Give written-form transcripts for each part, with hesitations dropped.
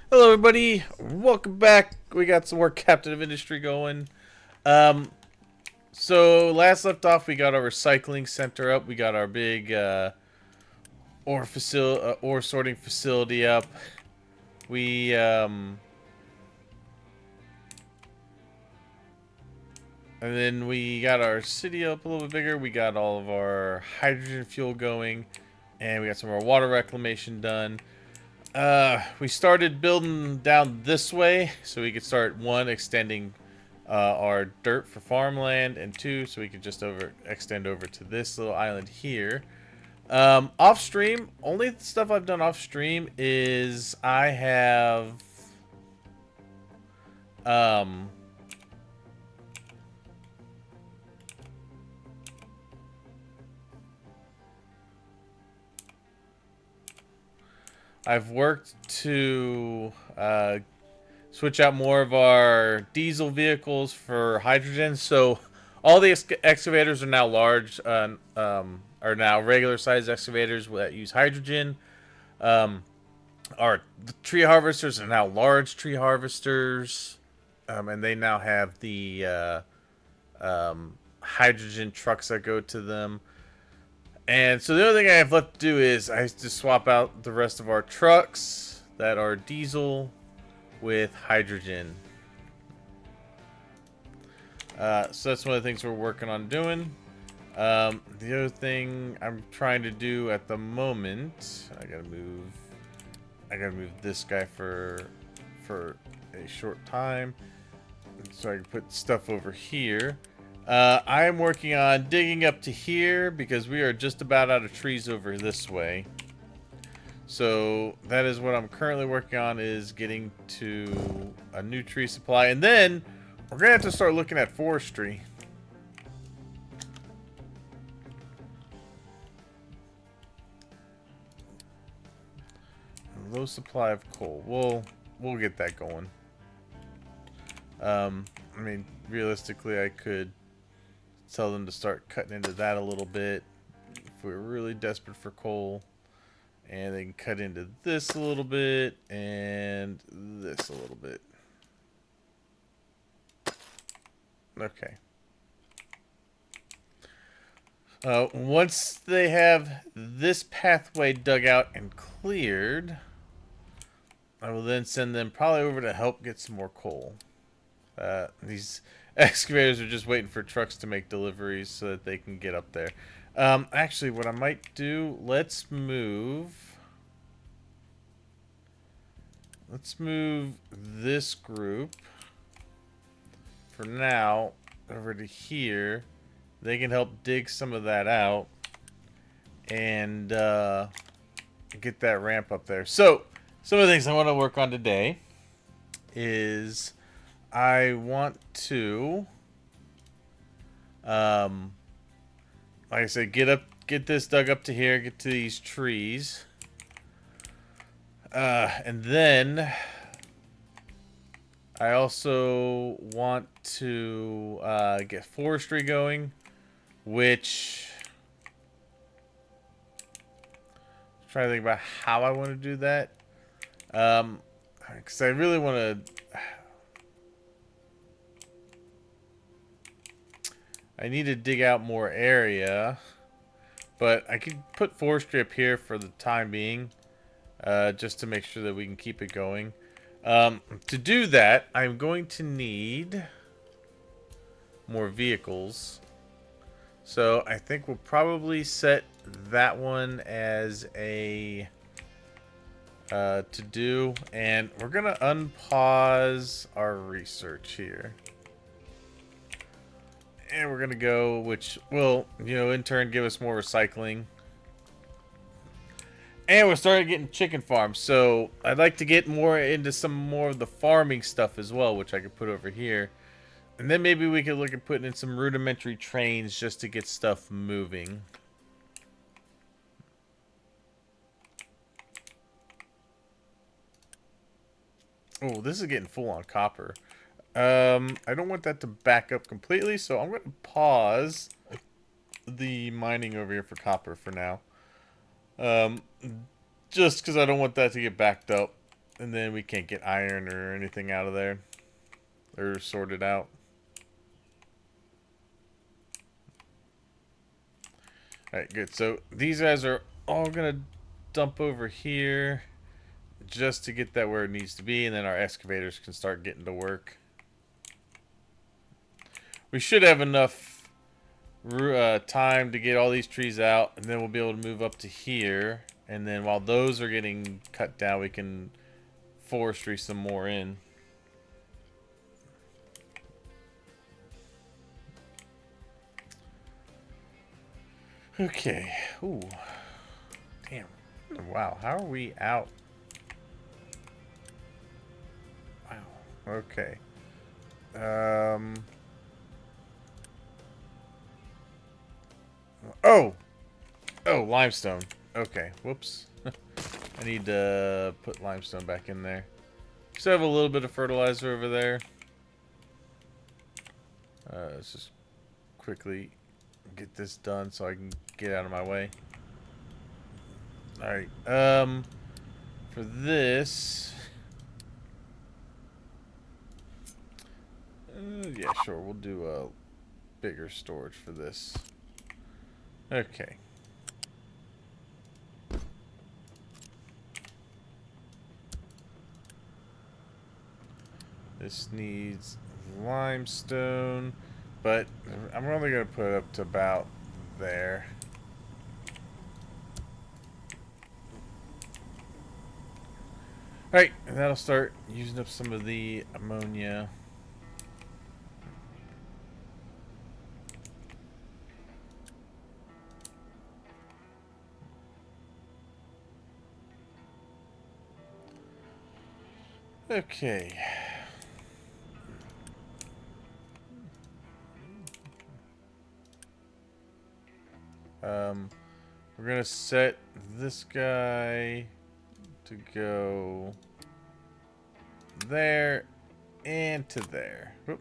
Hello, everybody. Welcome back. We got some more Captain of Industry going. Um, so last left off, we got our recycling center up. We got our big ore sorting facility up. We and then we got our city up a little bit bigger. We got all of our hydrogen fuel going, and we got some of our water reclamation done. We started building down this way so we could start one extending our dirt for farmland, and two so we could just extend over to this little island here. Off stream, only stuff I've done off stream is um I've worked to switch out more of our diesel vehicles for hydrogen. So all the excavators are now are now regular sized excavators that use hydrogen. Um, our tree harvesters are now large tree harvesters, and they now have the hydrogen trucks that go to them. And so the only thing I have left to do is I have to swap out the rest of our trucks that are diesel with hydrogen. So that's one of the things we're working on doing. The other thing I'm trying to do at the moment, I gotta move this guy for a short time, so I can put stuff over here. I am working on digging up to here because we are just about out of trees over this way. So that is what I'm currently working on, is getting to a new tree supply. And then we're going to have to start looking at forestry. Low supply of coal. We'll get that going. I mean, realistically, I could tell them to start cutting into that a little bit if we were really desperate for coal. And they can cut into this a little bit and this a little bit. Okay. Once they have this pathway dug out and cleared, I will then send them probably over to help get some more coal. These excavators are just waiting for trucks to make deliveries so that they can get up there. Actually, what I might do, let's move this group for now over to here. They can help dig some of that out and get that ramp up there. So, some of the things I want to work on today is I want to, like I said, get this dug up to here, get to these trees, and then I also want to get forestry going, which I'm trying to think about how I want to do that. Because I really want to. I need to dig out more area, but I could put forestry up here for the time being, just to make sure that we can keep it going. To do that, I'm going to need more vehicles. So I think we'll probably set that one as a to do, and we're gonna unpause our research here. And we're gonna go, which will, in turn give us more recycling. And we're starting getting chicken farms, so I'd like to get more into some more of the farming stuff as well, which I could put over here. And then maybe we could look at putting in some rudimentary trains just to get stuff moving. Oh, this is getting full on copper. I don't want that to back up completely, so I'm going to pause the mining over here for copper for now. Just because I don't want that to get backed up. And then we can't get iron or anything out of there. Or sorted out. Alright, good. So these guys are all going to dump over here just to get that where it needs to be. And then our excavators can start getting to work. We should have enough time to get all these trees out. And then we'll be able to move up to here. And then while those are getting cut down, we can forestry some more in. Okay. Ooh. Damn. Wow. How are we out? Wow. Okay. Oh. Oh, limestone. Okay. Whoops. I need to put limestone back in there. So I have a little bit of fertilizer over there. Let's just quickly get this done so I can get out of my way. Alright, for this... yeah, sure, we'll do a bigger storage for this. Okay. This needs limestone, but I'm only going to put it up to about there. Alright, and that'll start using up some of the ammonia. Okay. We're gonna set this guy to go there and to there. Whoop,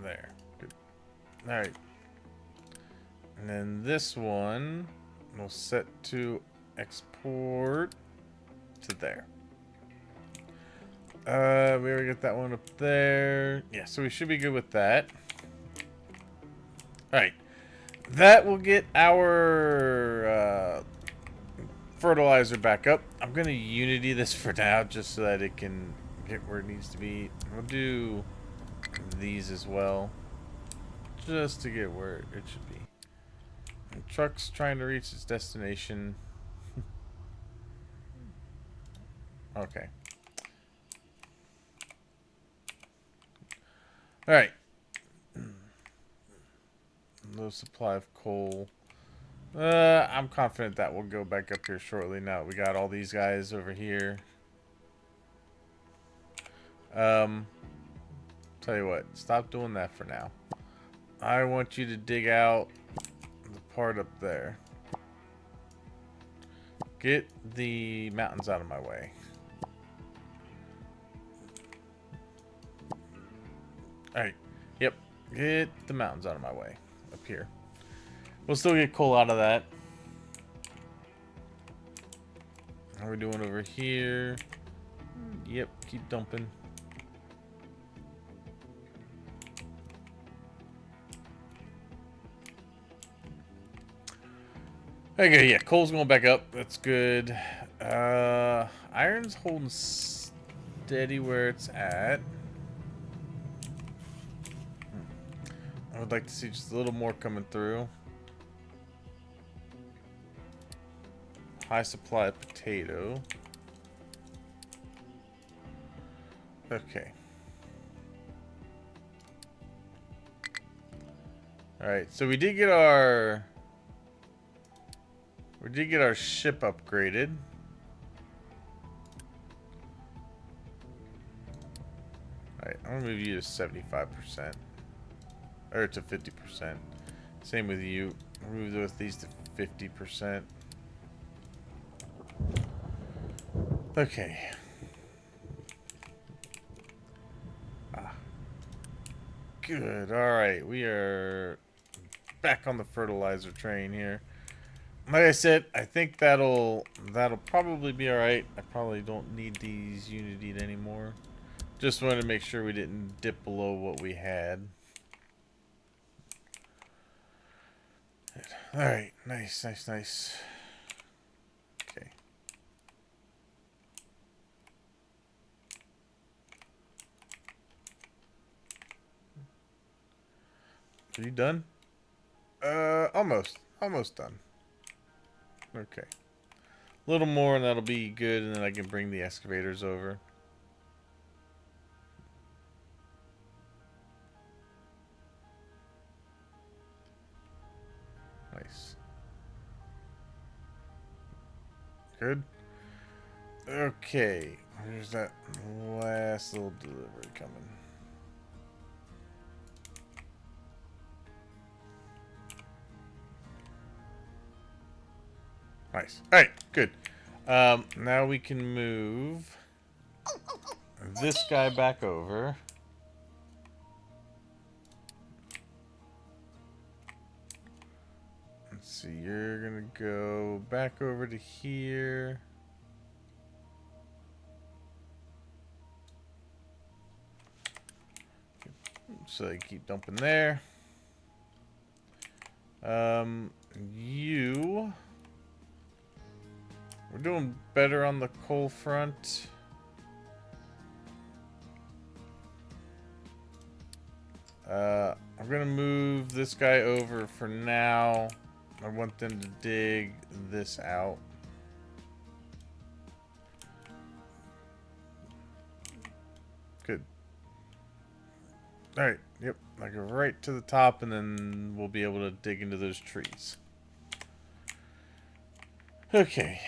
there. Good. All right. And then this one we'll set to export to there. We already got that one up there. Yeah, so we should be good with that. All right. That will get our fertilizer back up. I'm going to Unity this for now just so that it can get where it needs to be. We'll do these as well just to get where it should be. The truck's trying to reach its destination. Okay. Alright. Low supply of coal. I'm confident that will go back up here shortly now that we got all these guys over here. Tell you what, stop doing that for now. I want you to dig out the part up there. Get the mountains out of my way. Alright, yep. Get the mountains out of my way. Up here. We'll still get coal out of that. How are we doing over here? Yep, keep dumping. Okay, yeah, coal's going back up. That's good. Iron's holding steady where it's at. I would like to see just a little more coming through. High supply of potato. Okay. Alright, so we did get our ship upgraded. Alright, I'm gonna move you to 75%. Or to 50%. Same with you. Move these to 50%. Okay. Good. Alright, we are back on the fertilizer train here. Like I said, I think that'll probably be all right. I probably don't need these Unity anymore. Just wanted to make sure we didn't dip below what we had. All right, nice, nice, nice. Okay. Are you done? Almost done. Okay. A little more and that'll be good, and then I can bring the excavators over. Nice. Good. Okay. Here's that last little delivery coming. Nice. Alright, good. Now we can move this guy back over. Let's see, you're gonna go back over to here. So you keep dumping there. You... We're doing better on the coal front. I'm gonna move this guy over for now. I want them to dig this out. Good. Alright, yep. I go right to the top and then we'll be able to dig into those trees. Okay.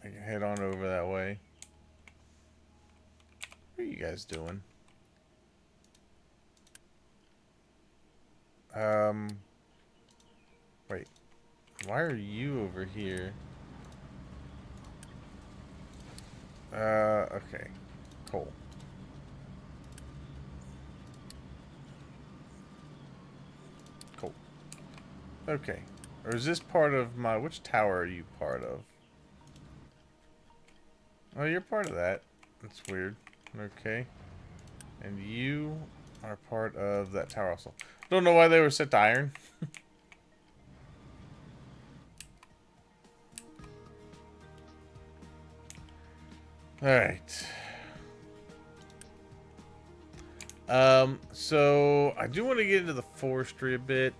I can head on over that way. What are you guys doing? Wait. Why are you over here? Okay. Cool. Cool. Okay. Or is this part of my... Which tower are you part of? Oh, you're part of that. That's weird. Okay. And you are part of that tower also. Don't know why they were set to iron. Alright. So I do want to get into the forestry a bit.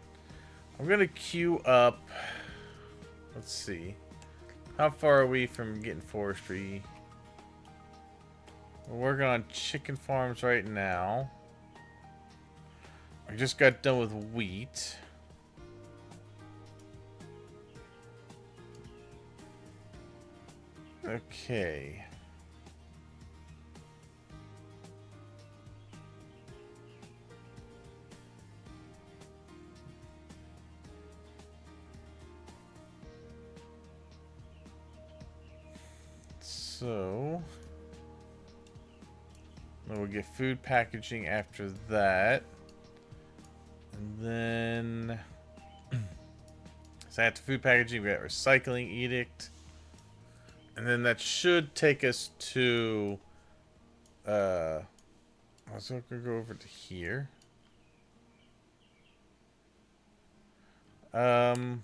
I'm gonna queue up. Let's see. How far are we from getting forestry? We're working on chicken farms right now. I just got done with wheat. Okay. So, then we'll get food packaging after that. And then, so after food packaging, we got recycling edict. And then that should take us to, I was going to go over to here. Alright,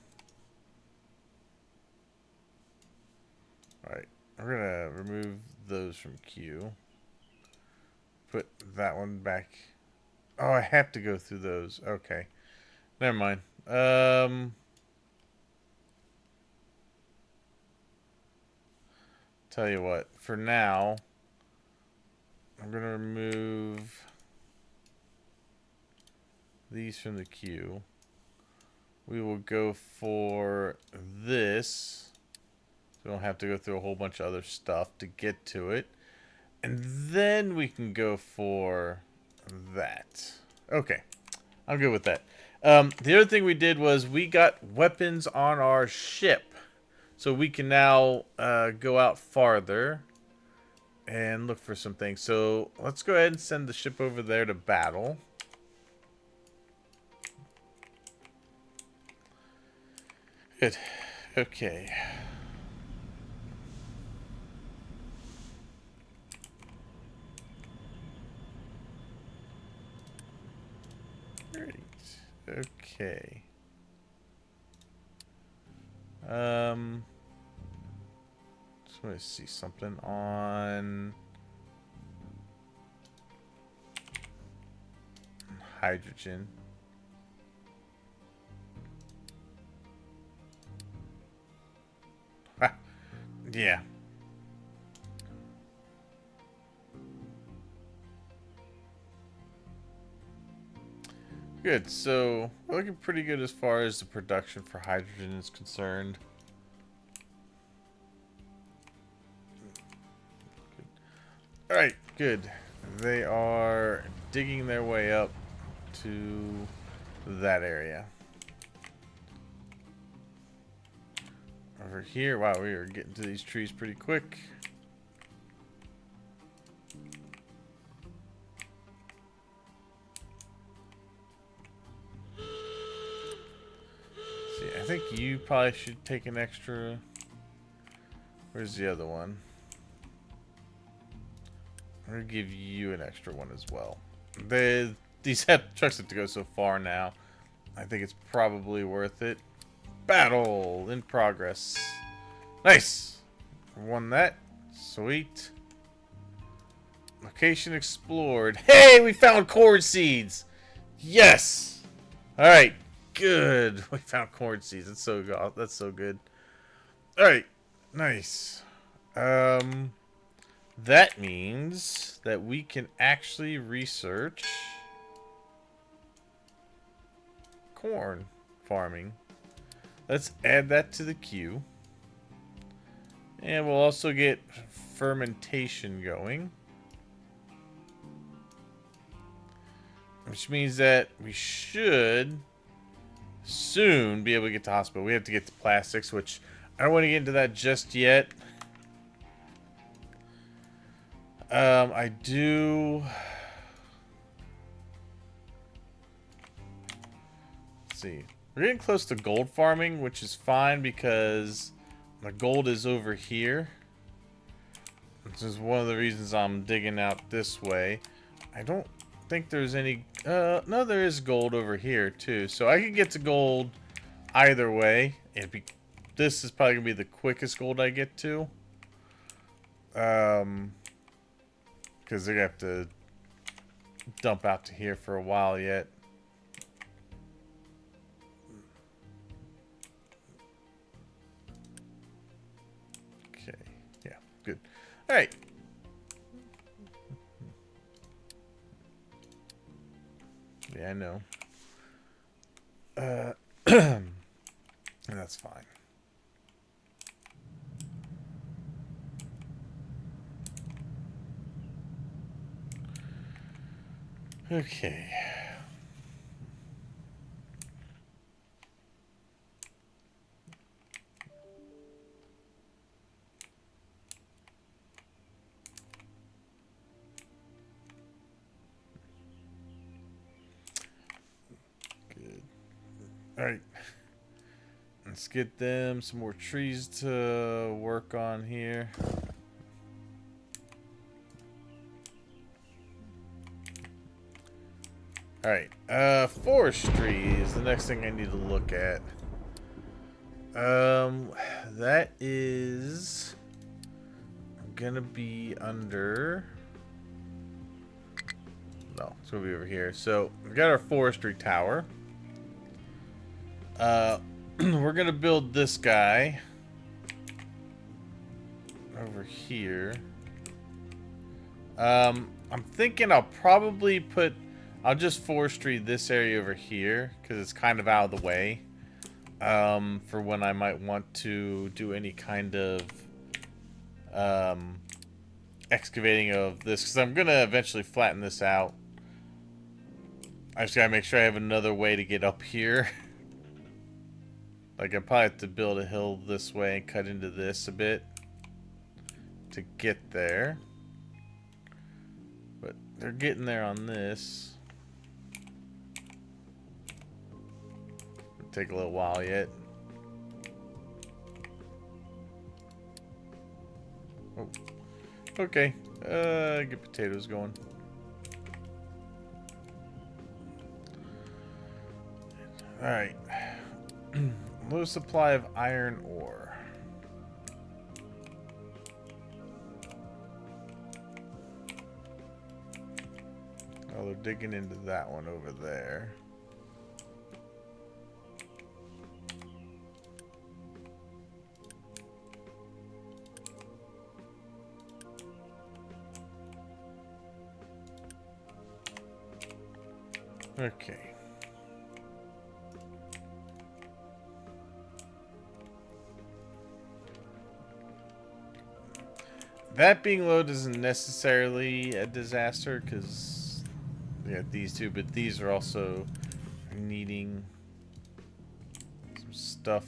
we're gonna remove those from queue. Put that one back. Oh, I have to go through those. Okay. Never mind. Tell you what, for now, I'm gonna remove these from the queue. We will go for this. So we don't have to go through a whole bunch of other stuff to get to it. And then we can go for that. Okay. I'm good with that. The other thing we did was we got weapons on our ship. So we can now go out farther and look for some things. So let's go ahead and send the ship over there to battle. Good. Okay. Great. Okay. Just want to see something on hydrogen. Ah, yeah. Good. So we're looking pretty good as far as the production for hydrogen is concerned. All right. Good. They are digging their way up to that area. Over here, wow, we are getting to these trees pretty quick. See, I think you probably should take an extra. Where's the other one? I'm gonna give you an extra one as well. These trucks have to go so far now. I think it's probably worth it. Battle in progress. Nice. Won that. Sweet. Location explored. Hey, we found corn seeds. Yes. All right. Good. We found corn seeds. That's so good. That's so good. All right. Nice. That means that we can actually research corn farming. Let's add that to the queue. And we'll also get fermentation going. Which means that we should soon be able to get to hospital. We have to get to plastics, which I don't want to get into that just yet. I do... Let's see. We're getting close to gold farming, which is fine because the gold is over here. Which is one of the reasons I'm digging out this way. I don't think there's any... no, there is gold over here, too. So I can get to gold either way. This is probably going to be the quickest gold I get to. Because they're going to have to dump out to here for a while yet. Okay, yeah, good. All right. Yeah, I know. And that's fine. Okay. Good. All right. Let's get them some more trees to work on here. Alright, forestry is the next thing I need to look at. That is gonna be under... No, it's gonna be over here. So, we got our forestry tower. We're gonna build this guy over here. I'm thinking I'll probably put... I'll just forestry this area over here because it's kind of out of the way for when I might want to do any kind of excavating of this, because I'm going to eventually flatten this out. I just got to make sure I have another way to get up here. Like I probably have to build a hill this way and cut into this a bit to get there. But they're getting there on this. Take a little while yet. Oh, okay. Get potatoes going. All right. Low supply of iron ore. Oh, they're digging into that one over there. Okay. That being low isn't necessarily a disaster because we got these two, but these are also needing some stuff.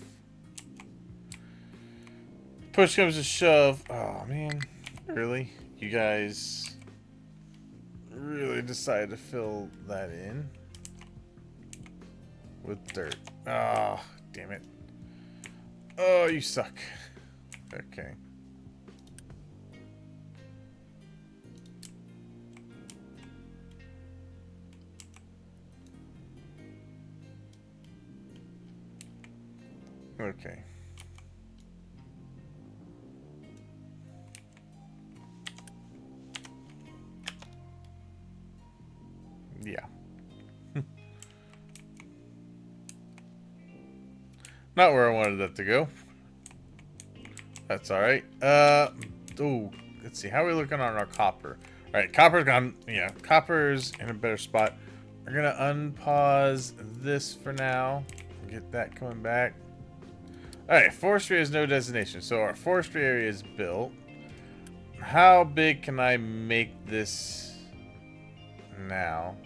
Push comes to shove. Oh man, really? You guys really decided to fill that in with dirt? Oh, damn it. Oh, you suck. Okay. Okay. Yeah. Not where I wanted that to go. That's alright. Oh, let's see. How are we looking on our copper? Alright, copper's gone. Yeah, copper's in a better spot. We're gonna unpause this for now. Get that coming back. Alright, forestry has no designation. So our forestry area is built. How big can I make this now?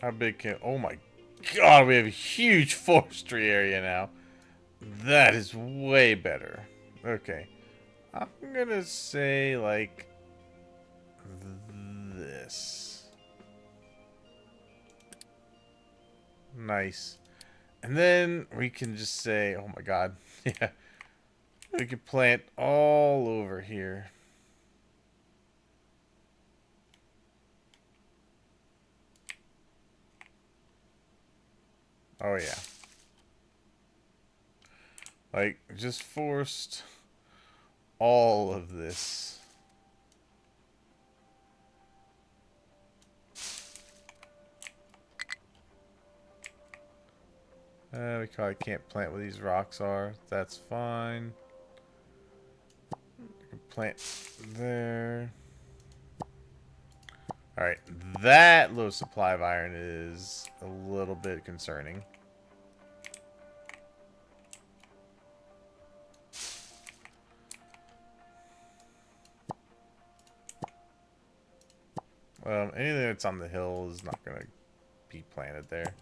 How big can... Oh my god, we have a huge forestry area now. That is way better. Okay. I'm gonna say, like, this. Nice. And then we can just say, oh my god. Yeah. We could plant all over here. Oh yeah. Like, just forced all of this. We probably can't plant where these rocks are. That's fine. We can plant there. Alright, that low supply of iron is a little bit concerning. Anything that's on the hill is not going to be planted there.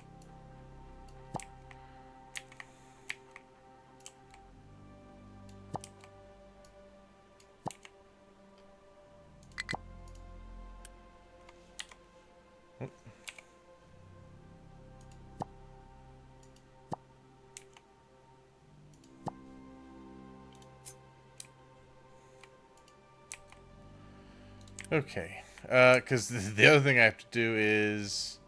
Okay, because the other thing I have to do is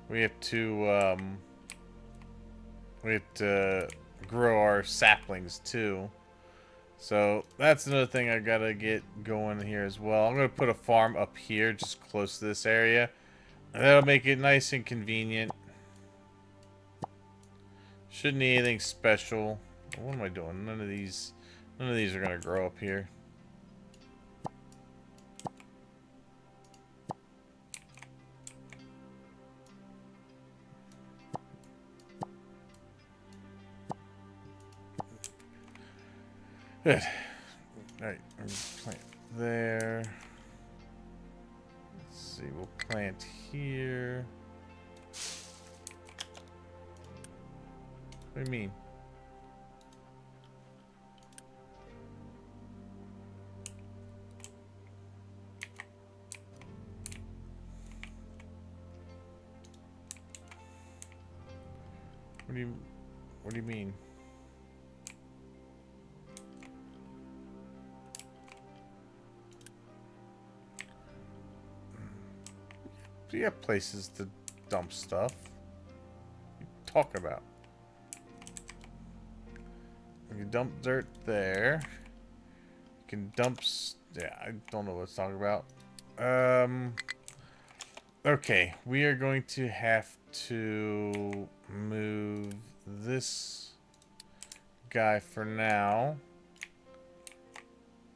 we have to grow our saplings too. So that's another thing I gotta get going here as well. I'm gonna put a farm up here, just close to this area. And that'll make it nice and convenient. Shouldn't need anything special. What am I doing? None of these are gonna grow up here. Good. Alright, plant there. Let's see, we'll plant here. What do you mean? What do you... What do you mean? You have places to dump stuff. What are you talking about? You can dump dirt there. You can dump... Yeah, I don't know what it's talking about. Okay, we are going to have to move this guy for now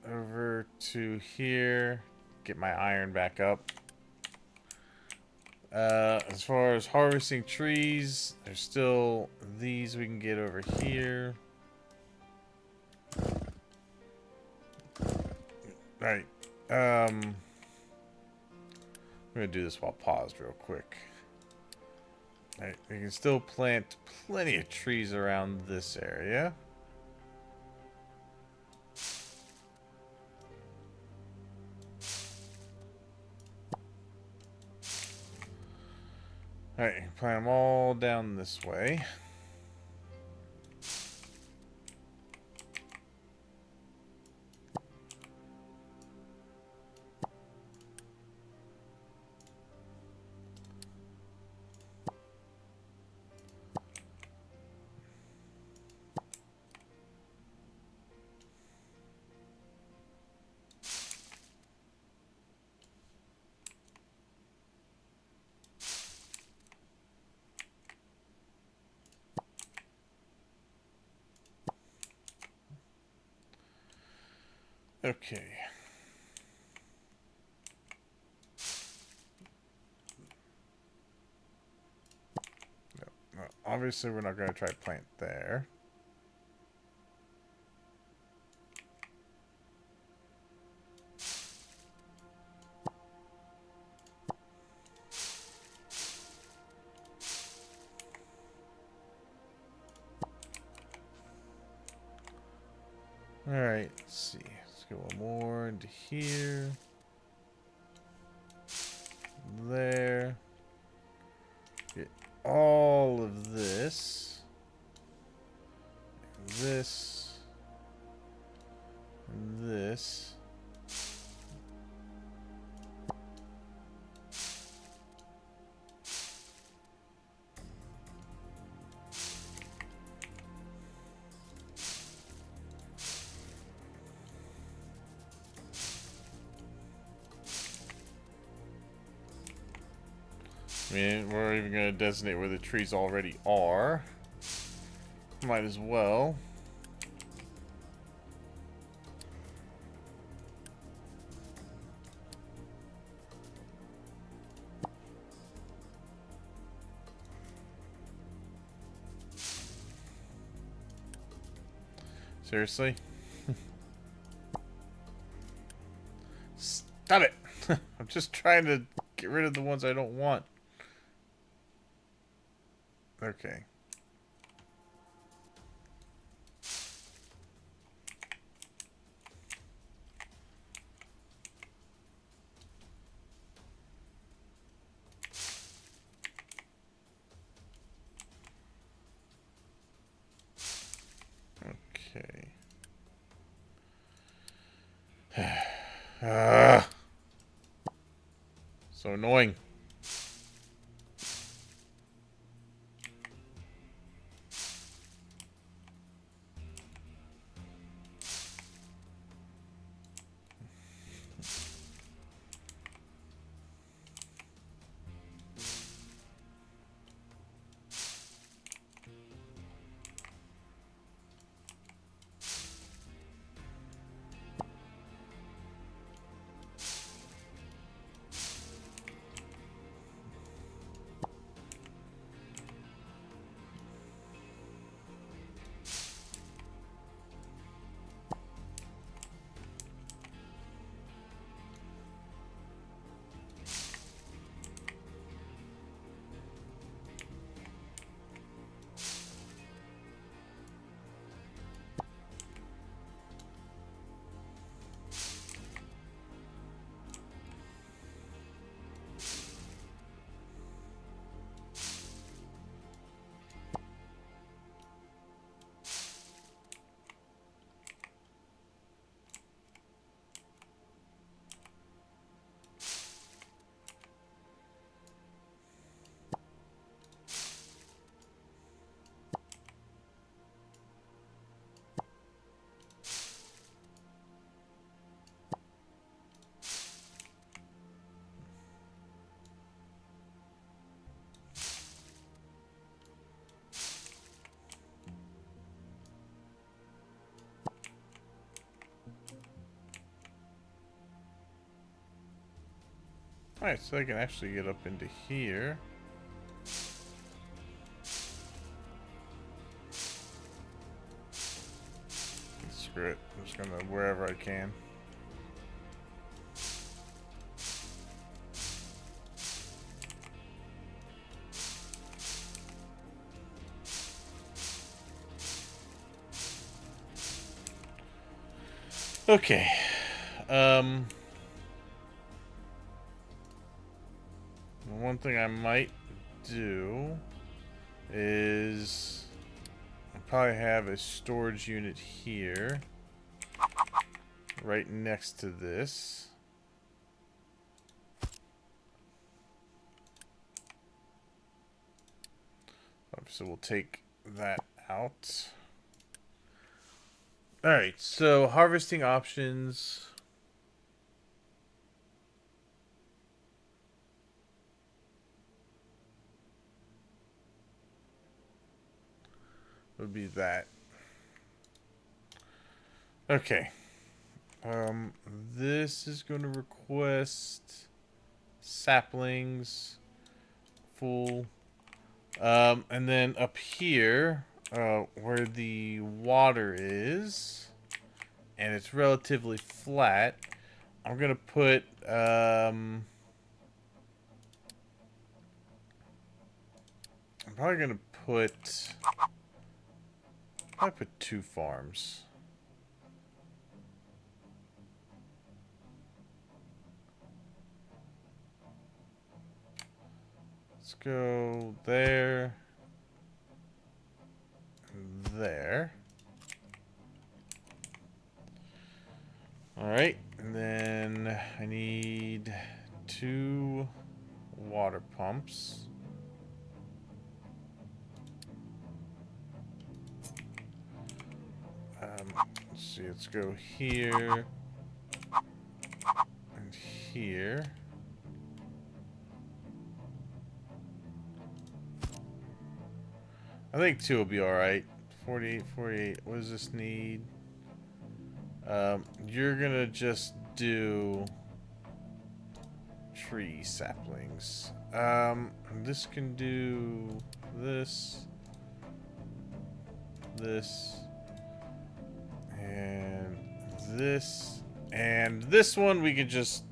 over to here. Get my iron back up. As far as harvesting trees, there's still these we can get over here. Alright. I'm gonna do this while paused real quick. Alright, we can still plant plenty of trees around this area. Alright, plant them all down this way. Okay. No, obviously, we're not going to try to plant there. Alright, let's see. Let's go one more into here. There. Get all of this. And this. And this. I mean, we're even going to designate where the trees already are. Might as well. Seriously? Stop it! I'm just trying to get rid of the ones I don't want. Okay. Okay. So annoying. Alright, so I can actually get up into here. Screw it. I'm just gonna wherever I can. Okay. One thing I might do is I'll probably have a storage unit here right next to this. So we'll take that out. Alright, so harvesting options. Would be that. Okay. This is going to request saplings full. And then up here, where the water is, and it's relatively flat, I'm gonna put I'm probably gonna put two farms. Let's go there. There. Alright, and then I need 2 water pumps. Let's see, let's go here and here. I think 2 will be alright. 48, 48. What does this need? You're gonna just do tree saplings. This can do this, and this one we could just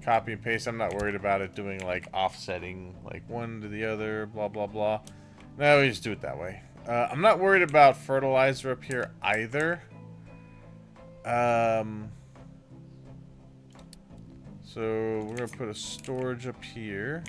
copy and paste. I'm not worried about it doing like offsetting like one to the other, blah blah blah. No, we just do it that way. I'm not worried about fertilizer up here either. So we're gonna put a storage up here.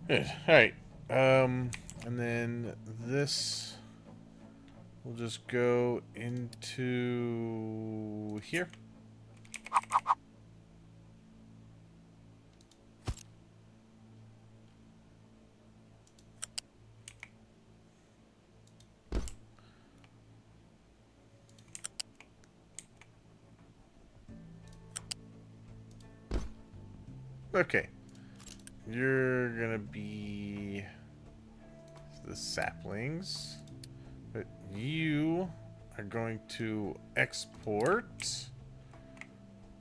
Good. Alright. And then this will just go into here. Okay. You're gonna be the saplings, but you are going to export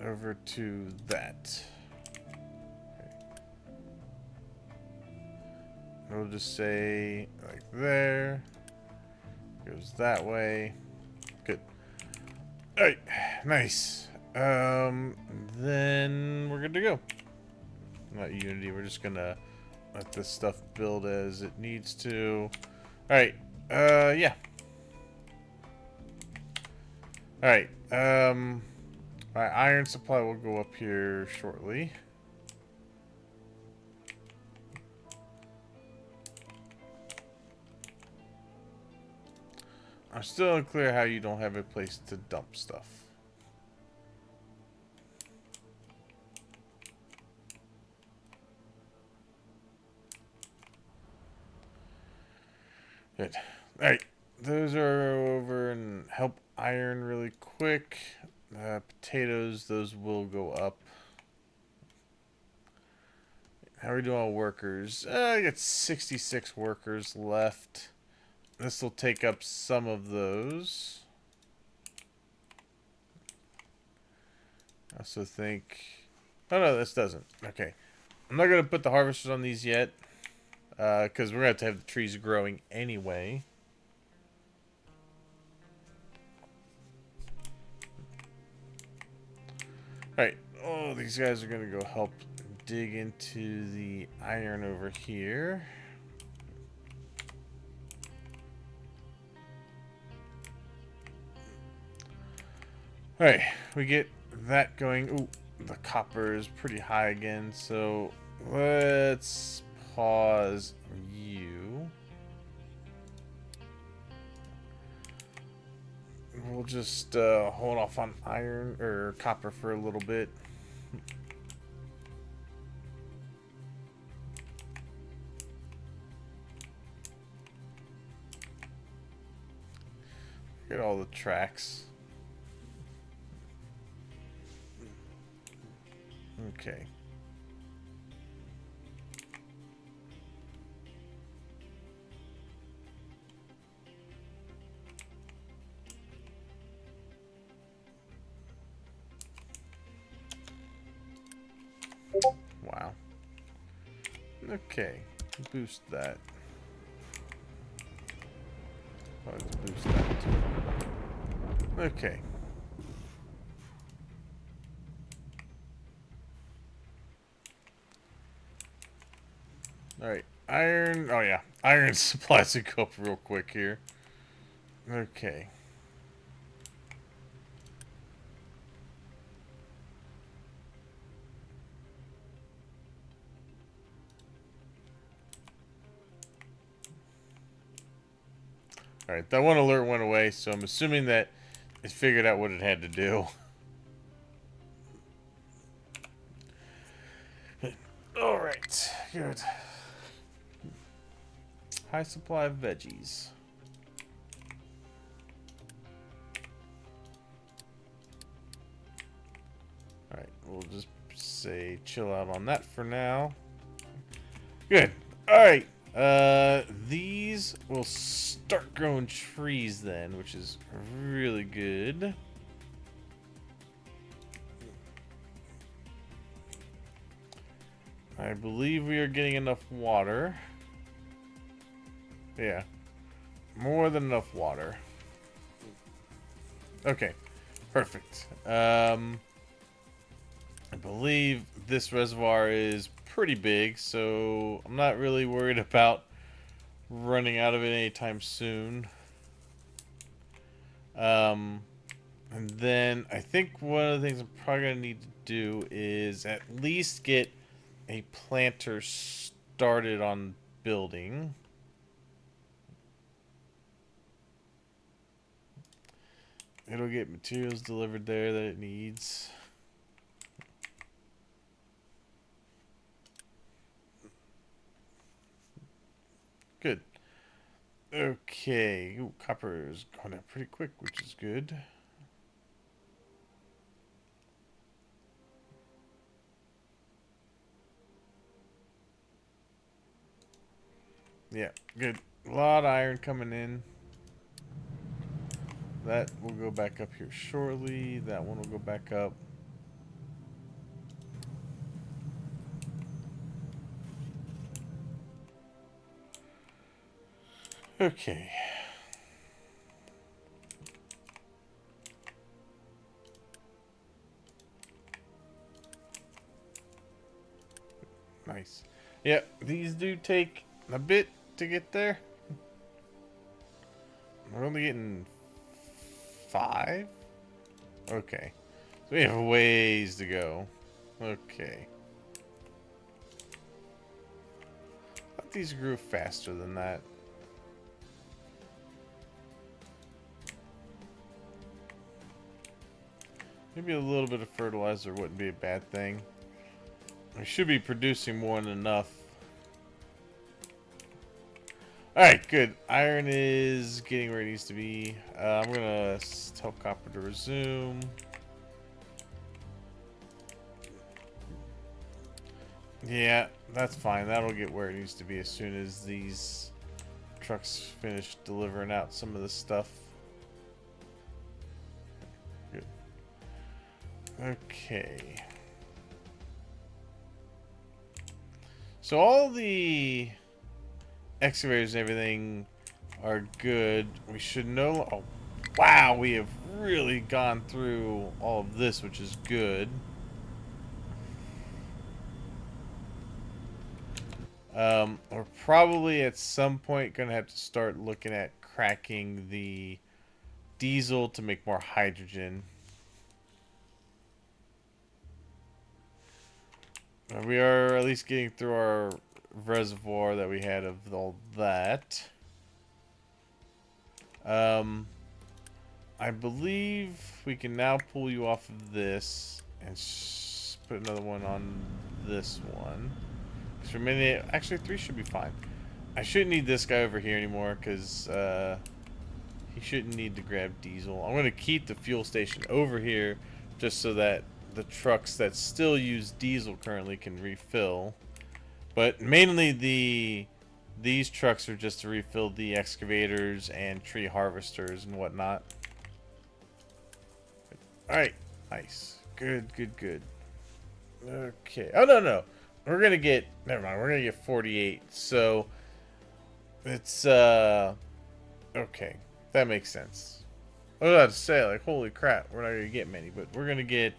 over to that. Okay. We'll just say like there, goes that way. Good. All right, nice. Then we're good to go. Not Unity, we're just gonna let this stuff build as it needs to. Alright, yeah. Alright, my iron supply will go up here shortly. I'm still unclear how you don't have a place to dump stuff. Good. Alright. Those are over and help iron really quick. Potatoes, those will go up. How are we doing on workers? I got 66 workers left. This will take up some of those. I also think... Oh no, this doesn't. Okay. I'm not going to put the harvesters on these yet. Because we're going to have the trees growing anyway. Alright. Oh, these guys are going to go help dig into the iron over here. Alright, we get that going. Ooh, the copper is pretty high again, so let's pause you. We'll just hold off on iron or copper for a little bit. Get all the tracks. Okay. Wow. Okay. Boost that. I'll have to boost that too. Okay. Alright. Iron. Oh, yeah. Iron supplies will go up real quick here. Okay. Alright, that one alert went away, so I'm assuming that it figured out what it had to do. Alright, good. High supply of veggies. Alright, we'll just say chill out on that for now. Good. Alright. These will start growing trees then, which is really good. I believe we are getting enough water. Yeah. More than enough water. Okay. Perfect. I believe this reservoir is pretty big, so I'm not really worried about running out of it anytime soon. And then I think one of the things I'm probably going to need to do is at least get a planter started on building. It'll get materials delivered there that it needs. Good. Okay. Ooh, copper is going up pretty quick, which is good. Yeah, good. A lot of iron coming in. That will go back up here shortly. That one will go back up. Okay. Nice. Yeah, these do take a bit to get there. We're only getting 5? Okay. So we have a ways to go. Okay. I thought these grew faster than that. Maybe a little bit of fertilizer wouldn't be a bad thing. I should be producing more than enough. Alright, good. Iron is getting where it needs to be. I'm gonna tell copper to resume. Yeah, that's fine. That'll get where it needs to be as soon as these trucks finish delivering out some of the stuff. Good. Okay. So all the excavators and everything are good. We should know. Oh, wow, we have really gone through all of this, which is good. We're probably at some point gonna have to start looking at cracking the diesel to make more hydrogen. We are at least getting through our reservoir that we had of all that. I believe we can now pull you off of this and put another one on this one. For a minute, actually 3 should be fine. I shouldn't need this guy over here anymore because he shouldn't need to grab diesel. I'm going to keep the fuel station over here just so that the trucks that still use diesel currently can refill. But mainly these trucks are just to refill the excavators and tree harvesters and whatnot. Alright, nice. Good, good, good. Okay. Oh, no. We're going to get... Never mind. We're going to get 48. So, it's... Okay. That makes sense. I was about to say, like, holy crap. We're not going to get many. But we're going to get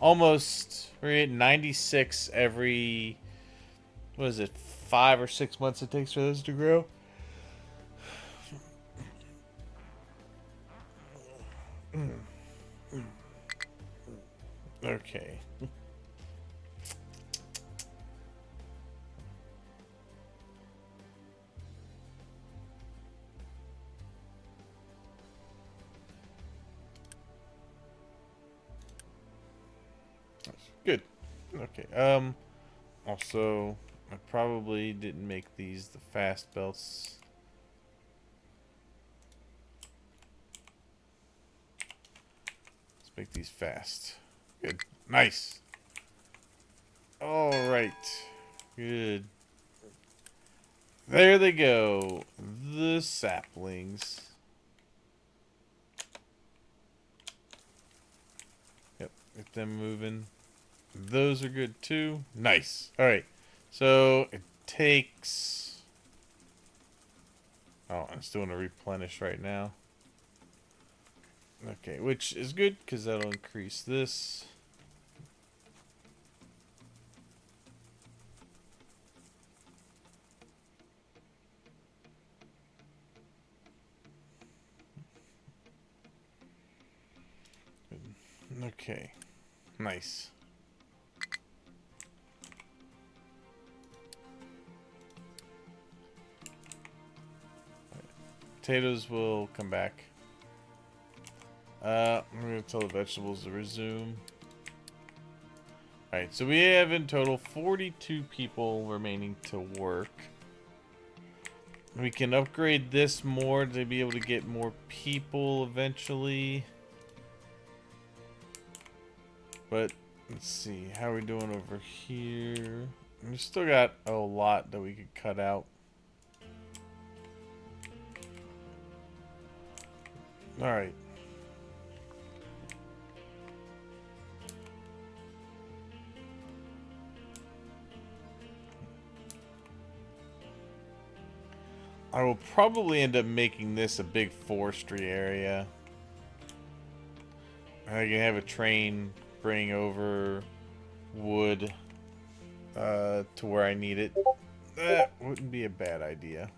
almost... We're going to get 96 every... What is it? 5 or 6 months it takes for those to grow? Okay. Good. Okay. Also, I probably didn't make these the fast belts. Let's make these fast. Good. Nice. All right. Good. There they go. The saplings. Yep. Get them moving. Those are good too. Nice. All right. So it takes... Oh, I'm still going to replenish right now. Okay, which is good because that'll increase this. Okay, nice. Potatoes will come back. I'm going to tell the vegetables to resume. Alright, so we have in total 42 people remaining to work. We can upgrade this more to be able to get more people eventually. But, let's see, how are we doing over here? We've still got a lot that we could cut out. Alright. I will probably end up making this a big forestry area. I can have a train bring over wood to where I need it. That wouldn't be a bad idea.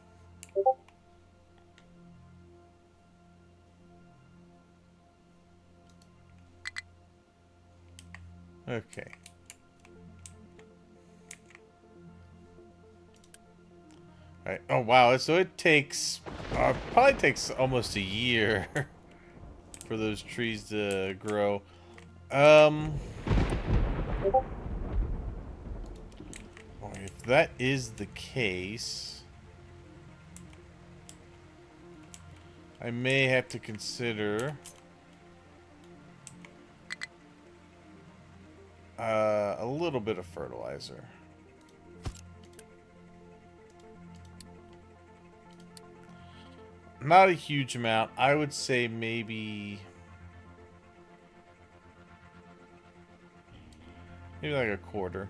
Okay. Alright. Oh, wow. So it takes... probably takes almost a year for those trees to grow. If that is the case... I may have to consider a little bit of fertilizer. Not a huge amount. I would say maybe like a quarter.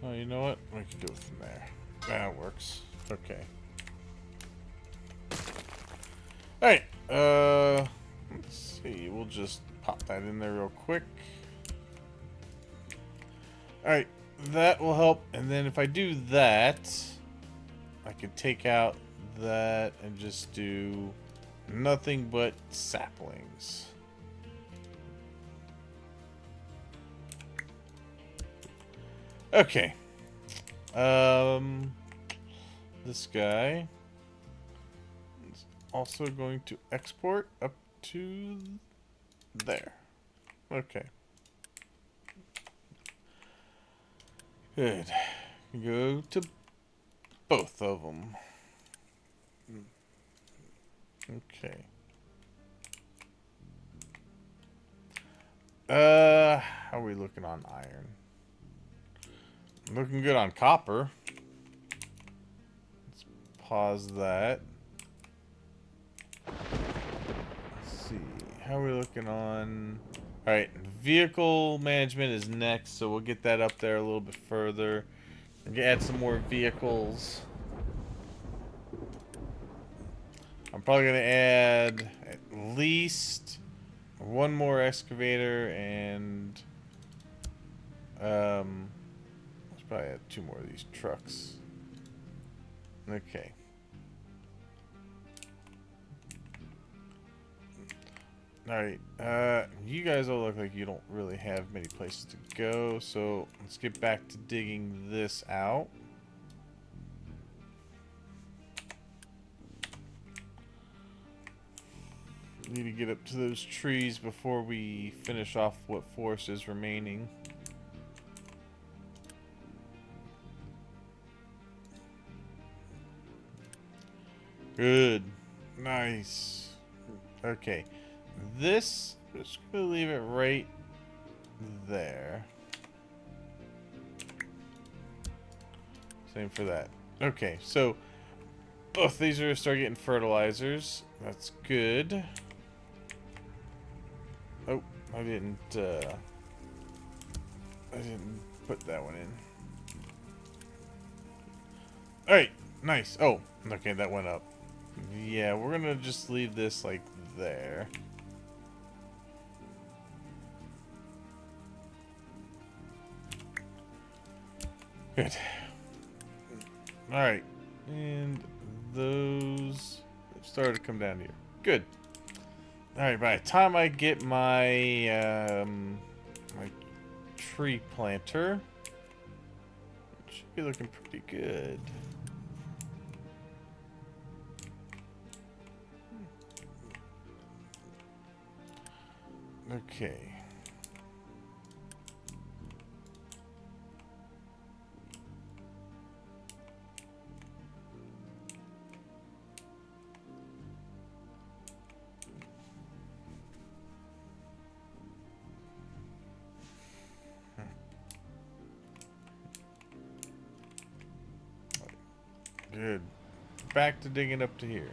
Oh, you know what? We can do it from there. That works. Okay. Alright. Let's see. We'll just pop that in there real quick. Alright. That will help. And then if I do that, I can take out that and just do nothing but saplings. Okay. This guy is also going to export up to there. Okay. Good. Go to both of them. Okay. How are we looking on iron? Looking good on copper. Let's pause that. Let's see. How are we looking on... Alright, vehicle management is next, so we'll get that up there a little bit further. And add some more vehicles. I'm probably going to add at least one more excavator and... probably add 2 more of these trucks. Okay. Alright, you guys all look like you don't really have many places to go, so let's get back to digging this out. Need to get up to those trees before we finish off what forest is remaining. Good. Nice. Okay. This, I'm just going to leave it right there. Same for that. Okay, so both these are going to start getting fertilizers. That's good. Oh, I didn't put that one in. Alright, nice. Oh, okay, that went up. Yeah, we're gonna just leave this like there. Good. Alright. And those have started to come down here. Good. Alright, by the time I get my my tree planter, it should be looking pretty good. Okay. Good. Back to digging up to here.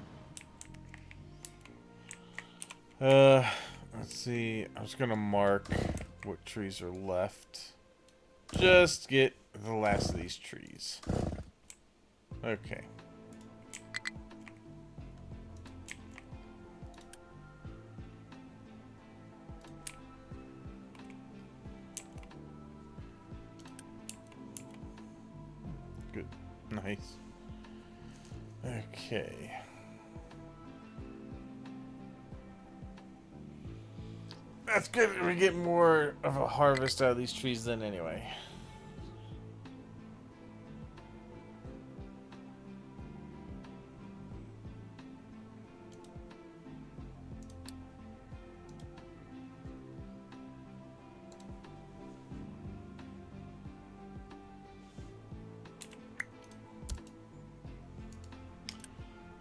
Let's see. I'm just gonna mark what trees are left. Just get the last of these trees. Okay. Good. Nice. Okay. That's good. We get more of a harvest out of these trees then anyway.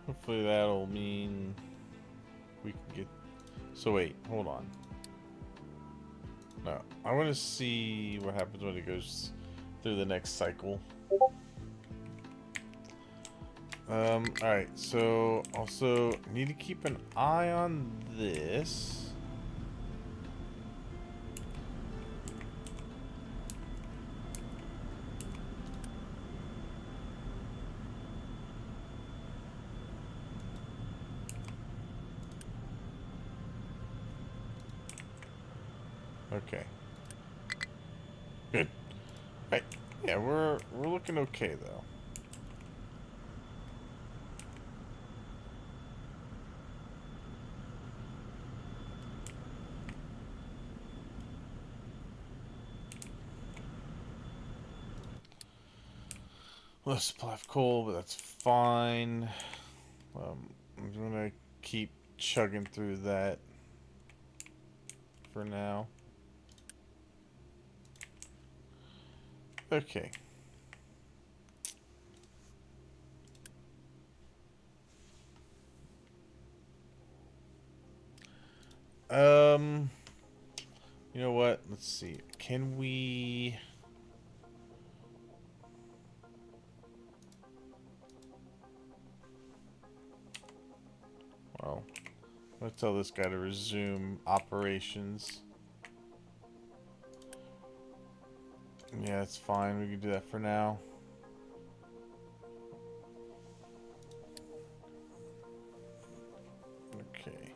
Hopefully that'll mean we can get... So wait, hold on. No, I want to see what happens when it goes through the next cycle. Alright, so also need to keep an eye on this. Okay. Good. Right. Yeah, we're looking okay though. Low supply of coal, but that's fine. I'm gonna keep chugging through that for now. Okay. You know what? Let's see. Can we... Well, let's tell this guy to resume operations. Yeah, it's fine. We can do that for now. Okay.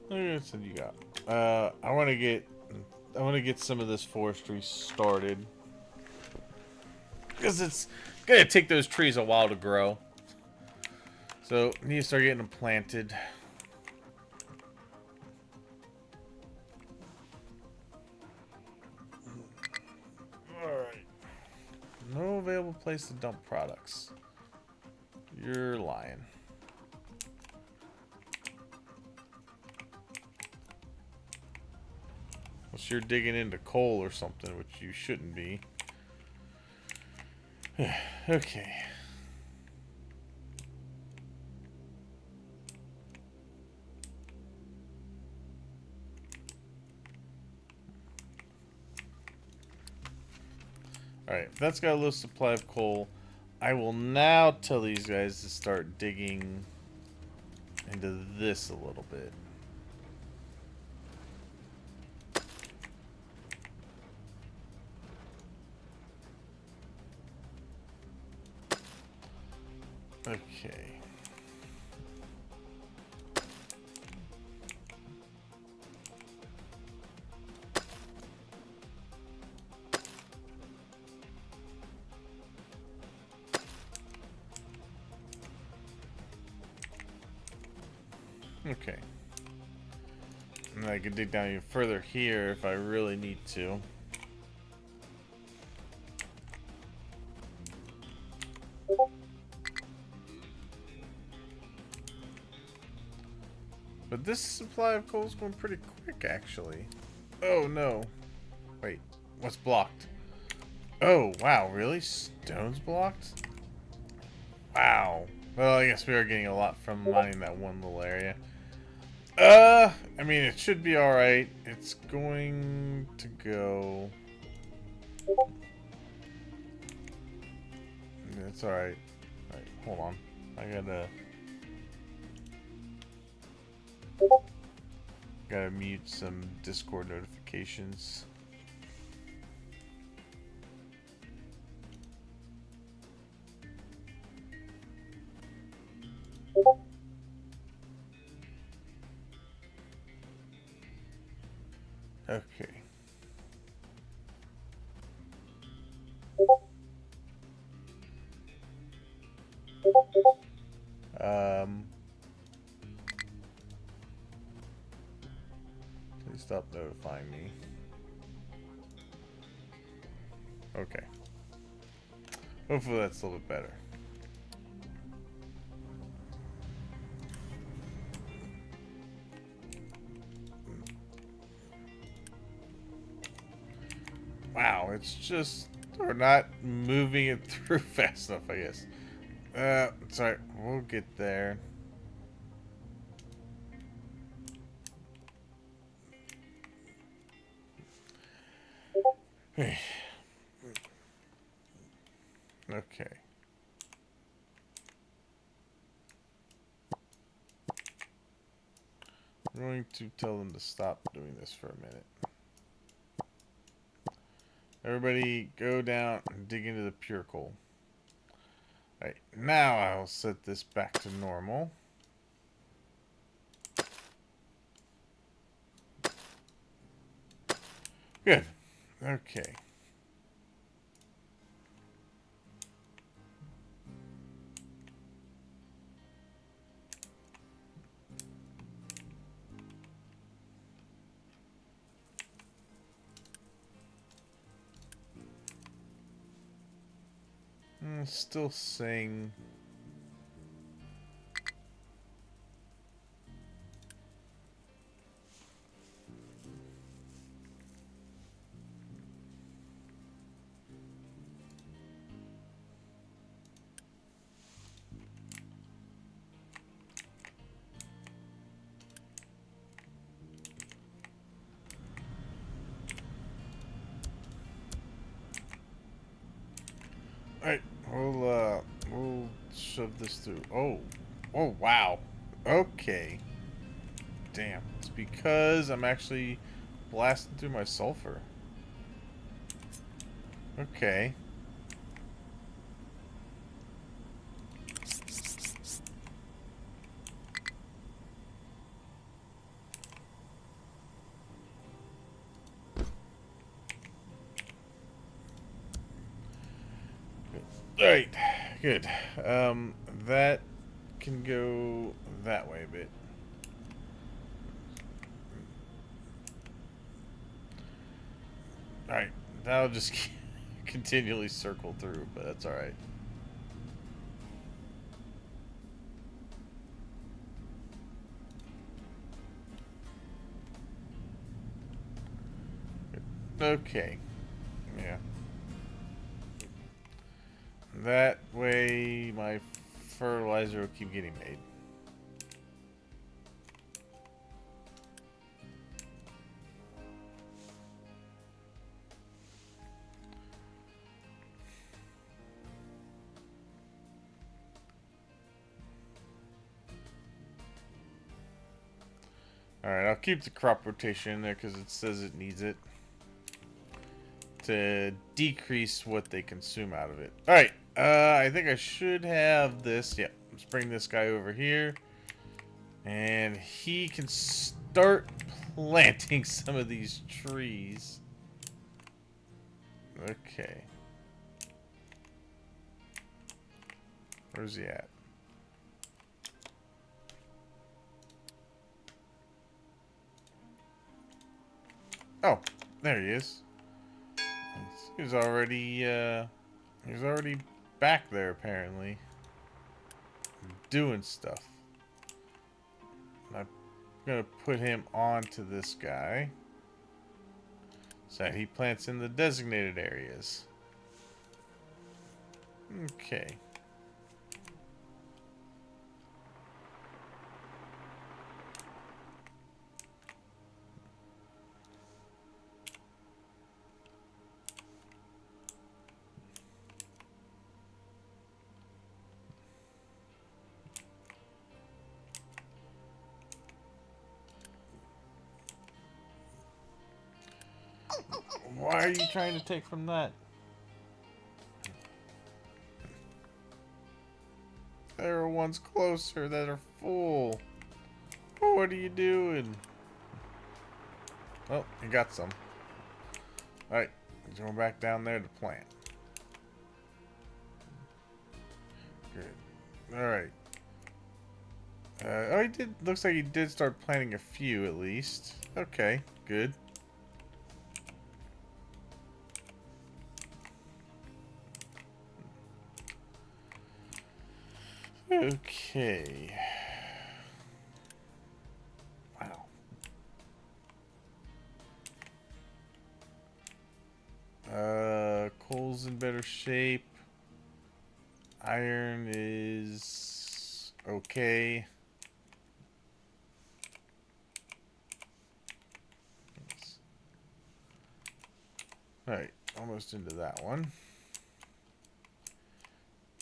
What said you got? I want to get some of this forestry started because it's gonna take those trees a while to grow. So I need to start getting them planted. Alright. No available place to dump products. You're lying. Unless you're digging into coal or something, which you shouldn't be. Okay. Alright, if that's got a low supply of coal, I will now tell these guys to start digging into this a little bit. Okay. Okay. And I can dig down even further here if I really need to. But this supply of coal is going pretty quick, actually. Oh, no. Wait, what's blocked? Oh, wow, really? Stone's blocked? Wow. Well, I guess we are getting a lot from mining that one little area. I mean, it should be alright. It's going to go... It's alright. Alright, hold on. I gotta mute some Discord notifications. Okay. Please stop notifying me. Okay. Hopefully that's a little bit better. Wow, it's just... We're not moving it through fast enough, I guess. Sorry, we'll get there. Okay. I'm going to tell them to stop doing this for a minute. Everybody go down and dig into the pure coal. Alright, now I'll set this back to normal. Good. Okay. Still saying... Alright, we'll shove this through. Oh, wow. Okay. Damn. It's because I'm actually blasting through my sulfur. Okay. Alright, good. That can go that way a bit. Alright, that'll just continually circle through, but that's alright. Okay. Yeah. That way my fertilizer will keep getting made. Alright, I'll keep the crop rotation in there because it says it needs it to decrease what they consume out of it. Alright, I think I should have this. Yep, let's bring this guy over here. And he can start planting some of these trees. Okay. Where's he at? Oh, there he is. He's already back there apparently, doing stuff. I'm gonna put him onto this guy so that he plants in the designated areas. Okay. Why are you trying to take from that? There are ones closer that are full. What are you doing? Oh, you got some. Alright, let's go back down there to plant. Good. Alright. Oh, he did. Looks like he did start planting a few at least. Okay, good. Okay. Wow. Coal's in better shape. Iron is okay. Alright, almost into that one.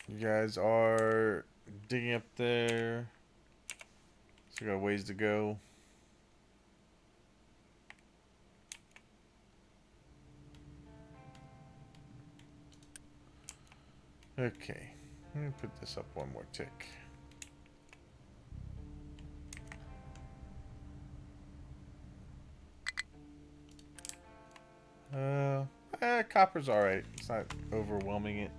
You guys are digging up there. So we got a ways to go. Okay, let me put this up one more tick. Copper's alright. It's not overwhelming it.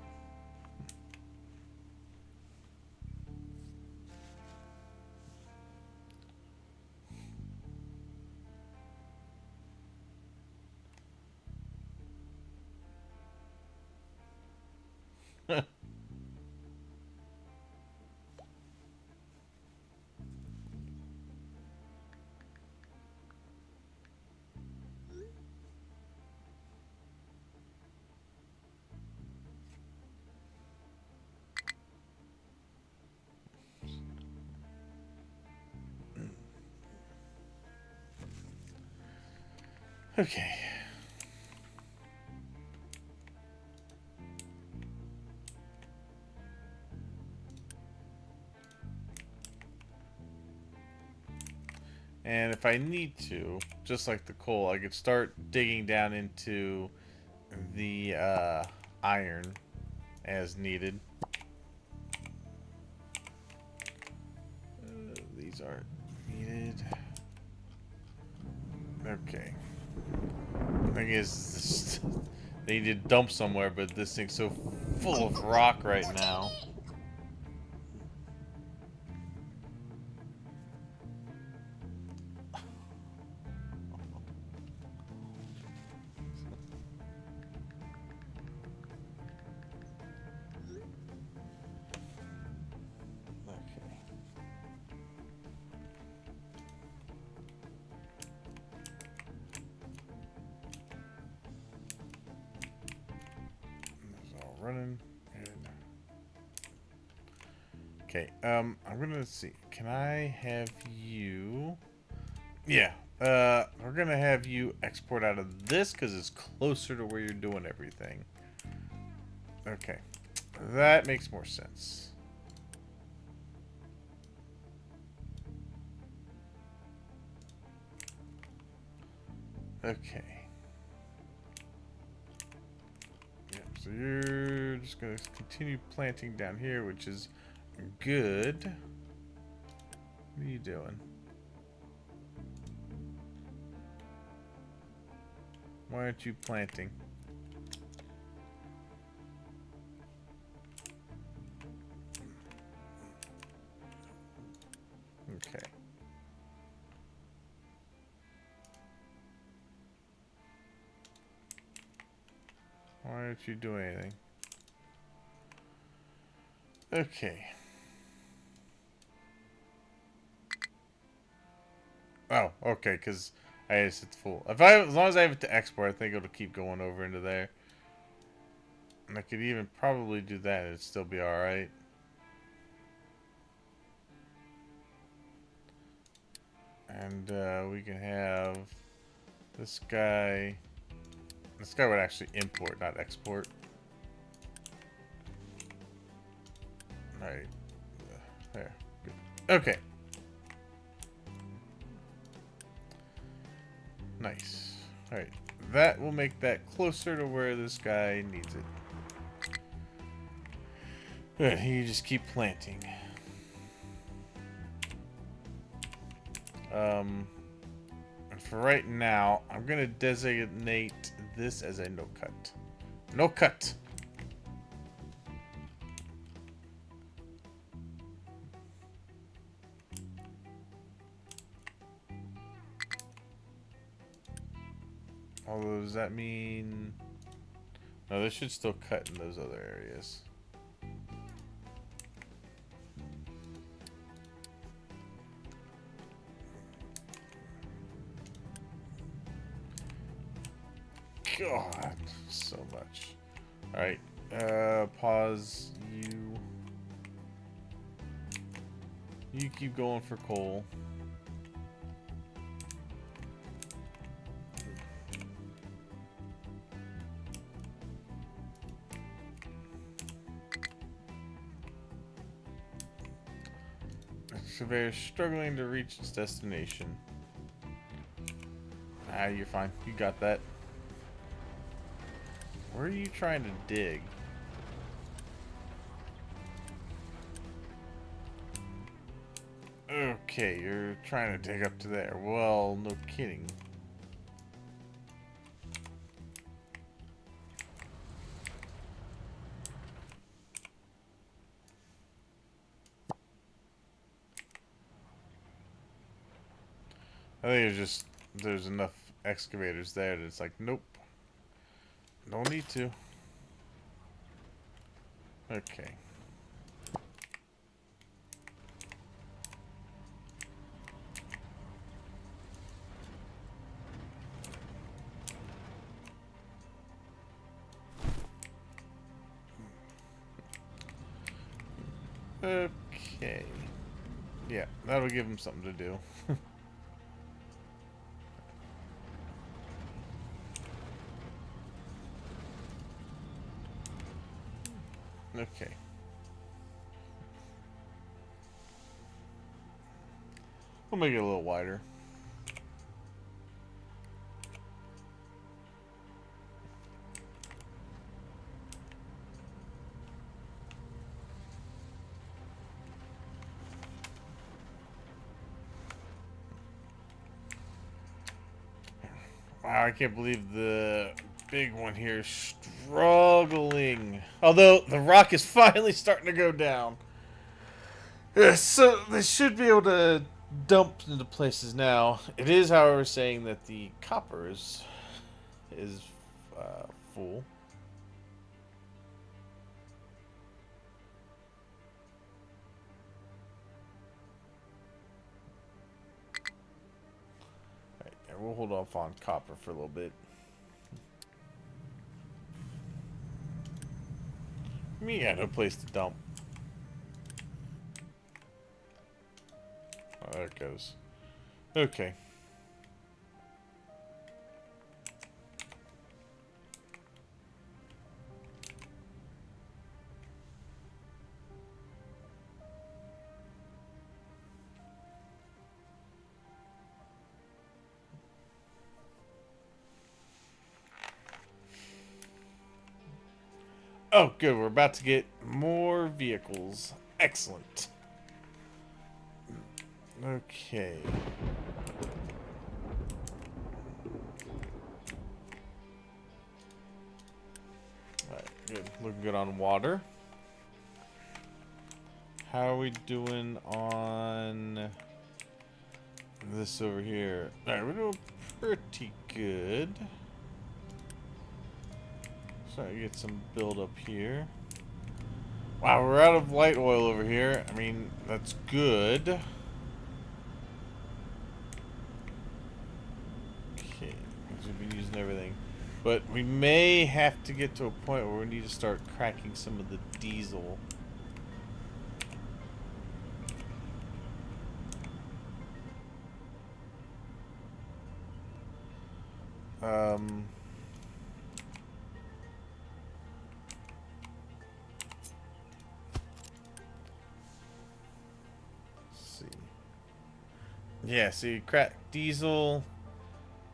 Okay. And if I need to, just like the coal, I could start digging down into the iron as needed. These aren't needed. Okay. Thing is, this, they need to dump somewhere, but this thing's so full of rock right now. Running. Okay, I'm gonna see. Can I have you? Yeah, we're gonna have you export out of this because it's closer to where you're doing everything. Okay, that makes more sense. Okay. So you're just going to continue planting down here, which is good. What are you doing? Why aren't you planting? Okay. Why aren't you doing anything? Okay. Oh, okay, because I just hit full. As long as I have it to export, I think it'll keep going over into there. And I could even probably do that. It'd still be alright. And we can have this guy. This guy would actually import, not export. Alright. There. Good. Okay. Nice. Alright, that will make that closer to where this guy needs it. Good, you just keep planting. And for right now, I'm gonna designate this as a no cut. No cut! Although, does that mean... No, this should still cut in those other areas. God, so much. Alright, pause. You keep going for coal. Excavator struggling to reach its destination. Ah, you're fine. You got that. Where are you trying to dig? Okay, you're trying to dig up to there. Well, no kidding. I think it's just there's enough excavators there that it's like, nope. No need to. Okay. Okay. Yeah, that'll give him something to do. Okay. We'll make it a little wider. Wow, I can't believe the big one here is struggling. Although the rock is finally starting to go down. So they should be able to dump into places now. It is, however, saying that the copper is full. Right, and we'll hold off on copper for a little bit. Me, yeah, no place to dump. Oh, there it goes. Okay. Oh, good. We're about to get more vehicles. Excellent. Okay. Alright, good. Looking good on water. How are we doing on this over here? Alright, we're doing pretty good. Starting to get some build up here. Wow, we're out of light oil over here. I mean, that's good. Okay, we've been using everything. But we may have to get to a point where we need to start cracking some of the diesel. Let's see. Yeah, see, crack diesel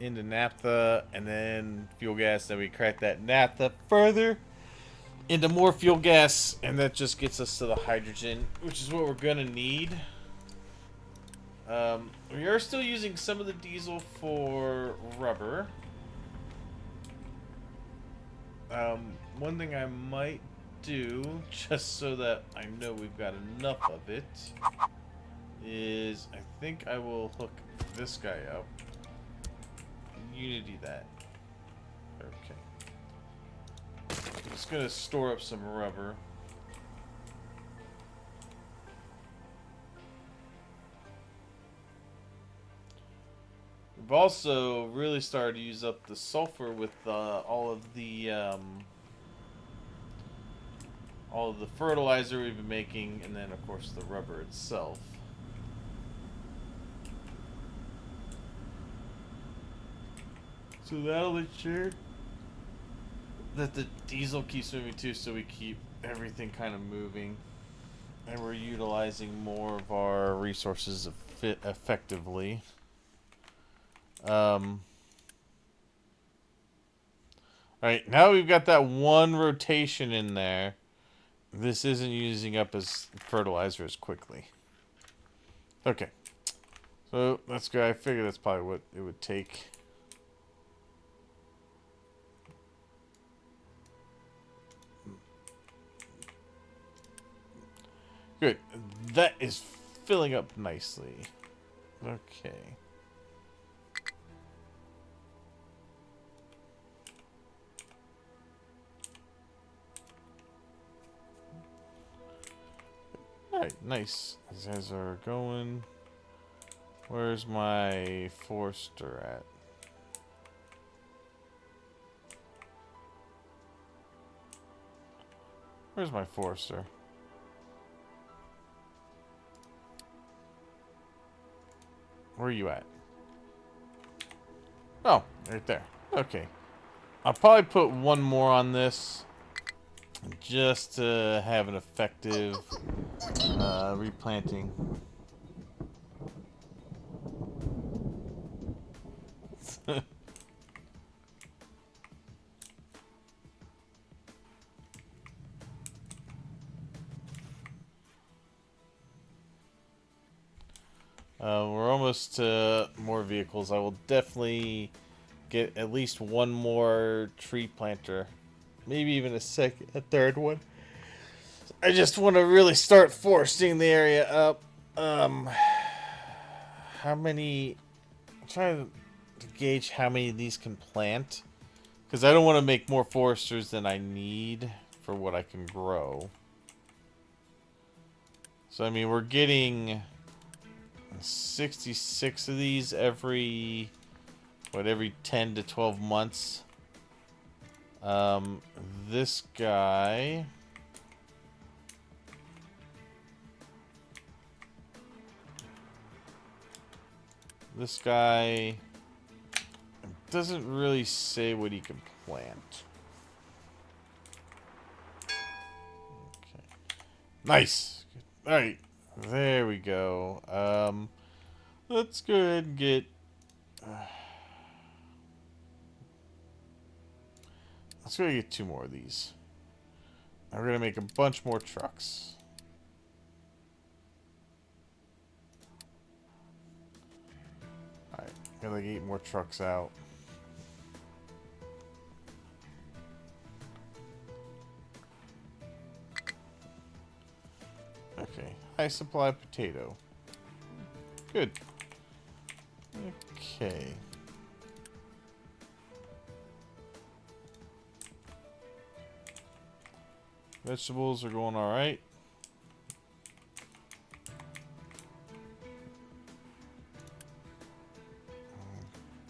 into naphtha, and then fuel gas. Then we crack that naphtha further into more fuel gas, and that just gets us to the hydrogen, which is what we're gonna need. We are still using some of the diesel for rubber. One thing I might do, just so that I know we've got enough of it, is I think I will hook this guy up. Unity that. Okay. I'm just gonna store up some rubber. We've also really started to use up the sulfur with all of the fertilizer we've been making, and then of course the rubber itself. So that'll ensure that the diesel keeps moving too, so we keep everything kind of moving, and we're utilizing more of our resources effectively. Alright, now we've got that one rotation in there. This isn't using up as fertilizer as quickly. Okay. So, let's go. I figure that's probably what it would take. Good. That is filling up nicely. Okay. Alright, nice. These guys are going. Where's my Forester at? Where's my Forester? Where are you at? Oh, right there. Okay. I'll probably put one more on this, just to have an effective replanting. We're almost to more vehicles. I will definitely get at least one more tree planter. Maybe even a third one. I just want to really start foresting the area up. How many... I'm trying to gauge how many of these can plant. Because I don't want to make more foresters than I need for what I can grow. So, I mean, we're getting 66 of these every 10 to 12 months. This guy... This guy doesn't really say what he can plant. Okay. Nice. Alright. There we go. Let's go ahead and get... let's go get 2 more of these. Now we're going to make a bunch more trucks. Alright, got like 8 more trucks out. Okay, high supply of potato. Good. Okay. Vegetables are going alright.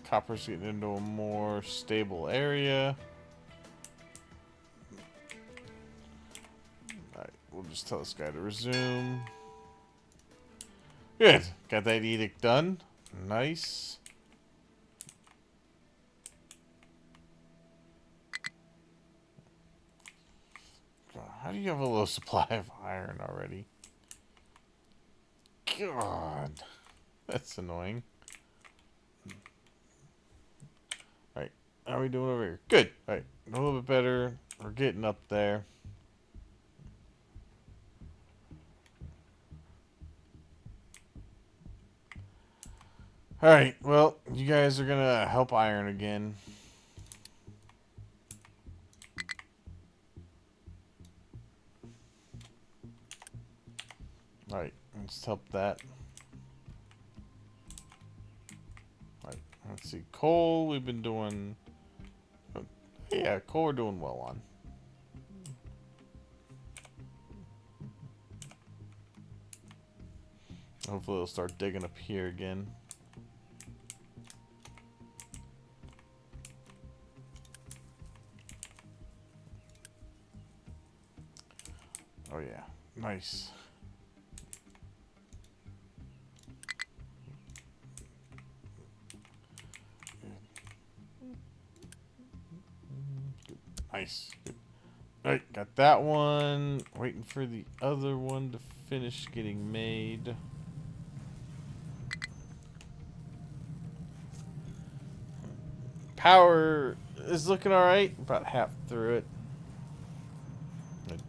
Copper's getting into a more stable area. Alright, we'll just tell this guy to resume. Good. Got that edict done. Nice. God, how do you have a low supply of iron already? God. That's annoying. we doing over here? Good. All right, a little bit better. We're getting up there. All right. Well, you guys are gonna help iron again. All right. Let's help that. All right. Let's see. Coal. We've been doing. Yeah, coal. We're doing well on. Hopefully, it'll start digging up here again. Oh yeah, nice. Good. Nice. Good. All right, got that one. Waiting for the other one to finish getting made. Power is looking all right. About half through it. Good.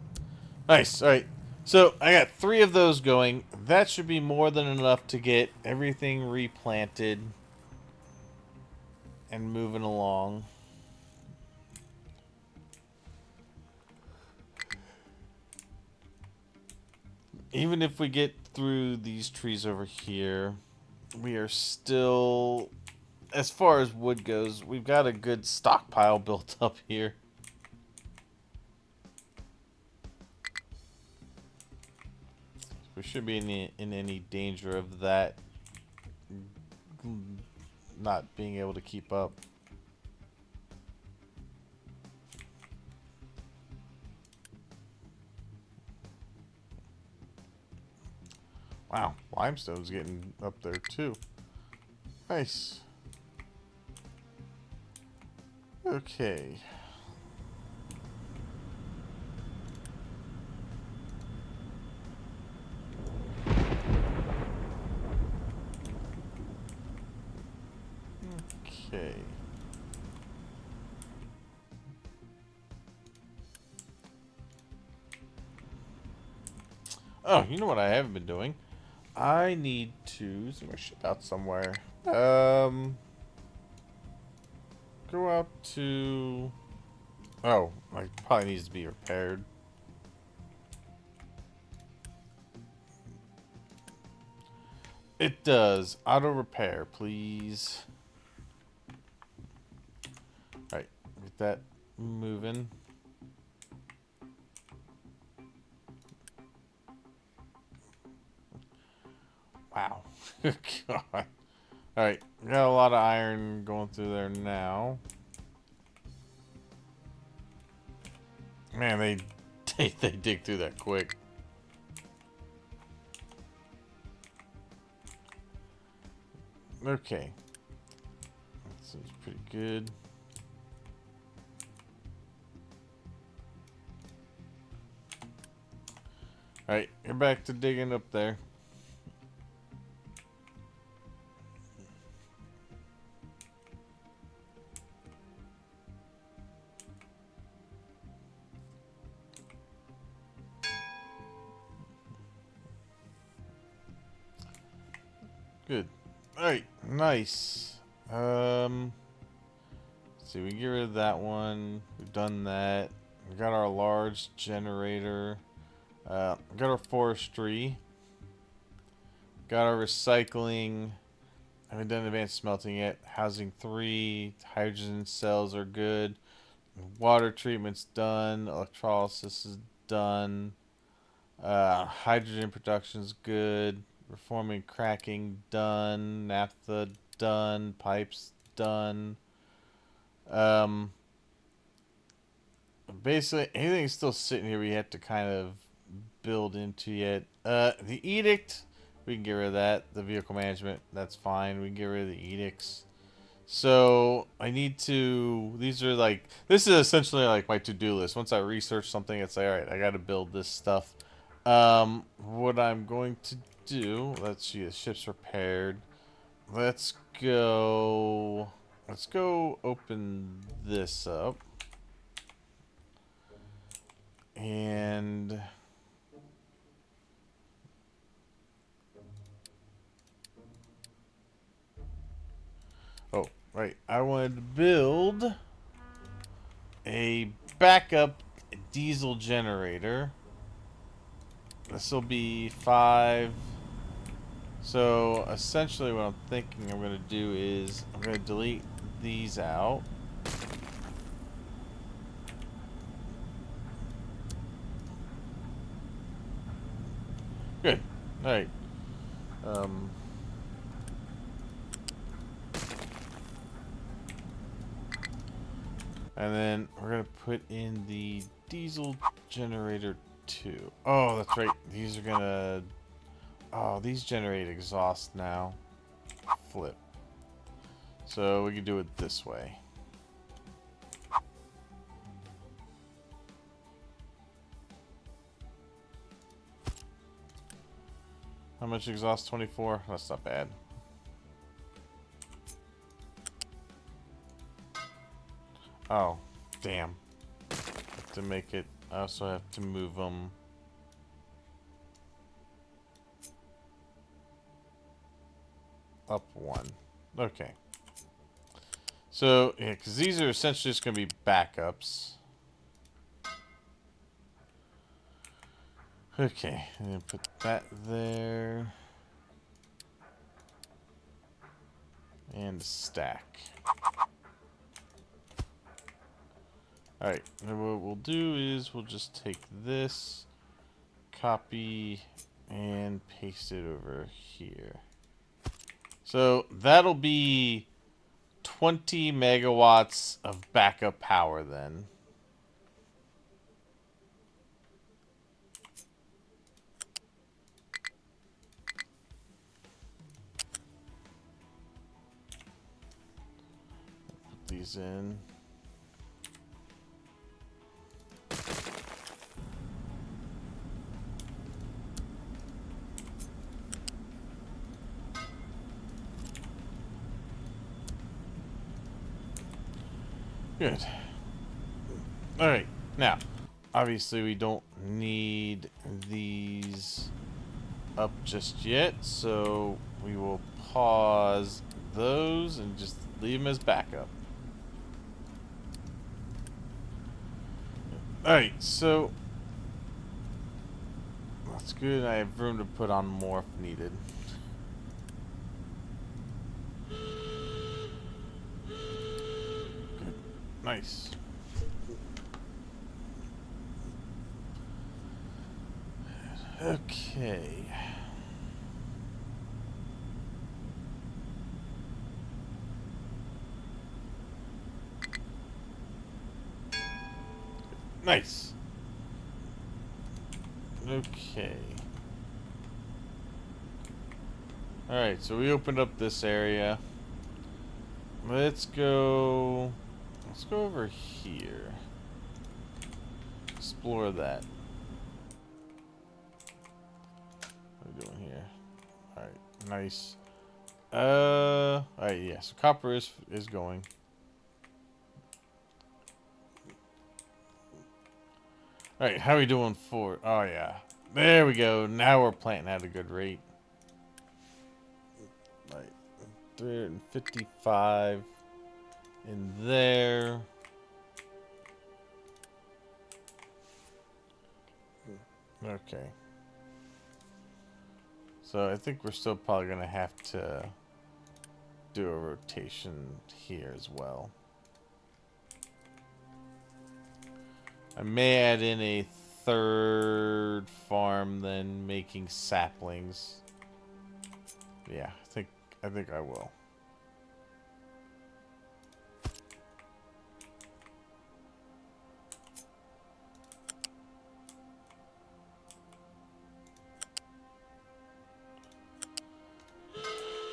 Nice. All right. So I got 3 of those going. That should be more than enough to get everything replanted and moving along. Even if we get through these trees over here, we are still, as far as wood goes, we've got a good stockpile built up here. We shouldn't be in any danger of that not being able to keep up. Wow, limestone's getting up there too. Nice. Okay. Okay. Oh, you know what I haven't been doing? I need to send my ship out somewhere. Go out to... Oh, it probably needs to be repaired. It does. Auto repair, please. Alright, get that moving. Wow. God. Alright, got a lot of iron going through there now. Man, they dig through that quick. Okay. That seems pretty good. Alright, you're back to digging up there. Good. Alright, nice. Let's see, we get rid of that one. We've done that. We got our large generator. Got our forestry. Got our recycling. Haven't done advanced smelting yet. Housing 3. Hydrogen cells are good. Water treatment's done. Electrolysis is done. Hydrogen production's good. Reforming cracking done. Naphtha done. Pipes done. Basically, anything's still sitting here we have to kind of build into yet. The edict, we can get rid of that. The vehicle management, that's fine. We can get rid of the edicts. So I need to, these are like, this is essentially like my to-do list. Once I research something, it's like, all right, I got to build this stuff. What I'm going to do, let's see, the ship's repaired. Let's go let's go open this up. And oh, right. I wanted to build a backup diesel generator. This will be 5. So essentially what I'm thinking I'm going to do is I'm going to delete these out. Good. Alright. And then we're going to put in the diesel generator 2. Oh, that's right. These are going to... Oh, these generate exhaust now. Flip. So we can do it this way. How much exhaust? 24? That's not bad. Oh, damn. To make it, I also have to move them. Up 1. Okay. So, yeah, because these are essentially just going to be backups. Okay, and then put that there. And stack. Alright, and what we'll do is we'll just take this, copy, and paste it over here. So that'll be 20 megawatts of backup power then. Put these in. Good. Alright, now, obviously we don't need these up just yet, so we will pause those and just leave them as backup. Alright, so that's good. I have room to put on more if needed. Good. Nice. Okay. Nice. Okay. Alright, so we opened up this area. Let's go over here. Explore that. What are we doing here? Alright, nice. Alright, yeah, so copper is going. Alright, how are we doing for... Oh, yeah. There we go. Now we're planting at a good rate. Like, 355 in there. Okay. So I think we're still probably going to have to do a rotation here as well. I may add in a third farm then making saplings. Yeah, I think I will.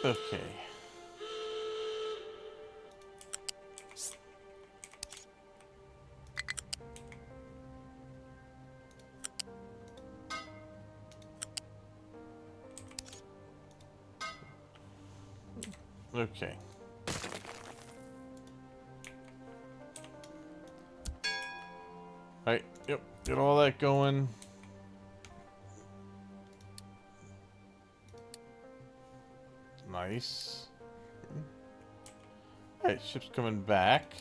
Okay. Okay. Alright, yep, get all that going. Nice. Alright, ship's coming back.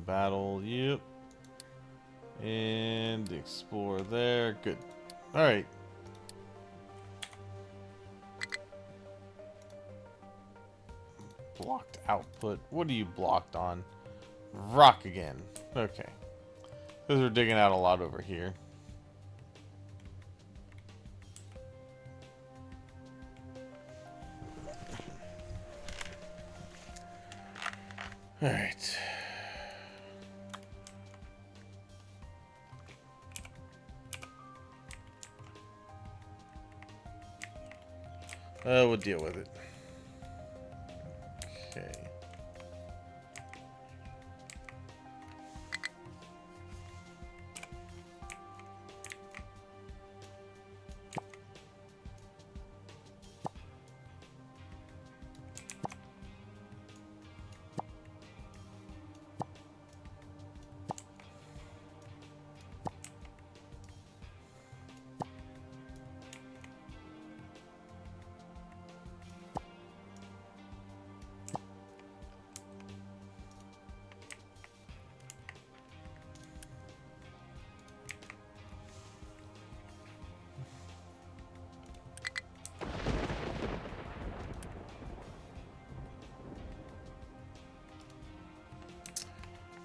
Battle, yep. And explore there. Good. Alright. Blocked output. What are you blocked on? Rock again. Okay. Because we're digging out a lot over here. Alright. We'll deal with it. Okay.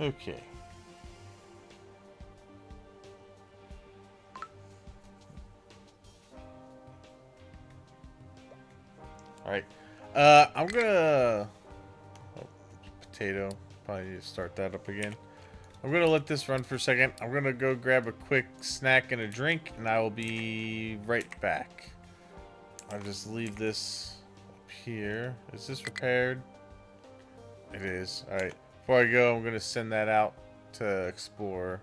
Okay. Alright. I'm gonna... Oh, potato. Probably need to start that up again. I'm gonna let this run for a second. I'm gonna go grab a quick snack and a drink, and I will be right back. I'll just leave this up here. Is this repaired? It is. Alright. Before I go, I'm gonna send that out to explore.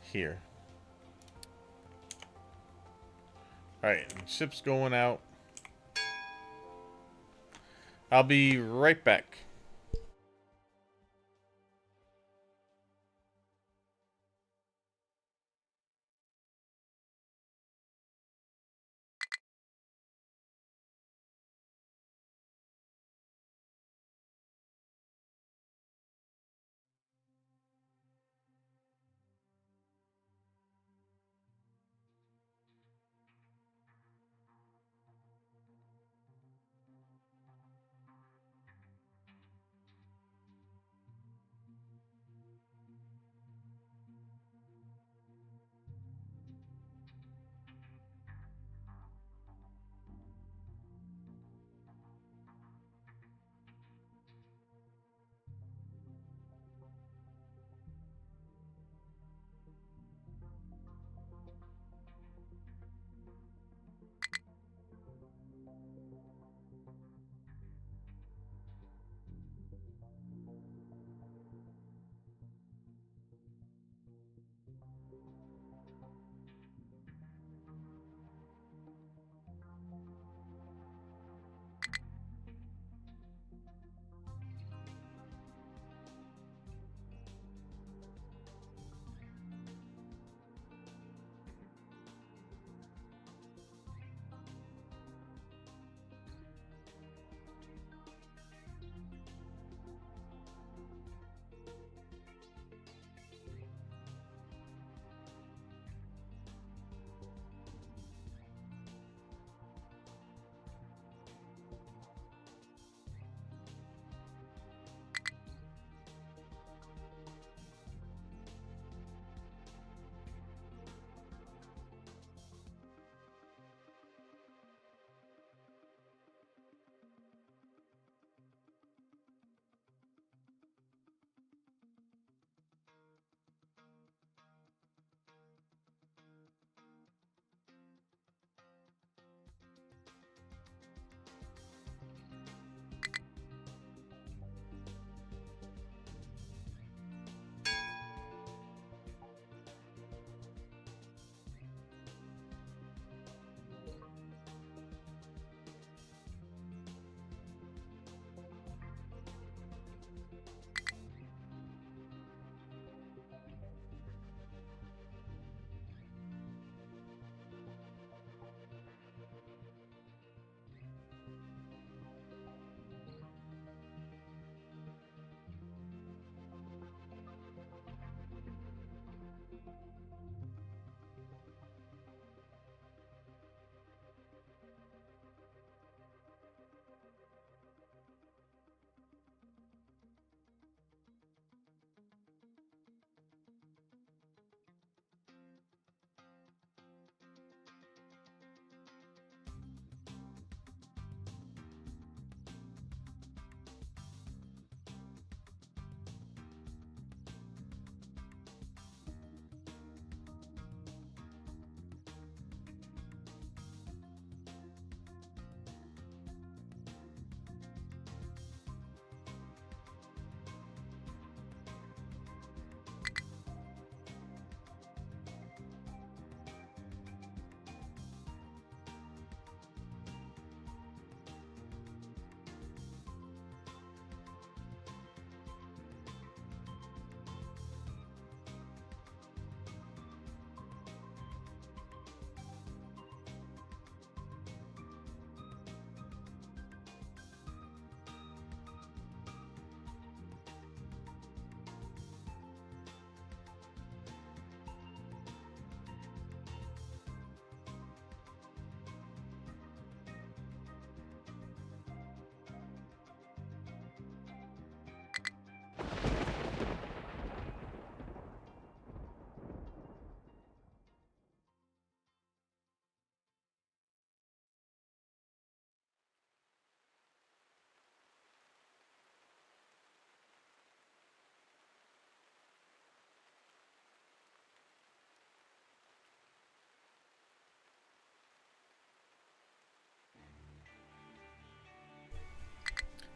Here. Alright, ship's going out. I'll be right back.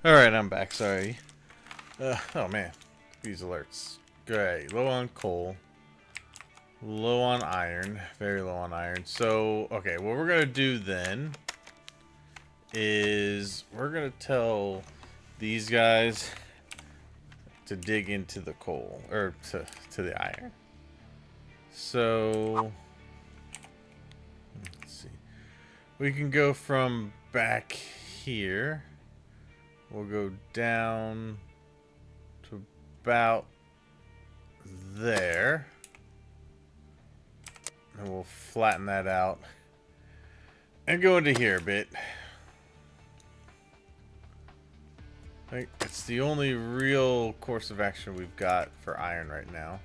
Alright, I'm back, sorry. Oh man, these alerts. Great, low on coal. Low on iron. Very low on iron. So, okay, what we're gonna do then is we're gonna tell these guys to dig into the coal, or to the iron. So, let's see. We can go from back here. We'll go down to about there. And we'll flatten that out. And go into here a bit. Like, it's the only real course of action we've got for iron right now.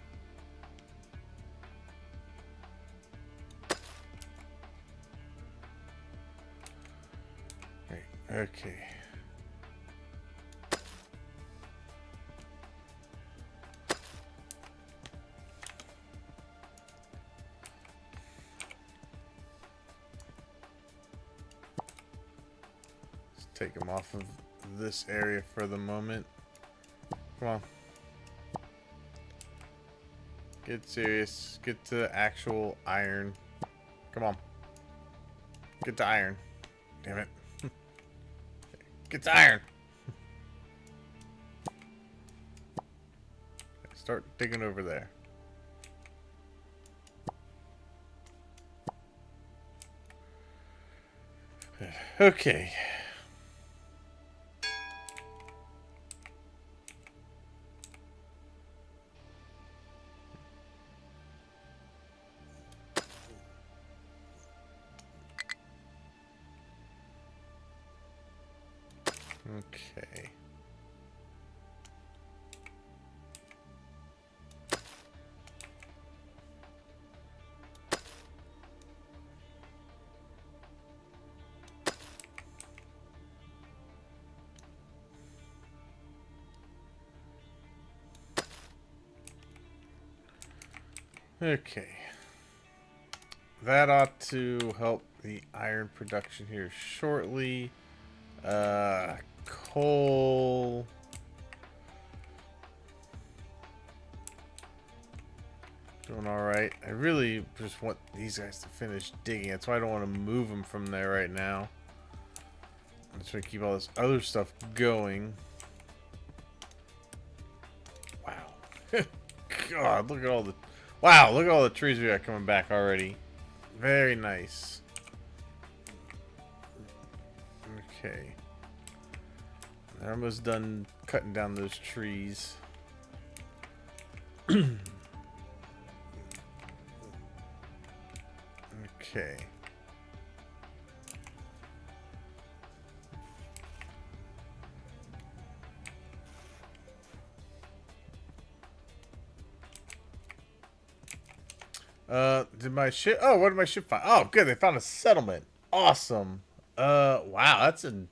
Right, okay. Let's take them off of this area for the moment. Come on. Get serious. Get to actual iron. Come on. Get to iron. Damn it. Get to iron. Start digging over there. Okay. Okay. Okay. That ought to help the iron production here shortly. Coal. Doing alright. I really just want these guys to finish digging. That's why I don't want to move them from there right now. I'm just going to keep all this other stuff going. Wow. God, look at all the... Wow, look at all the trees we got coming back already. Very nice. Okay. They're almost done cutting down those trees. Okay. Did my ship... Oh, what did my ship find? Oh, good. They found a settlement. Awesome. Wow. That's a...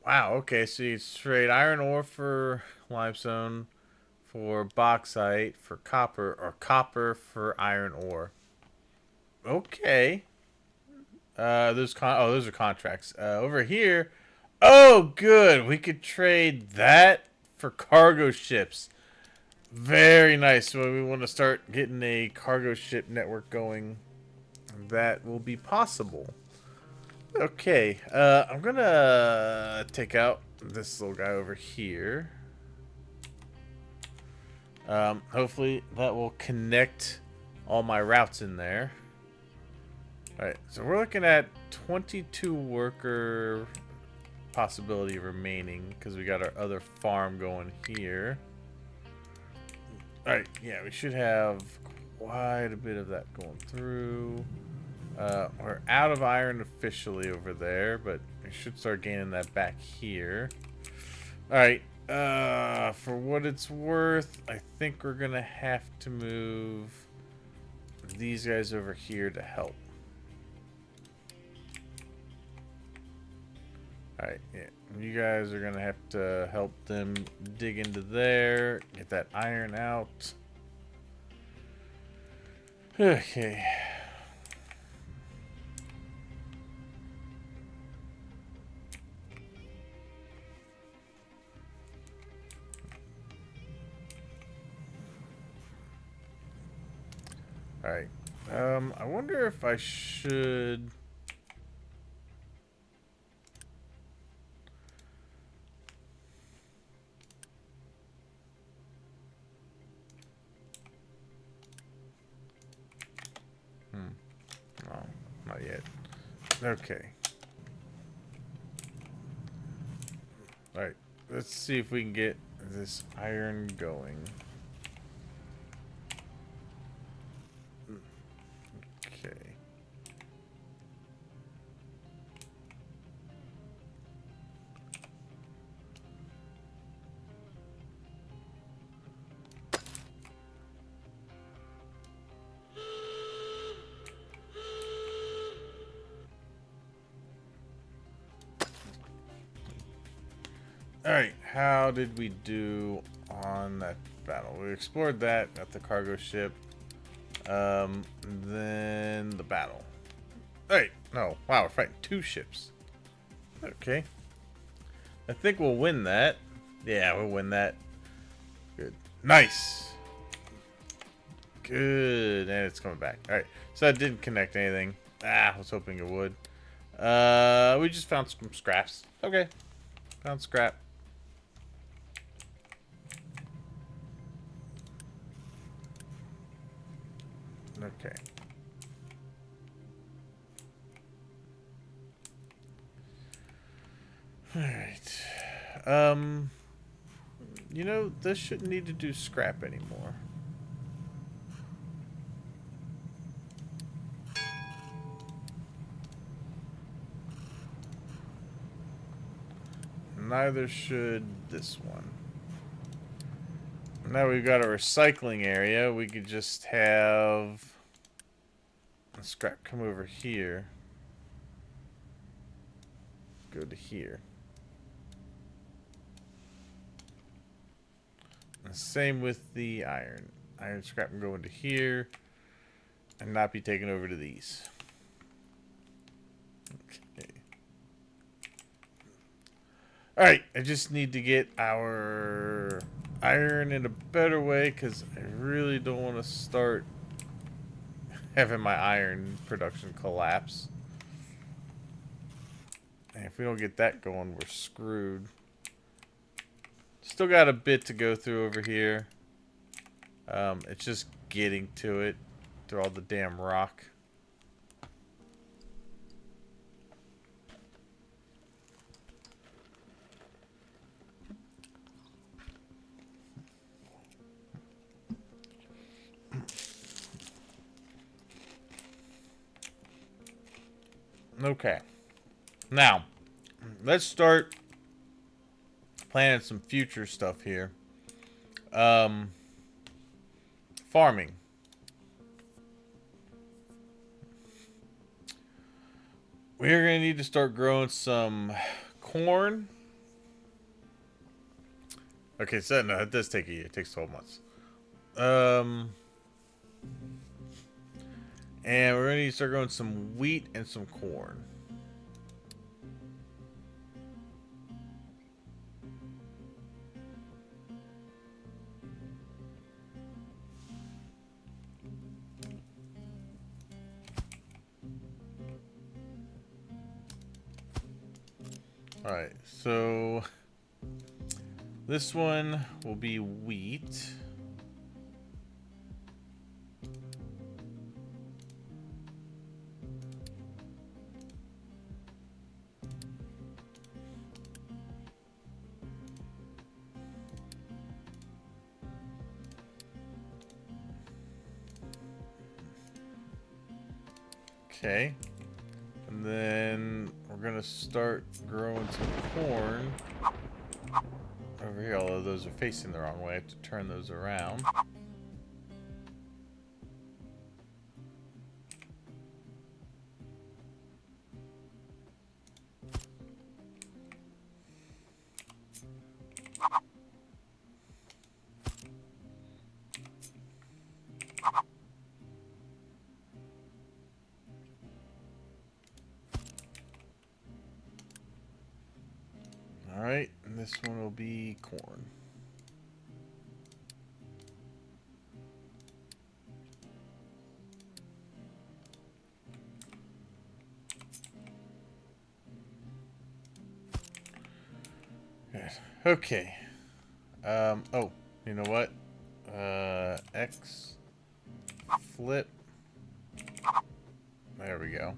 Wow. Okay. So you trade iron ore for limestone, for bauxite, for copper, or copper for iron ore. Okay. Those are contracts. Over here... Oh, good. We could trade that for cargo ships. Very nice. So we want to start getting a cargo ship network going. That will be possible. Okay. I'm gonna take out this little guy over here. Hopefully that will connect all my routes in there. Alright, so we're looking at 22 worker possibility remaining because we got our other farm going here. Alright, yeah, we should have quite a bit of that going through. We're out of iron officially over there, but we should start gaining that back here. Alright, for what it's worth, I think we're going to have to move these guys over here to help. Alright, yeah. You guys are going to have to help them dig into there. Get that iron out. Okay. Alright. I wonder if I should... Oh, not yet. Okay. Alright. Let's see if we can get this iron going. Okay. Alright, how did we do on that battle? We explored that at the cargo ship. Then the battle. Alright, no, wow, we're fighting 2 ships. Okay. I think we'll win that. Yeah, we'll win that. Good. Nice! Good, and it's coming back. Alright, so that didn't connect anything. I was hoping it would. We just found some scraps. Okay, found scrap. Okay. Alright. You know, this shouldn't need to do scrap anymore. Neither should this one. Now we've got a recycling area. We could just have the scrap come over here. Go to here. And same with the iron. Iron scrap can go into here and not be taken over to these. Okay. Alright, I just need to get our iron in a better way because I really don't want to start having my iron production collapse. And if we don't get that going, we're screwed. Still got a bit to go through over here. It's just getting to it through all the damn rock. Okay. Now, let's start planning some future stuff here. Farming. We're going to need to start growing some corn. Okay, so no, it does take a year. It takes 12 months. And we're going to need to start growing some wheat and some corn. Alright, so this one will be wheat. Okay. And then we're gonna start growing some corn over here, although those are facing the wrong way. I have to turn those around. Alright, and this one will be corn. Good. Okay. Oh, you know what? X flip. There we go.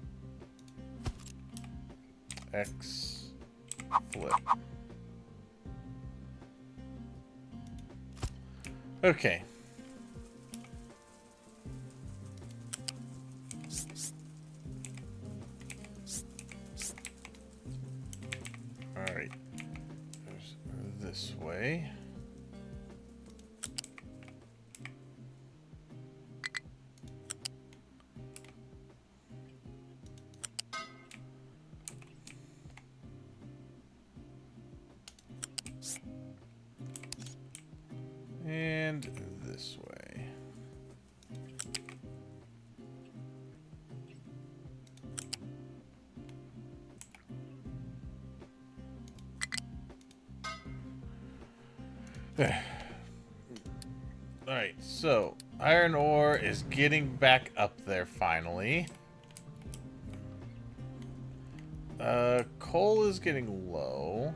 X flip. Okay. All right. There's this way. And this way. Alright, so iron ore is getting back up there finally. Coal is getting low.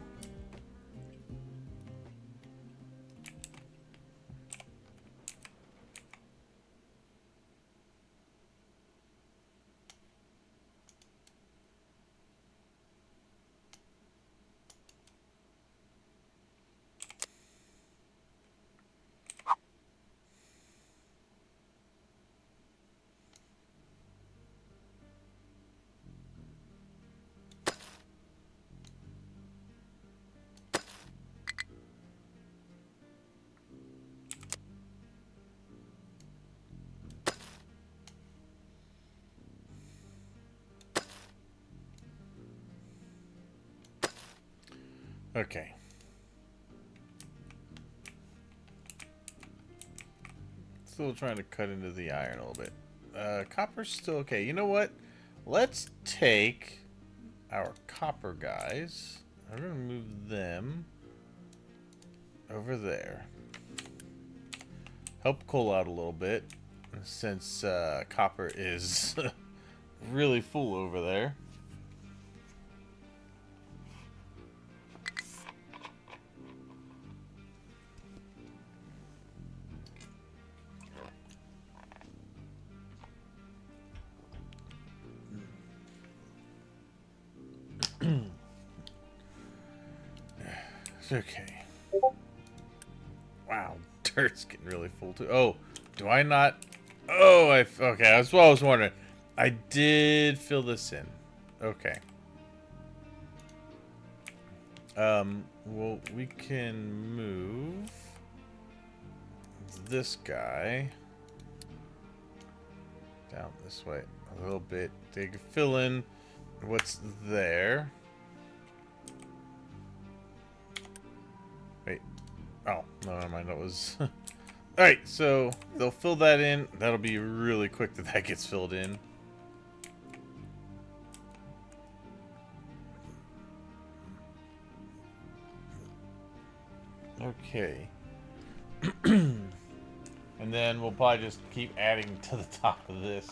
Okay. Still trying to cut into the iron a little bit. Copper's still okay. You know what? Let's take our copper guys. I'm going to move them over there. Help coal out a little bit, since copper is really full over there. Okay. Wow, dirt's getting really full too. Oh, do I not? Oh, okay. That's what I was wondering. I did fill this in. Okay. Well, we can move this guy down this way a little bit. They can fill in what's there. Wait. Oh, no, never mind. That was... Alright, so they'll fill that in. That'll be really quick that that gets filled in. Okay. And then we'll probably just keep adding to the top of this.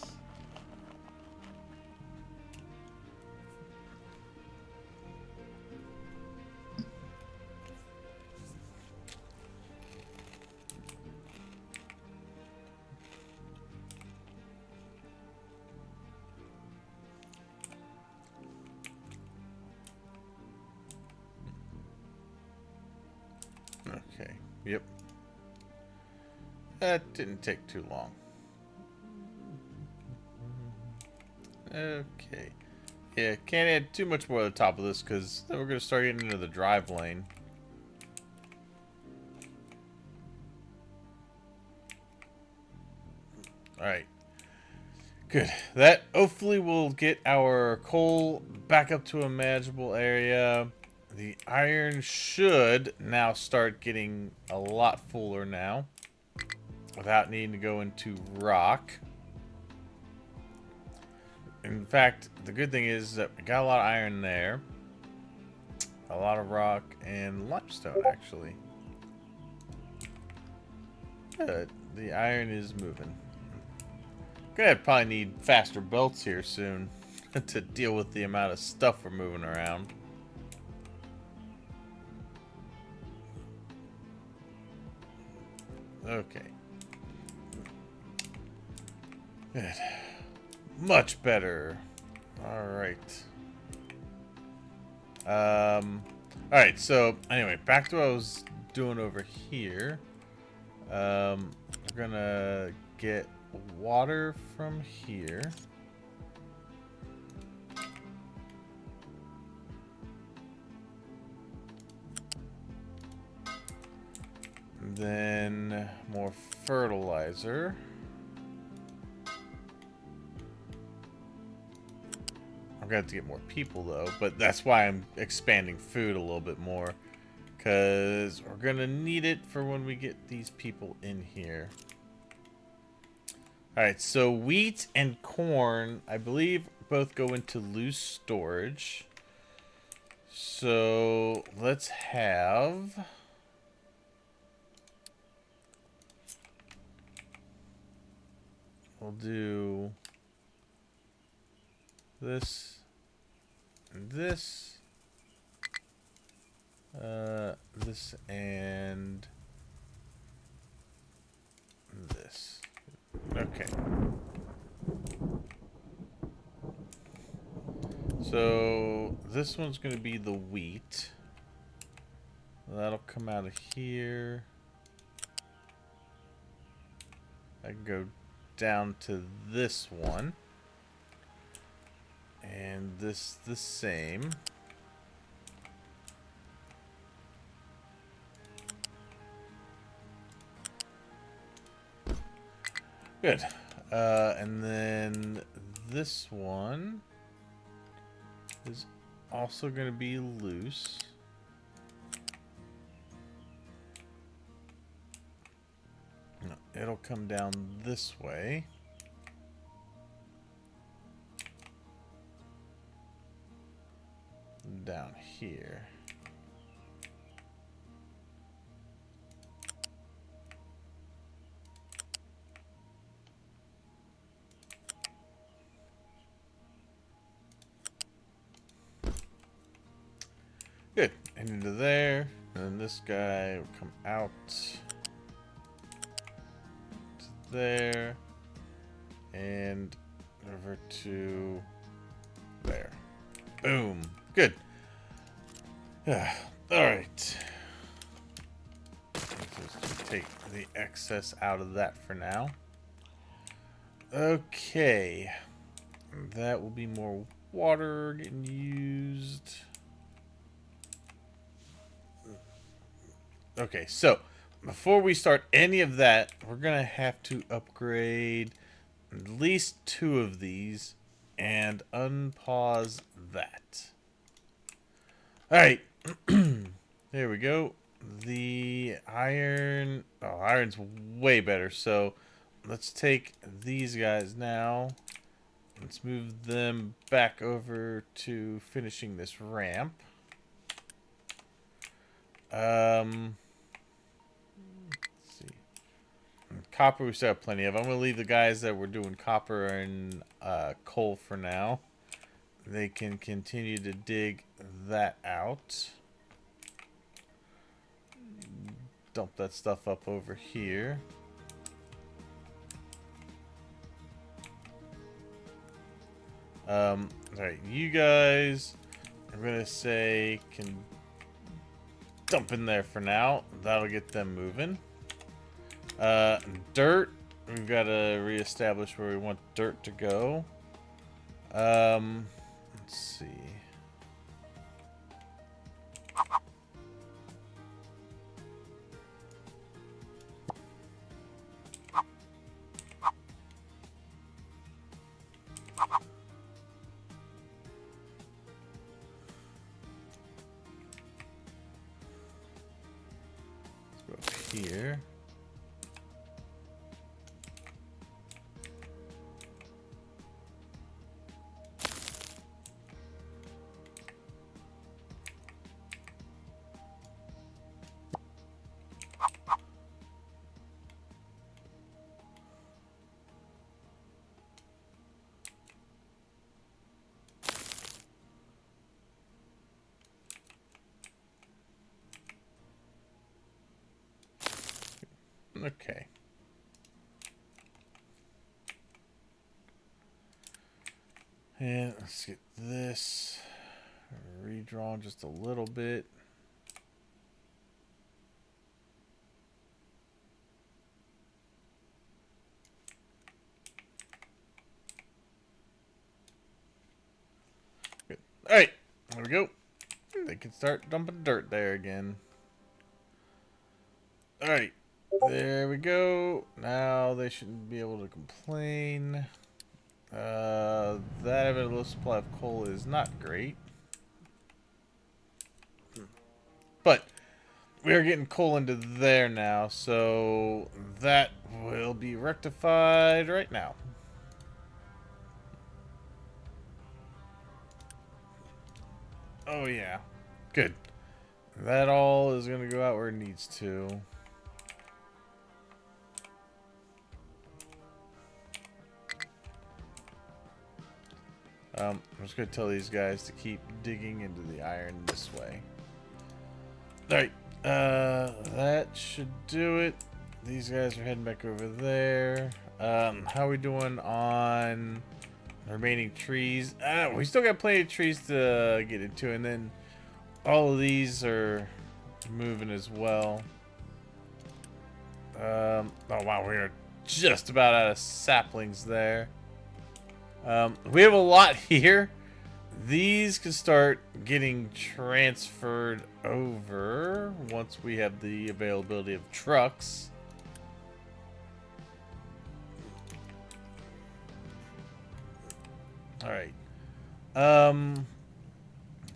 Okay, yep. That didn't take too long. Okay. Yeah, can't add too much more at the top of this because then we're going to start getting into the drive lane. Alright. Good. That hopefully will get our coal back up to a manageable area. The iron should now start getting a lot fuller now without needing to go into rock. In fact, the good thing is that we got a lot of iron there. A lot of rock and limestone, actually. Good. The iron is moving. Gonna probably need faster belts here soon to deal with the amount of stuff we're moving around. Okay. Good. Much better. Alright. Alright, so anyway, back to what I was doing over here. We're gonna get water from here. Then more fertilizer. I'm gonna have to get more people though, but that's why I'm expanding food a little bit more, because we're gonna need it for when we get these people in here. Alright, so wheat and corn, I believe, both go into loose storage. So let's have... We'll do this and this, this and this. Okay. So this one's going to be the wheat. That'll come out of here. I can go down to this one. And this the same. Good. And then this one is also going to be loose. No, it'll come down this way. Down here. Good. And into there. And then this guy will come out to there. And over to there. Boom. Good. Alright. Just take the excess out of that for now. Okay. That will be more water getting used. Okay, so before we start any of that, we're going to have to upgrade at least 2 of these and unpause that. Alright. There we go. The iron... Oh, iron's way better. So let's take these guys now. Let's move them back over to finishing this ramp. Let's see. Copper we still have plenty of. I'm going to leave the guys that were doing copper and coal for now. They can continue to dig that out. Dump that stuff up over here. Alright, you guys, I'm gonna say can dump in there for now. That'll get them moving. Dirt, we've got to reestablish where we want dirt to go. Let's see. Let's go here. Okay. And let's get this redrawn just a little bit. Good. All right, there we go. They can start dumping dirt there again. All right, there we go. Now they shouldn't be able to complain. That having a low supply of coal is not great. But we are getting coal into there now, so that will be rectified right now. Oh yeah, good. That all is going to go out where it needs to. I'm just going to tell these guys to keep digging into the iron this way. Alright, that should do it. These guys are heading back over there. How are we doing on remaining trees? We still got plenty of trees to get into, and then all of these are moving as well. Oh wow, we are just about out of saplings there. We have a lot here. These can start getting transferred over once we have the availability of trucks. All right. Let's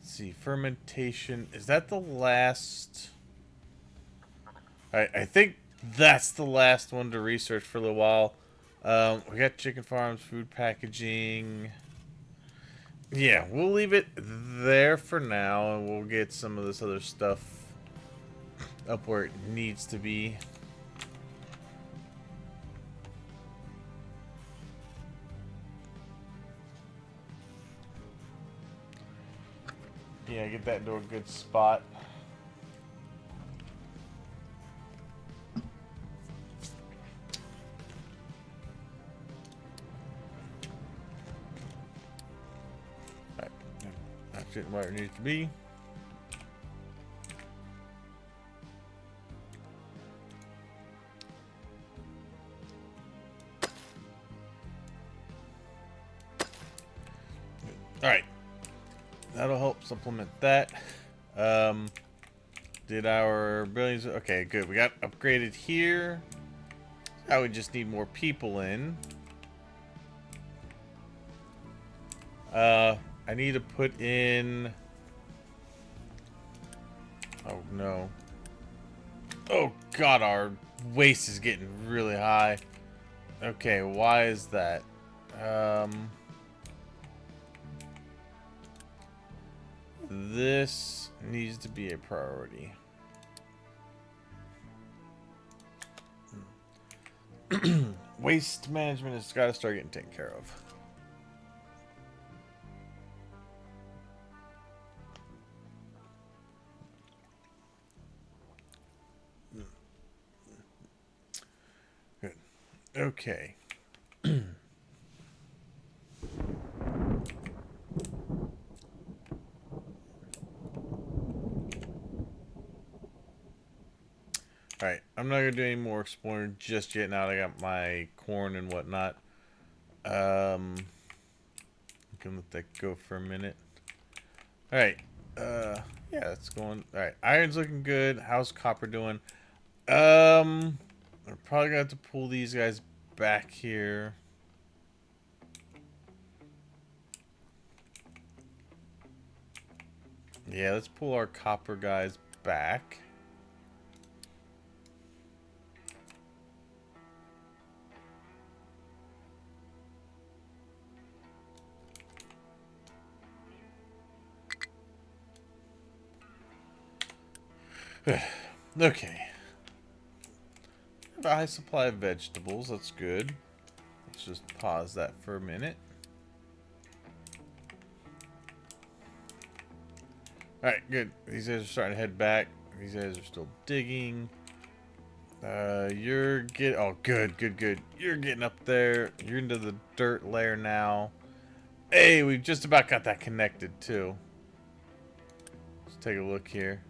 see. Fermentation. Is that the last? All right. I think that's the last one to research for a little while. We got chicken farms, food packaging. Yeah, we'll leave it there for now, and we'll get some of this other stuff up where it needs to be. Yeah, get that into a good spot. Alright, that's it where it needs to be. Alright. That'll help supplement that. Did our buildings... Okay, good. We got upgraded here. Now we just need more people in. I need to put in... Oh, no. Oh, God, our waste is getting really high. Okay, why is that? This needs to be a priority. Waste management has got to start getting taken care of. Good. Okay. Alright, I'm not going to do any more exploring just yet now that I got my corn and whatnot. You can let that go for a minute. Alright, yeah, it's going... Alright, iron's looking good. How's copper doing? I'm probably going to have to pull these guys back here. Yeah, let's pull our copper guys back. Okay. Have a high supply of vegetables. That's good. Let's just pause that for a minute. Alright, good. These guys are starting to head back. These guys are still digging. You're oh, good, good, good. You're getting up there. You're into the dirt layer now. Hey, we've just about got that connected too. Let's take a look here.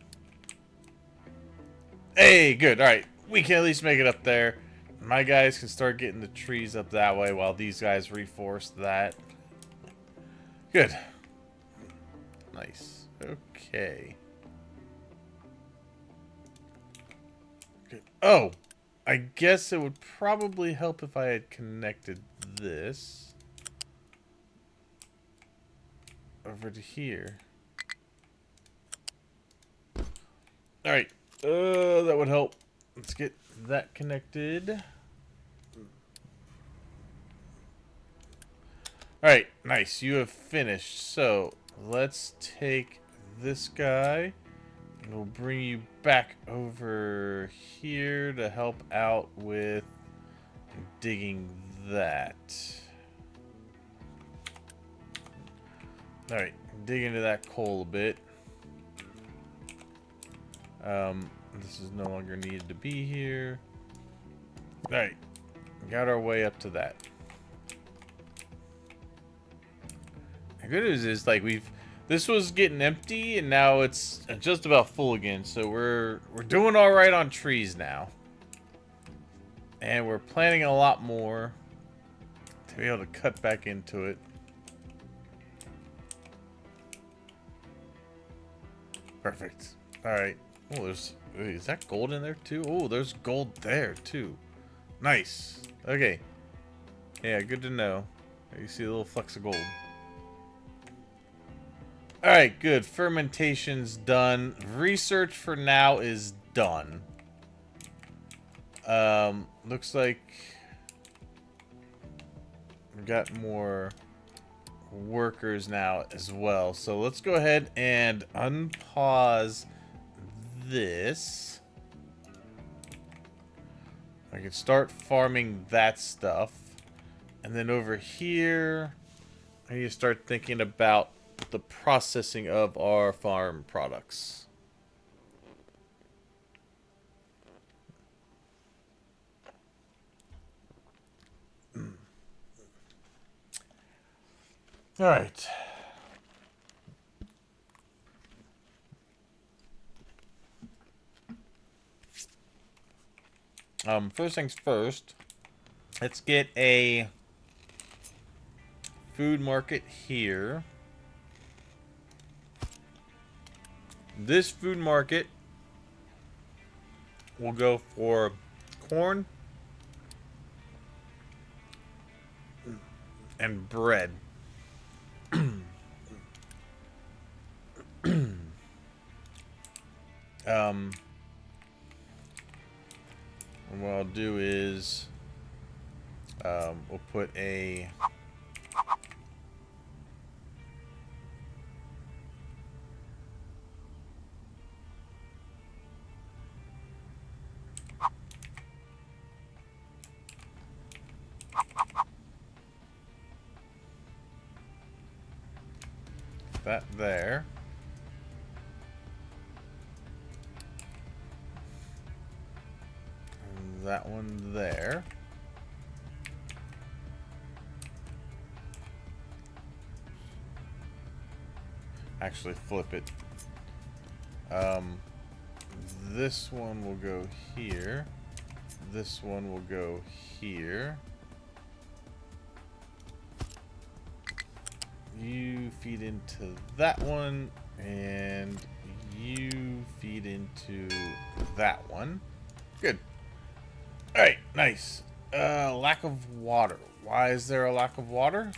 Hey, good. All right, we can at least make it up there. My guys can start getting the trees up that way while these guys reforest that. Good. Nice. Okay. Good. Oh, I guess it would probably help if I had connected this over to here. All right. That would help. Let's get that connected. All right, nice. You have finished. So let's take this guy. And we'll bring you back over here to help out with digging that. All right, dig into that coal a bit. This is no longer needed to be here. All right, got our way up to that. The good news is, like, this was getting empty, and now it's just about full again. So we're doing all right on trees now, and we're planting a lot more to be able to cut back into it. Perfect. All right. Oh, is that gold in there too? Oh, there's gold there too. Nice. Okay. Yeah, good to know. You see a little flecks of gold. Alright, good. Fermentation's done. Research for now is done. Looks like we've got more workers now as well. So let's go ahead and unpause this. I can start farming that stuff. And then over here, I need to start thinking about the processing of our farm products. All right. First things first, let's get a food market here. This food market will go for corn and bread. And what I'll do is we'll put a that there. And that one there. Actually flip it. This one will go here. This one will go here. You feed into that one, and you feed into that one. Good. Alright, nice. Lack of water. Why is there a lack of water?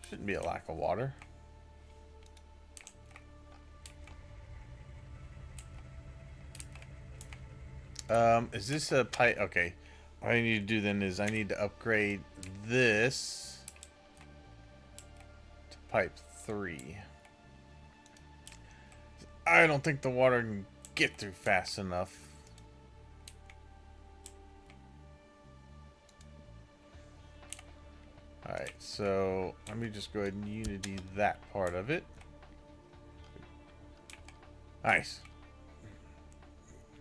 Shouldn't be a lack of water. Is this a pipe? Okay. What I need to do then is I need to upgrade this to pipe 3. I don't think the water can get through fast enough. Alright, so let me just go ahead and Unity that part of it. Nice.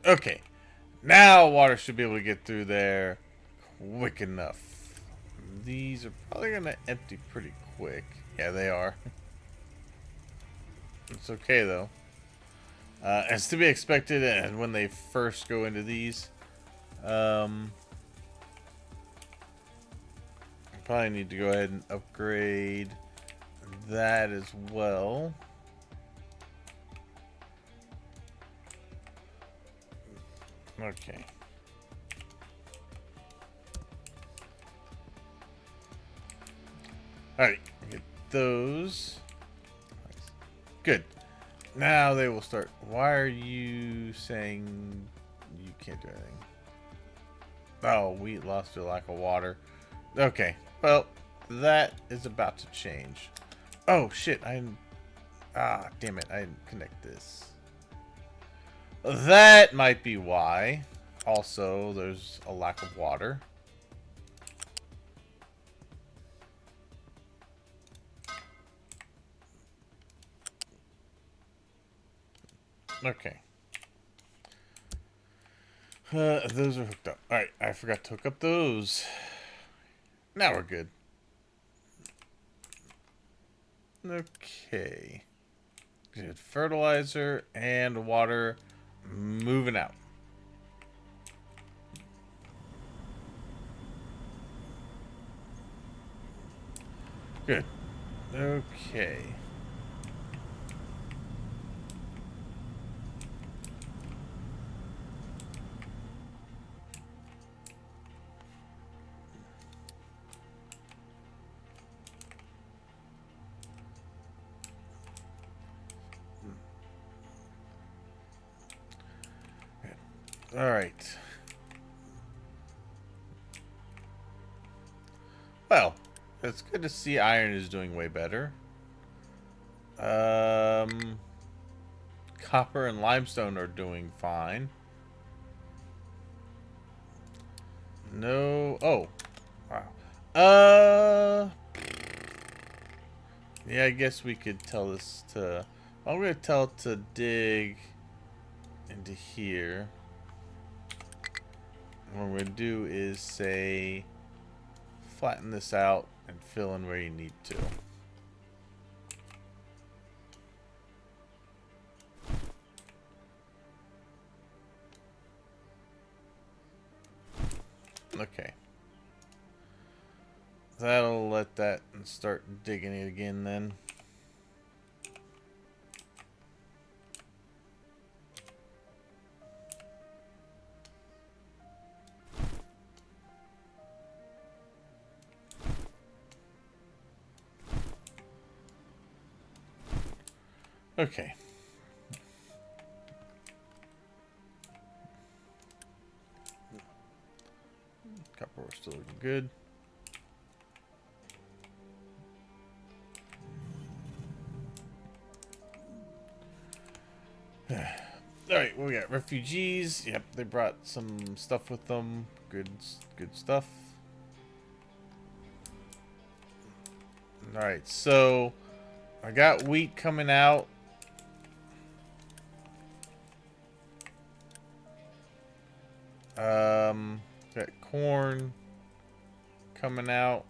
Okay. Now water should be able to get through there quick enough. These are probably going to empty pretty quick. Yeah, they are. It's okay, though. It's to be expected and when they first go into these. I probably need to go ahead and upgrade that as well. Okay. Alright, get those. Nice. Good. Now they will start. Why are you saying you can't do anything? Oh, wheat lost to lack of water. Okay. Well, that is about to change. Oh, shit. Ah, damn it. I didn't connect this. That might be why. Also, there's a lack of water. Okay. Those are hooked up. Alright, I forgot to hook up those. Now we're good. Okay. Good. Fertilizer and water moving out. Good. Okay. All right. Well, it's good to see iron is doing way better. Copper and limestone are doing fine. No. Oh. Wow. Yeah, I guess we could tell this to... I'm going to tell it to dig into here. What we're going to do is say flatten this out and fill in where you need to. Okay. That'll let that and start digging it again then. Okay. Copper ore still looking good. Alright, what we got? Refugees. Yep, they brought some stuff with them. Good stuff. Alright, so I got wheat coming out. Got corn coming out.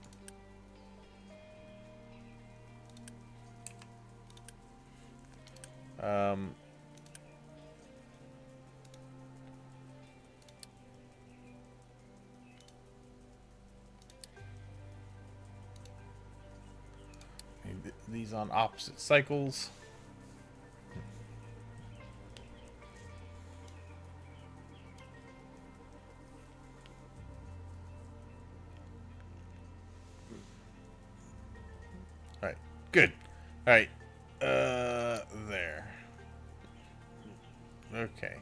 These on opposite cycles. All right, good. All right, there. Okay.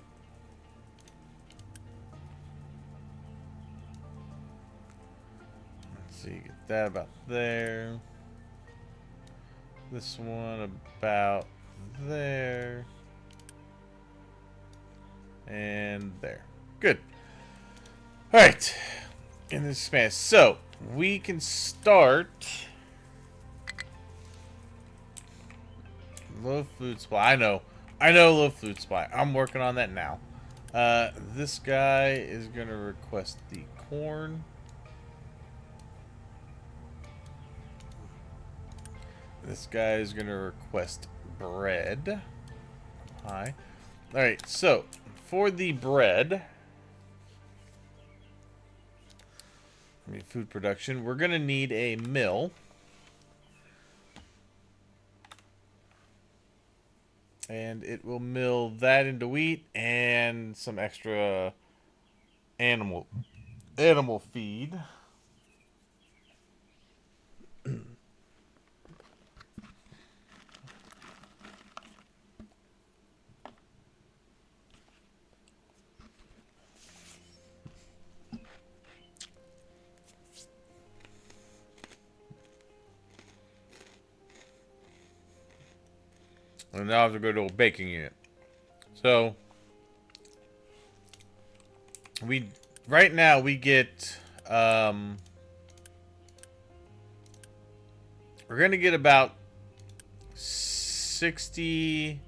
Let's see, get that about there. This one about there. And there. Good. Alright. In this span. So, we can start low food supply. I know low food supply. I'm working on that now. This guy is gonna request the corn. This guy is gonna request bread. Hi. All right. So for the bread, food production, we're gonna need a mill. And it will mill that into wheat and some extra animal feed. And now I have to go to a baking unit. So right now we get we're gonna get about 60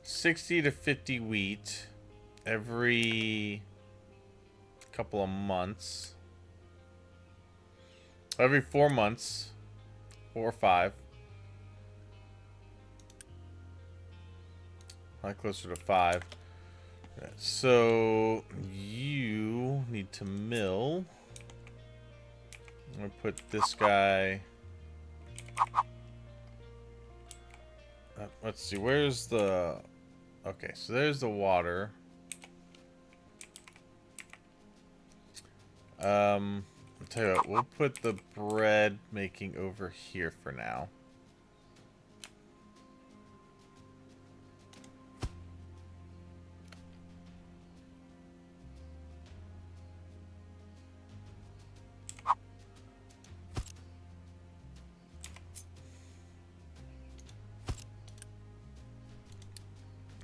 to 50 wheat every couple of months. Every 4 months. 4 or 5. Probably closer to 5. So you need to mill. I'm gonna put this guy. Let's see. Where's the? Okay, so there's the water. I'll tell you what. We'll put the bread making over here for now.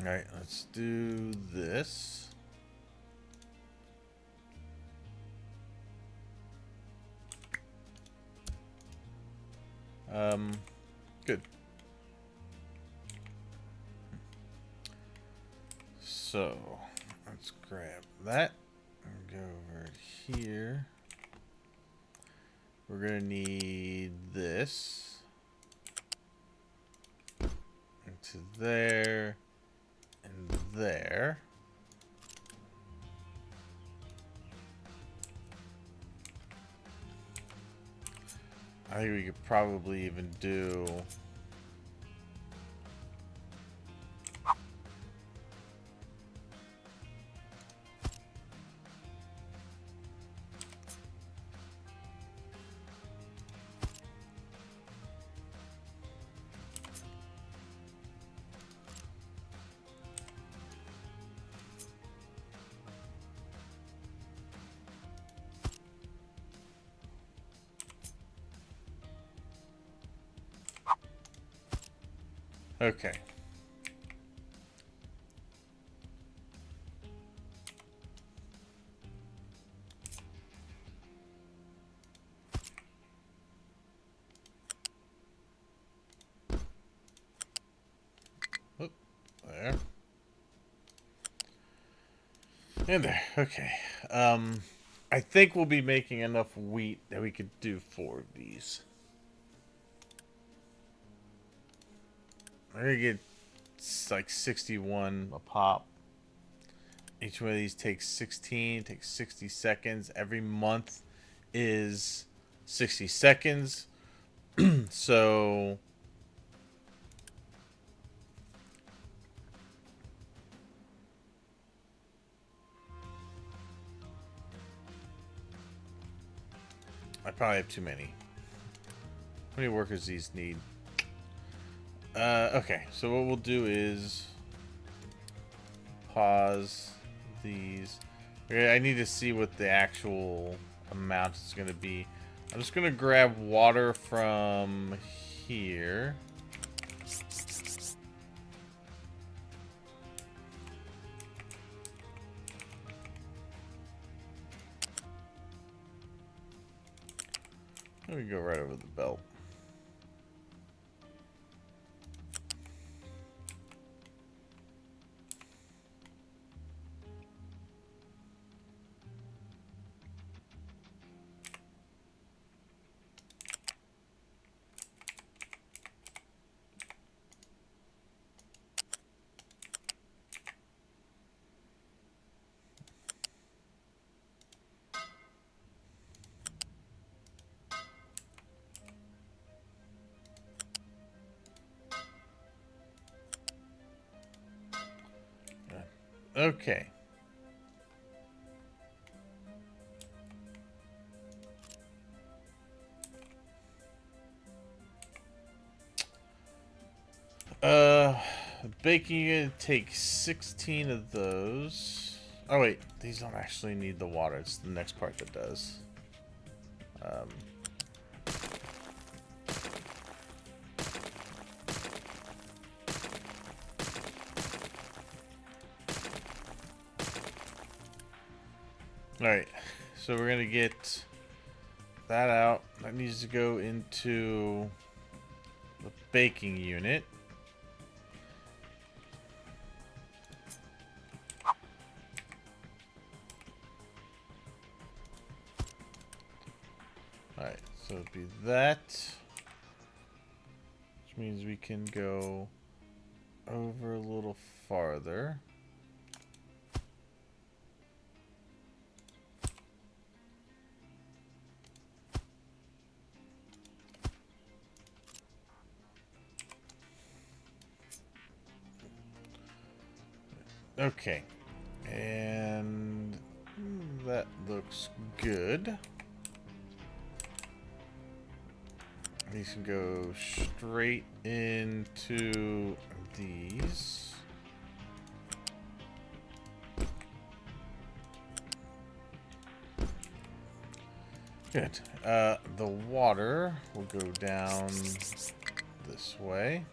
Alright, let's do this. Good. So, let's grab that and go over here. We're gonna need this into there and there. I think we could probably even do okay. Oop, there. And there. Okay. I think we'll be making enough wheat that we could do 4 of these. I'm gonna get like 61 a pop. Each one of these takes 16, takes 60 seconds. Every month is 60 seconds. So I probably have too many. How many workers these need? Okay, so what we'll do is pause these. Okay, I need to see what the actual amount is going to be. I'm just going to grab water from here. We go right over the belt. Okay. Baking unit takes 16 of those. Oh wait, these don't actually need the water. It's the next part that does. Alright, so we're gonna get that out. That needs to go into the baking unit. Alright, so it'd be that. Which means we can go over a little farther. Okay, and that looks good. These can go straight into these. Good. The water will go down this way.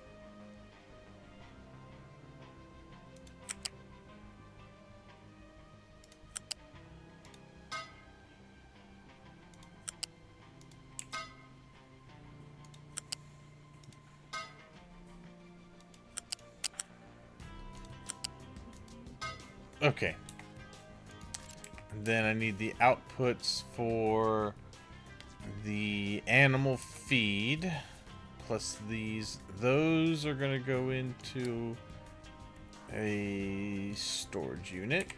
Okay. And then I need the outputs for the animal feed plus these. Those are going to go into a storage unit.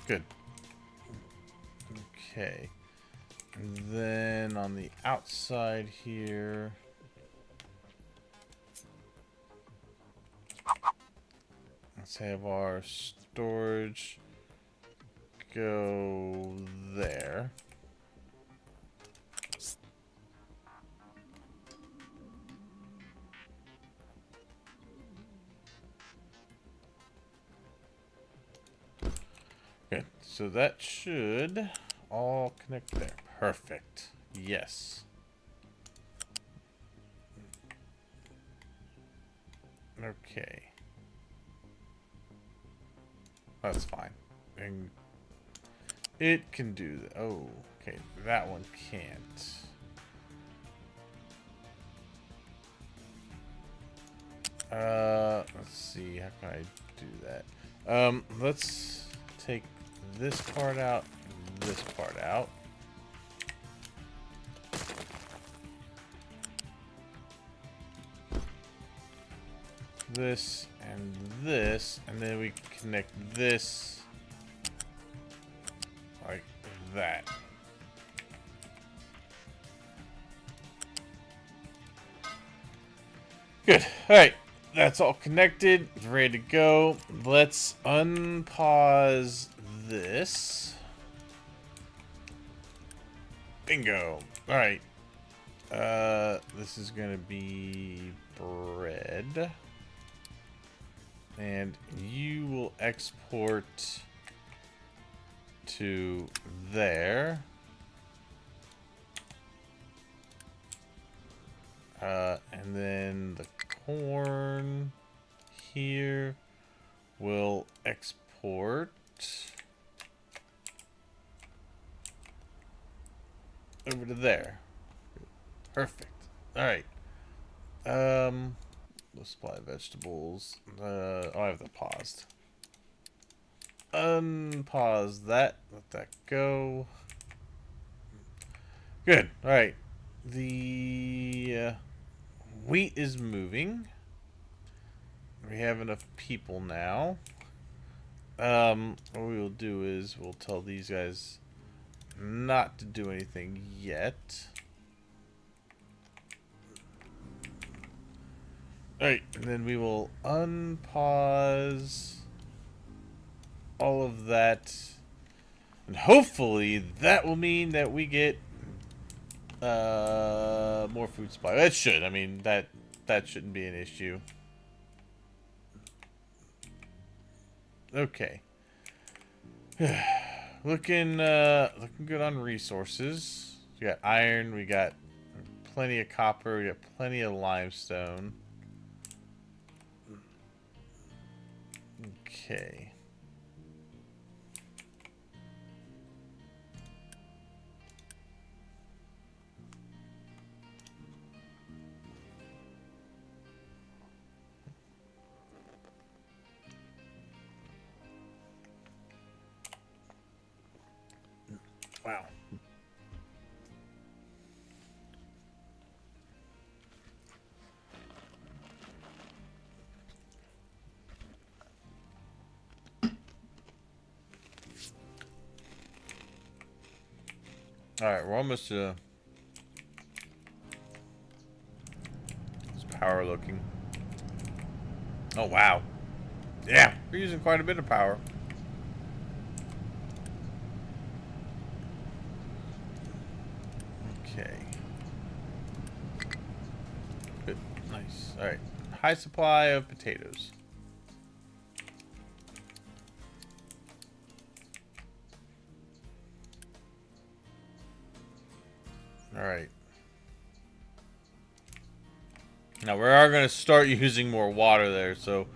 Good. Okay. And then on the outside here, let's have our storage go there. Good. So that should all connect there. Perfect. Yes. Okay. That's fine. And it can do that. Oh, okay. That one can't. Let's see. How can I do that? Let's take this part out, this part out. This, and then we connect this like that. Good. Alright. That's all connected. It's ready to go. Let's unpause this. Bingo. Alright. This is gonna be bread. And you will export to there. And then the corn here will export over to there. Perfect. All right. Let's supply vegetables. Oh, I have that paused. Unpause that. Let that go. Good. All right. The wheat is moving. We have enough people now. What we will do is we'll tell these guys not to do anything yet. Alright, and then we will unpause all of that. And hopefully that will mean that we get more food supply. That should. I mean, that shouldn't be an issue. Okay. looking good on resources. We got iron, we got plenty of copper, we got plenty of limestone. Okay. Wow. Alright, we're almost to this power looking. Oh, wow. Yeah, we're using quite a bit of power. Okay. Good. Nice. Alright. High supply of potatoes. Alright. Now we are going to start using more water there, so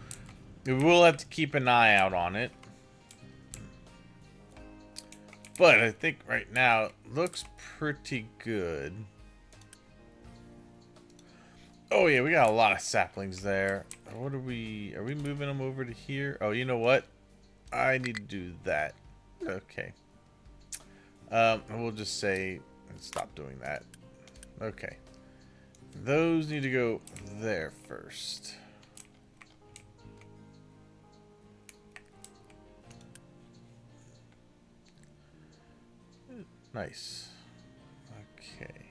we will have to keep an eye out on it. But I think right now it looks pretty good. Oh yeah, we got a lot of saplings there. What are we moving them over to here? Oh, you know what? I need to do that. Okay. We'll just say stop doing that. Okay. Those need to go there first. Nice. Okay.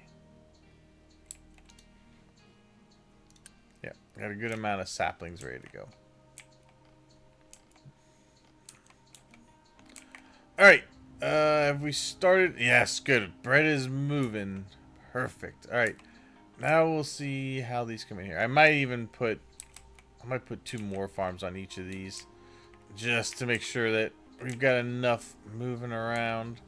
Yeah, got a good amount of saplings ready to go. Alright. Have we started? Yes, good. Bread is moving. Perfect. Alright. Now we'll see how these come in here. I might put 2 more farms on each of these. Just to make sure that we've got enough moving around.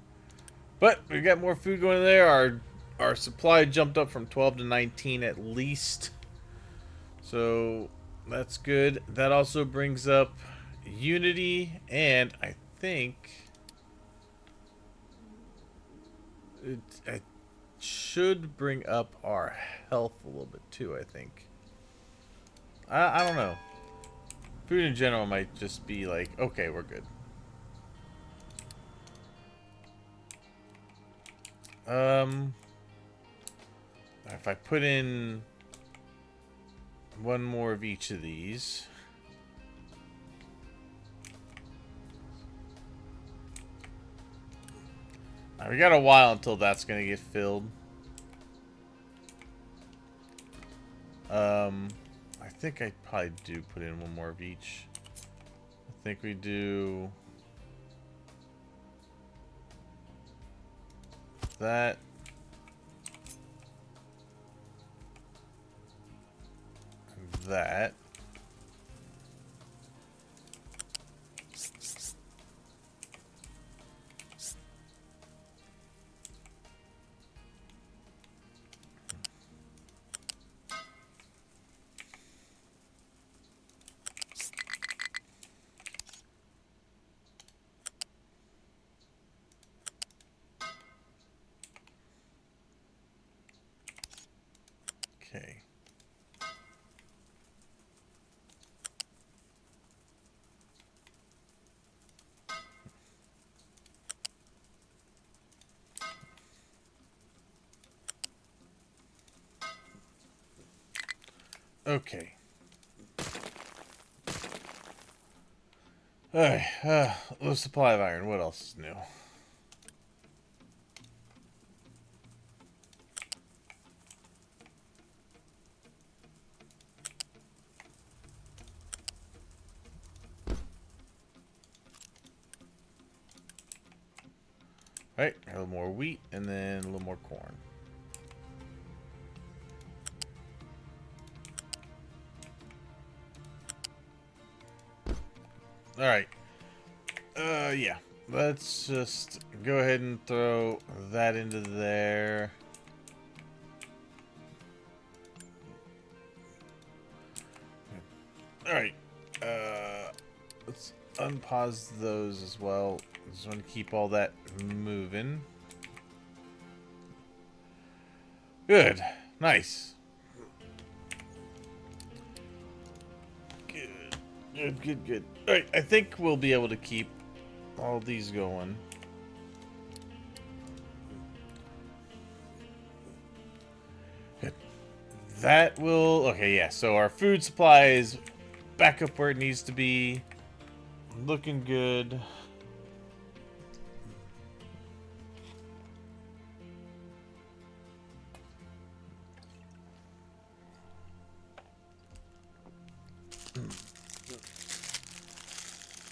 But we've got more food going in there. Our supply jumped up from 12 to 19 at least. So that's good. That also brings up unity, and I think it should bring up our health a little bit too, I think. I don't know. Food in general might just be like, okay, we're good. If I put in 1 more of each of these. Now, we got a while until that's gonna get filled. I think I probably do put in 1 more of each. I think we do that. And that. Okay. Alright, low supply of iron. What else is new? Alright, a little more wheat, and then a little more corn. Alright. Yeah. Let's just go ahead and throw that into there. Alright. Let's unpause those as well. Just want to keep all that moving. Good. Nice. Good. Good, good, good. Alright, I think we'll be able to keep all these going. Good. That will... Okay, yeah. So our food supply is back up where it needs to be. Looking good.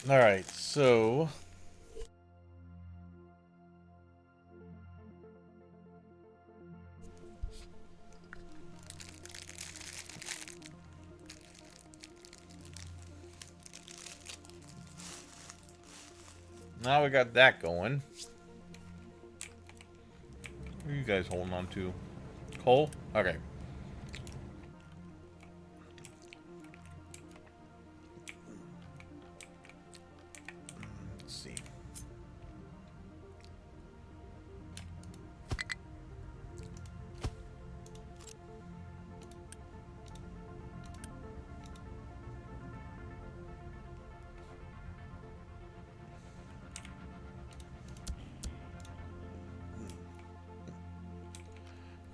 Alright, so... Now we got that going. What are you guys holding on to? Coal? Okay. Let's see.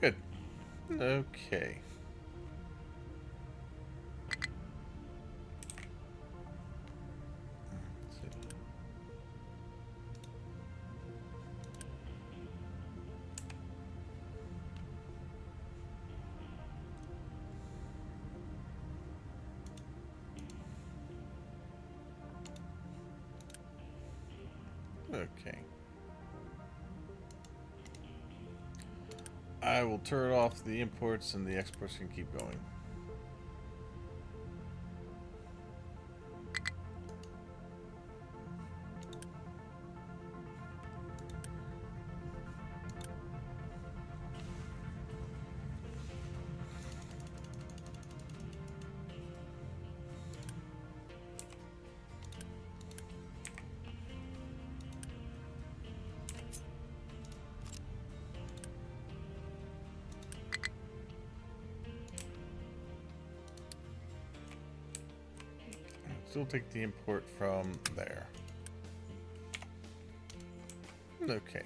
Good. Okay. Okay. I will turn off the imports and the exports can keep going. Still take the import from there. Okay.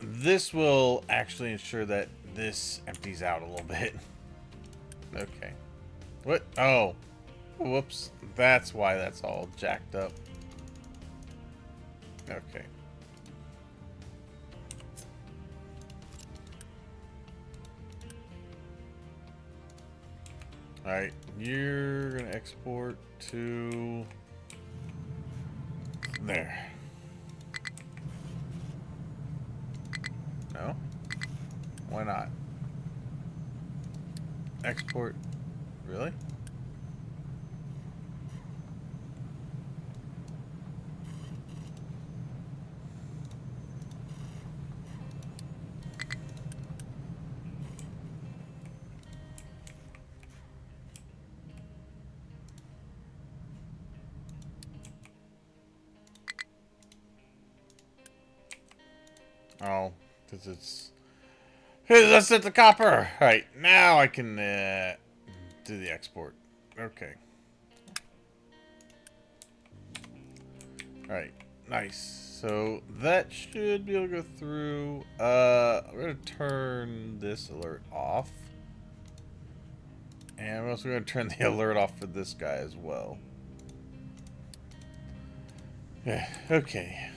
This will actually ensure that this empties out a little bit. Okay. What? Oh. Whoops. That's why that's all jacked up. Okay. Alright, you're gonna export to there. No? Why not? Export. Really? Oh, because it's... Hey, let's hit the copper! Alright, now I can do the export. Okay. Alright, Nice. So that should be able to go through. I'm gonna turn this alert off. And I'm also gonna turn the alert off for this guy as well. Yeah, okay.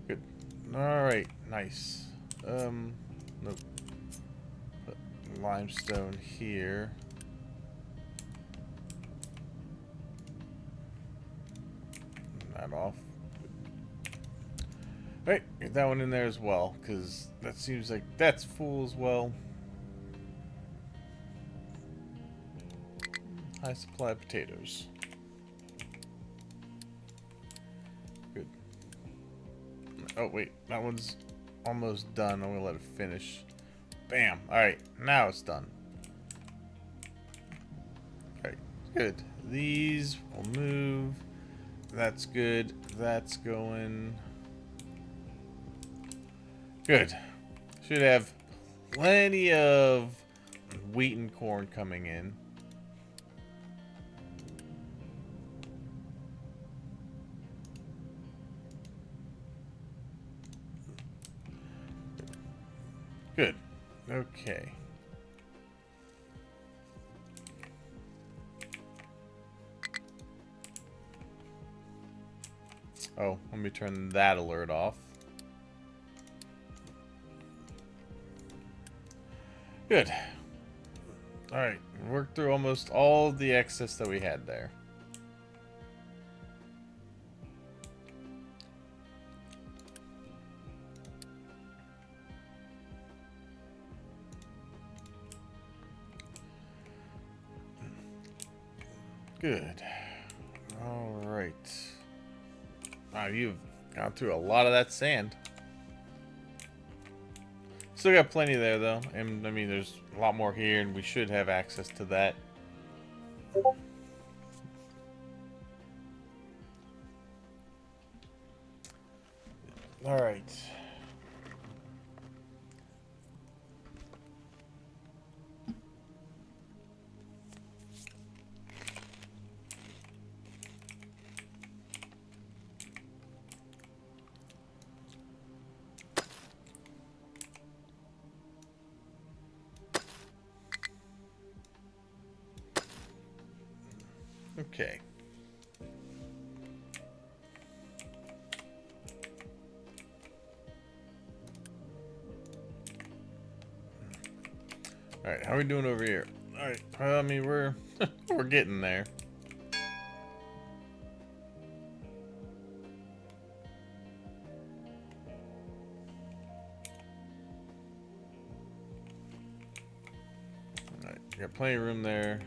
Good. Alright, nice. Nope. Put limestone here. That off. Alright, get that one in there as well, because that seems like that's full as well. High supply of potatoes. Good. Oh, wait. That one's almost done. I'm going to let it finish. Bam. Alright, now it's done. Alright, good. These will move. That's good. That's going. Good. Should have plenty of wheat and corn coming in. Good. Okay. Oh, let me turn that alert off. Good. Alright, worked through almost all the excess that we had there. Good. Alright. Wow, you've gone through a lot of that sand. Still got plenty there, though. And, I mean, there's a lot more here, and we should have access to that. Alright. Okay. Alright, how are we doing over here? Alright, I mean, we're we're getting there. Alright, got plenty of room there.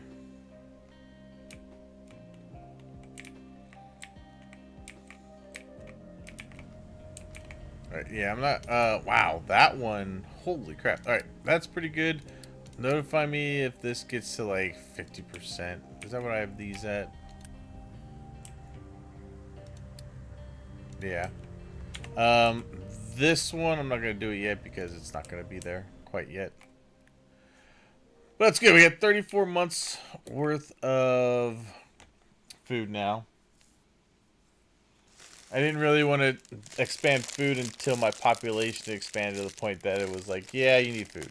Alright, yeah, I'm not, wow, that one, holy crap. Alright, that's pretty good. Notify me if this gets to, like, 50%. Is that what I have these at? Yeah. This one, I'm not going to do it yet because it's not going to be there quite yet. But that's good. We got 34 months worth of food now. I didn't really want to expand food until my population expanded to the point that it was like, yeah, you need food.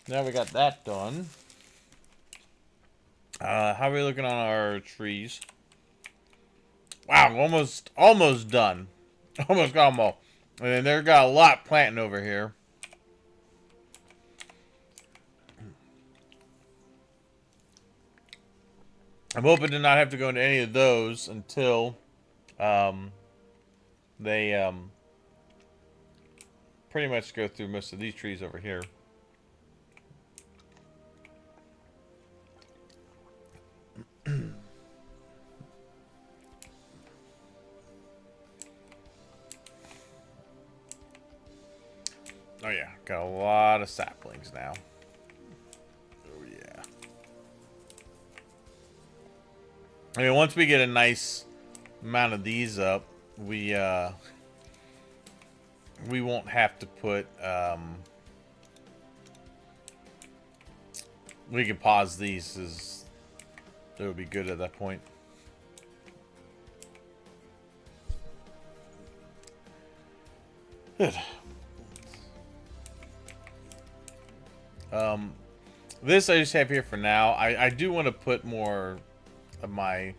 Now we got that done. How are we looking on our trees? Wow, almost done. Almost got them all. And they've got a lot planting over here. I'm hoping to not have to go into any of those until they pretty much go through most of these trees over here. Oh yeah, got a lot of saplings now. Oh yeah. I mean, once we get a nice amount of these up, we we won't have to put, we can pause these, as it'll be good at that point. Good. This I just have here for now. I do want to put more of my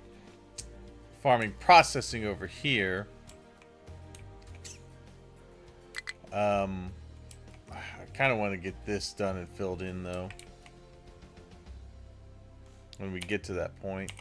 farming processing over here. I kind of want to get this done and filled in, though, when we get to that point.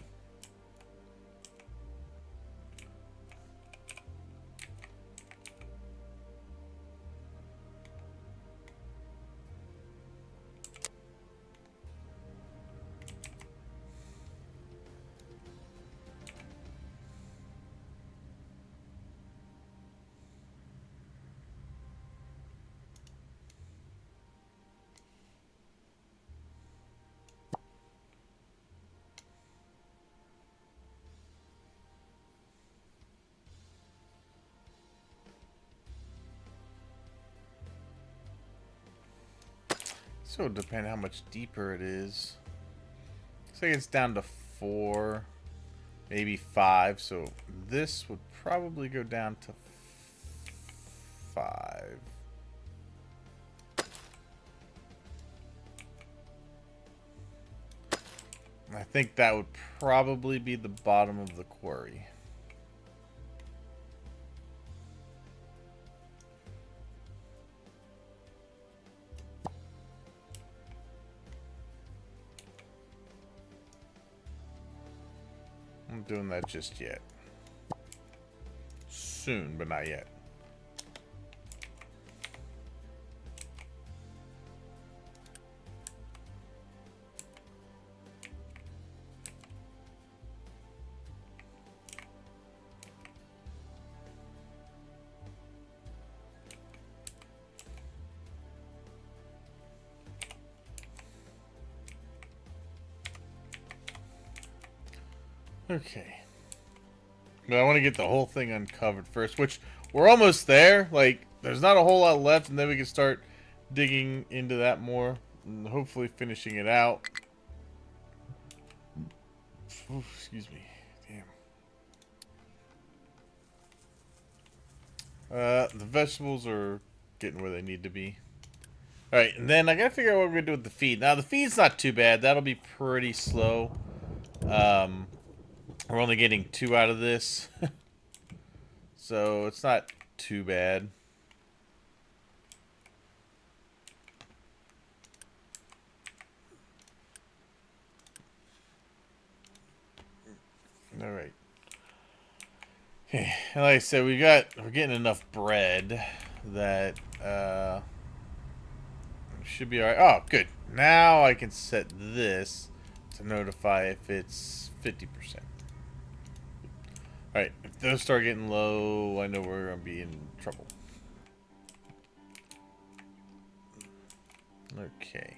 So it depends how much deeper it is. Looks like it's down to 4, maybe 5. So this would probably go down to 5. I think that would probably be the bottom of the quarry. I'm doing that just yet. Soon, but not yet. Okay. But I want to get the whole thing uncovered first, which we're almost there. Like, there's not a whole lot left, and then we can start digging into that more and hopefully finishing it out. Ooh, excuse me. Damn. The vegetables are getting where they need to be. Alright, and then I gotta figure out what we're gonna do with the feed. Now, the feed's not too bad. That'll be pretty slow. We're only getting 2 out of this. So it's not too bad. All right. Okay, and like I said, we're getting enough bread that should be all right. Oh, good. Now I can set this to notify if it's 50%. All right, if those start getting low, I know we're gonna be in trouble. Okay.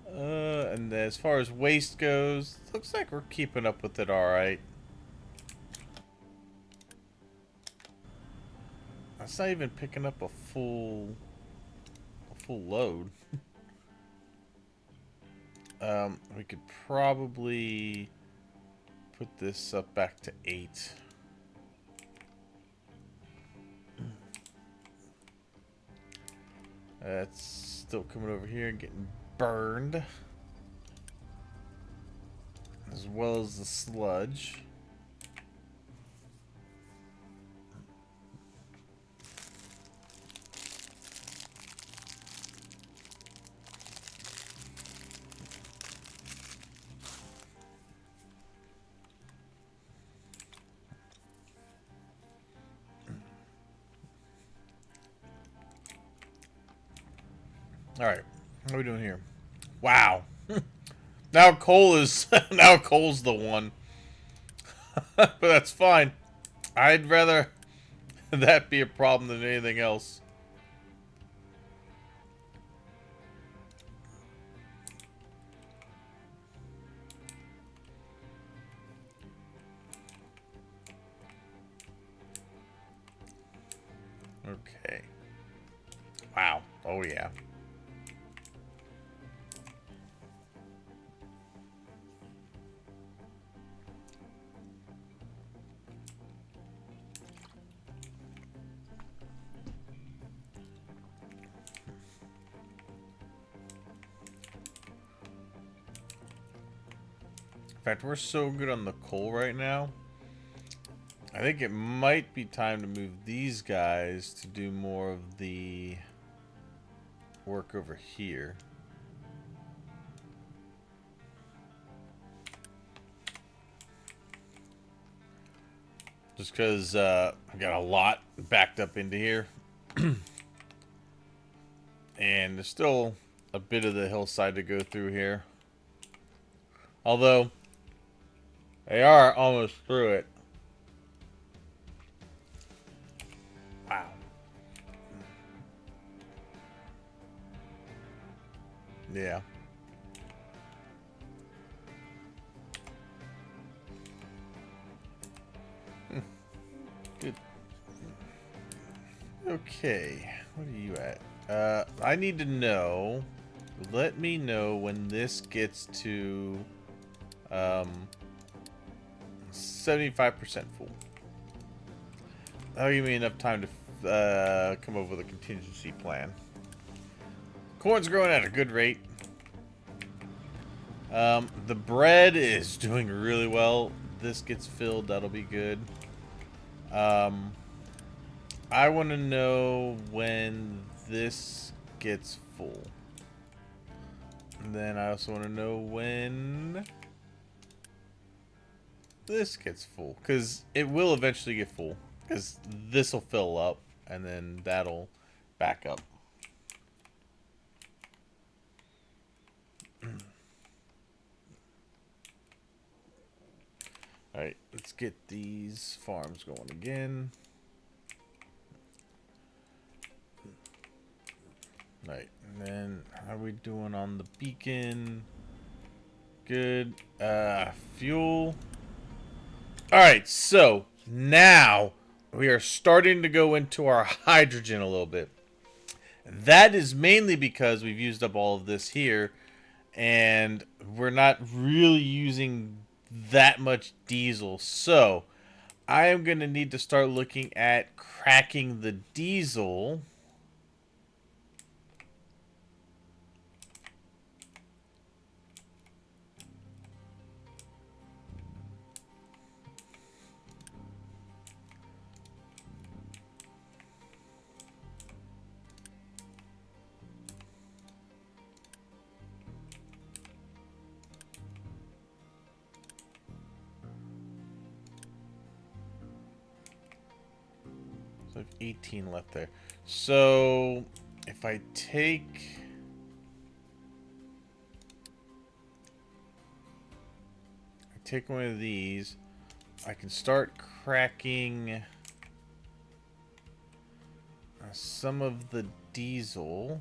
And as far as waste goes, looks like we're keeping up with it all right. That's not even picking up a full load. We could probably put this up back to 8. That's still coming over here and getting burned, as well as the sludge. Alright, what are we doing here? Wow. Now coal is now coal's the one. But that's fine. I'd rather that be a problem than anything else. Wow. Oh, yeah. In fact, we're so good on the coal right now. I think it might be time to move these guys to do more of the work over here. Just because I've got a lot backed up into here. And there's still a bit of the hillside to go through here. Although, they are almost through it. Wow. Yeah. Good. Okay. What are you at? I need to know. Let me know when this gets to 75% full. That'll give me enough time to come up with a contingency plan. Corn's growing at a good rate. The bread is doing really well. This gets filled, that'll be good. I want to know when this gets full. And then I also want to know when this gets full. Because it will eventually get full. Because this will fill up. And then that'll back up. Alright, let's get these farms going again. Right, and then how are we doing on the beacon? Good. Fuel. Alright, so now we are starting to go into our hydrogen a little bit. That is mainly because we've used up all of this here, and we're not really using that much diesel. So I am going to need to start looking at cracking the diesel. So I have 18 left there. So if I take one of these, I can start cracking some of the diesel.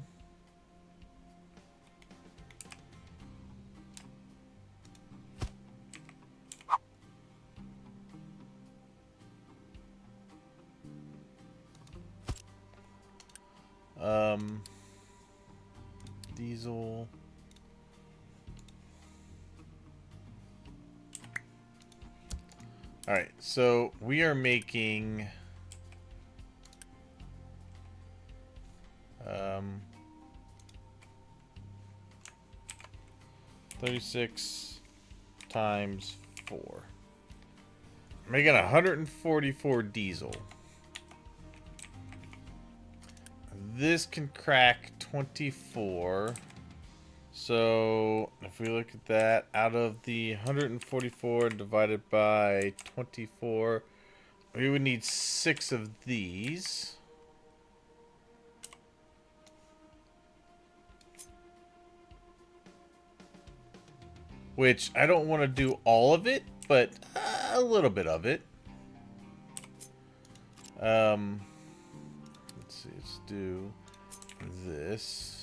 Diesel. All right, so we are making 36 times 4. Making 144 diesel. This can crack 24. So if we look at that, out of the 144 divided by 24, we would need 6 of these. Which I don't want to do all of it, but a little bit of it. Let's see, let's do this.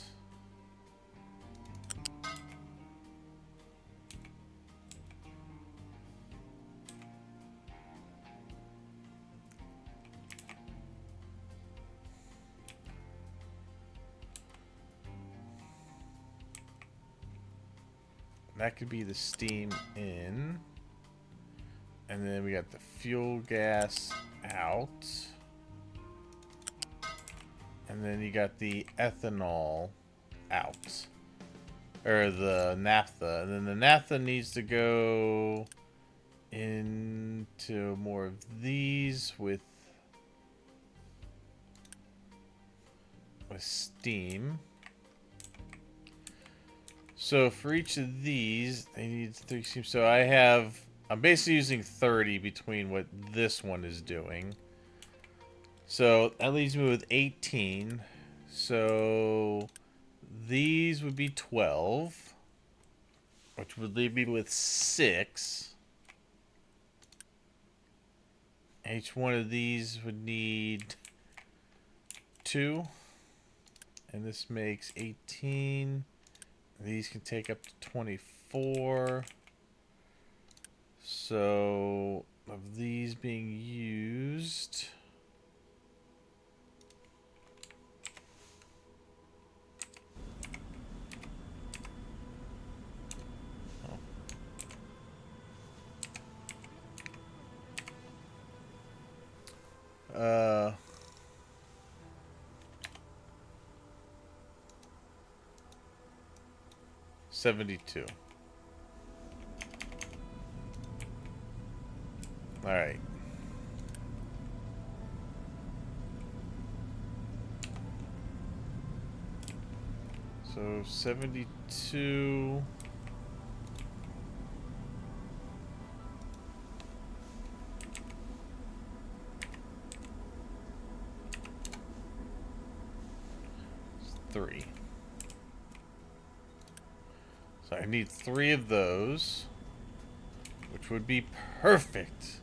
That could be the steam in. And then we got the fuel gas out. And then you got the ethanol out. Or the naphtha. And then the naphtha needs to go into more of these with steam. So for each of these, they need 3 steam. So I'm basically using 30 between what this one is doing. So that leaves me with 18. So these would be 12, which would leave me with 6. Each one of these would need 2. And this makes 18. These can take up to 24. So, of these being used... Oh. 72. Alright. So 72. It's 3. So I need 3 of those, which would be perfect.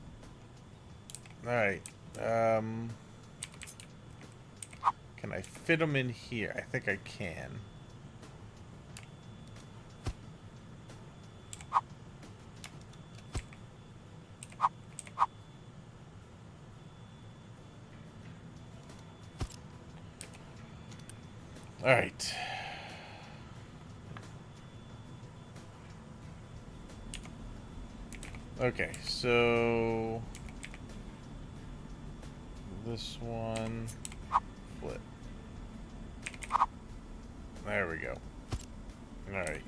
Alright. Can I fit them in here? I think I can. Alright. Okay, so this one, flip. There we go. Alright.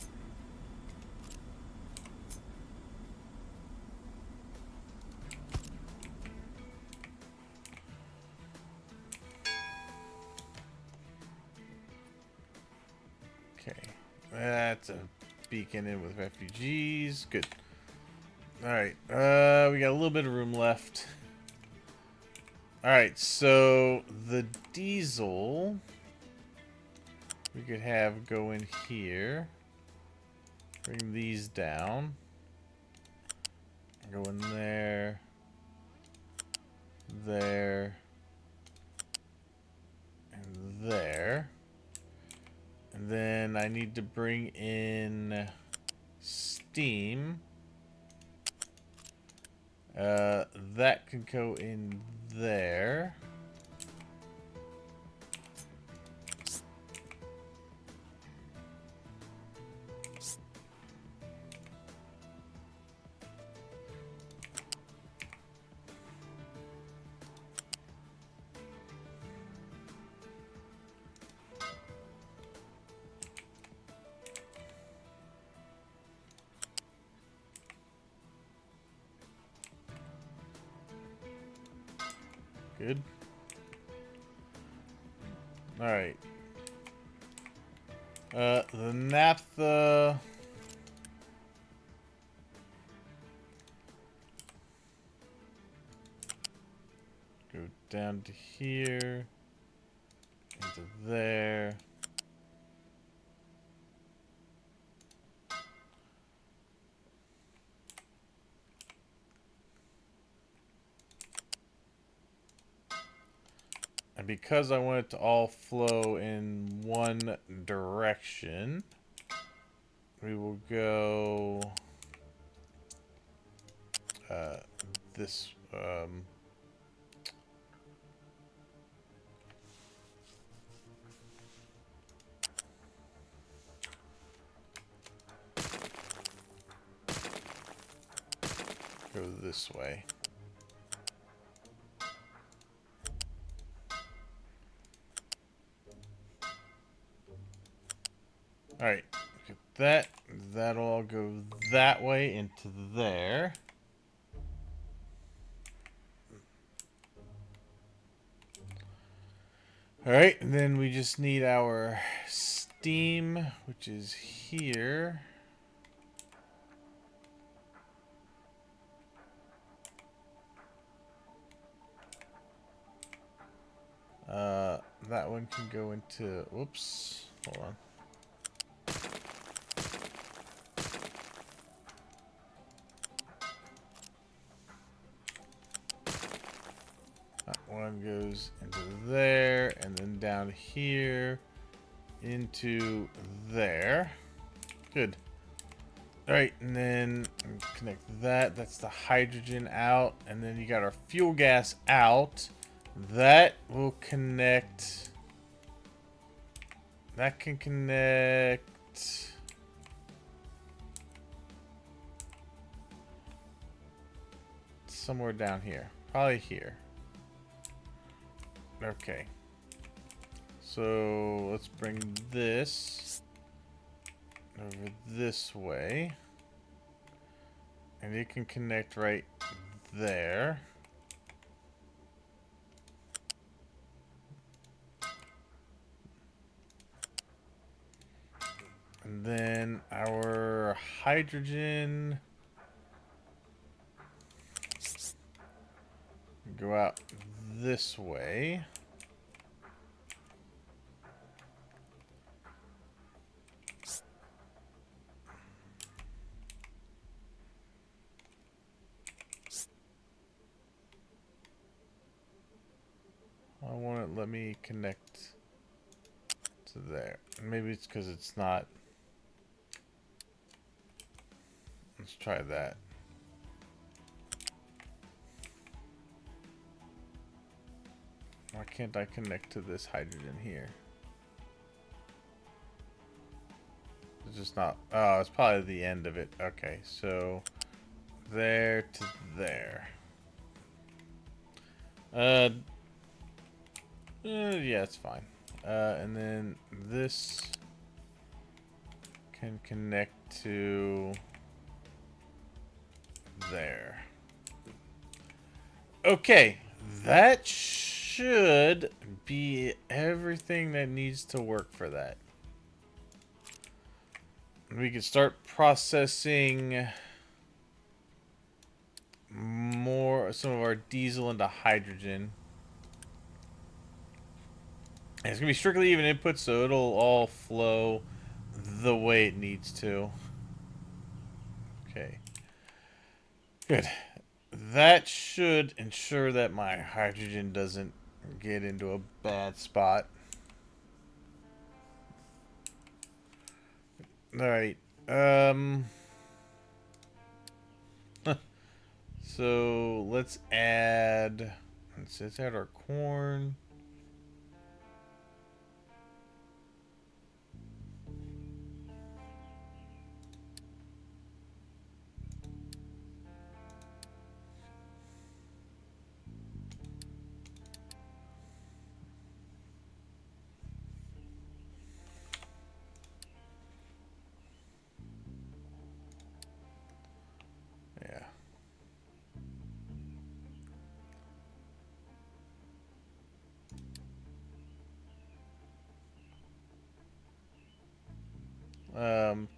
Okay. That's a beacon in with refugees. Good. Alright. We got a little bit of room left. Alright, so the diesel we could have go in here. Bring these down. Go in there. There. And there. And then I need to bring in steam. That can go in there. Good. Alright. The naphtha... Go down to here. Into there. And because I want it to all flow in one direction, we will go this this way. Alright, get that. That'll all go that way into there. Alright, and then we just need our steam, which is here. That one can go into, whoops, hold on. That one goes into there, and then down here into there. Good. Alright, and then connect that. That's the hydrogen out, and then you got our fuel gas out. That will connect. That can connect. Somewhere down here. Probably here. Okay. So let's bring this over this way. And it can connect right there. And then our hydrogen go out this way. I want it, let me connect to there. Maybe it's because it's not. Let's try that. Why can't I connect to this hydrogen here? It's just not. Oh, it's probably the end of it. Okay, so there to there. Yeah, it's fine. And then this can connect to there. Okay, that should be everything that needs to work for that. We can start processing some of our diesel into hydrogen. And it's gonna be strictly even input, so it'll all flow the way it needs to. Okay. Good. That should ensure that my hydrogen doesn't get into a bad spot. Alright. So let's add our corn.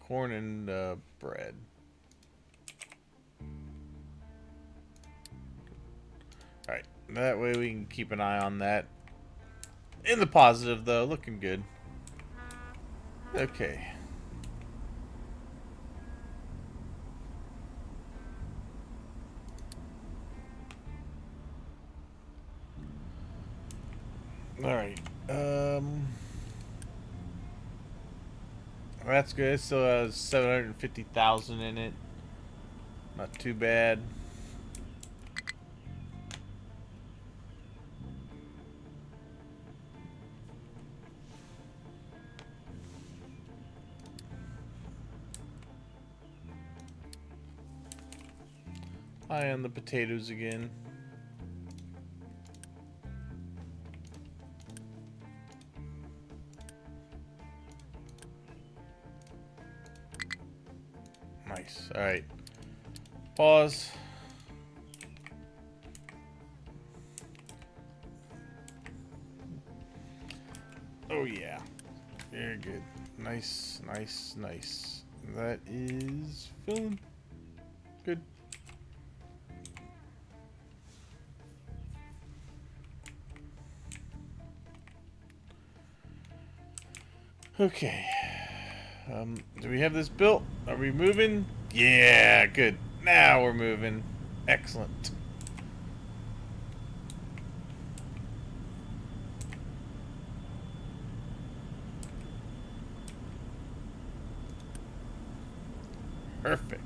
Corn and bread. Alright, that way we can keep an eye on that. In the positive, though, looking good. Okay. Alright, that's good. It still has 750,000 in it. Not too bad. eye on the potatoes again. Nice. All right. Pause. Oh yeah. Very good. Nice, nice, nice. That is filling. Good. Okay. Do we have this built? Are we moving? Yeah, good. Now we're moving. Excellent. Perfect.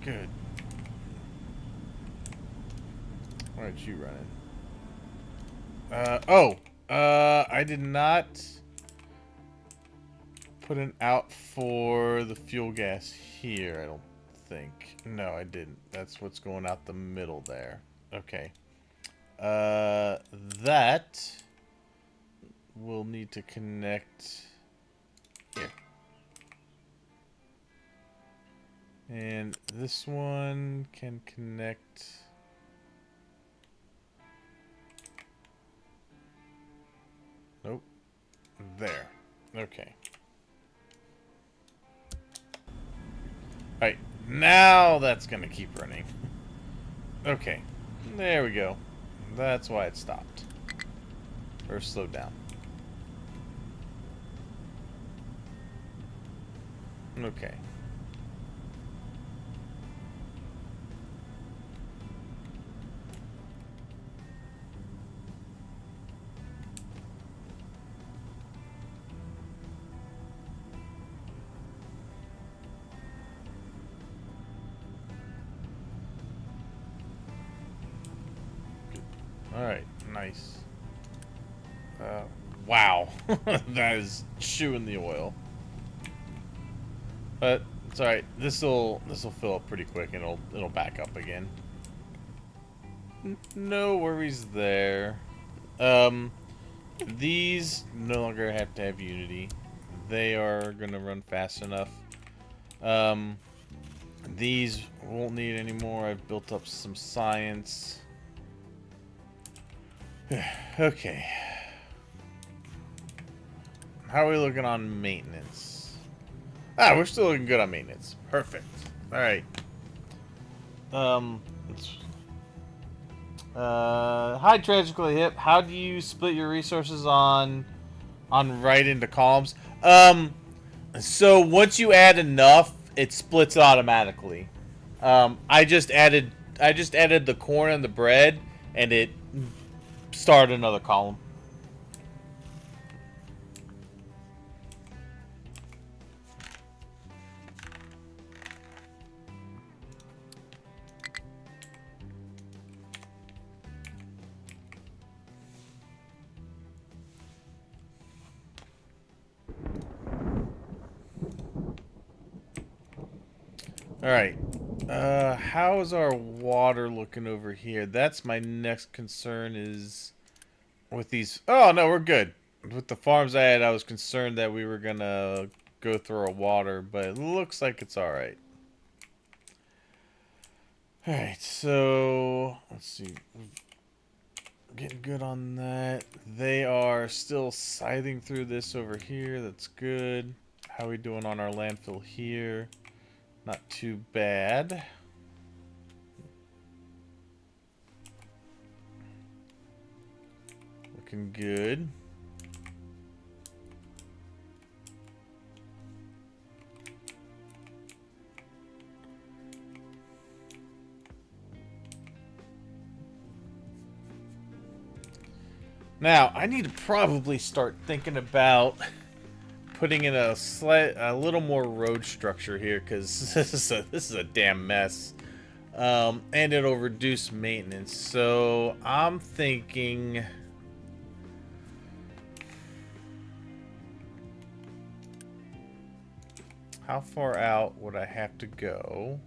Good. Why aren't you running? I did not put an out for the fuel gas here, I don't think. No, I didn't. That's what's going out the middle there. Okay. That will need to connect here. And this one can connect. Nope. There. Okay. Alright. Now that's going to keep running. Okay. There we go. That's why it stopped. Or slowed down. Okay. Alright, nice. Wow. That is chewing the oil. But it's alright. This'll fill up pretty quick and it'll back up again. No worries there. These no longer have to have Unity. They are gonna run fast enough. These won't need anymore. I've built up some science. Okay. How are we looking on maintenance? Ah, we're still looking good on maintenance. Perfect. Alright. Hi, Tragically Hip. How do you split your resources on right into columns? So once you add enough, it splits automatically. I just added the corn and the bread, and it started another column. Alright. How's our water looking over here? That's my next concern is with these. Oh, no, we're good. With the farms I had, I was concerned that we were gonna go through our water, but it looks like it's alright. Alright, so let's see. Getting good on that. They are still scything through this over here. That's good. How are we doing on our landfill here? Not too bad. Looking good. Now, I need to probably start thinking about putting in a little more road structure here, because this is a damn mess, and it'll reduce maintenance. So I'm thinking, how far out would I have to go?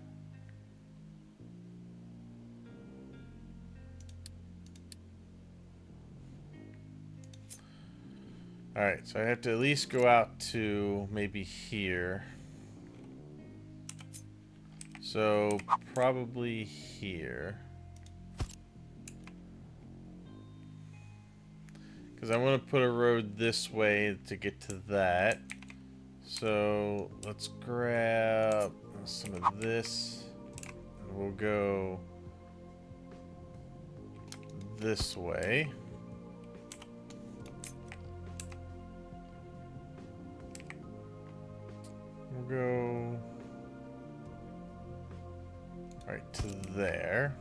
Alright, so I have to at least go out to maybe here. So, probably here. Because I want to put a road this way to get to that. So, let's grab some of this. And we'll go this way. We'll go right to there.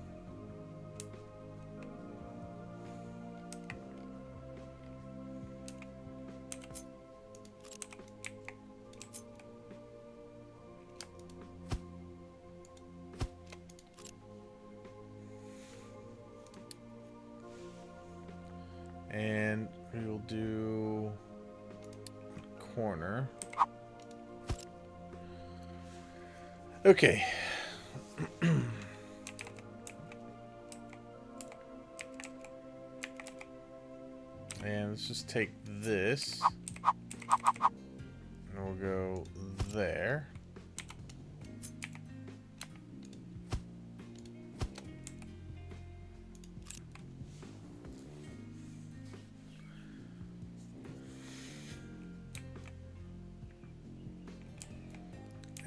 And we will do corner. Okay. And let's just take this. And we'll go there.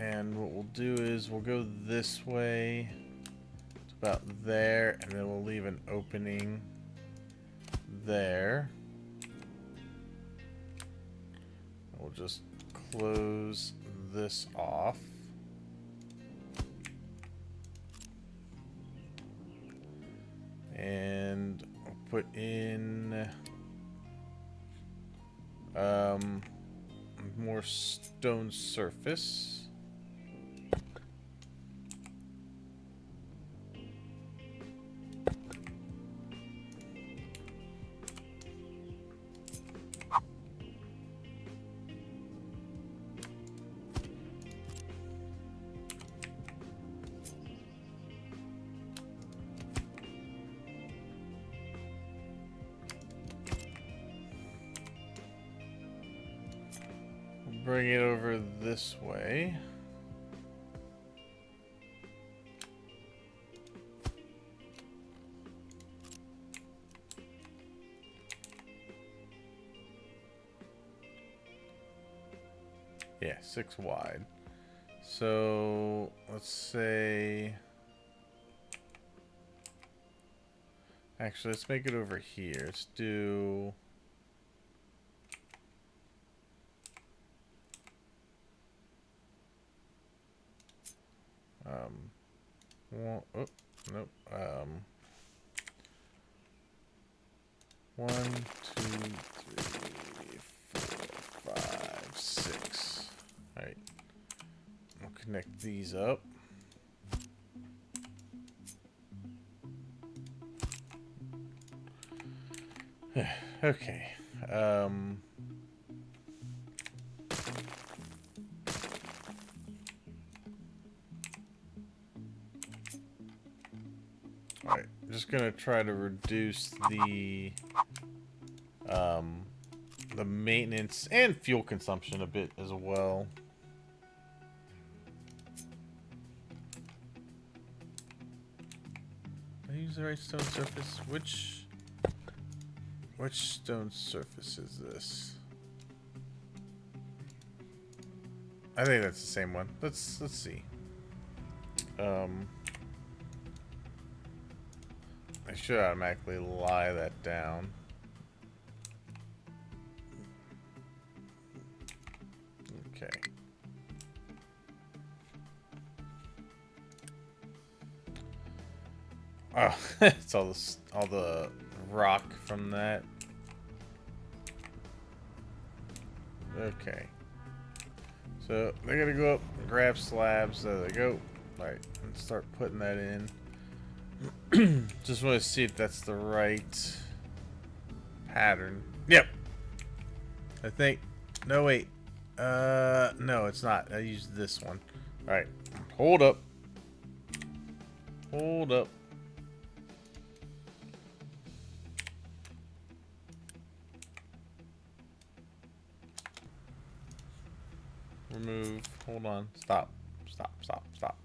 And what we'll do is we'll go this way to about there, and then we'll leave an opening there. We'll just close this off. And we'll put in more stone surface. Bring it over this way. Yeah, 6 wide. So let's say, actually, let's make it over here. Let's do one, oh, nope. 1, 2, 3, 4, 5, 6. All right. We'll connect these up. Okay. Alright, I'm just gonna try to reduce the maintenance and fuel consumption a bit as well. Did I use the right stone surface? Which stone surface is this? I think that's the same one. Let's see. I should automatically lie that down. Okay. Oh, it's all the rock from that. Okay. So they're gonna go up and grab slabs. There they go. Alright, let's start putting that in. Just want to see if that's the right pattern. Yep. I think. No, wait. No, it's not. I used this one. Alright. Hold up. Hold up. remove. Hold on. Stop. Stop. Stop. Stop.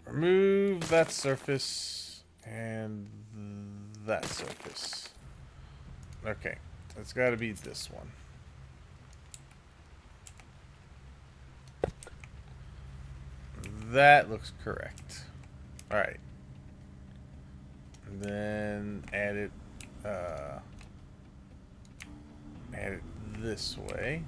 Remove that surface and that surface. Okay. It's got to be this one. That looks correct. Alright. Then add it this way.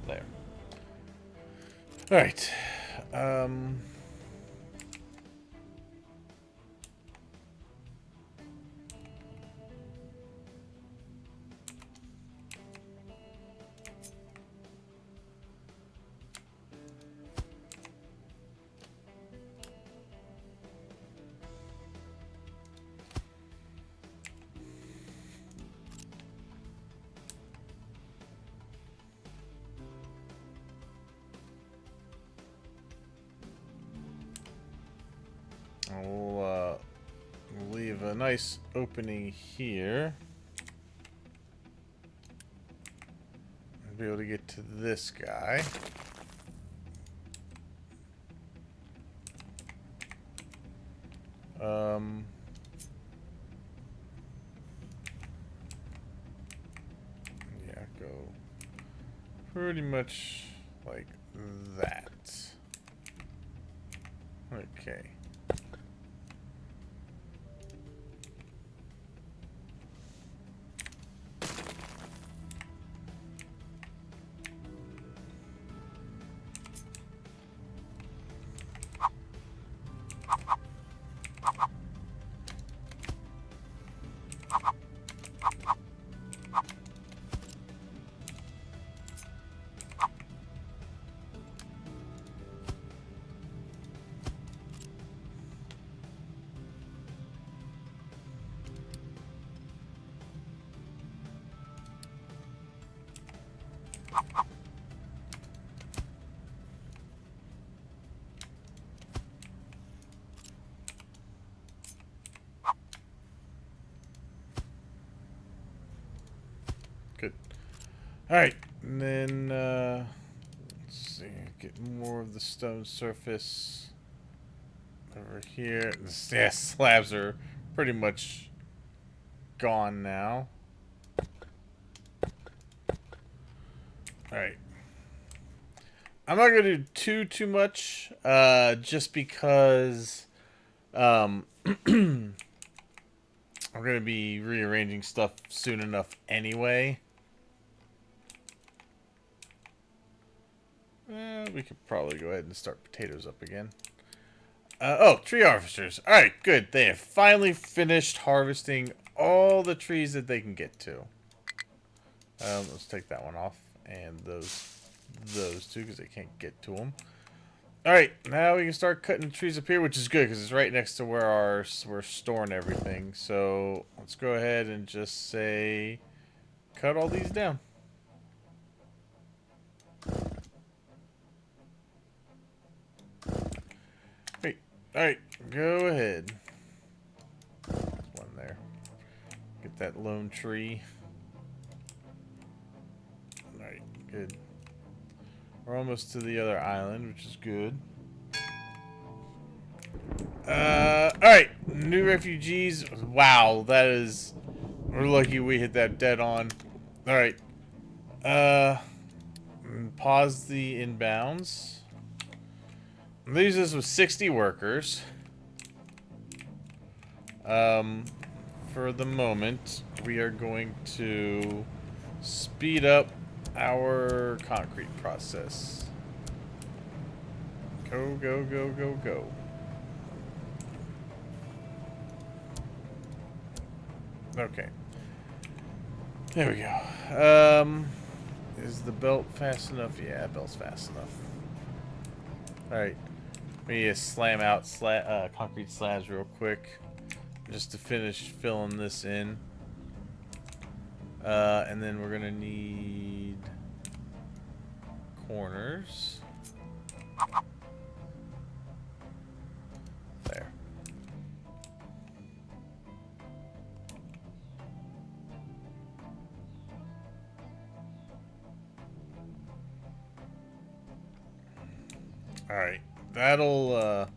There. All right. I'll leave a nice opening here. I'll be able to get to this guy. Yeah, go pretty much like that. Okay. Good. All right, and then let's see, get more of the stone surface over here. Yeah, slabs are pretty much gone now. All right. I'm not gonna do too much, just because I'm gonna be rearranging stuff soon enough anyway. We could probably go ahead and start potatoes up again. Oh, tree harvesters. All right, good. They have finally finished harvesting all the trees that they can get to. Let's take that one off, and those two, because they can't get to them. All right, now we can start cutting the trees up here, which is good because it's right next to where we're storing everything. So let's go ahead and just say, cut all these down. Wait, all right, go ahead. There's one there. Get that lone tree. All right, good. We're almost to the other island, which is good. Alright. New refugees. Wow, that is... We're lucky we hit that dead on. Alright. Pause the inbounds. Leaves us with 60 workers. For the moment, we are going to speed up our concrete process. Go, go, go, go, go. Okay. There we go. Is the belt fast enough? Yeah, belt's fast enough. Alright. We need to slam out concrete slabs real quick, just to finish filling this in. And then we're gonna need corners. There. All right, that'll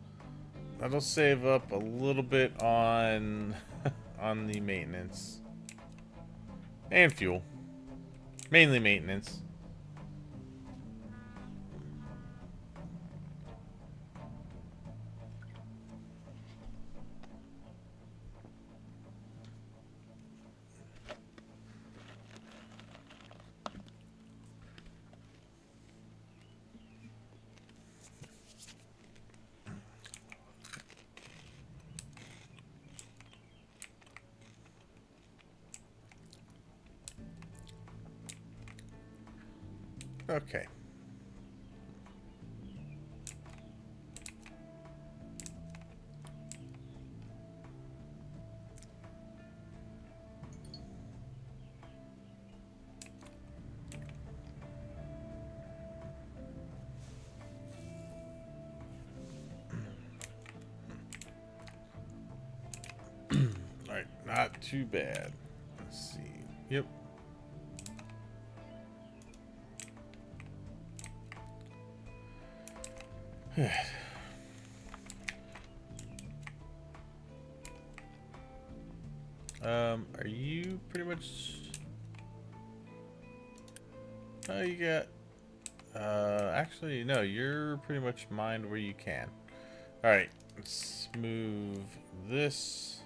save up a little bit on on the maintenance and fuel, mainly maintenance. Okay. All right, not too bad. Let's see. Yep. Are you pretty much? Oh, you got. Actually, no. You're pretty much mined where you can. All right, let's move this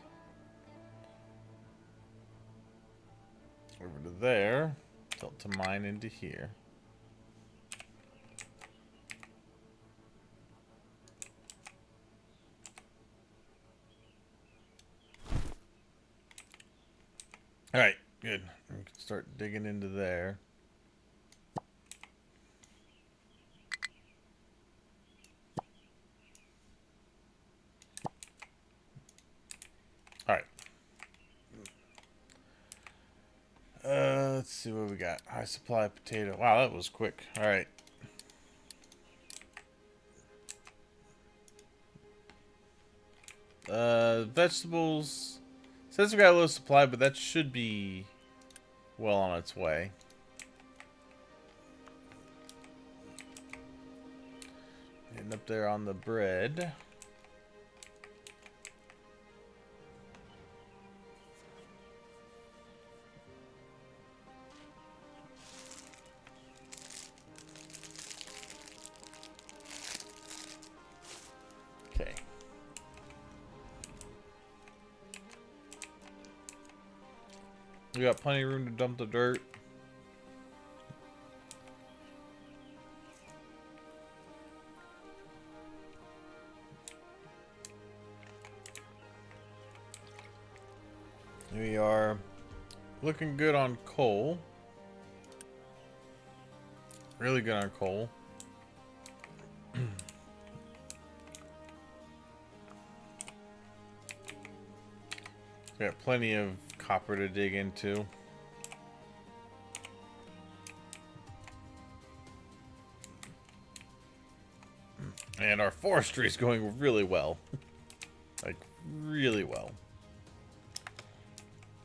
over to there. Tilt to mine into here. All right, good. We can start digging into there. All right. Let's see what we got. High supply of potato. Wow, that was quick. All right. Vegetables. Says we got a low supply, but that should be well on its way. Getting up there on the bread. Okay. We got plenty of room to dump the dirt. We are looking good on coal. Really good on coal. We got plenty of copper to dig into. And our forestry is going really well. Like, really well.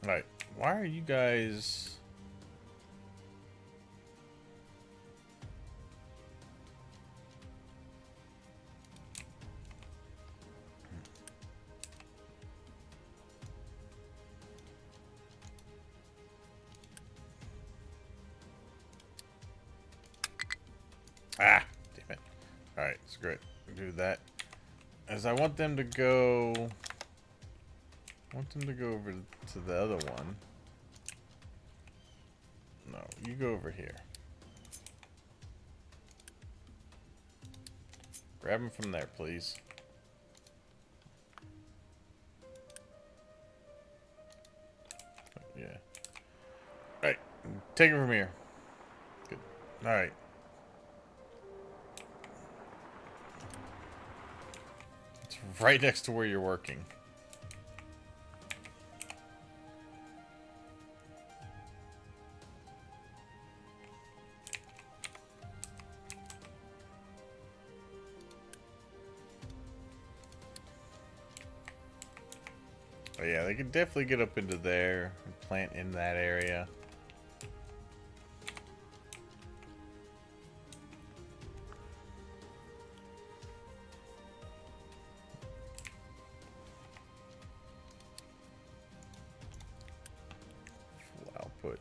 Alright, why are you guys... Ah, damn it. Alright, it's great. Do that. As I want them to go... I want them to go over to the other one. No, you go over here. Grab them from there, please. Yeah. Alright, take it from here. Good. Alright. right next to where you're working. But yeah, they could definitely get up into there and plant in that area. Full output.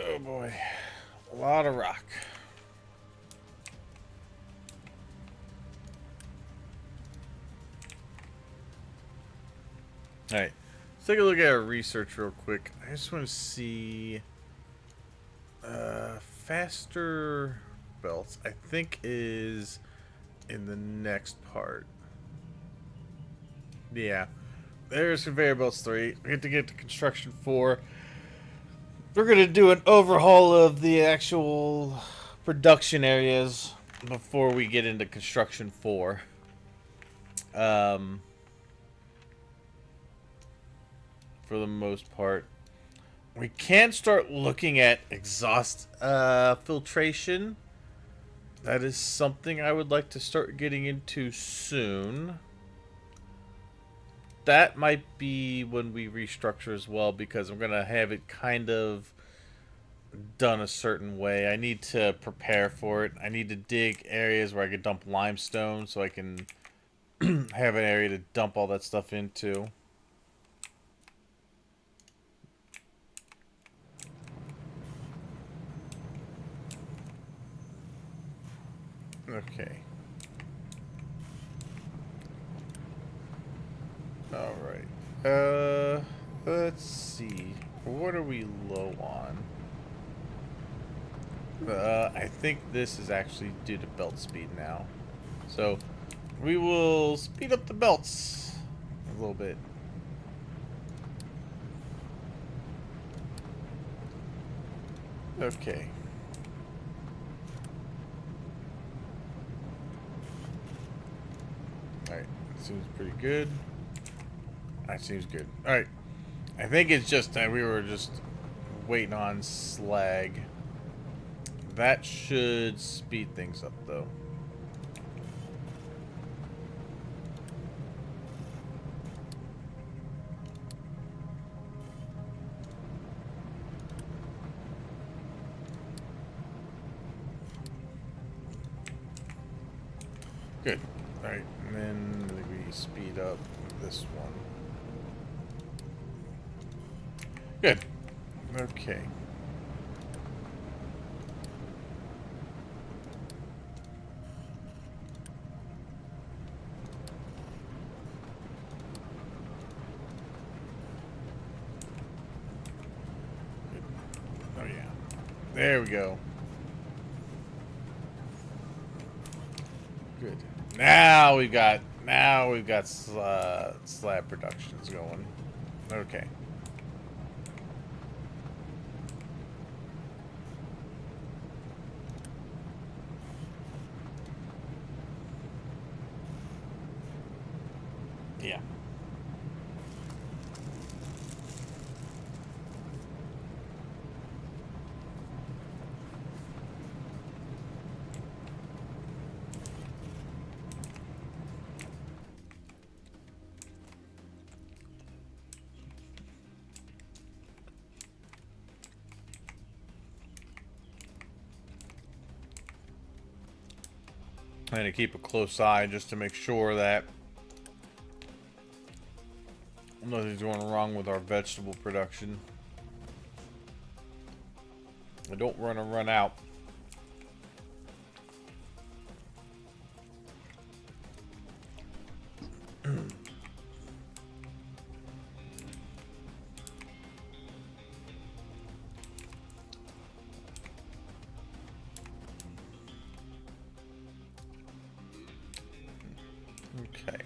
Oh boy. A lot of rock. Alright, let's take a look at our research real quick. I just want to see faster belts, I think, is in the next part. Yeah. There's conveyor belts 3. We have to get to construction 4. We're going to do an overhaul of the actual production areas before we get into construction 4. For the most part. We can start looking at exhaust filtration. That is something I would like to start getting into soon. That might be when we restructure as well, because I'm going to have it kind of done a certain way. I need to prepare for it. I need to dig areas where I can dump limestone so I can have an area to dump all that stuff into. Okay. Alright. Let's see. What are we low on? I think this is actually due to belt speed now. So, we will speed up the belts a little bit. Okay. Alright, seems pretty good. That seems good. Alright. I think it's just that we were just waiting on slag. That should speed things up, though. Good. Alright, and then we speed up this one. Good. Okay. Good. Oh yeah. There we go. Good. Now we've got slab productions going. Okay. Yeah. And to keep a close eye just to make sure that nothing's going wrong with our vegetable production. I don't want to run out. Okay.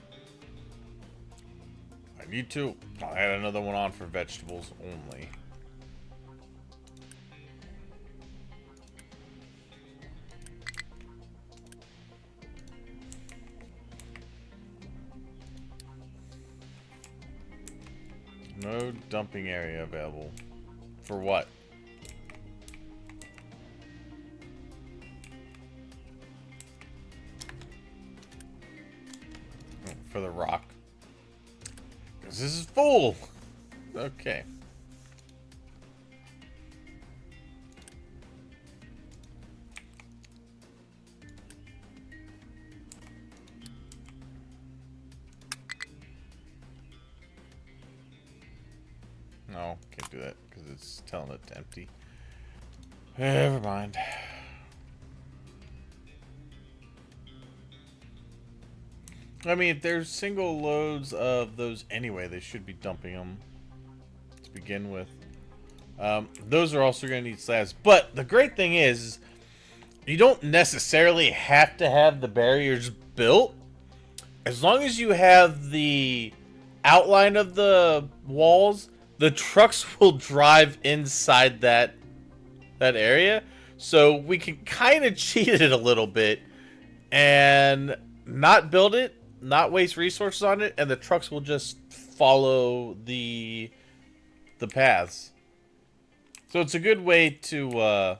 I need to. I'll add another one on for vegetables only. No dumping area available. For what? Oh, for the rock. Because this is full! Okay. No, can't do that because it's telling it to empty. Never mind. I mean, if there's single loads of those anyway, they should be dumping them to begin with. Those are also going to need slabs. But the great thing is, you don't necessarily have to have the barriers built. As long as you have the outline of the walls, the trucks will drive inside that area. So we can kind of cheat it a little bit and not build it, not waste resources on it, and the trucks will just follow the paths. So it's a good way to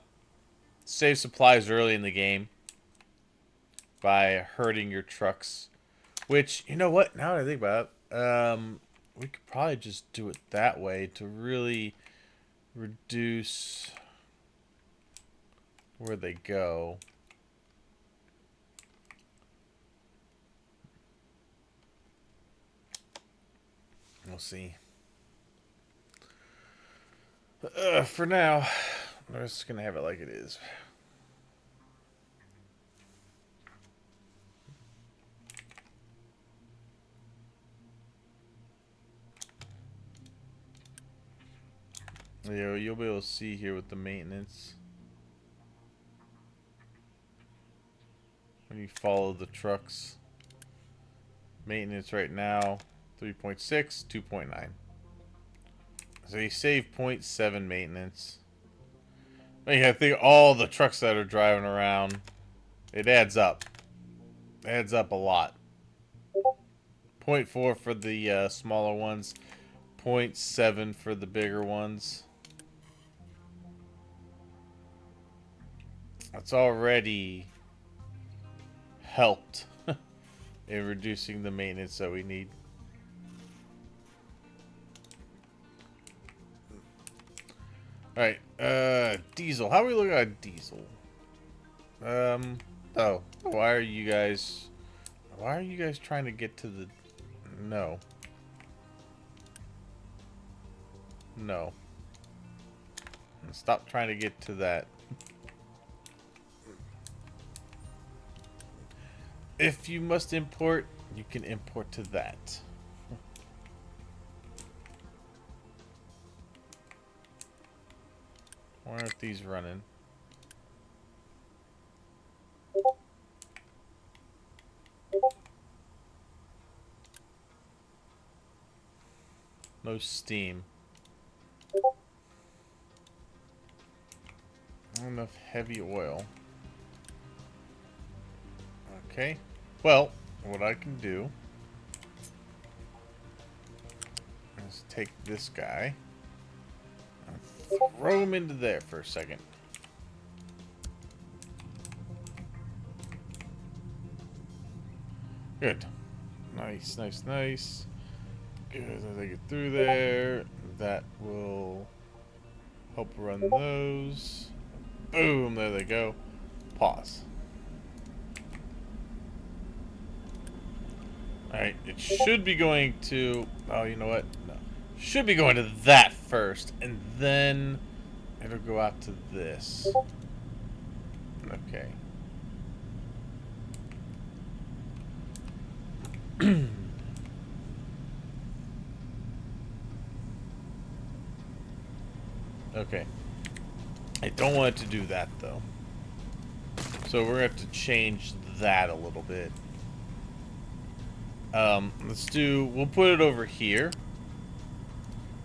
save supplies early in the game by herding your trucks. Which, you know what? Now that I think about it, we could probably just do it that way to really reduce where they go. We'll see. For now, we're just gonna have it like it is. You'll be able to see here with the maintenance. When you follow the trucks. Maintenance right now, 3.6, 2.9. So you save 0.7 maintenance. I think all the trucks that are driving around, it adds up. It adds up a lot. 0.4 for the smaller ones. 0.7 for the bigger ones. That's already helped in reducing the maintenance that we need. Alright, diesel. How are we looking at diesel? Oh, why are you guys trying to get to the... No. No. Stop trying to get to that. If you must import, you can import to that. Why aren't these running? No steam. Not enough heavy oil. Okay. Well, what I can do is take this guy and throw him into there for a second. Good. Nice, nice, nice. Good. As I get through there, that will help run those. Boom, there they go. Pause. Alright, it should be going to... Oh, you know what? No. Should be going to that first, and then it'll go out to this. Okay. Okay. I don't want it to do that, though. So we're going to have to change that a little bit. We'll put it over here.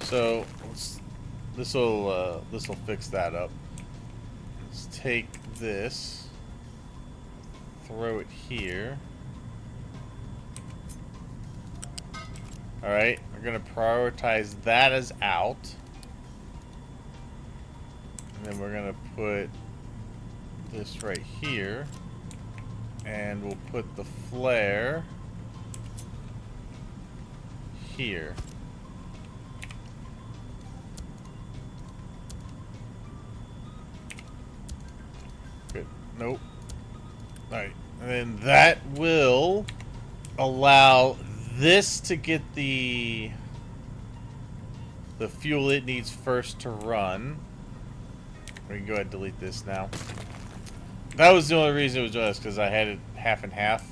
So this will fix that up. Let's take this, throw it here. All right, we're We're going to prioritize that as out. And then we're going to put this right here. And we'll put the flare here. Good. Nope. Alright. And then that will allow this to get the fuel it needs first to run. We can go ahead and delete this now. That was the only reason it was doing this, because I had it half and half.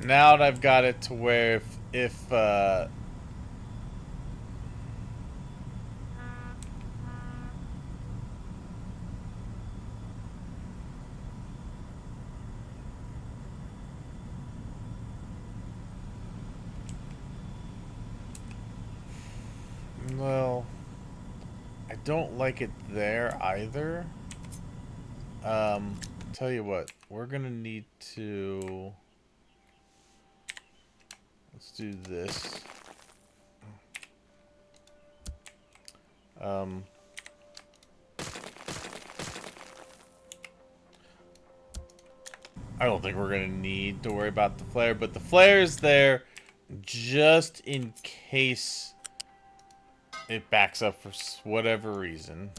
Now that I've got it to where if well, I don't like it there either. Tell you what, we're gonna need to, let's do this. I don't think we're gonna need to worry about the flare, but the flare is there just in case it backs up for whatever reason.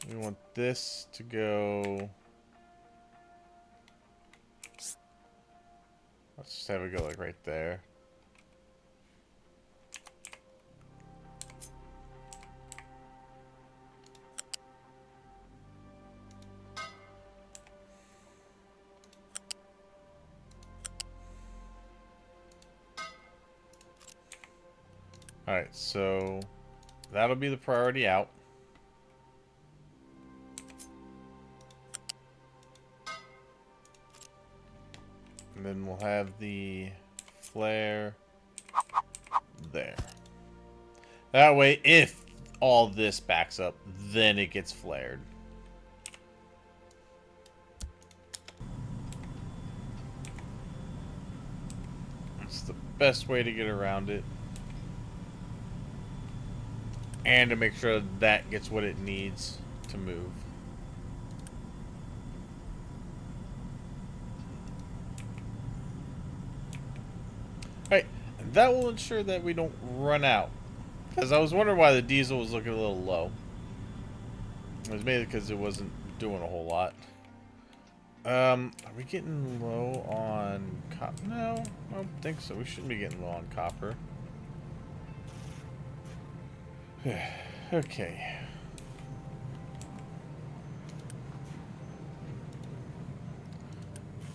We want this to go. Let's just have it go like right there. Alright, so that'll be the priority out. And then we'll have the flare there. That way, if all this backs up, then it gets flared. It's the best way to get around it. And to make sure that gets what it needs to move. Alright, and that will ensure that we don't run out. Because I was wondering why the diesel was looking a little low. It was mainly because it wasn't doing a whole lot. Are we getting low on copper? No, I don't think so. We shouldn't be getting low on copper. Okay.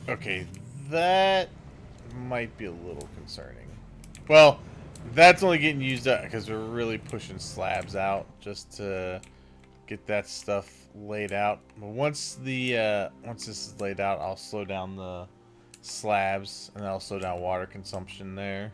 Okay, that might be a little concerning. Well, that's only getting used up because we're really pushing slabs out just to get that stuff laid out. But once this is laid out, I'll slow down the slabs and I'll slow down water consumption there.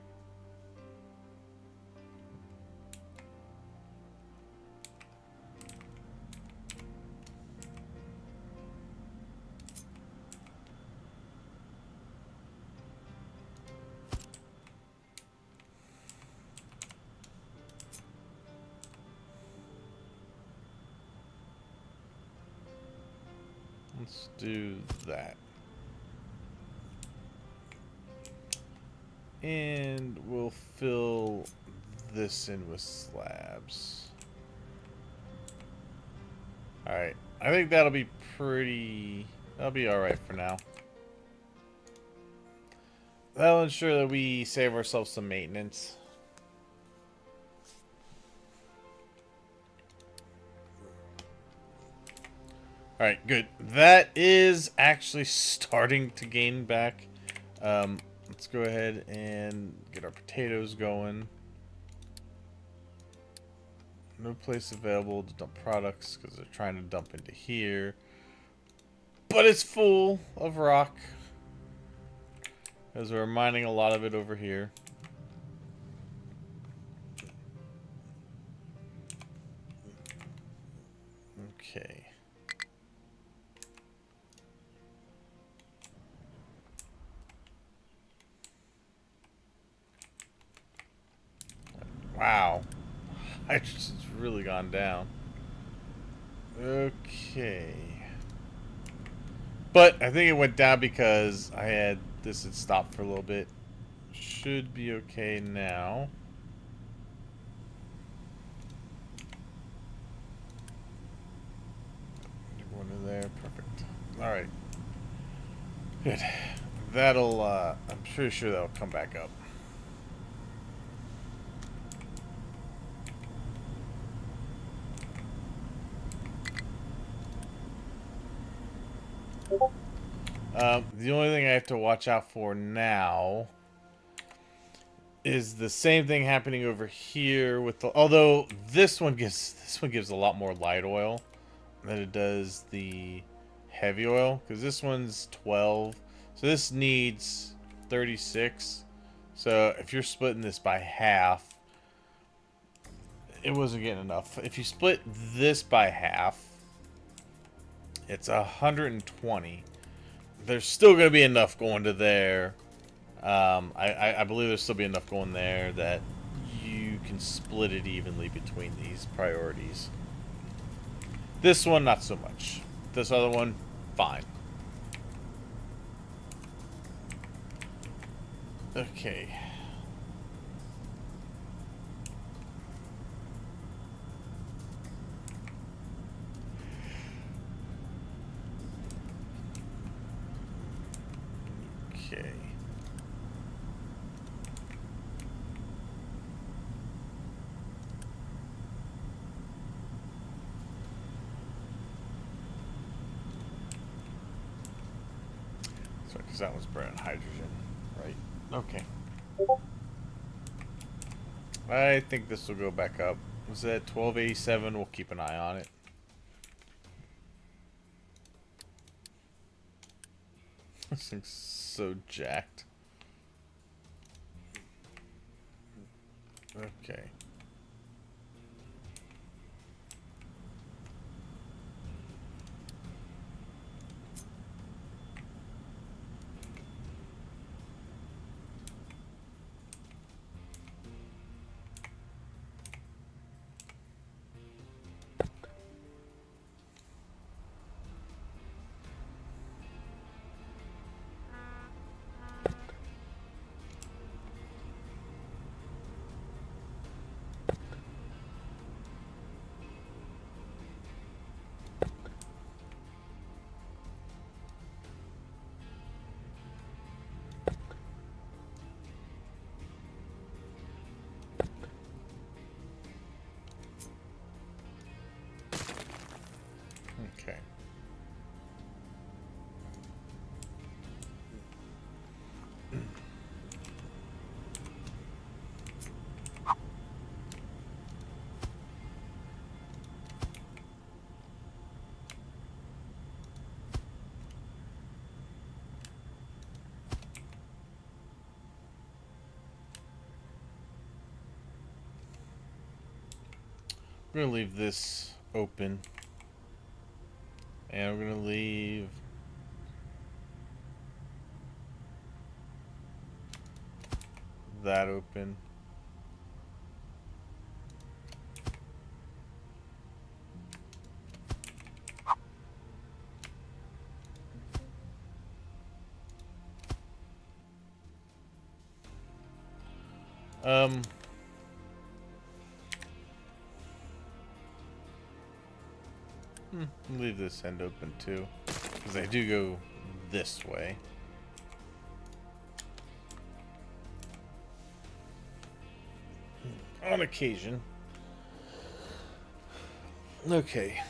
Let's do that. And we'll fill this in with slabs. Alright. I think that'll be that'll be alright for now. That'll ensure that we save ourselves some maintenance. Alright, good. That is actually starting to gain back. Let's go ahead and get our potatoes going. No place available to dump products because they're trying to dump into here. But it's full of rock. Because we're mining a lot of it over here. Okay. Hydrogen's really gone down. Okay. But I think it went down because I had this had stopped for a little bit. Should be okay now. One in there, perfect. All right, good. That'll. I'm pretty sure that'll come back up. The only thing I have to watch out for now is the same thing happening over here with the. Although this one gives a lot more light oil than it does the heavy oil, because this one's 12, so this needs 36. So if you're splitting this by half, it wasn't getting enough. If you split this by half, it's 120. There's still going to be enough going to there. I believe there'll still be enough going there that you can split it evenly between these priorities. This one, not so much. This other one, fine. Okay. Okay. Sorry, because that was burning hydrogen, right? Okay. I think this will go back up. Was that 1287? We'll keep an eye on it. This thing's so jacked. Okay. Okay. We're going to leave this open. And we're going to leave that open. Leave this end open too, because I do go this way. On occasion. Okay.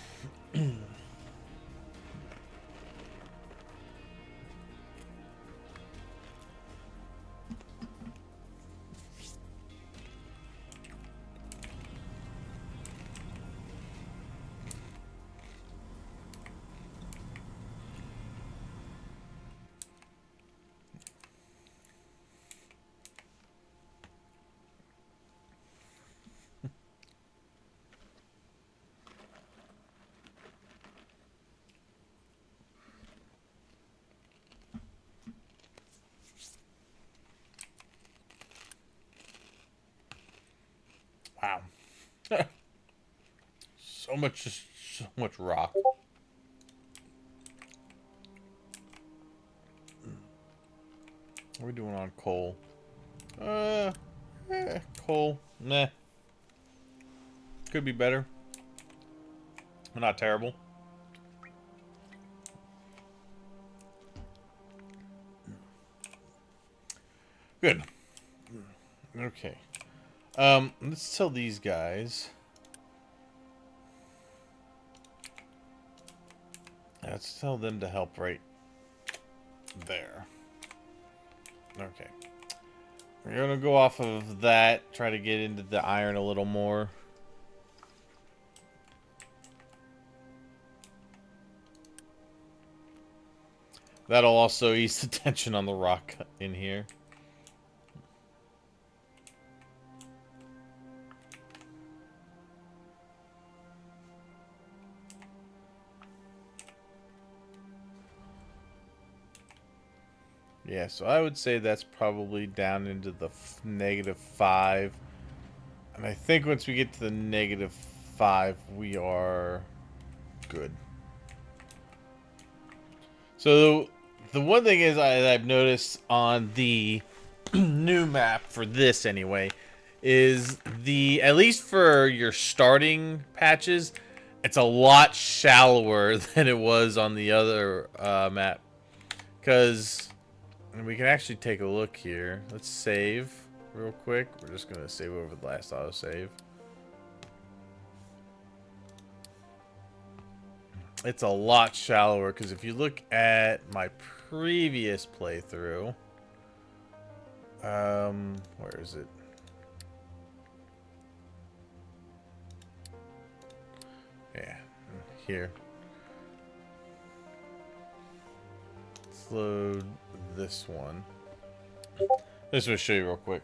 Wow. So much rock. What are we doing on coal? Coal. Nah. Could be better. Not terrible. Good. Okay. Let's tell these guys. Let's tell them to help right there. Okay. We're gonna go off of that, try to get into the iron a little more. That'll also ease the tension on the rock in here. Yeah, so I would say that's probably down into the -5. And I think once we get to the -5, we are good. So the one thing is I've noticed on the new map for this anyway is at least for your starting patches, it's a lot shallower than it was on the other map. Because we can actually take a look here. Let's save real quick. We're just going to save over the last autosave. It's a lot shallower because if you look at my previous playthrough, where is it? Yeah, here. Let's load this one. Just going to show you real quick.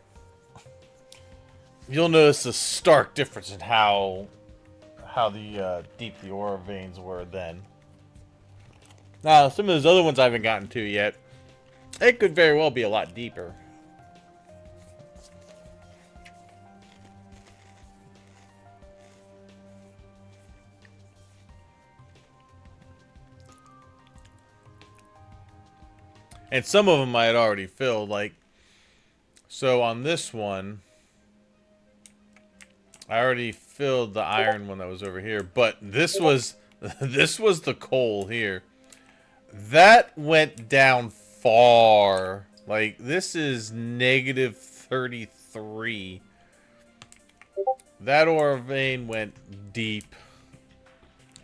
You'll notice a stark difference in how deep the ore veins were then. Now, some of those other ones I haven't gotten to yet, it could very well be a lot deeper. And some of them I had already filled, like, so on this one, I already filled the iron one that was over here, but this was the coal here. That went down far. Like, this is -33. That ore vein went deep.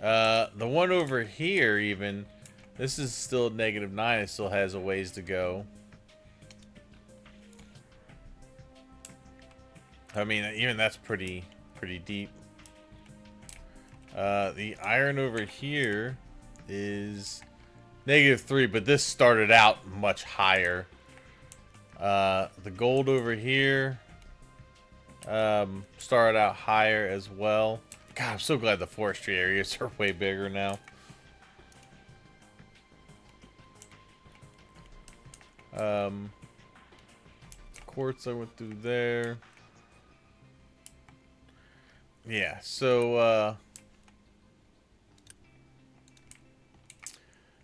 The one over here, even, this is still -9. It still has a ways to go. I mean, even that's pretty deep. The iron over here is -3, but this started out much higher. The gold over here started out higher as well. God, I'm so glad the forestry areas are way bigger now. Quartz I went through there. Yeah, so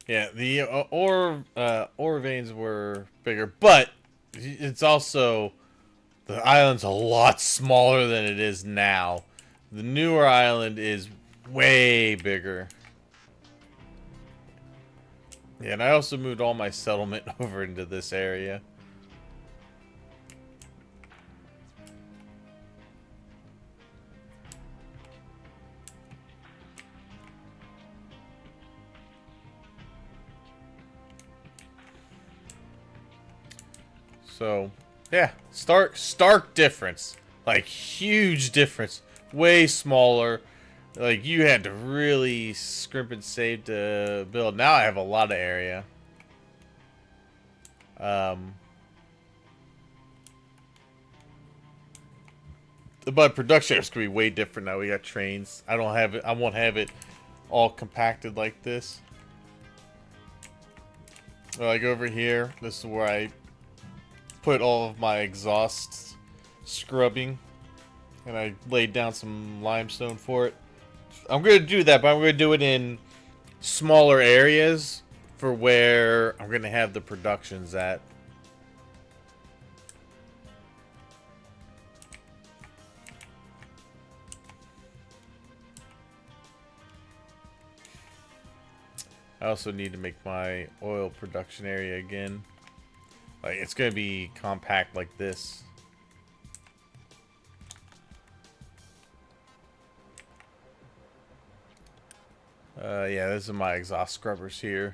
yeah, the ore veins were bigger, but it's also, the island's a lot smaller than it is now. The newer island is way bigger. Yeah, and I also moved all my settlement over into this area. So, yeah, stark difference. Like, huge difference. Way smaller. Like, you had to really scrimp and save to build. Now I have a lot of area. But production is going to be way different now. We got trains. I don't have it. I won't have it all compacted like this. Like over here, this is where I put all of my exhaust scrubbing. And I laid down some limestone for it. I'm going to do that, but I'm going to do it in smaller areas for where I'm going to have the productions at. I also need to make my oil production area again. Like, it's going to be compact like this. Yeah, this is my exhaust scrubbers here.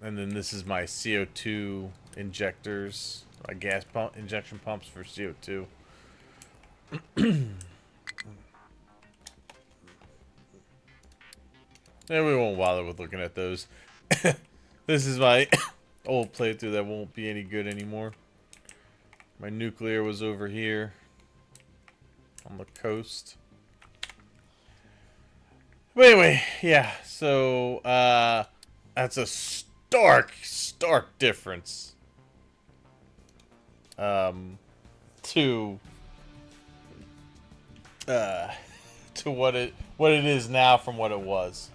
And then this is my CO2 injectors. My gas pump injection pumps for CO2. Yeah, we won't bother with looking at those. This is my old playthrough that won't be any good anymore. My nuclear was over here on the coast. But anyway, yeah, so that's a stark difference to what it is now from what it was.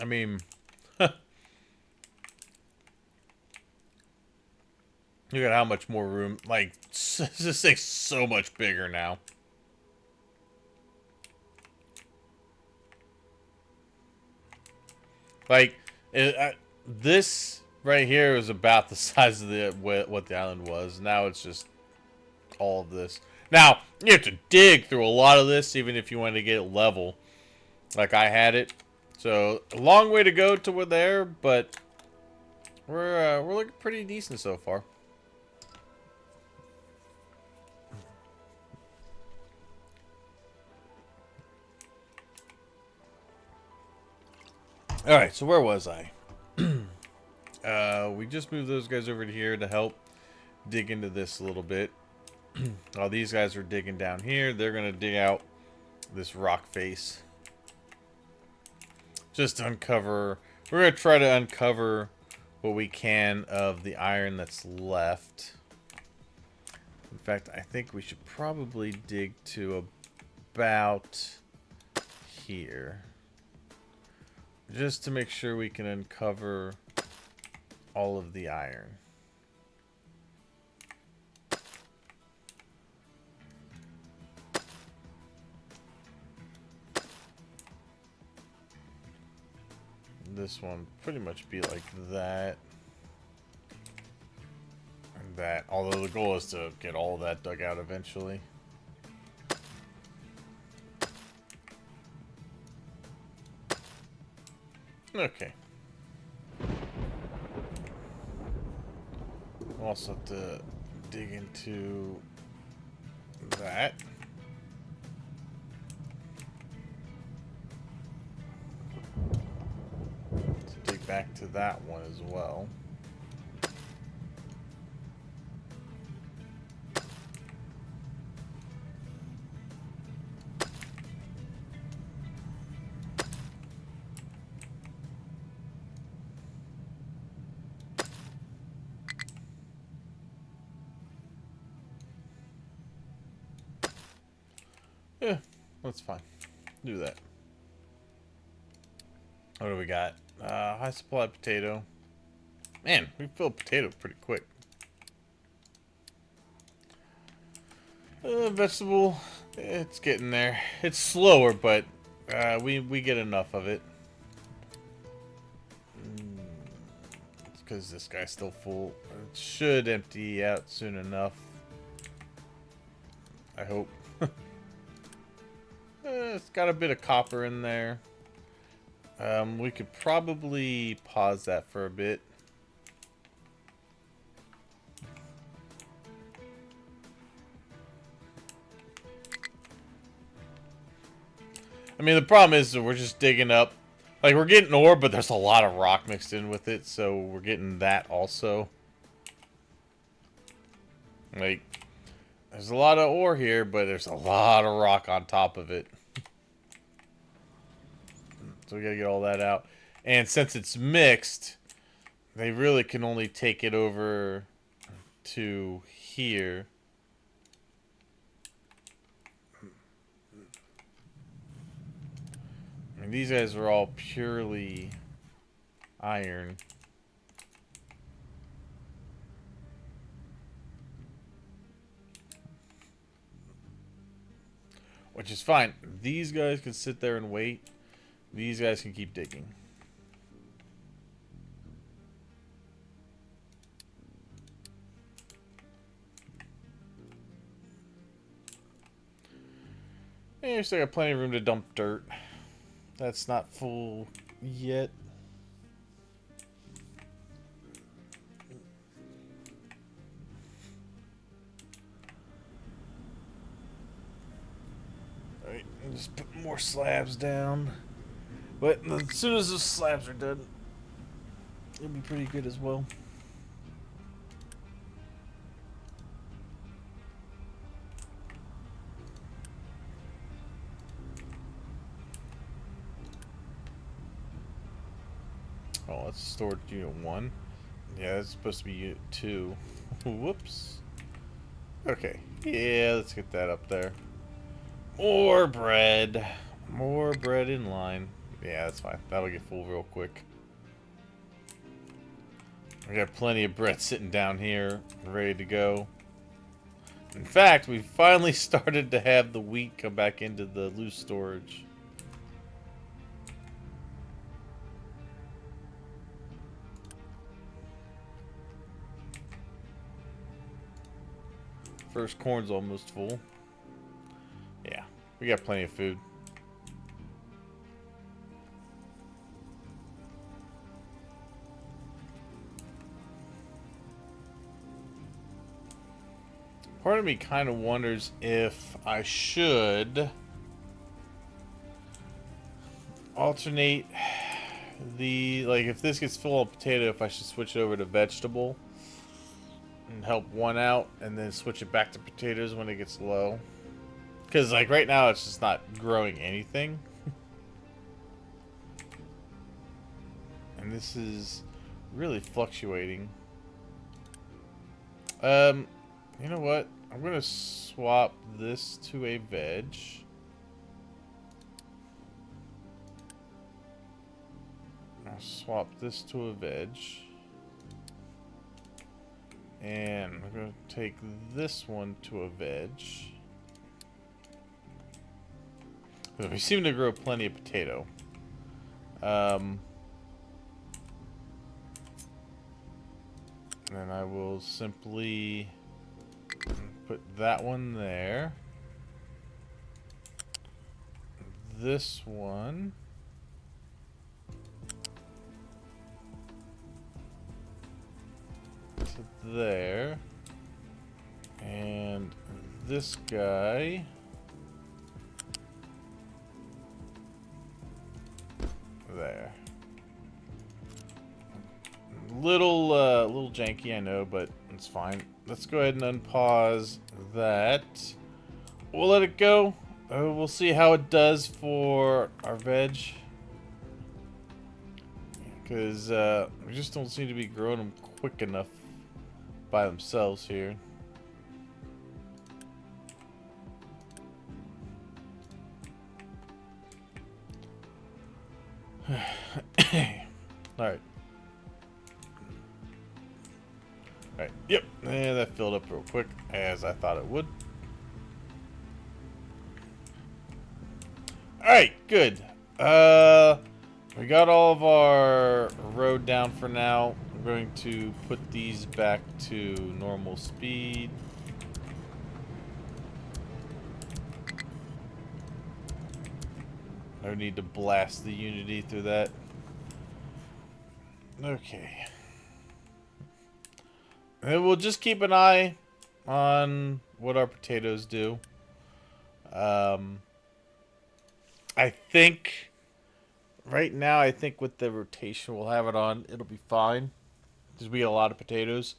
I mean, look at how much more room. Like, this thing's so much bigger now. Like, this right here was about the size of what the island was. Now it's just all of this. Now, you have to dig through a lot of this, even if you want to get it level, like I had it. So, a long way to go to we're there, but we're looking pretty decent so far. Alright, so where was I? We just moved those guys over to here to help dig into this a little bit. While these guys are digging down here, they're going to dig out this rock face. Just to uncover... We're going to try to uncover what we can of the iron that's left. In fact, I think we should probably dig to about here. Just to make sure we can uncover all of the iron. This one pretty much be like that. And that. Although the goal is to get all of that dug out eventually. Okay. We'll also have to dig into that. To dig back to that one as well. Yeah, that's fine. Do that. What do we got? High supply potato. Man, we filled potato pretty quick. Vegetable, it's getting there. It's slower, but we get enough of it. It's because this guy's still full. It should empty out soon enough. I hope. It's got a bit of copper in there. We could probably pause that for a bit. I mean, the problem is that we're just digging up. Like, we're getting ore, but there's a lot of rock mixed in with it, so we're getting that also. Like, There's a lot of ore here, but there's a lot of rock on top of it. So we gotta get all that out. And since it's mixed, they really can only take it over to here. I mean, these guys are all purely iron. Which is fine. These guys can sit there and wait. These guys can keep digging. And you still got plenty of room to dump dirt. That's not full yet. Alright, just put more slabs down. But as soon as the slabs are done, it'll be pretty good as well. Oh, that's storage unit 1. Yeah, that's supposed to be unit 2. Whoops. Okay. Yeah, let's get that up there. More bread. More bread in line. Yeah, that's fine. That'll get full real quick. We got plenty of bread sitting down here, ready to go. In fact, we finally started to have the wheat come back into the loose storage. First corn's almost full. Yeah, we got plenty of food. Part of me kind of wonders if I should alternate the, like, if this gets full of potato, if I should switch it over to vegetable and help one out and then switch it back to potatoes when it gets low. Because, like, right now it's just not growing anything. And this is really fluctuating. You know what? I'm gonna swap this to a veg. I'll swap this to a veg. And I'm gonna take this one to a veg. We seem to grow plenty of potato. And I will simply put that one there. This one. To there. And this guy. There. Little janky, I know, but it's fine. Let's go ahead and unpause that. We'll let it go. We'll see how it does for our veg. Because we just don't seem to be growing them quick enough by themselves here. Alright. Alright, yep. And that filled up real quick, as I thought it would. Alright, good. We got all of our road down for now. I'm going to put these back to normal speed. No need to blast the Unity through that. Okay. And we'll just keep an eye on what our potatoes do. I think right now, I think with the rotation we'll have it on, it'll be fine. Because we get a lot of potatoes.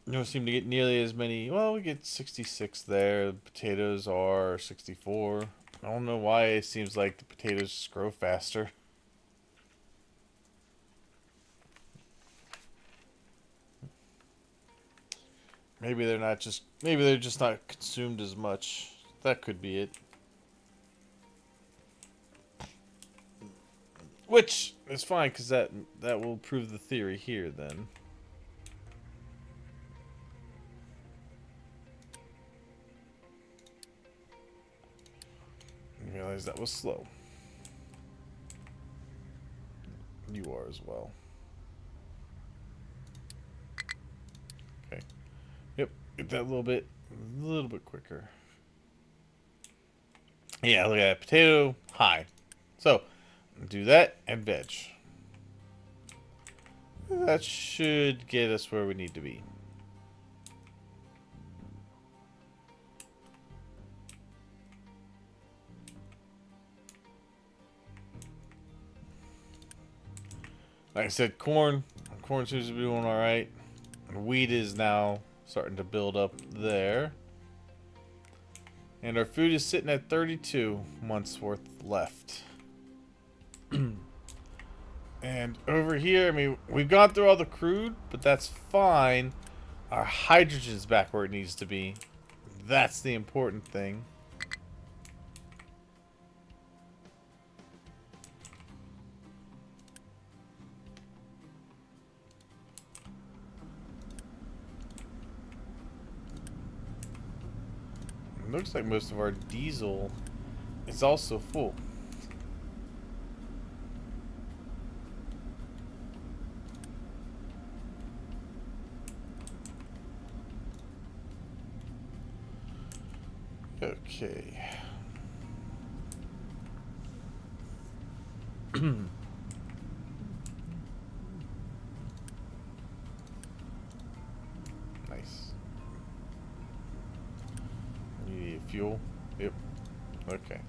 You don't seem to get nearly as many. Well, we get 66 there. Potatoes are 64. I don't know why it seems like the potatoes just grow faster. Maybe they're not just. Maybe they're just not consumed as much. That could be it. Which is fine, because that will prove the theory here, then. I realized that was slow. You are as well. Okay. Yep. Get that a little bit quicker. Yeah, look at that. Potato high. So, do that and veg. That should get us where we need to be. Like I said, corn seems to be doing alright. Wheat is now starting to build up there. And our food is sitting at 32 months worth left. And over here, I mean, we've gone through all the crude, but that's fine. Our hydrogen's back where it needs to be. That's the important thing. It looks like most of our diesel is also full. Okay. Nice. You need fuel? Yep. Okay.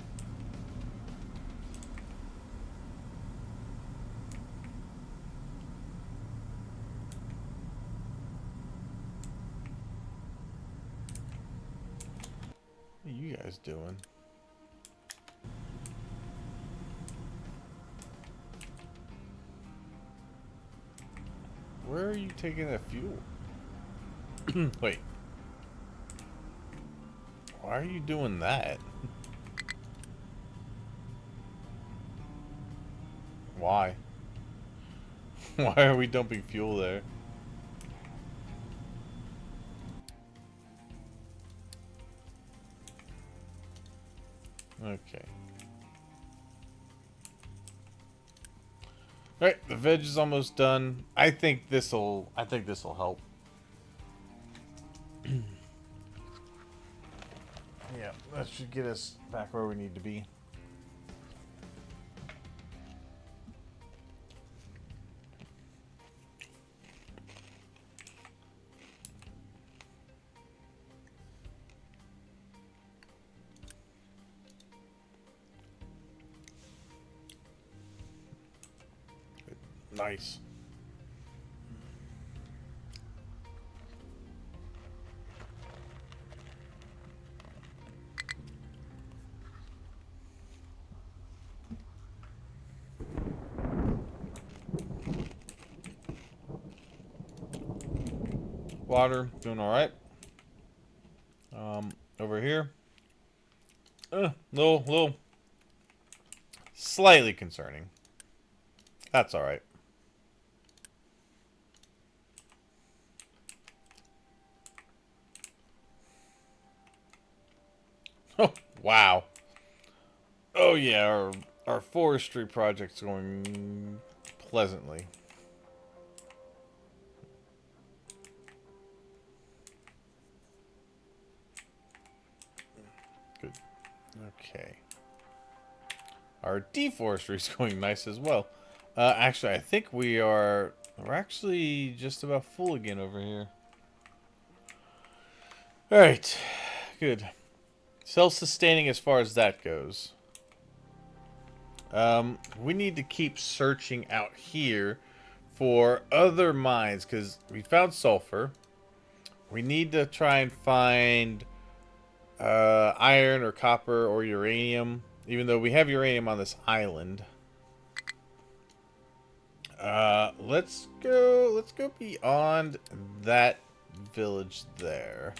What are you guys doing? Where are you taking that fuel? Wait. Why are you doing that? Why? Why are we dumping fuel there? Okay. Alright, the veg is almost done. I think this'll help. Yeah, that should get us back where we need to be. Nice. Water, doing all right. Over here, little, slightly concerning. That's all right. Oh, wow. Oh yeah, our forestry project's going pleasantly. Good. Okay. Our deforestry is going nice as well. Actually, I think we're actually just about full again over here. All right. Good. Self-sustaining as far as that goes. We need to keep searching out here for other mines, because we found sulfur. We need to try and find iron or copper or uranium, even though we have uranium on this island. Let's go beyond that village there.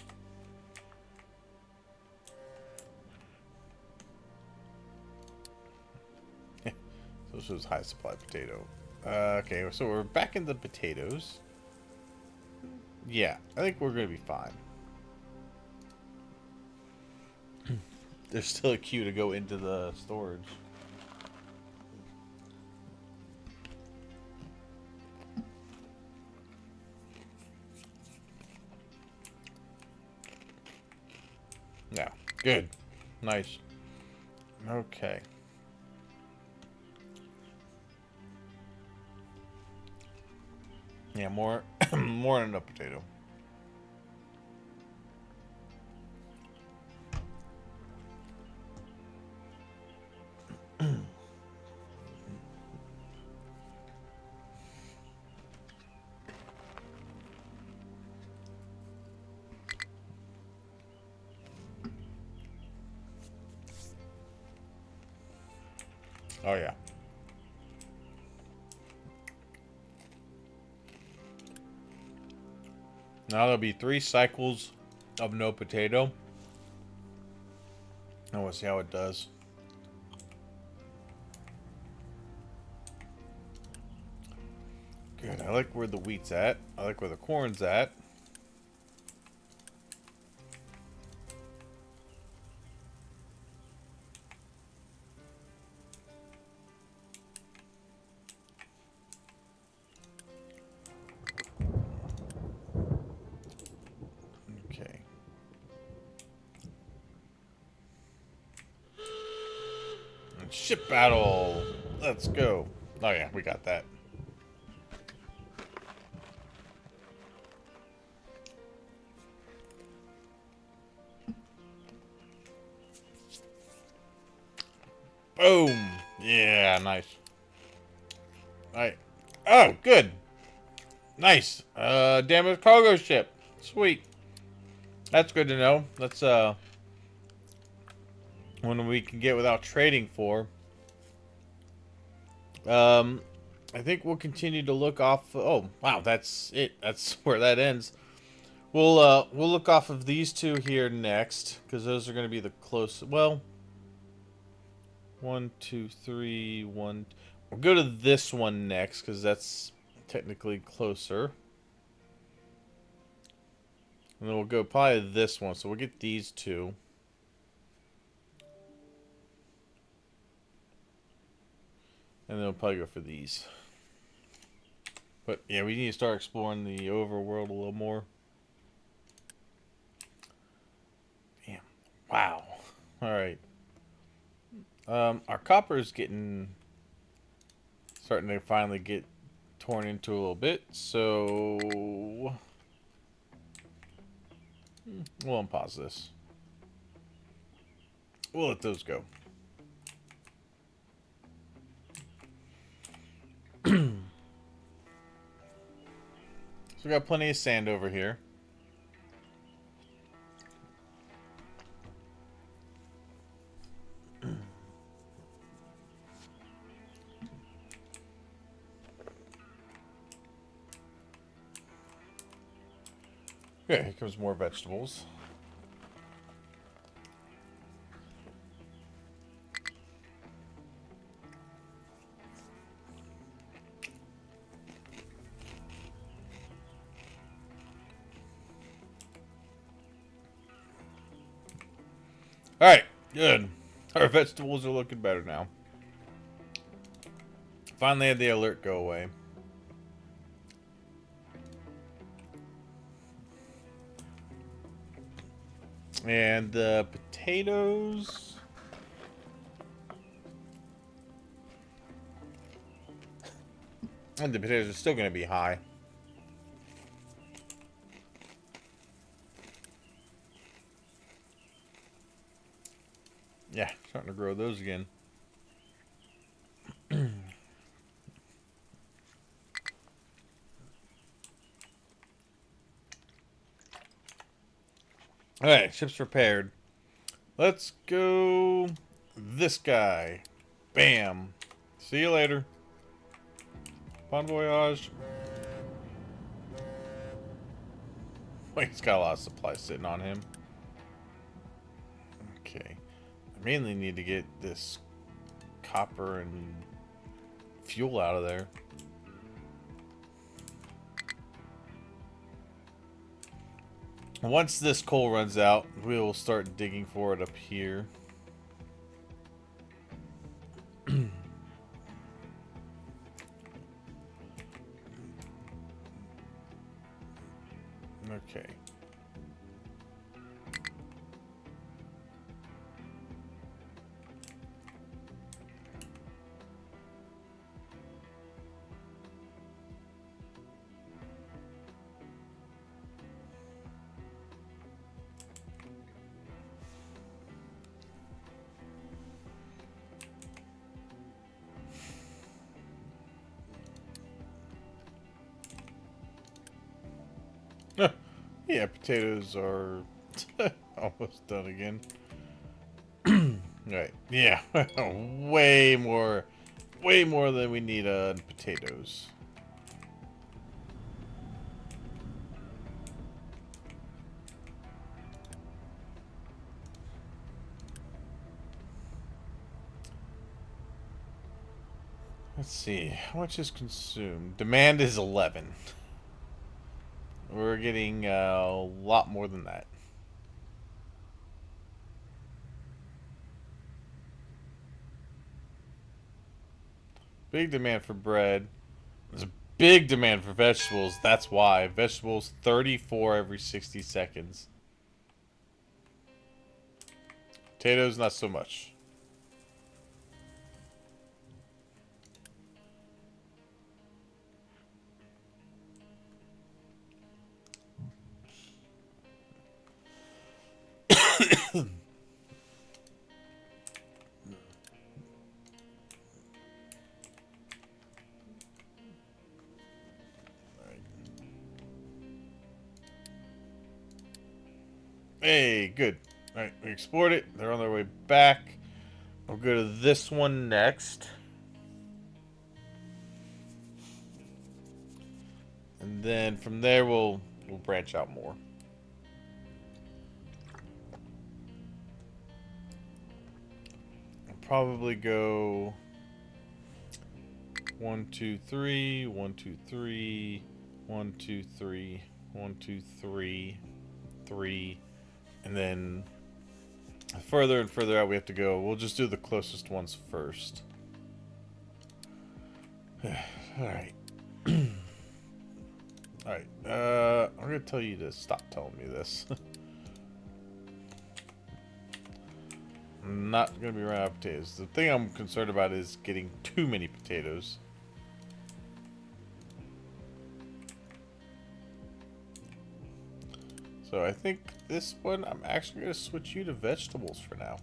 So this was high supply potato. Okay, so we're back in the potatoes. Yeah, I think we're gonna be fine. There's still a queue to go into the storage. Yeah, good. Nice. Okay. Yeah, more more than a potato. Oh yeah. Now there'll be 3 cycles of no potato. I want to see how it does. Good. I like where the wheat's at. I like where the corn's at. Okay. And ship battle. Let's go. Oh yeah, we got that. Boom. Yeah, nice. Alright. Oh, good. Nice. Damaged cargo ship. Sweet. That's good to know. That's one we can get without trading for. I think we'll continue to look off. Oh, wow, that's it. That's where that ends. We'll look off of these 2 here next, because those are going to be the close. Well, 1, 2, 3, 1. We'll go to this one next, because that's technically closer. And then we'll go probably this one. So we'll get these 2. And then we'll probably go for these. But yeah, we need to start exploring the overworld a little more. Damn. Wow. Alright. Our copper is starting to finally get torn into a little bit, so we'll unpause this. We'll let those go. So we got plenty of sand over here. Okay, here comes more vegetables. Alright, good. Our vegetables are looking better now. Finally had the alert go away. And the potatoes. And the potatoes are still going to be high. Yeah, starting to grow those again. Alright, ship's repaired. Let's go this guy. Bam. See you later. Bon voyage. Wait, he's got a lot of supplies sitting on him. Okay. I mainly need to get this copper and fuel out of there. Once this coal runs out, we'll start digging for it up here. Okay. Yeah, potatoes are almost done again. Right. Yeah. way more than we need on potatoes. Let's see. How much is consumed? Demand is 11. We're getting a lot more than that. Big demand for bread. There's a big demand for vegetables. That's why. Vegetables 34 every 60 seconds. Potatoes, not so much. Hey, good. Alright, we explored it. They're on their way back. We'll go to this one next. And then from there we'll branch out more. I'll probably go 1, 2, 3, 1, 2, 3, 1, 2, 3, 1, 2, 3, 3, and then further and further out we have to go. We'll just do the closest ones first. Alright. Alright, I'm gonna tell you to stop telling me this. I'm not gonna be running out of potatoes. The thing I'm concerned about is getting too many potatoes. So I think this one, I'm actually gonna switch you to vegetables for now.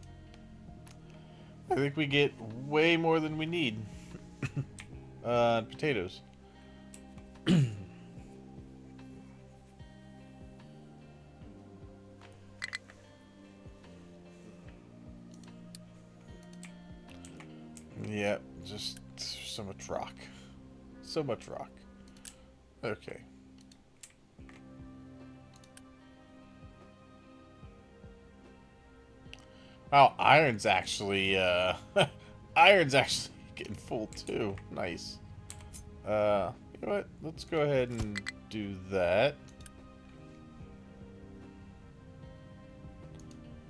I think we get way more than we need. Potatoes. Yeah, just so much rock. So much rock. Okay. Wow, iron's actually, iron's actually getting full too. Nice. You know what? Let's go ahead and do that.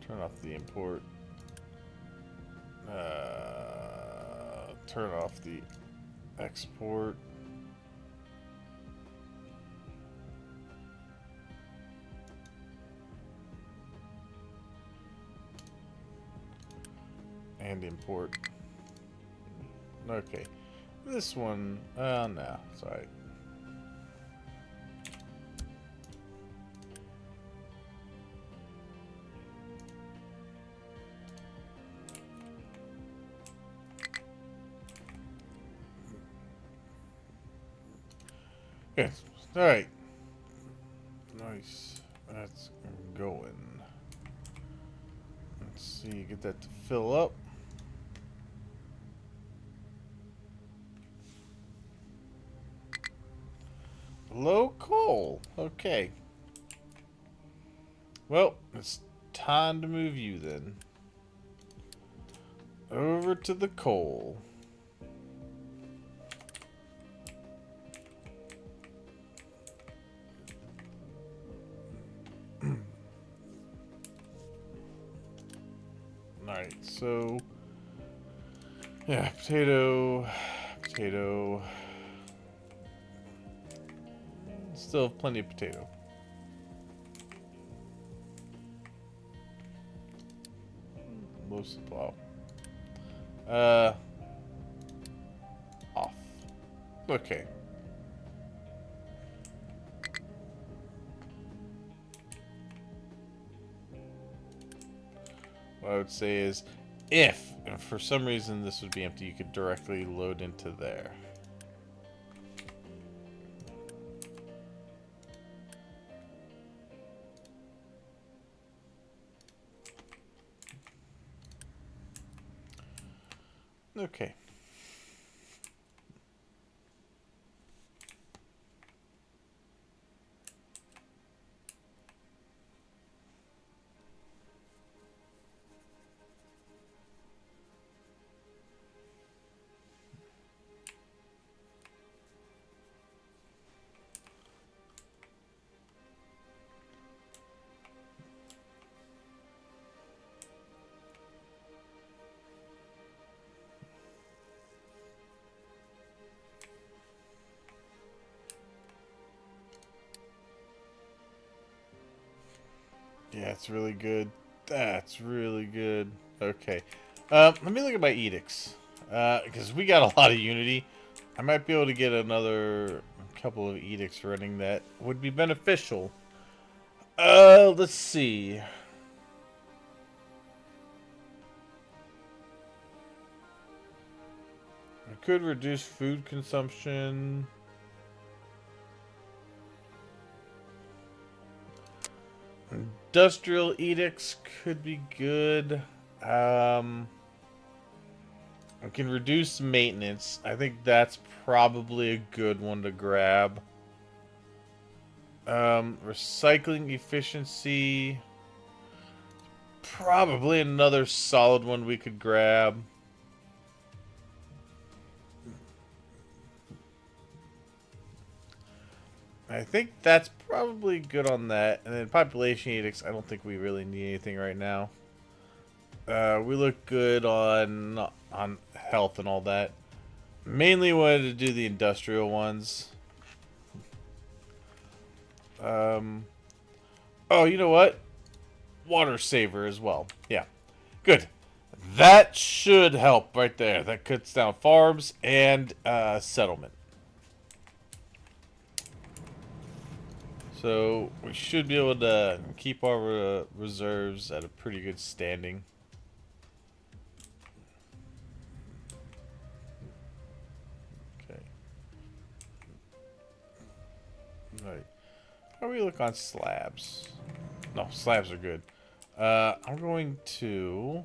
Turn off the import. Turn off the export. And import. Okay. This one, no, sorry. Yes. Alright. Nice. That's going. see, get that to fill up. Low coal. Okay. Well, it's time to move you then. Over to the coal. Alright, so yeah, potato. Still have plenty of potato. Low supply. Off. Okay. What I would say is, if for some reason this would be empty, you could directly load into there. Okay. Yeah, it's really good. That's really good. Okay. Let me look at my edicts. Because we got a lot of unity. I might be able to get another couple of edicts running that would be beneficial. Let's see. I could reduce food consumption. Industrial edicts could be good. I can reduce maintenance. I think that's probably a good one to grab. Recycling efficiency. Probably another solid one we could grab. I think that's probably good on that. And then population edicts, I don't think we really need anything right now. We look good on health and all that. Mainly wanted to do the industrial ones. Oh, you know what? Water saver as well. Yeah. Good. That should help right there. That cuts down farms and settlement. So we should be able to keep our reserves at a pretty good standing. Okay. Right. How do we look on slabs? No, slabs are good. I'm going to...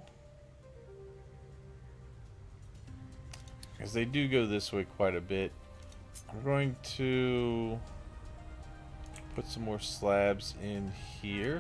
because they do go this way quite a bit. I'm going to put some more slabs in here.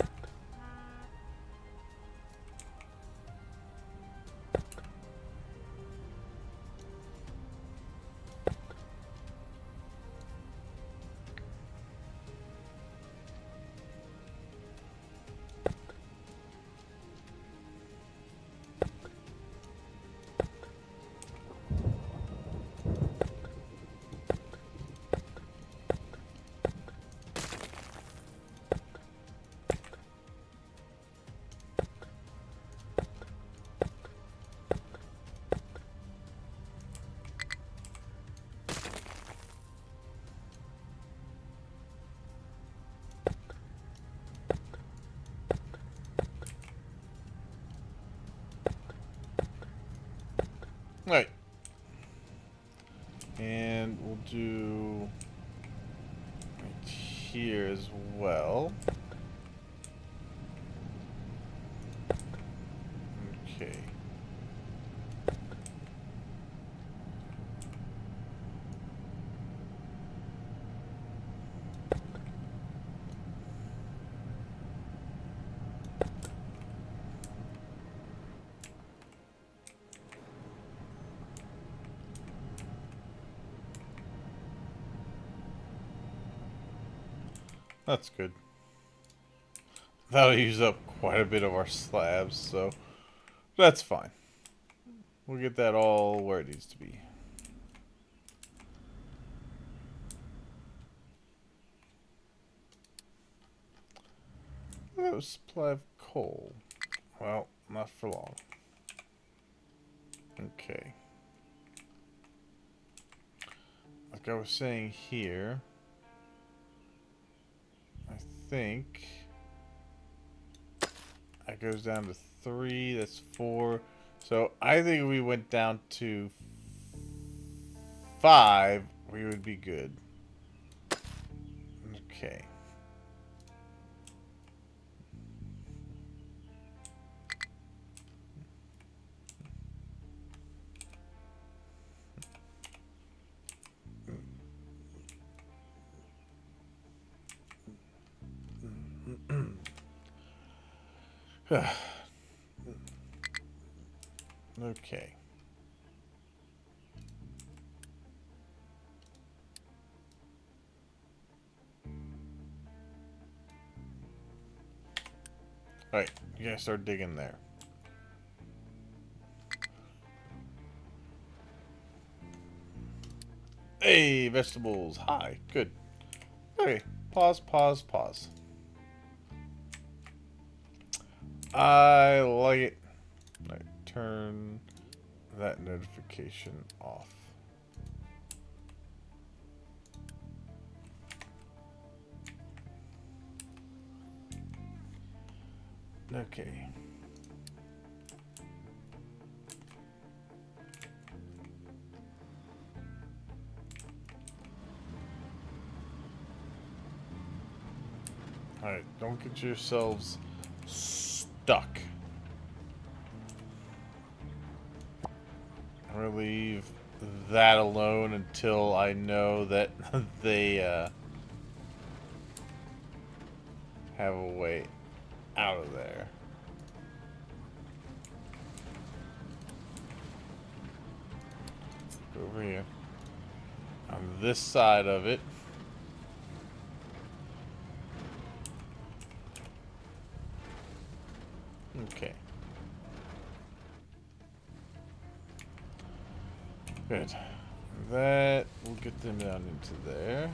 Right. And we'll do right here as well. That's good. That'll use up quite a bit of our slabs, so that's fine. We'll get that all where it needs to be. Oh, supply of coal. Well, not for long. Okay. Like I was saying here, I think that goes down to 3. That's 4. So I think if we went down to 5, we would be good. Okay. Okay. Alright, you gotta start digging there. Hey, vegetables. Hi. Good. Okay. Pause, pause, pause. I like it. Alright, turn that notification off. Okay. Alright, don't get yourselves stuck. I'm gonna leave that alone until I know that they have a way out of there. Go over here. On this side of it. Okay. Good. That will get them down into there.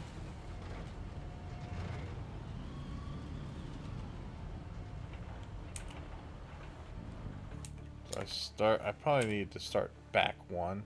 So I probably need to start back one.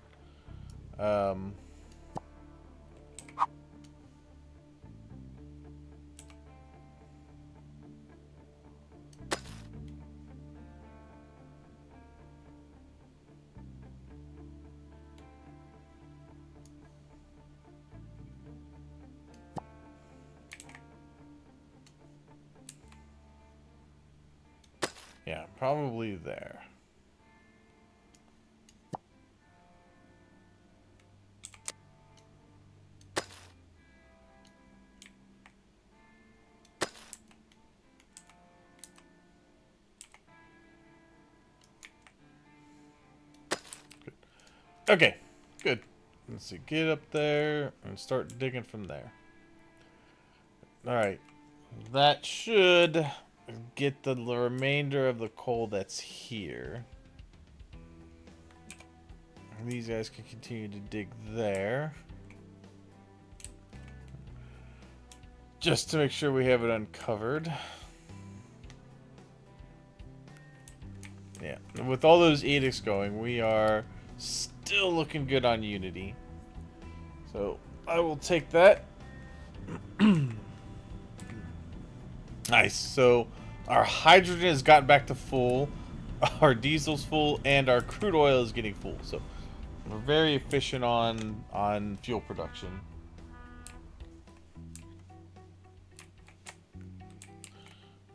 Yeah, probably there. Good. Okay, good. Let's see, get up there and start digging from there. Alright, that should get the remainder of the coal that's here. These guys can continue to dig there. Just to make sure we have it uncovered. Yeah, with all those edicts going, we are still looking good on Unity. So, I will take that. Nice. So, our hydrogen has gotten back to full, our diesel's full, and our crude oil is getting full. So, we're very efficient on fuel production.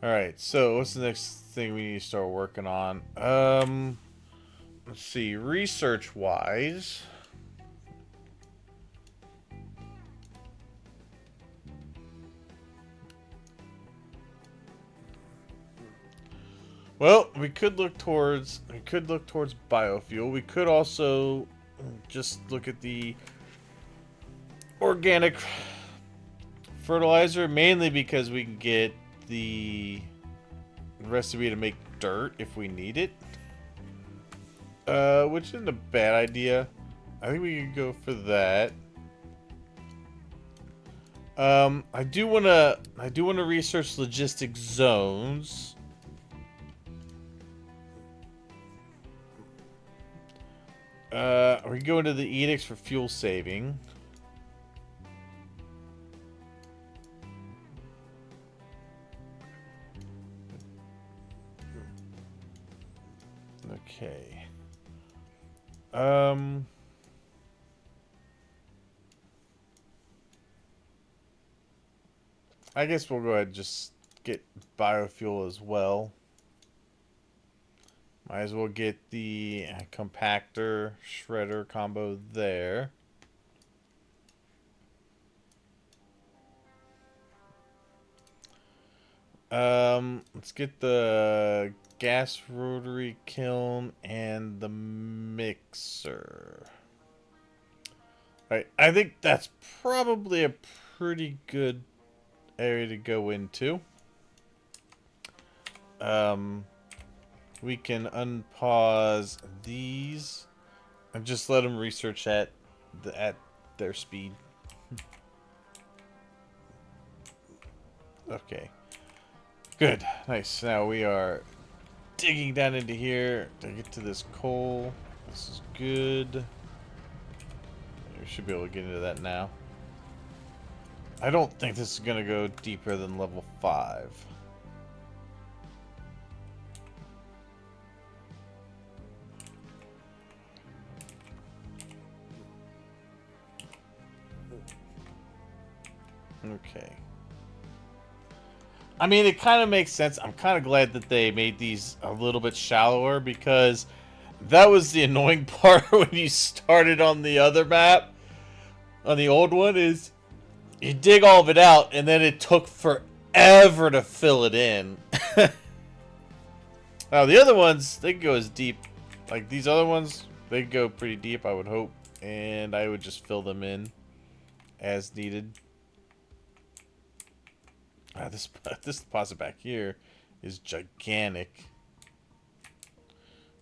Alright, so what's the next thing we need to start working on? Let's see, research-wise. Well, we could look towards biofuel. We could also just look at the organic fertilizer, mainly because we can get the recipe to make dirt if we need it. Which isn't a bad idea. I think we could go for that. I do wanna research logistic zones. We go into the edicts for fuel saving. Okay. I guess we'll go ahead and just get biofuel as well. Might as well get the compactor shredder combo there. Let's get the gas rotary kiln and the mixer. All right, I think that's probably a pretty good area to go into. We can unpause these and just let them research at their speed. Okay. Good. Nice. Now we are digging down into here to get to this coal. This is good. We should be able to get into that now. I don't think this is going to go deeper than level 5. Okay. I mean, it kind of makes sense. I'm kind of glad that they made these a little bit shallower, because that was the annoying part when you started on the other map. On the old one is you dig all of it out and then it took forever to fill it in. Now the other ones, they can go as deep. Like these other ones, they can go pretty deep, I would hope. And I would just fill them in as needed. This deposit back here is gigantic.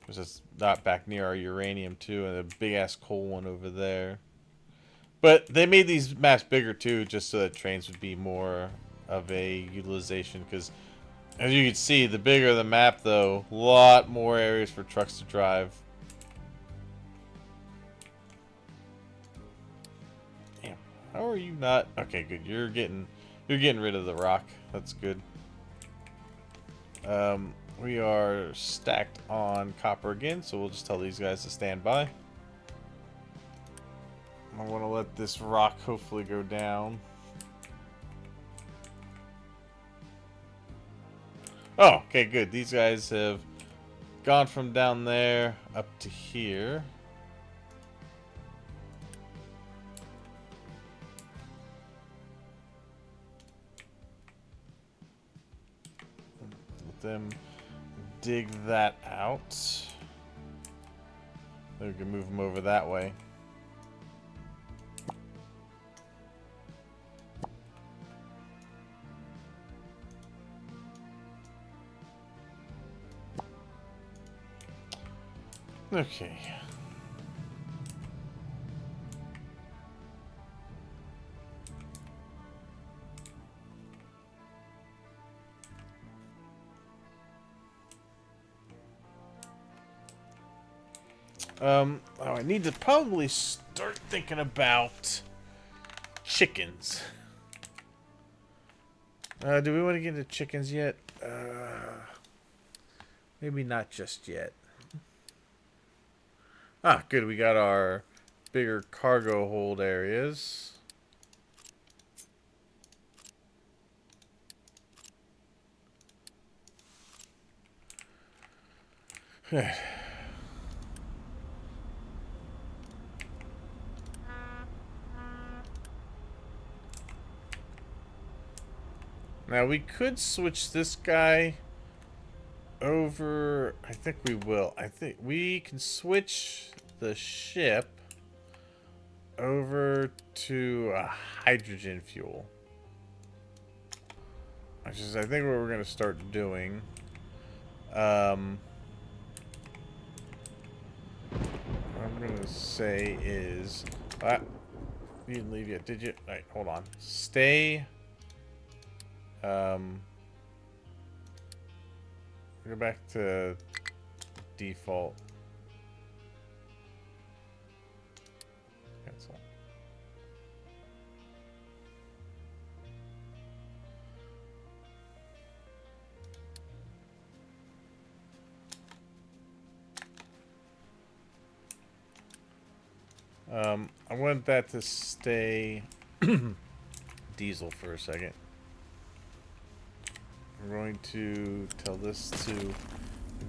Because it's not back near our uranium too, and a big ass coal one over there. But they made these maps bigger too, just so that trains would be more of a utilization. Because as you can see, the bigger the map, though, a lot more areas for trucks to drive. Damn, how are you not? Okay, good. You're getting rid of the rock. That's good. We are stacked on copper again, so we'll just tell these guys to stand by. I want to let this rock hopefully go down. Oh, okay, good. These guys have gone from down there up to here. Let them dig that out. Then we can move them over that way. Okay. Oh, I need to probably start thinking about chickens. Do we want to get into chickens yet? Maybe not just yet. Ah, good. We got our bigger cargo hold areas. Now we could switch this guy over. I think we will. I think we can switch the ship over to a hydrogen fuel. which is I think what we're gonna start doing. What I'm gonna say is, you didn't leave yet, did you? All right, hold on. Stay. Go back to default. Cancel. I want that to stay diesel for a second. I'm going to tell this to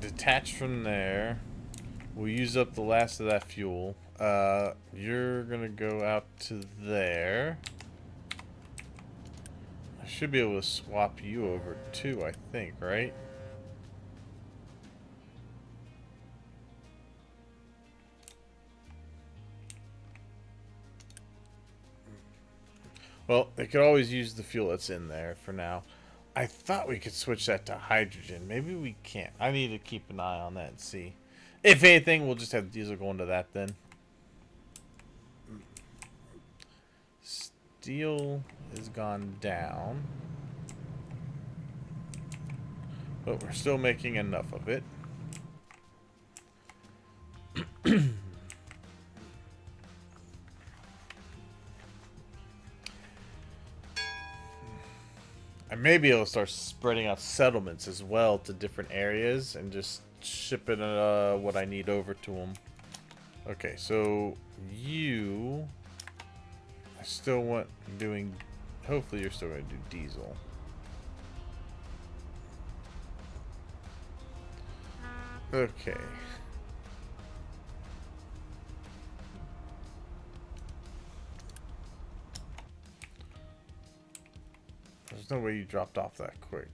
detach from there. We'll use up the last of that fuel. You're gonna go out to there. I should be able to swap you over too, I think, right? Well, they could always use the fuel that's in there for now. I thought we could switch that to hydrogen. Maybe we can't. I need to keep an eye on that and see. If anything, we'll just have diesel go into that then. Steel has gone down. But we're still making enough of it. I may be able to start spreading out settlements as well to different areas and just shipping what I need over to them. Okay, so you... I still want doing... Hopefully you're still going to do diesel. Okay. There's no way you dropped off that quick.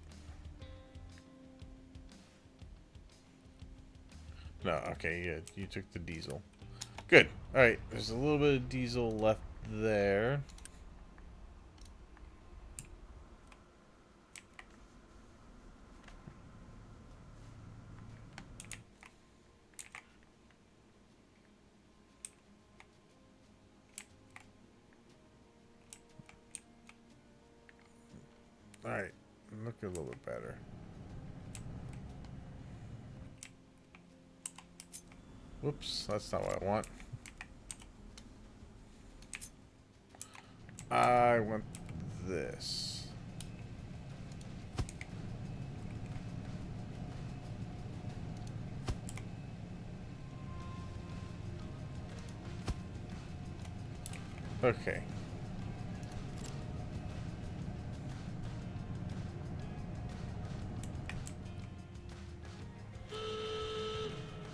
No, okay, yeah, you took the diesel. Good. Alright, there's a little bit of diesel left there. Alright, look a little bit better. Whoops, that's not what I want. I want this. Okay.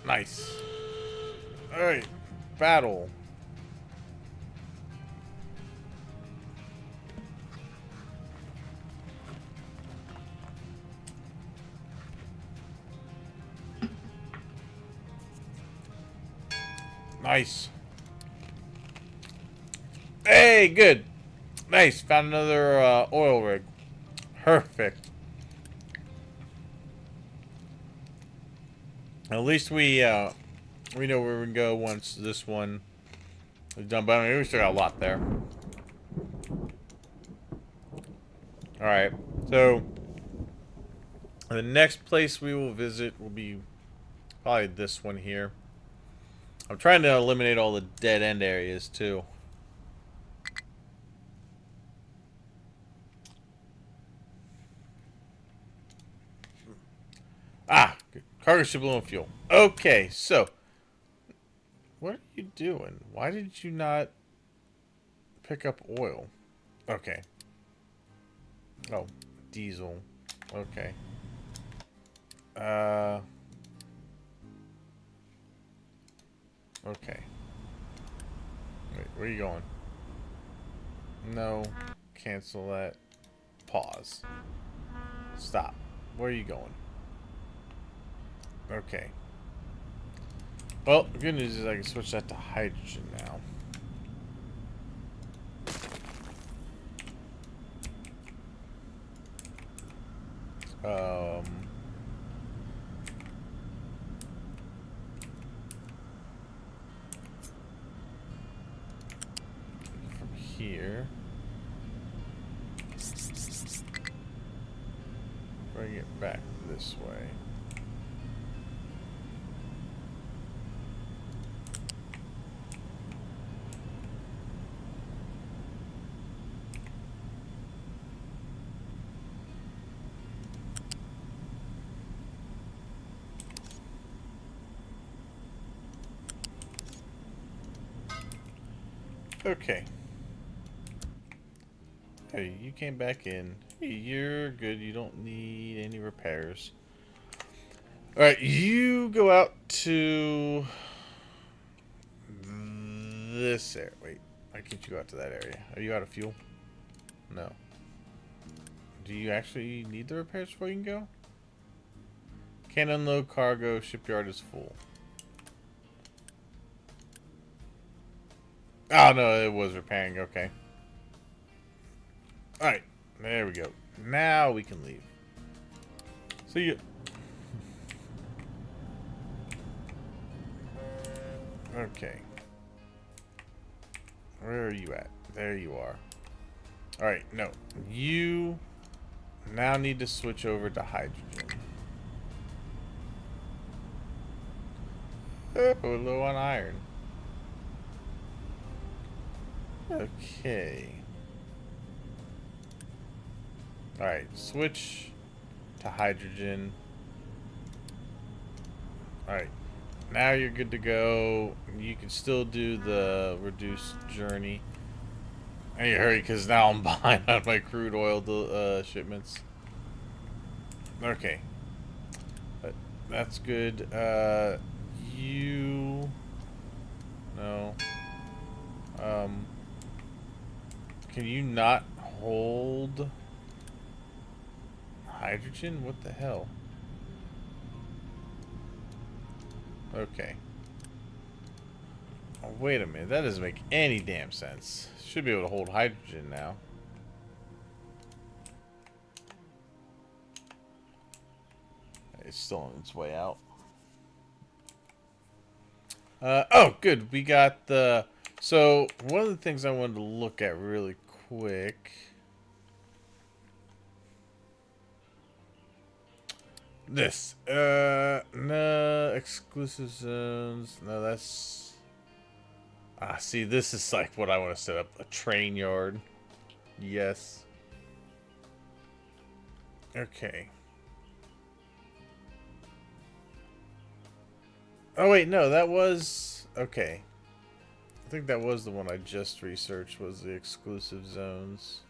Nice. Alright, battle. Nice. Hey, good. Nice, found another oil rig. Perfect. At least we know where we can go once this one is done. But I mean, we still got a lot there. Alright, so the next place we will visit will be probably this one here. I'm trying to eliminate all the dead end areas too. Ah, cargo ship low on fuel. Okay, so what are you doing? Why did you not pick up oil? Okay. Oh, diesel. Okay. Okay. Wait, where are you going? No. Cancel that. Pause. Stop. Where are you going? Okay. Well, the good news is I can switch that to hydrogen now. Um, from here. Bring it back this way. Okay. Hey, you came back in. Hey, you're good. You don't need any repairs. Alright, you go out to this area. Wait, why can't you go out to that area? Are you out of fuel? No. Do you actually need the repairs before you can go? Can't unload cargo. Shipyard is full. Oh, no, it was repairing. Okay. Alright, there we go. Now we can leave. See ya. Okay. Where are you at? There you are. Alright, no. You now need to switch over to hydrogen. Oh, low on iron. Okay. Alright, switch to hydrogen. Alright. Now you're good to go. You can still do the reduced journey. I need to hurry because now I'm behind on my crude oil shipments. Okay. But that's good. You... No. Can you not hold hydrogen? What the hell? Okay. Oh, wait a minute. That doesn't make any damn sense. Should be able to hold hydrogen now. It's still on its way out. Oh, good. We got the... So, one of the things I wanted to look at really quick... This. No, exclusive zones. No, that's... Ah, see, this is like what I want to set up. A train yard. Yes. Okay. Oh, wait, no, that was... Okay. I think that was the one I just researched, was the exclusive zones.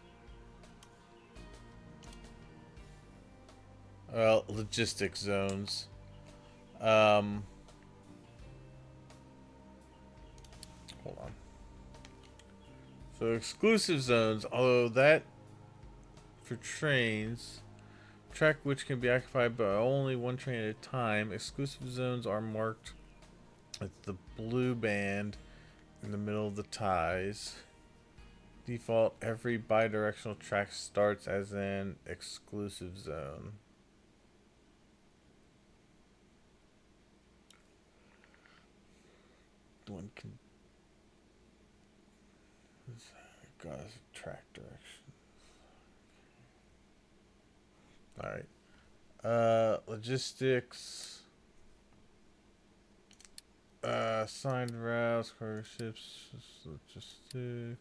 Well, logistic zones. Hold on. So exclusive zones, although that for trains, track which can be occupied by only one train at a time. Exclusive zones are marked with the blue band in the middle of the ties. Default, every bidirectional track starts as an exclusive zone. One can... God, track direction. Alright. Logistics. Signed routes, cargo ships, logistics.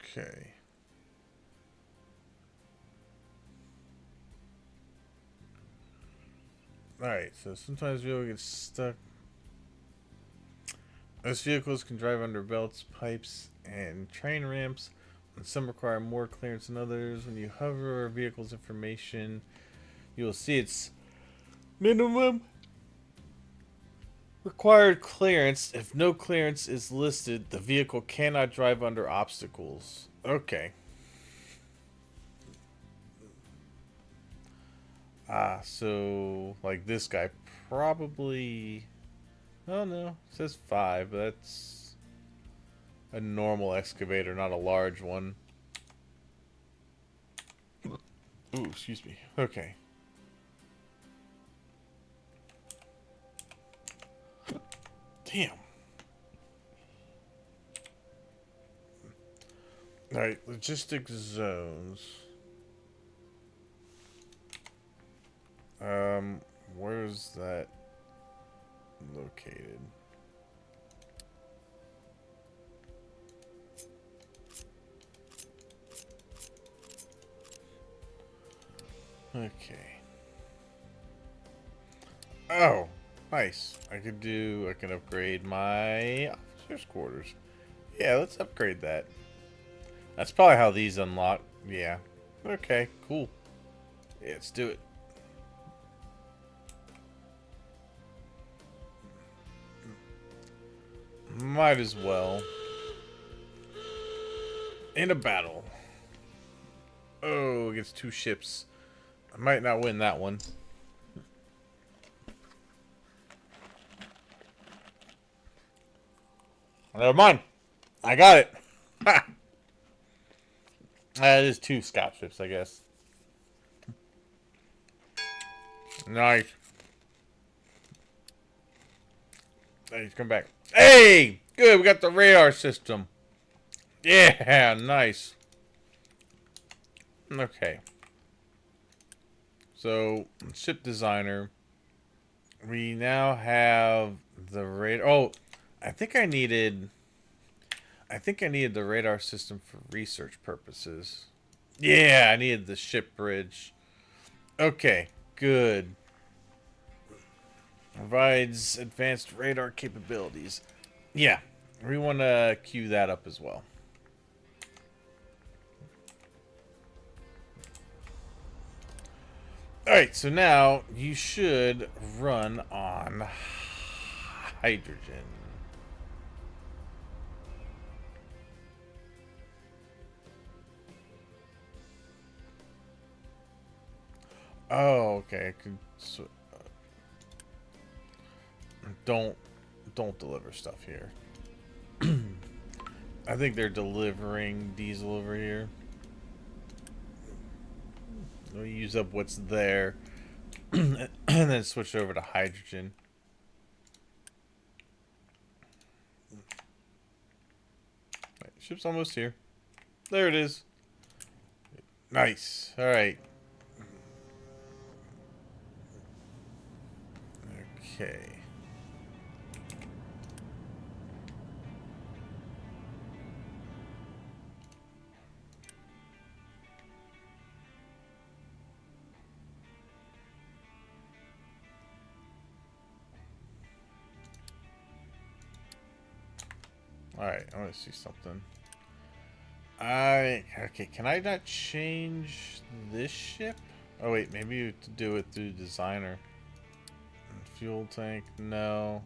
Okay. Alright, so sometimes vehicles get stuck. Most vehicles can drive under belts, pipes, and train ramps, and some require more clearance than others. When you hover over a vehicle's information, you will see its minimum required clearance. If no clearance is listed, the vehicle cannot drive under obstacles. Okay. Ah, so like this guy probably... Oh no, it says 5, but a normal excavator, not a large one. Ooh, excuse me. Okay. Damn. Alright, logistics zones. Where's that located? Okay. Oh, nice. I can upgrade my officer's quarters. Yeah, let's upgrade that. That's probably how these unlock. Yeah. Okay, cool. Yeah, let's do it. Might as well. In a battle. Oh, against 2 ships. I might not win that one. Never mind. I got it. Ha! That is 2 scout ships, I guess. Nice. Hey, come back. Hey! Good, we got the radar system. Yeah, nice. Okay. So, ship designer. We now have the radar. Oh, I think I needed the radar system for research purposes. Yeah, I needed the ship bridge. Okay, good. Provides advanced radar capabilities. Yeah, we want to queue that up as well. Alright, so now you should run on hydrogen. Oh, okay. I could. Don't deliver stuff here. I think they're delivering diesel over here. We'll use up what's there, and then switch over to hydrogen. Right, ship's almost here. There it is. Nice. All right. Okay. Alright, I want to see something. Okay, can I not change this ship? Oh wait, maybe you have to do it through designer. Fuel tank, no.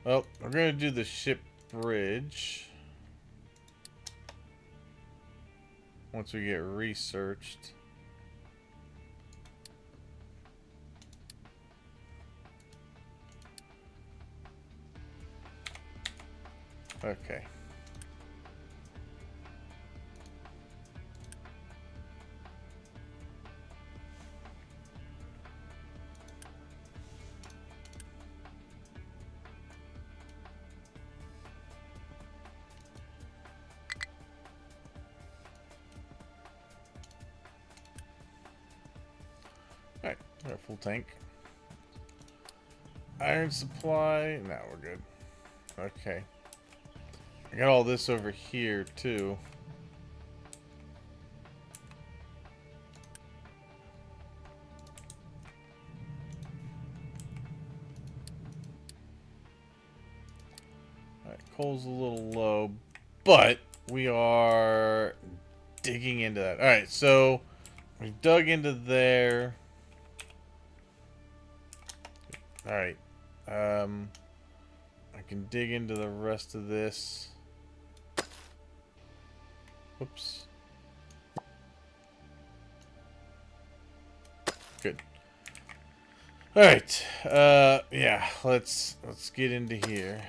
Well, we're gonna do the ship bridge. Once we get researched. Okay. Alright, we got full tank. Iron supply. Now we're good. Okay. I got all this over here, too. Alright, coal's a little low, but we are digging into that. Alright, so we've dug into there. Alright. I can dig into the rest of this. Whoops. Good. Alright. Yeah, let's get into here.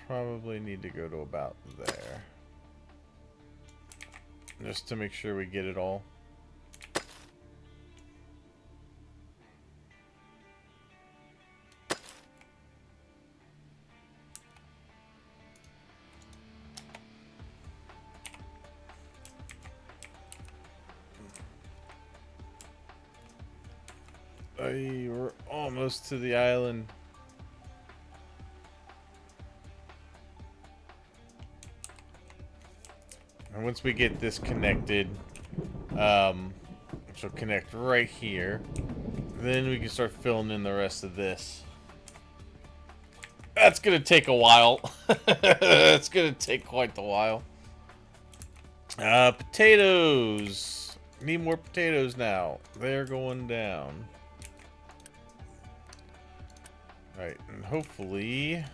probably need to go to about there. Just to make sure we get it all. Hey, we're almost to the island. And once we get this connected, which will connect right here, then we can start filling in the rest of this. That's gonna take a while. That's gonna take quite the while. Potatoes. Need more potatoes now. They're going down. Alright, and hopefully,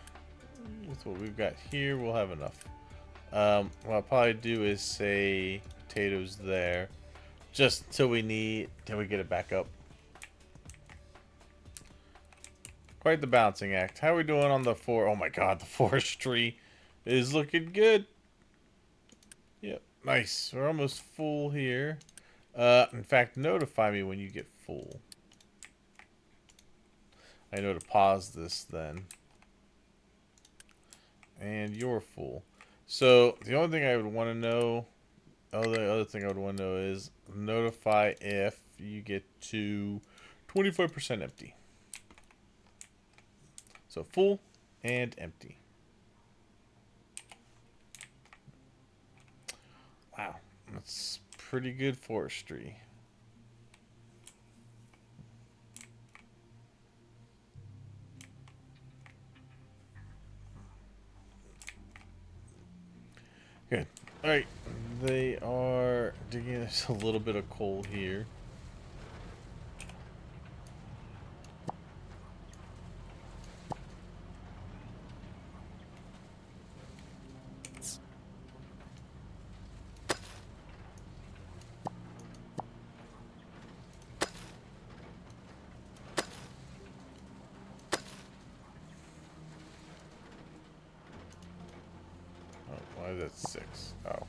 with what we've got here, we'll have enough. What I'll probably do is say potatoes there, just until we get it back up. Quite the balancing act. How are we doing on the oh my god, the forestry is looking good. Yep, nice. We're almost full here. In fact, notify me when you get full. I know to pause this then. And you're full. So the only thing I would want to know, the other thing I would want to know is notify if you get to 25% empty. So full and empty. Wow, that's pretty good forestry. Good. Alright, they are digging. There's a little bit of coal here. Oh, why is that 6? Oh.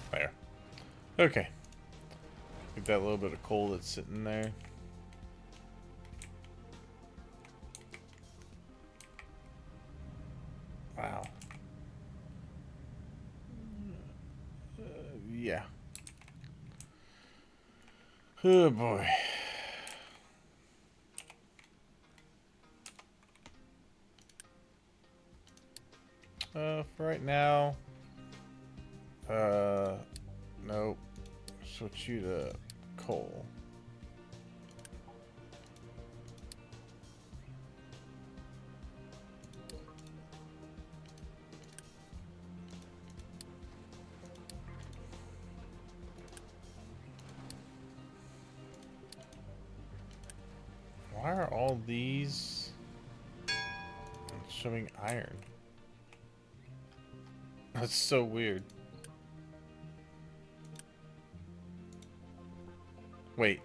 There. Okay. Get that little bit of coal that's sitting there. Wow. Yeah. Oh boy. For right now. Nope. Switch you to coal. Why are all these showing iron? That's so weird. Wait.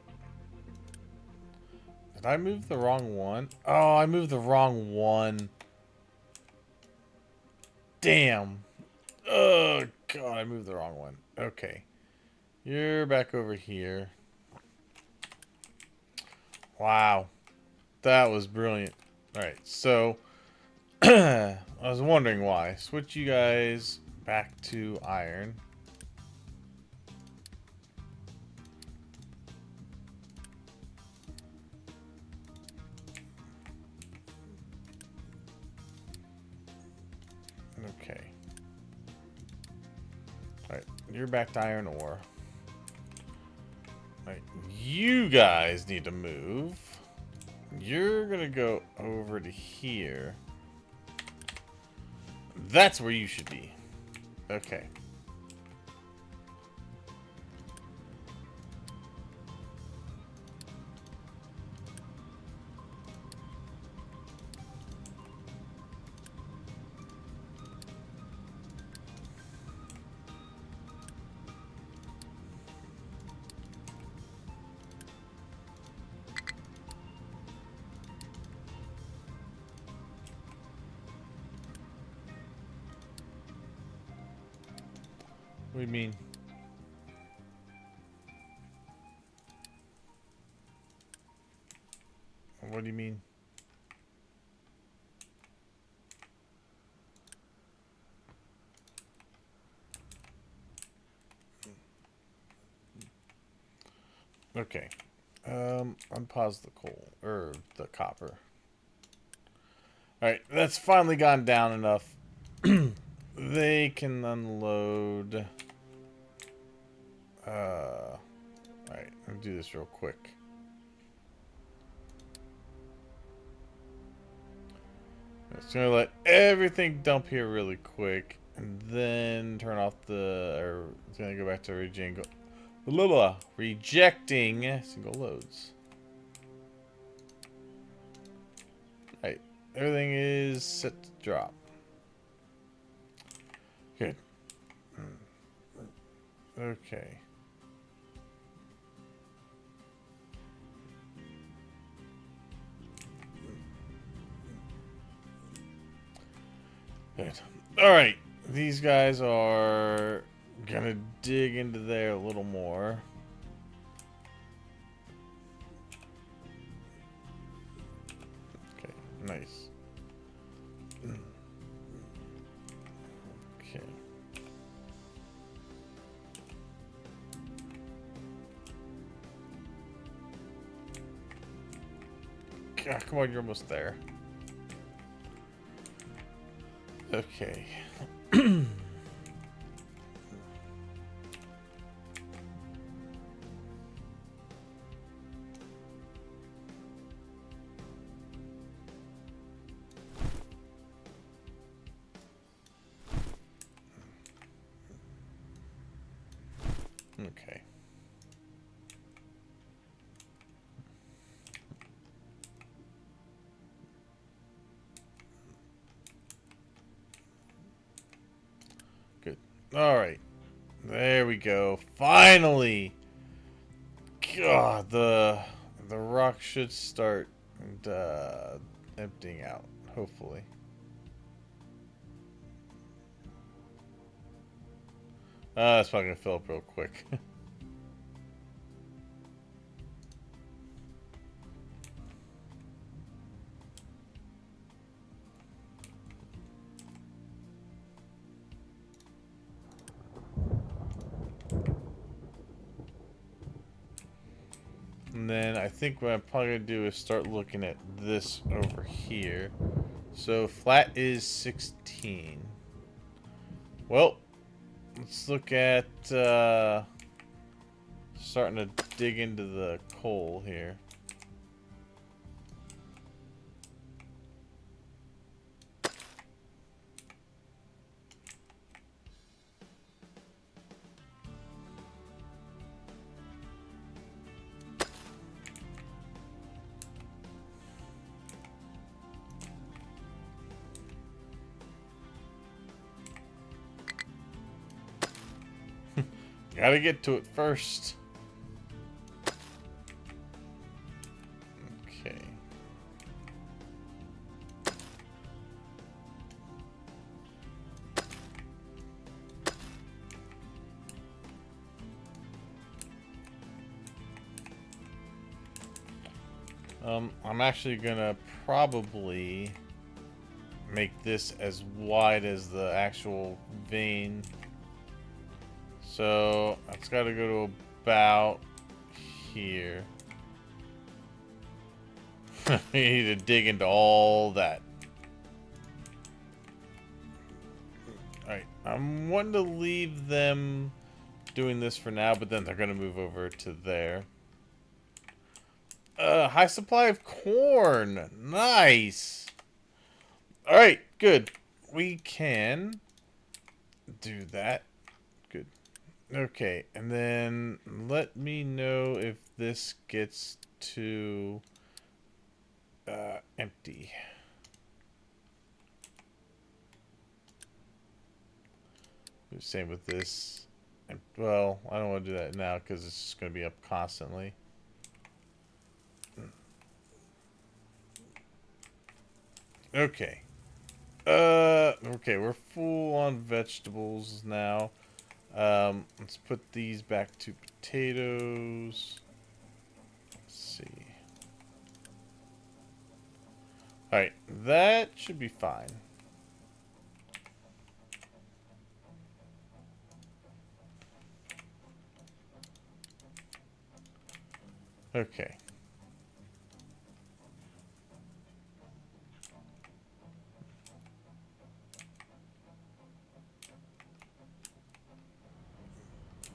Did I move the wrong one? Oh, I moved the wrong one. Damn. Oh, God, I moved the wrong one. Okay. You're back over here. Wow. That was brilliant. Alright, so I was wondering why. Switch you guys back to iron. Okay. Alright, you're back to iron ore. Alright, you guys need to move. You're gonna go over to here. That's where you should be. Okay. What do you mean? What do you mean? Okay. Unpause the coal or the copper. All right, that's finally gone down enough. They can unload. All right, I'll do this real quick. It's gonna let everything dump here really quick, and then turn off the. Or it's gonna go back to rejecting single loads. All right, everything is set to drop. Good. Okay. Good. Alright. These guys are gonna dig into there a little more. Okay, nice. Okay. God, come on, you're almost there. Okay. Okay. Good. All right. There we go. Finally. God, the rock should start emptying out, hopefully. That's probably gonna fill up real quick. And then I think what I'm probably going to do is start looking at this over here. So flat is 16. Well, let's look at starting to dig into the coal here. Gotta get to it first. Okay. I'm actually gonna probably make this as wide as the actual vein. So it's got to go to about here. We need to dig into all that. Alright, I'm wanting to leave them doing this for now, but then they're going to move over to there. High supply of corn. Nice. Alright, good. we can do that. Good. Okay, and then let me know if this gets to empty. Same with this. Well, I don't want to do that now because it's just going to be up constantly. Okay. Okay, we're full on vegetables now. Let's put these back to potatoes. Let's see. Alright, that should be fine. Okay.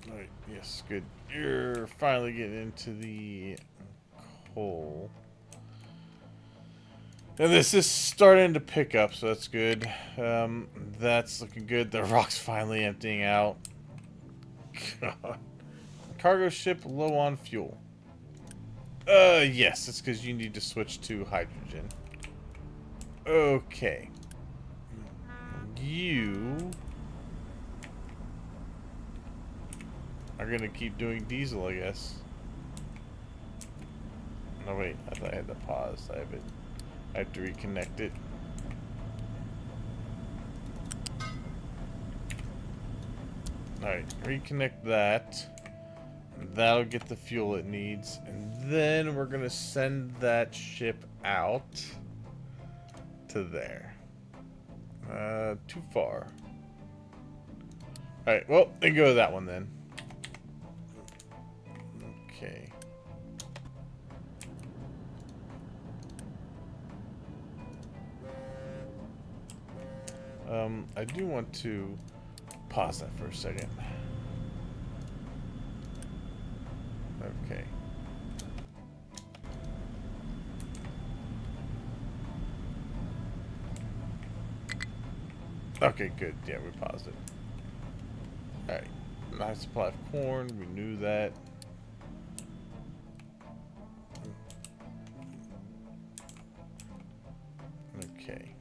Alright, yes, good. You're finally getting into the coal. And this is starting to pick up, so that's good. That's looking good. The rock's finally emptying out. God. Cargo ship low on fuel. Yes, it's because you need to switch to hydrogen. Okay. You are gonna keep doing diesel, I guess. No, wait, I thought I had to pause. I have to reconnect it. Alright, reconnect that. That'll get the fuel it needs. And then we're gonna send that ship out to there. Too far. Alright, well, then go to that one then. Okay. I do want to pause that for a second. Okay. Okay, good. Yeah, we paused it. Alright. Nice supply of corn. We knew that. Okay.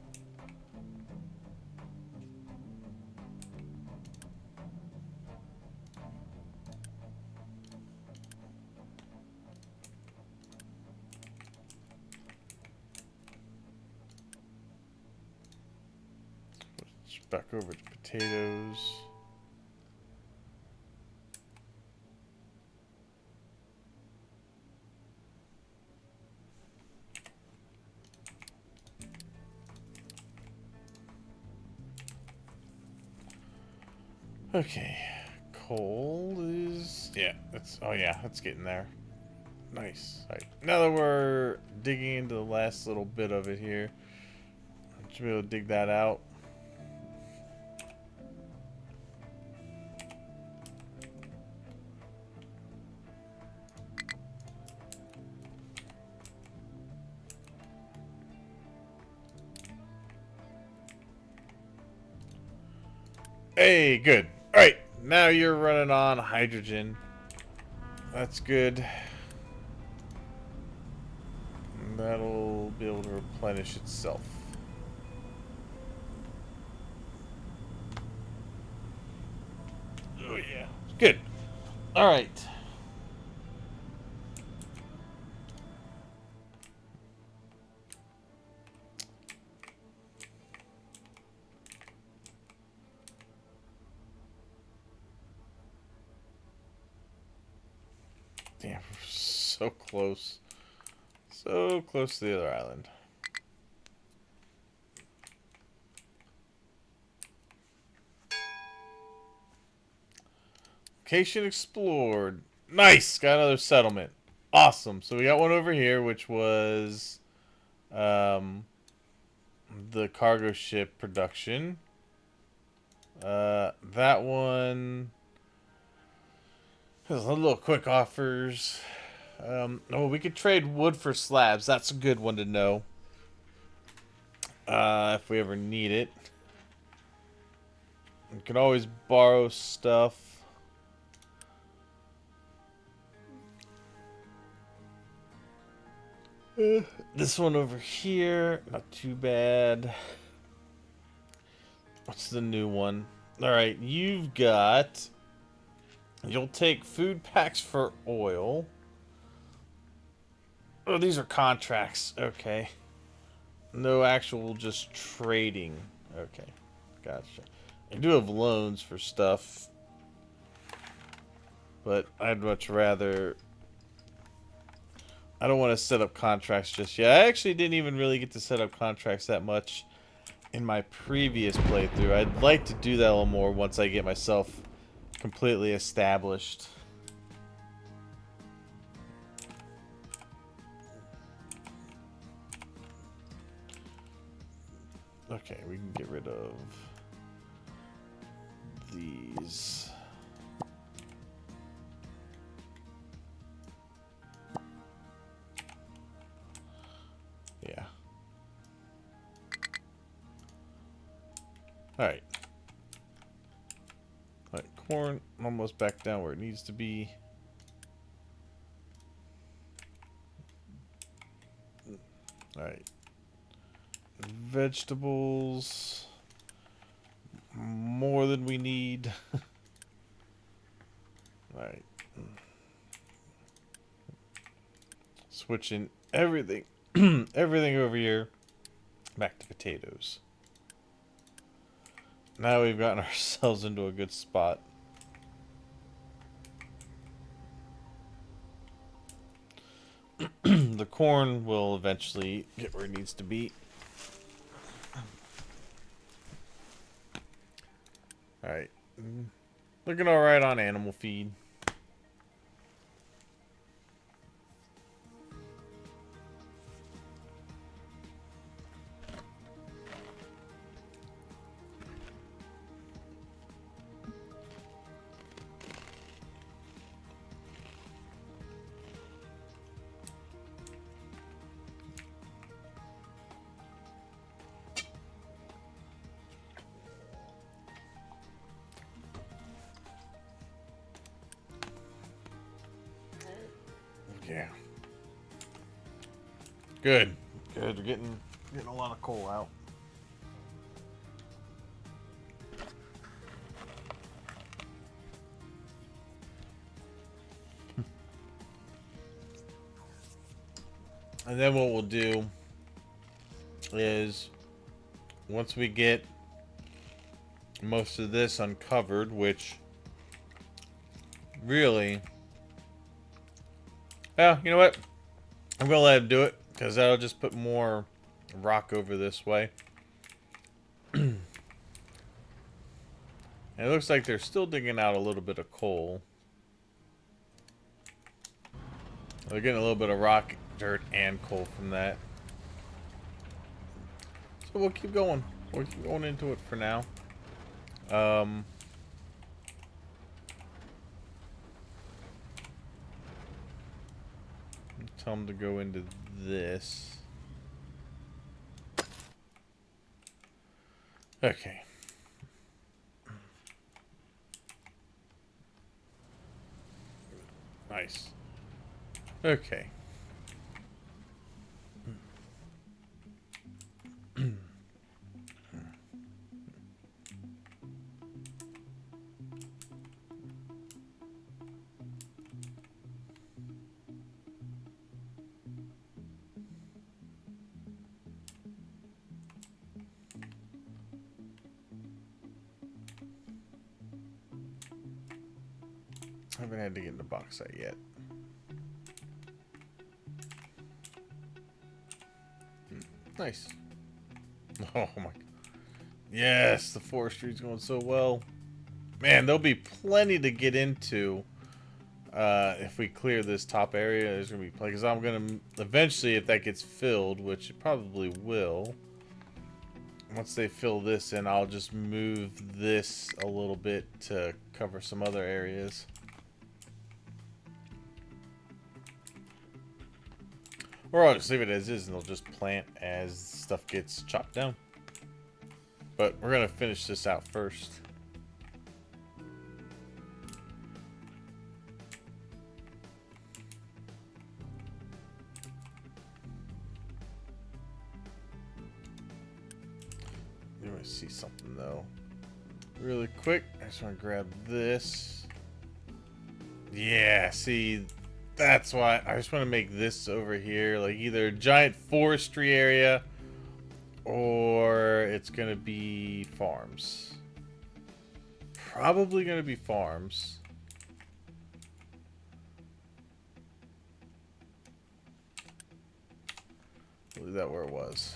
Back over to potatoes. Okay. Coal is... yeah, that's... oh yeah, that's getting there. Nice. All right. Now that we're digging into the last little bit of it here, I should be able to dig that out. Hey, good. Alright, now you're running on hydrogen. That's good. And that'll be able to replenish itself. Oh, yeah. Good. Alright. Damn, we're so close. So close to the other island. Location explored. Nice! Got another settlement. Awesome. So we got one over here, which was the cargo ship production. That one has a little quick offers. Oh, we could trade wood for slabs. That's a good one to know. If we ever need it. You can always borrow stuff. This one over here, not too bad. What's the new one? Alright, you've got... You'll take food packs for oil. Oh, these are contracts. Okay. No actual just trading. Okay. Gotcha. I do have loans for stuff. But I'd much rather... I don't want to set up contracts just yet. I actually didn't even really get to set up contracts that much in my previous playthrough. I'd like to do that a little more once I get myself completely established. Okay, we can get rid of these. Yeah. Alright. Alright, corn almost back down where it needs to be. Alright. Vegetables. More than we need. Alright. Switching everything. Everything over here. Back to potatoes. Now we've gotten ourselves into a good spot. The corn will eventually get where it needs to be. Alright. Looking alright on animal feed. Yeah. Good. Good. We're getting a lot of coal out. And then what we'll do is once we get most of this uncovered, which really... Yeah, you know what? I'm going to let him do it, because that'll just put more rock over this way. And it looks like they're still digging out a little bit of coal. They're getting a little bit of rock, dirt, and coal from that. So we'll keep going. We'll keep going into it for now. Tell them to go into this. Okay. Nice. Okay. I haven't had to get into bauxite yet. Nice. Oh my. Yes, the forestry's going so well. Man, there'll be plenty to get into if we clear this top area. There's going to be plenty. Because I'm going to eventually, if that gets filled, which it probably will. Once they fill this in, I'll just move this a little bit to cover some other areas. Or I'll just leave it as is and they'll just plant as stuff gets chopped down. But we're going to finish this out first. do want to see something though. Really quick, I just want to grab this. Yeah, see, that's why I just want to make this over here like either a giant forestry area or it's gonna be farms. Probably gonna be farms. Leave that where it was.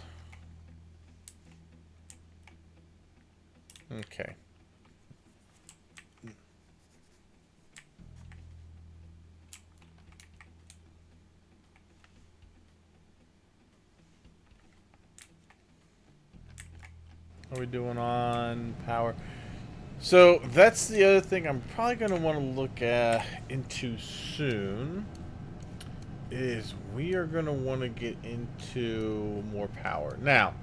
Okay. How are we doing on power? So that's the other thing I'm probably going to want to look into soon. Is we are going to want to get into more power. Now,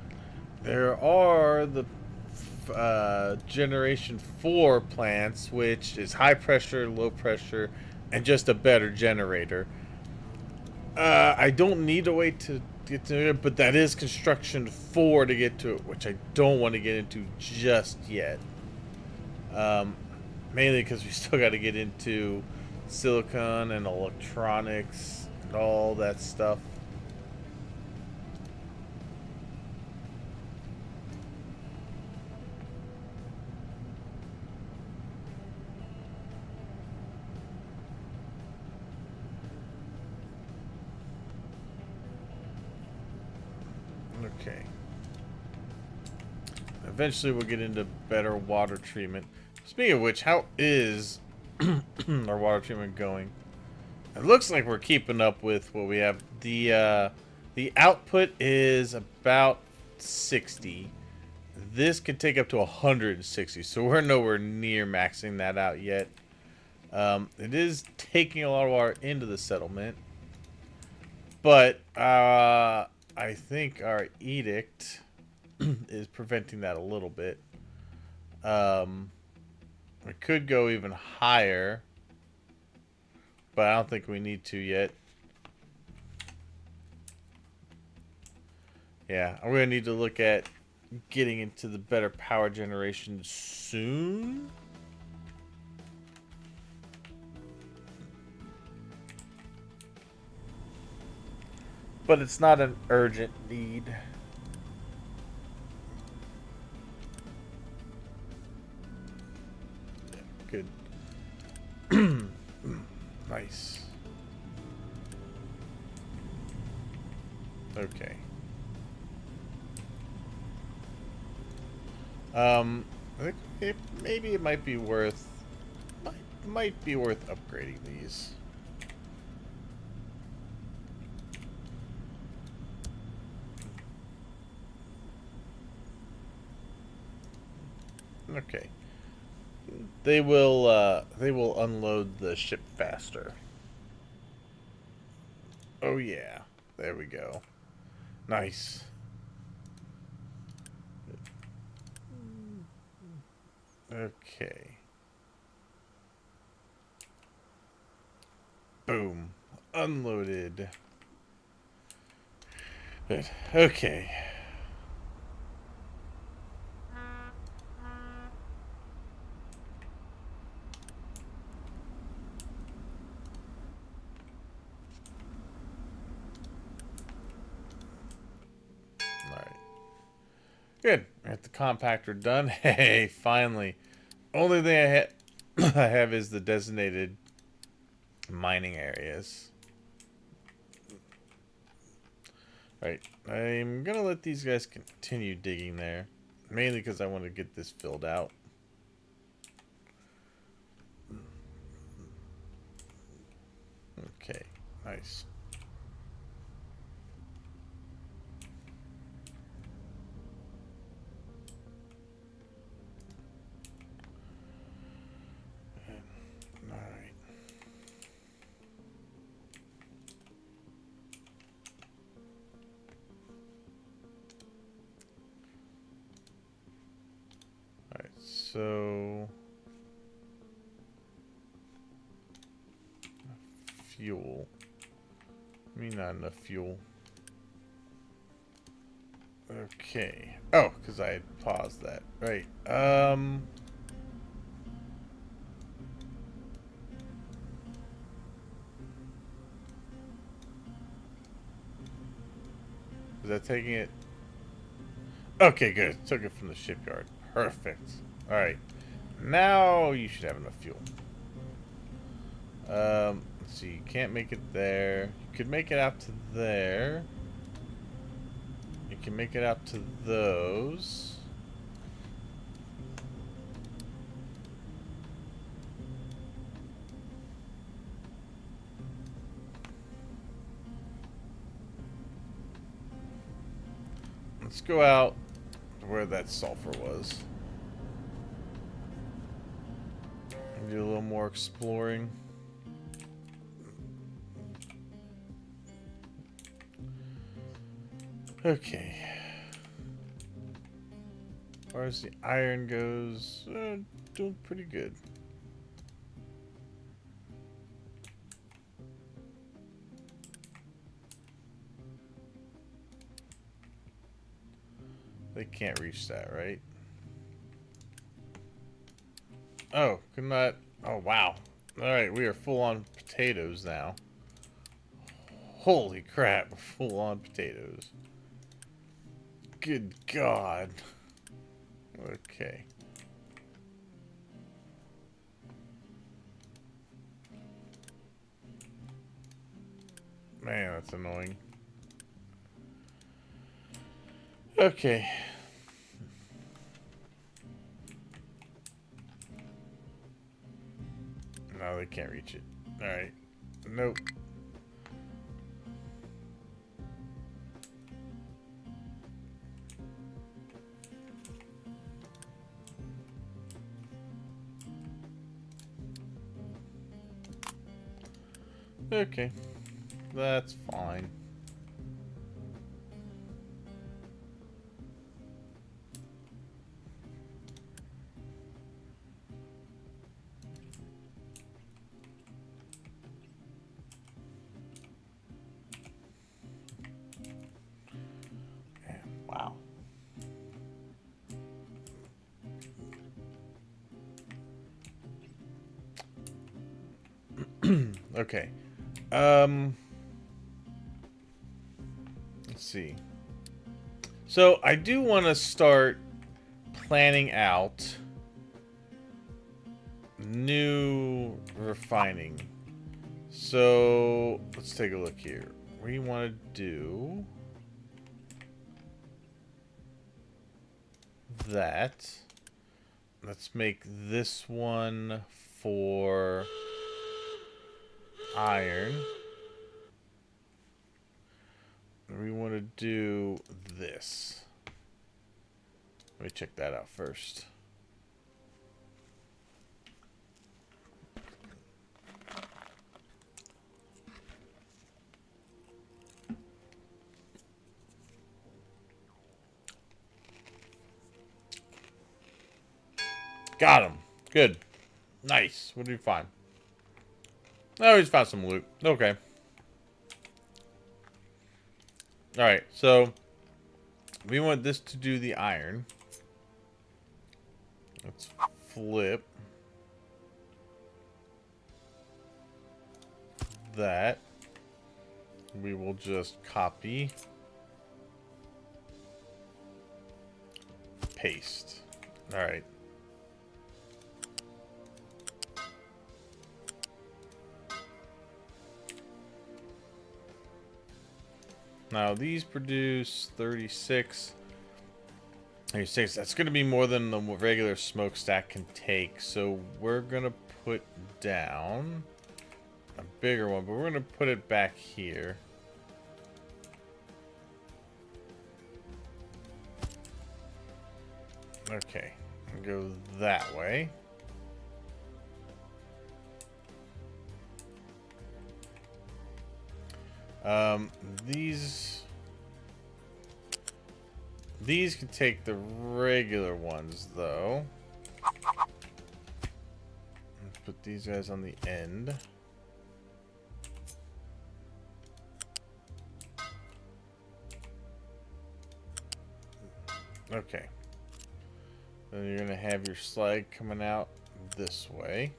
there are the Generation 4 plants, which is high pressure, low pressure, and just a better generator. I don't need to wait to get to it, but that is construction 4 to get to it, which I don't want to get into just yet. Mainly because we still got to get into silicon and electronics and all that stuff. Okay. Eventually we'll get into better water treatment. Speaking of which, how is our water treatment going? It looks like we're keeping up with what we have. The output is about 60. This could take up to 160, so we're nowhere near maxing that out yet. It is taking a lot of water into the settlement, but I think our edict is preventing that a little bit. We could go even higher, but I don't think we need to yet. Yeah, I'm going to need to look at getting into the better power generation soon. But it's not an urgent need. Good. Nice. Okay. I think maybe it might be worth might be worth upgrading these. Okay. They will unload the ship faster. Oh yeah. There we go. Nice. Okay. Boom. Unloaded. Good. Okay. Alright. Good. Got the compactor done. Hey, finally. Only thing I have is the designated mining areas. Right. I'm gonna let these guys continue digging there. Mainly because I want to get this filled out. Okay. Nice. Alright. Alright, so fuel. I mean, not enough fuel. Okay. Oh, because I had paused that. Right. Is that taking it? Okay, good. Took it from the shipyard. Perfect. Alright. Now you should have enough fuel. Let's see. You can't make it there. You could make it out to there. You can make it out to those. Let's go out to where that sulfur was. And do a little more exploring. Okay. As far as the iron goes, doing pretty good. They can't reach that, right? Oh, could not. Oh, wow. Alright, we are full on potatoes now. Holy crap, we're full on potatoes. Good God. Okay. Man, that's annoying. Okay. No, they can't reach it. Alright. Nope. Okay. That's fine. Wow. Okay. Let's see. So I do want to start planning out new refining. So let's take a look here. We want to do that. Let's make this one for iron. We want to do this. Let me check that out first. Got him. Good. Nice. What did we find? Oh, we just found some loot. Okay. Alright, so we want this to do the iron. Let's flip that. We will just copy, paste. Alright. Now these produce 36. 36. That's going to be more than the regular smokestack can take. So we're going to put down a bigger one, but we're going to put it back here. Okay. Go that way. These can take the regular ones, though. Let's put these guys on the end. Okay. Then you're going to have your slag coming out this way.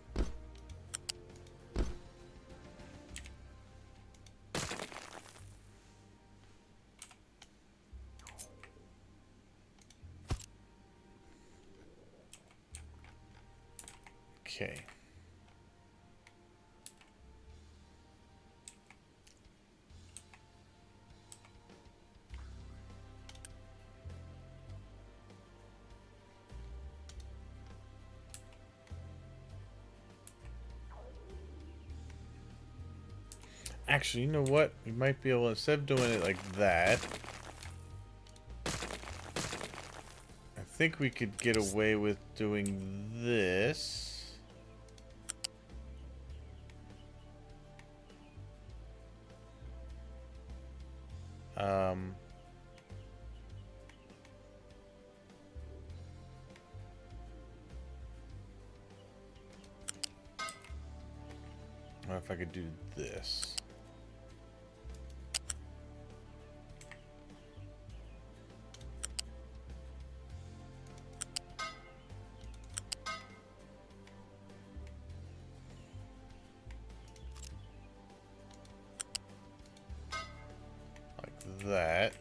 Okay. Actually, you know what? We might be able, instead of doing it like that, I think we could get away with doing this. I wonder if I could do this. Like that.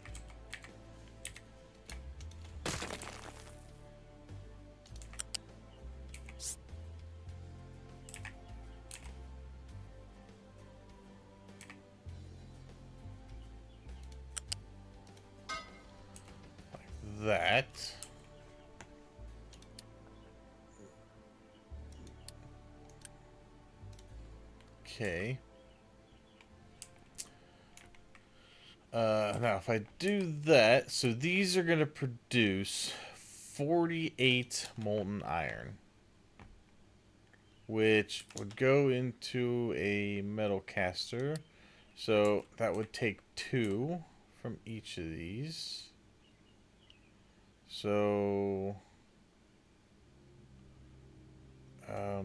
That. Okay. Now if I do that, so these are going to produce 48 molten iron, which would go into a metal caster. So that would take 2 from each of these. So, I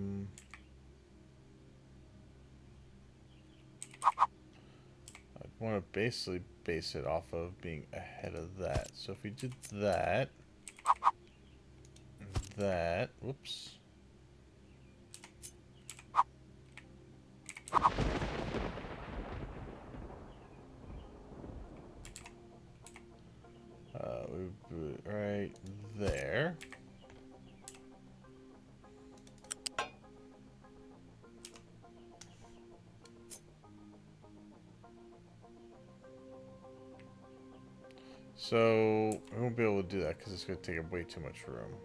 want to basically base it off of being ahead of that. So if we did that, whoops. We put it right there. So we won't be able to do that because it's going to take up way too much room.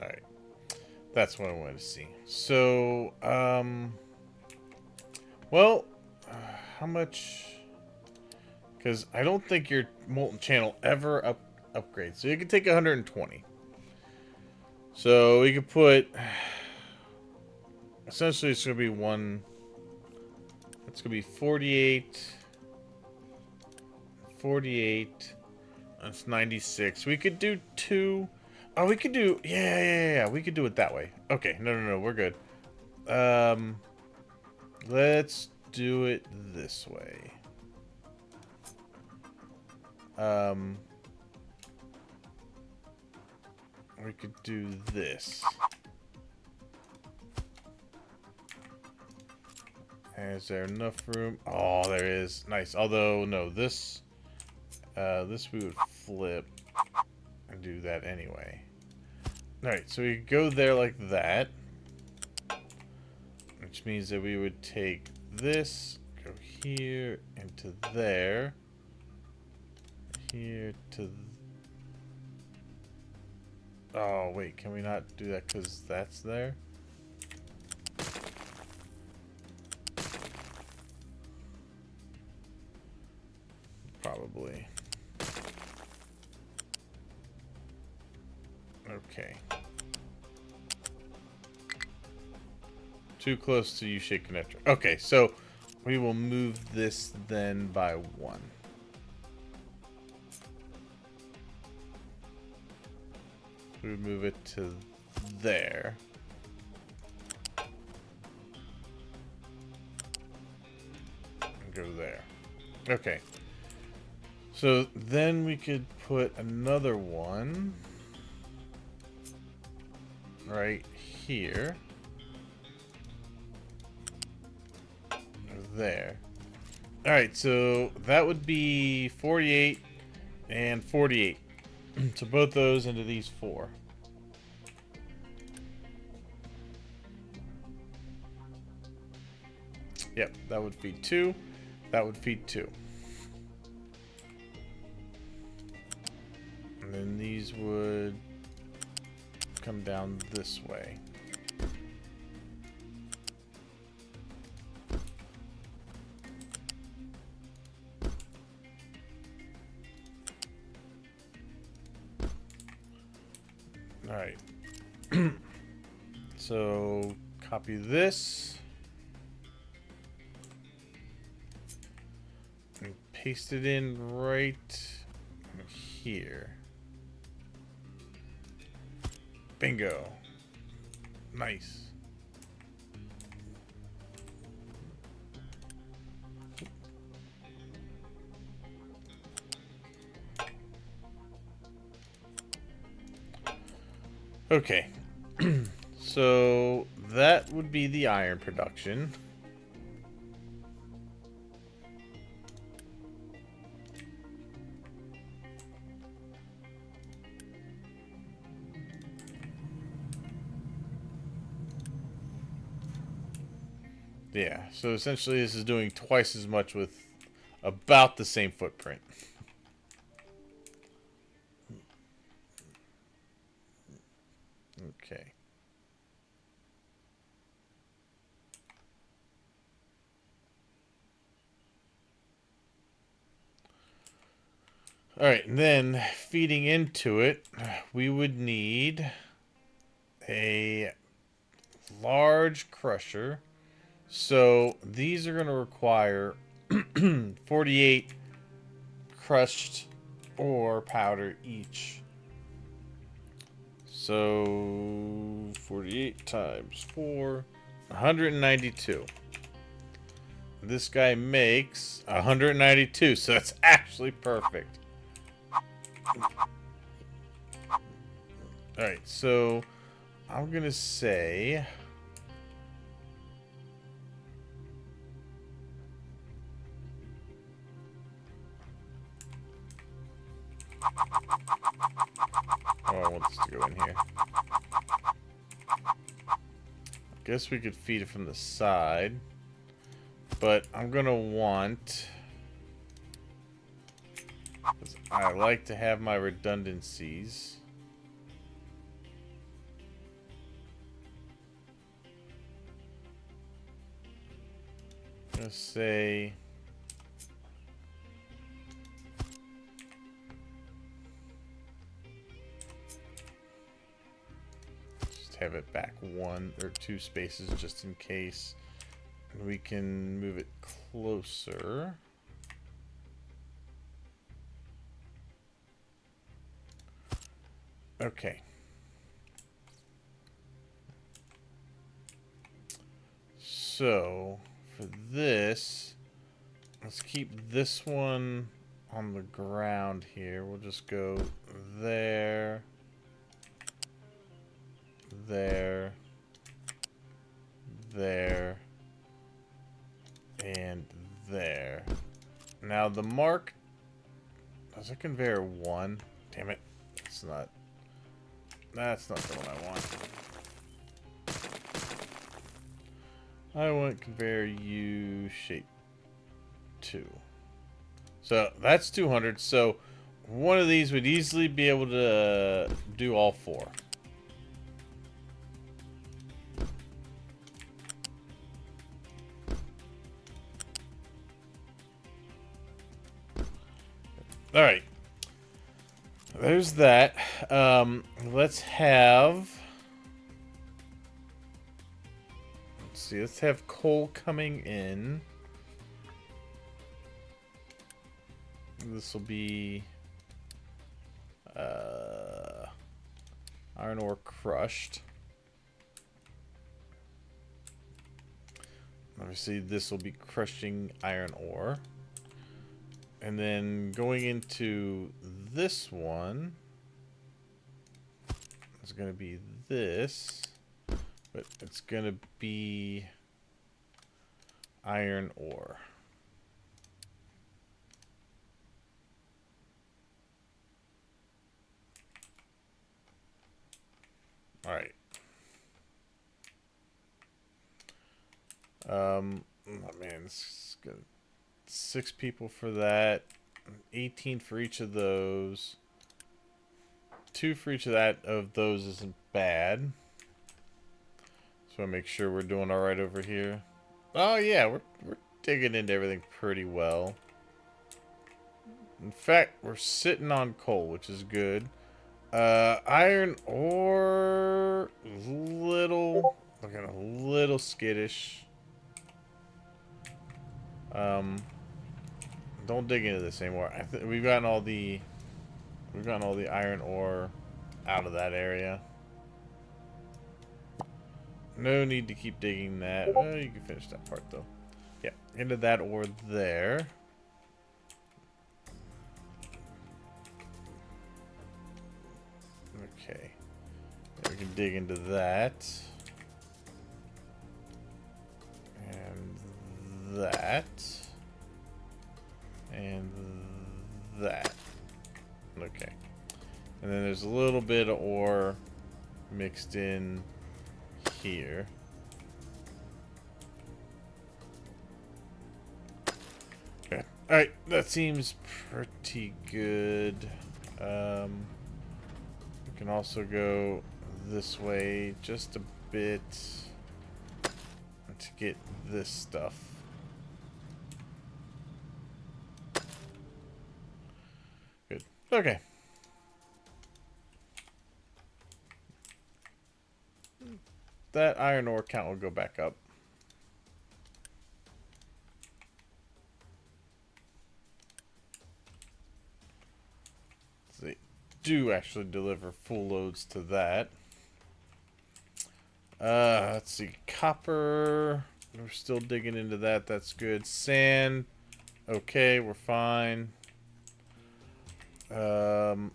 All right, that's what I wanted to see. So, well, how much? Because I don't think your molten channel ever upgrades. So you can take 120. So we could put. Essentially, it's going to be one. It's going to be 48. 48. That's 96. We could do 2. Oh, we could do. Yeah. We could do it that way. Okay. No. We're good. Let's do it this way. We could do this. Is there enough room? Oh, there is. Nice. Although, no, this we would flip and do that anyway. Alright, so we go there like that. Which means that we would take this, go here, into there. Here to... Oh, wait, can we not do that because that's there? Probably. Okay. Too close to U-shaped connector. Okay, so we will move this then by 1. We would move it to there. And go there. Okay. So then we could put another one. right here. There. Alright, so that would be 48 and 48. So both those into these 4. Yep, that would feed 2. That would feed 2. And then these would come down this way. Alright. So copy this. And paste it in right here. Bingo. Nice. Okay. So that would be the iron production. Yeah, so essentially this is doing twice as much with about the same footprint. Okay. Alright, and then feeding into it, we would need a large crusher. So these are going to require 48 crushed ore powder each. So 48 times 4, 192. This guy makes 192, so that's actually perfect. Alright, so I'm going to say... Oh, I want this to go in here. I guess we could feed it from the side. But I'm going to want... because I like to have my redundancies. I'm going to say... have it back 1 or 2 spaces just in case. And we can move it closer. Okay. So for this, let's keep this one on the ground here. We'll just go there. There, there, and there. Now the mark, does it conveyor 1? Damn it, that's not the one I want. I want conveyor U shape 2. So that's 200. So one of these would easily be able to do all 4. All right, there's that. Let's have, let's have coal coming in. This will be iron ore crushed. Obviously, this will be crushing iron ore. And then going into this one, let's is going to be this, but it's going to be iron ore. All right. Oh man, this is good. 6 people for that. 18 for each of those. 2 for each of those isn't bad. Just want to make sure we're doing all right over here. Oh yeah, we're digging into everything pretty well. In fact, we're sitting on coal, which is good. Iron ore, looking a little skittish. Don't dig into this anymore. We've gotten all the iron ore out of that area. No need to keep digging that. Well, you can finish that part though. Yeah, into that ore there. Okay. We can dig into that. And that. And that. Okay. And then there's a little bit of ore mixed in here. Okay. Alright, that seems pretty good. We can also go this way just a bit to get this stuff. Good. Okay. That iron ore count will go back up. They do actually deliver full loads to that. Let's see. Copper. We're still digging into that. That's good. Sand. Okay, we're fine. Let's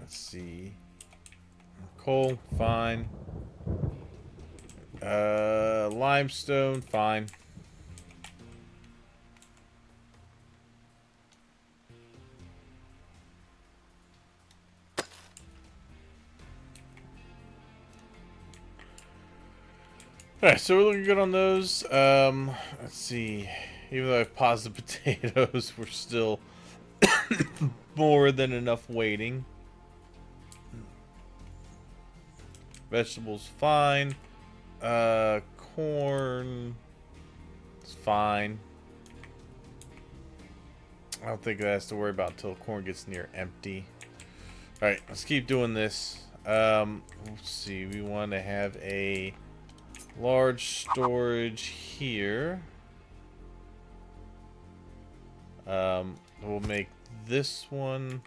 see. Coal, fine. Limestone, fine. Alright, so we're looking good on those. Let's see. Even though I've paused the potatoes, we're still more than enough waiting. Vegetables, fine. Corn, it's fine. I don't think that has to worry about until corn gets near empty. Alright, let's keep doing this. Let's see. We want to have a large storage here. We'll make this one.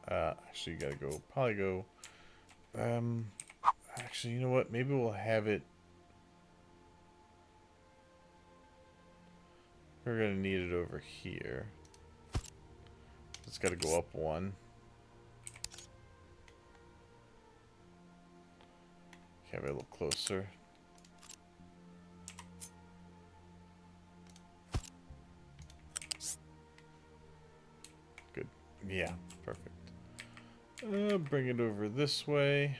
Actually, you gotta go. Probably go. Actually, you know what? Maybe we'll have it. We're gonna need it over here. It's gotta go up one. Have it a little closer. Good. Yeah, perfect. Bring it over this way.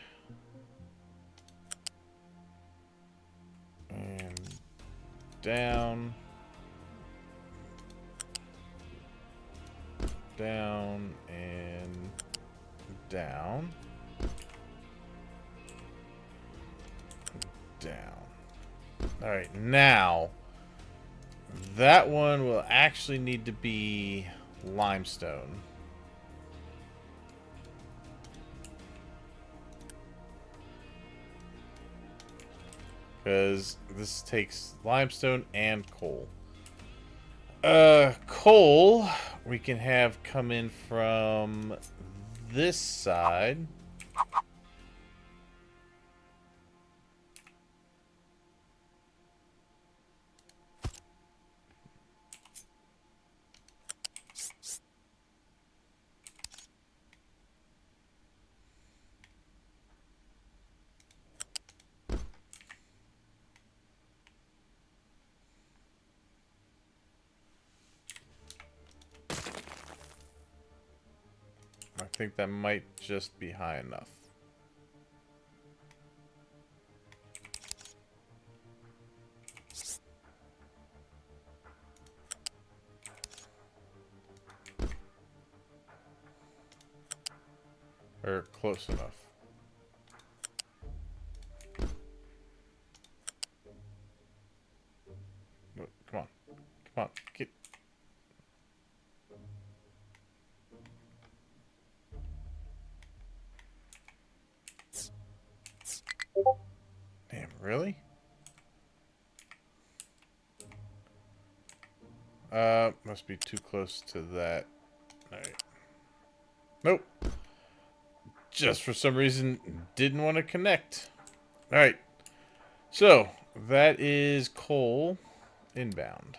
And down. Down and down. Down. Alright, now that one will actually need to be limestone. Because this takes limestone and coal. Coal we can have come in from this side. think that might just be high enough. Or close enough. Come on. Come on. Get. Damn, really? Must be too close to that. Alright. Nope. Just for some reason, didn't want to connect. Alright. So, that is coal inbound.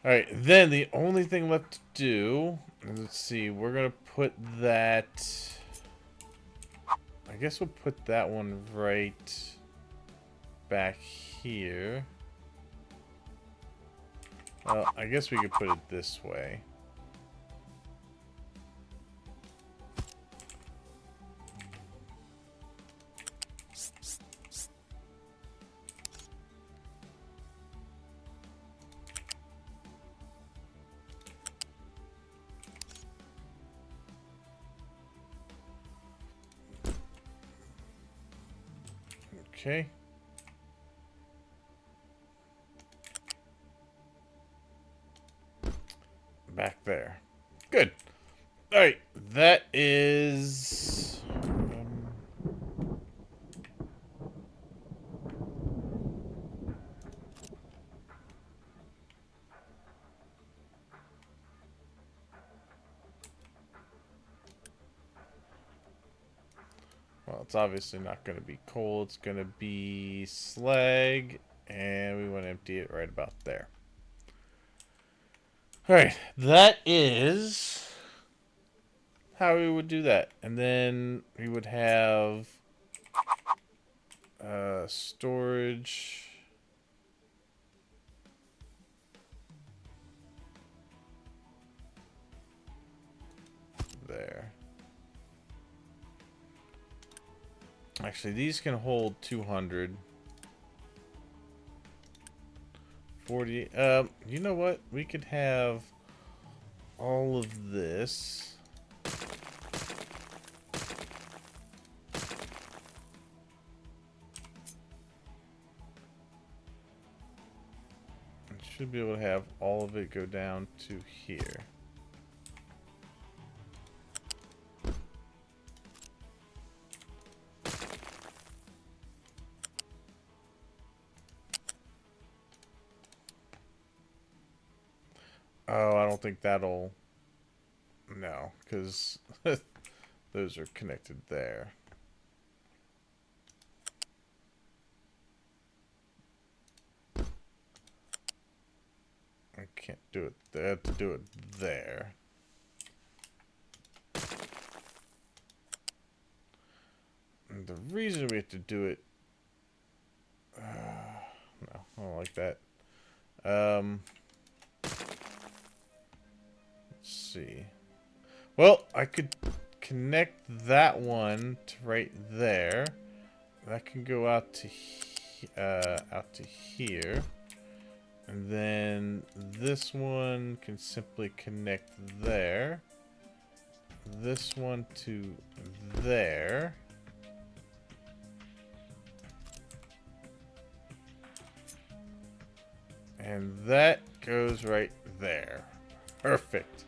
Alright, then the only thing left to do, let's see, we're going to put that, I guess we'll put that one right back here. Well, I guess we could put it this way. Okay. Back there. Good. Alright, that is... well, it's obviously not going to be coal. It's going to be slag, and we want to empty it right about there. Alright, that is how we would do that. And then we would have storage. There. Actually, these can hold 200. 40. You know what? We could have all of this. Should be able to have all of it go down to here. Oh, I don't think that'll... No, because those are connected there. I can't do it there. I have to do it there. And the reason we have to do it... no, I don't like that. Let's see. Well, I could connect that one to right there. That can go out to here. And then this one can simply connect there. This one to there. And that goes right there. Perfect.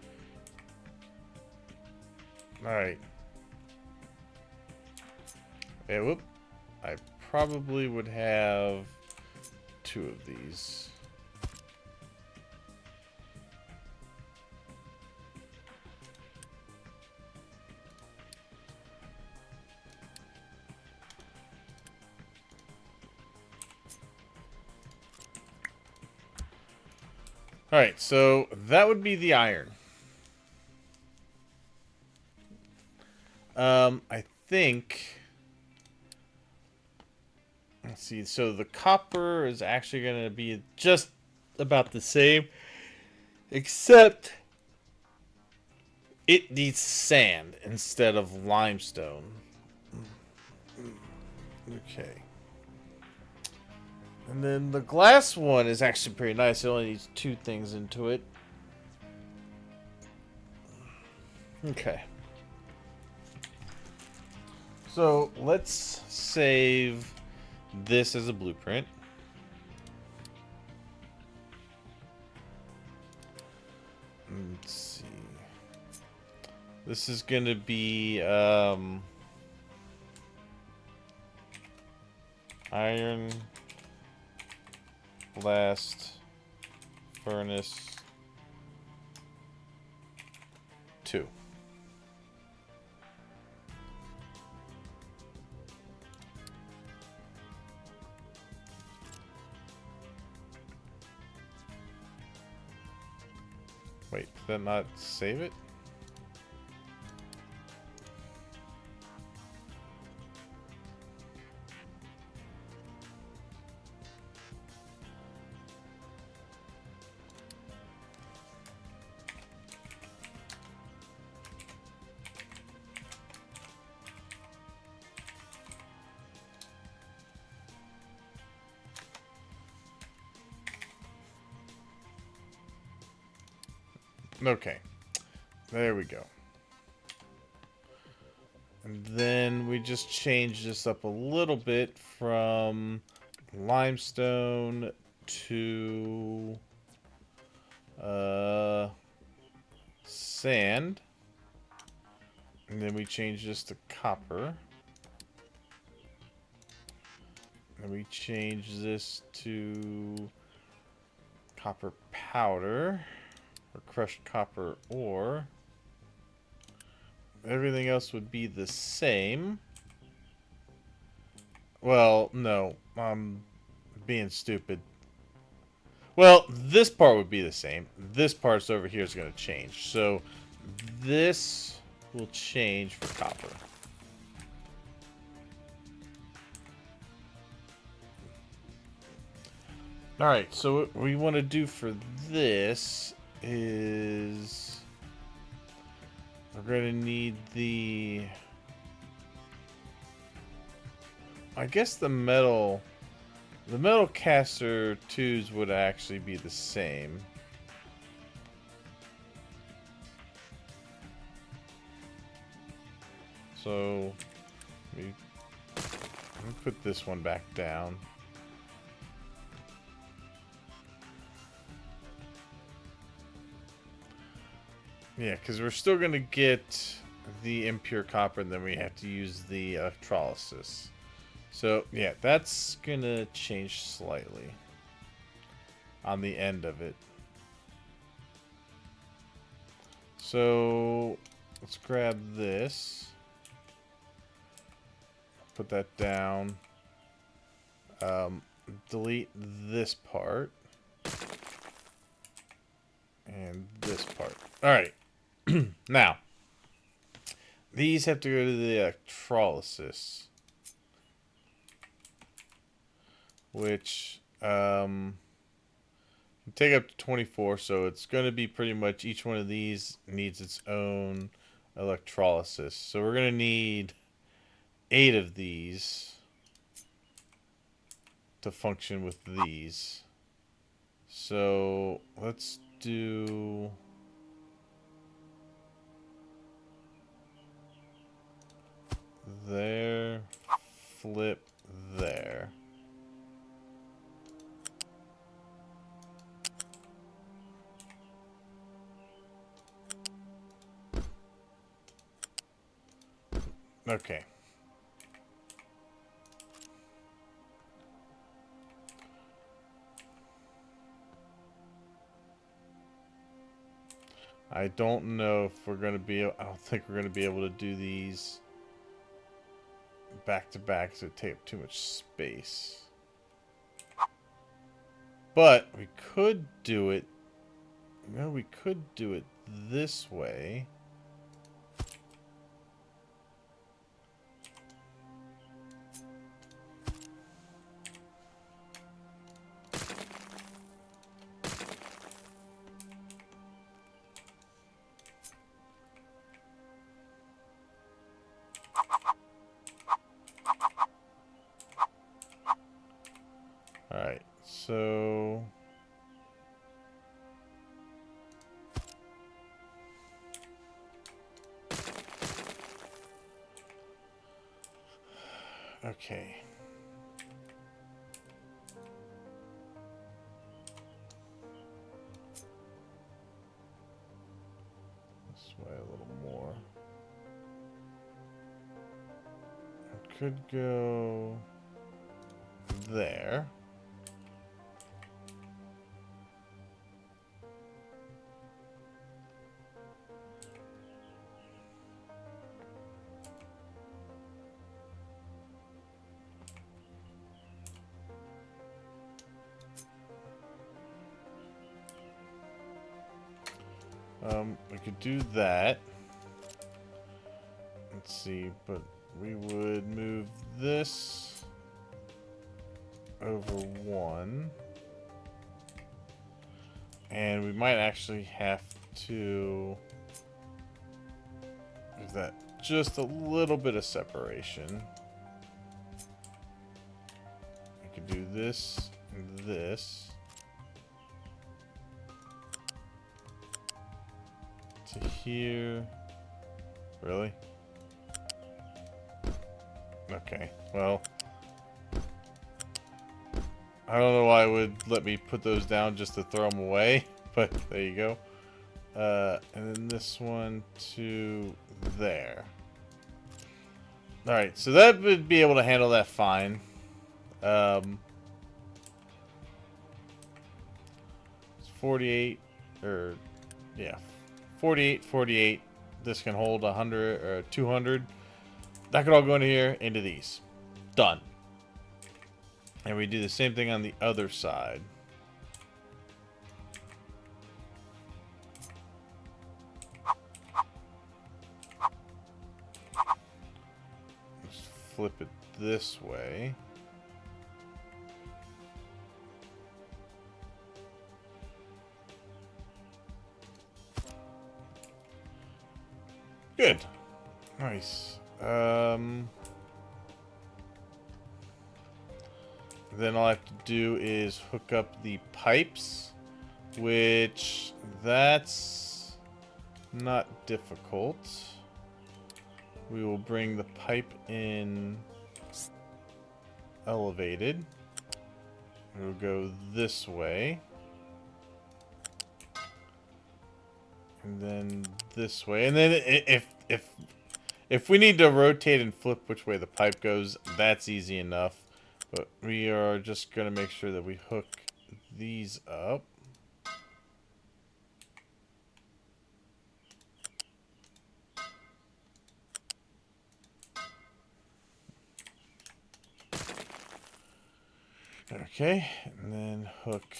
Alright. Hey, whoop. I probably would have 2 of these. Alright, so that would be the iron. I think... Let's see, so the copper is actually going to be just about the same. Except it needs sand instead of limestone. Okay. And then the glass one is actually pretty nice. It only needs 2 things into it. Okay. So let's save this as a blueprint. Let's see. This is going to be iron blast furnace 2. Wait, did that not save it? Okay, there we go. And then we just change this up a little bit from limestone to sand. And then we change this to copper. And we change this to copper powder. Or crushed copper ore. Everything else would be the same. Well, no. I'm being stupid. Well, this part would be the same. This part's over here is going to change. So, this will change for copper. Alright, so what we want to do for this is we're going to need the, I guess the metal caster 2s would actually be the same. So let me put this one back down. Yeah, because we're still going to get the impure copper, and then we have to use the electrolysis. So, yeah, that's going to change slightly on the end of it. So, let's grab this. Put that down. Delete this part. And this part. Alright. Now, these have to go to the electrolysis, which take up to 24, so it's going to be pretty much each one of these needs its own electrolysis. So we're going to need 8 of these to function with these. So let's do... there, flip there. Okay. I don't know if we're going to be, I don't think we're going to be able to do these back to back because it would take up too much space. But we could do it, we could do it this way. So okay. This way a little more. It could go there. We could do that. Let's see, but we would move this over one. And we might actually have to give that just a little bit of separation. We could do this and this. To here. Really? Okay, well. I don't know why it would let me put those down just to throw them away, but there you go. And then this one to there. Alright, so that would be able to handle that fine. It's 48, or, yeah, 48, 48. This can hold 100 or 200. That could all go into here, into these. Done. And we do the same thing on the other side. Let's flip it this way. Good. Nice. Then all I have to do is hook up the pipes, which that's not difficult. We will bring the pipe in elevated. We'll go this way. And then this way. And then if we need to rotate and flip which way the pipe goes, that's easy enough. But we are just going to make sure that we hook these up. Okay, and then hook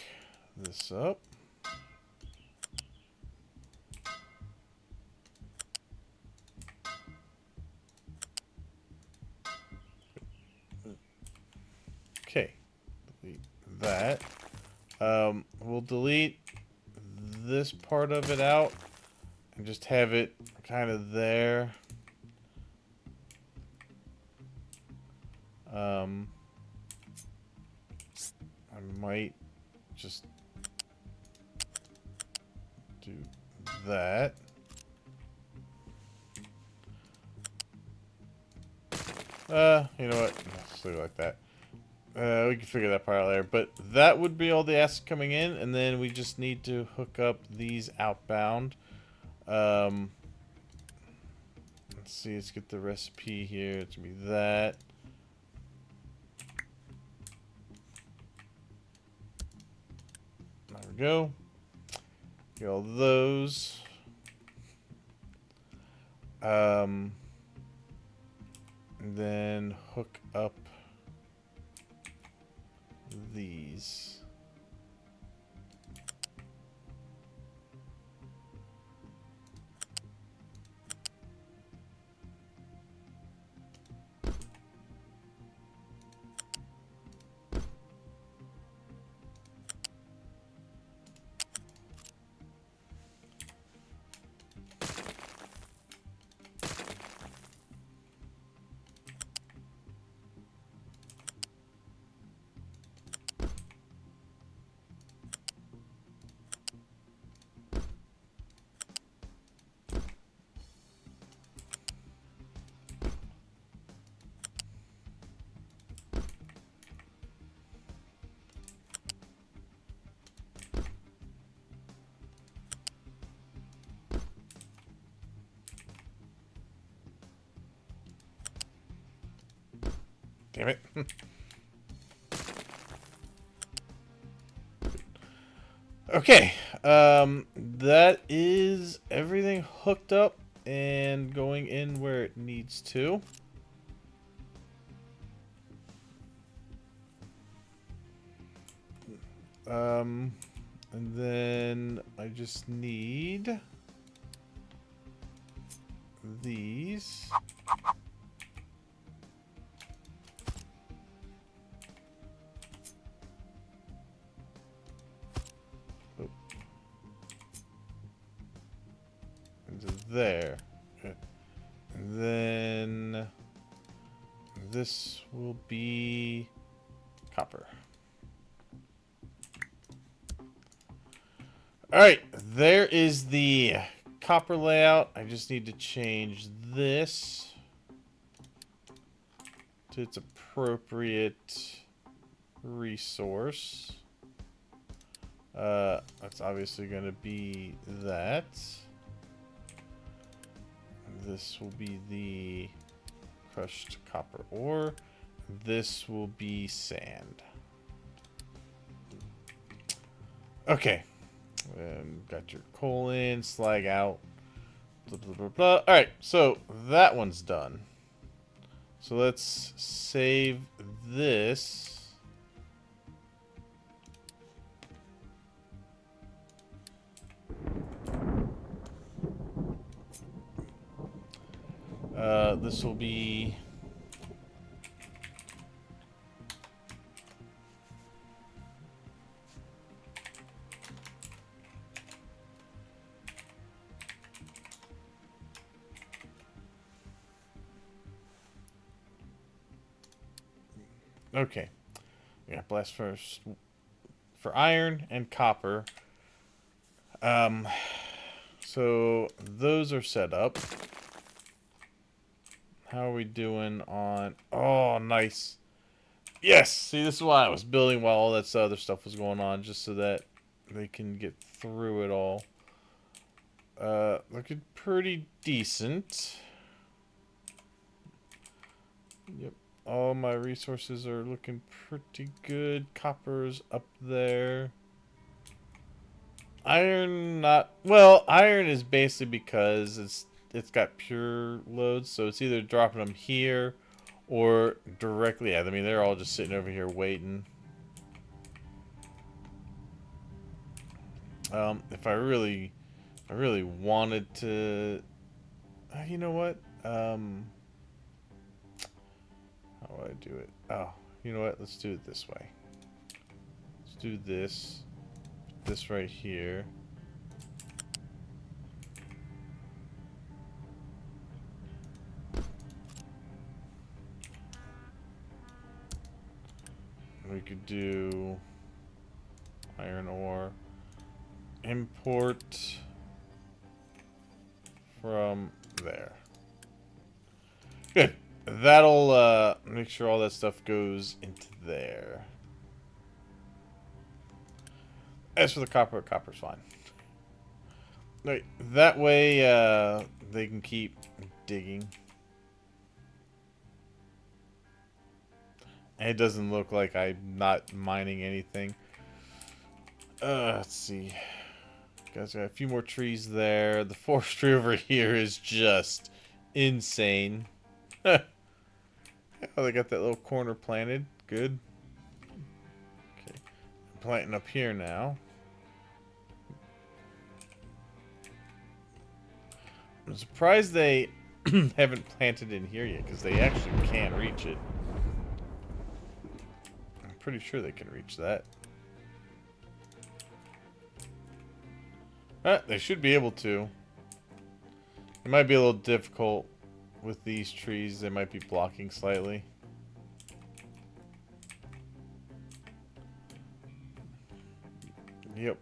this up. Okay, delete that. We'll delete this part of it out and just have it kind of there. I might just do that. You know what? Let's leave it like that. We can figure that part out later. But that would be all the acid coming in, and then we just need to hook up these outbound. Let's see, let's get the recipe here. It's gonna be that. There we go. Get all those. And then hook up these. Damn it. Okay. That is everything hooked up and going in where it needs to. And then I just need these. Oh. Into there. Okay. And then this will be copper. Alright, there is the copper layout. I just need to change this to its appropriate resource. That's obviously going to be that. This will be the crushed copper ore. This will be sand. Okay. Got your coal in, slag out. Blah, blah, blah, blah. Alright, so that one's done. So let's save this. This will be... Okay. Yeah, blast furnace for iron and copper. So those are set up. How are we doing on... Oh, nice. Yes! See, this is why I was building while all that other stuff was going on, just so that they can get through it all. Looking pretty decent. Yep. All my resources are looking pretty good. Copper's up there. Iron not... Well, iron is basically because it's got pure loads, so it's either dropping them here or directly... Yeah, I mean, they're all just sitting over here waiting. If I really wanted to... You know what? How do I do it? Oh, you know what? Let's do it this way. Let's do this. This right here. We could do iron ore. Import from there. Good. That'll make sure all that stuff goes into there. As for the copper, copper's fine. Right, that way they can keep digging. And it doesn't look like I'm not mining anything. Let's see. Guys, got a few more trees there. The forestry over here is just insane. Oh, they got that little corner planted. Good. Okay. I'm planting up here now. I'm surprised they haven't planted in here yet, because they actually can reach it. I'm pretty sure they can reach that. They should be able to. It might be a little difficult with these trees. They might be blocking slightly. Yep.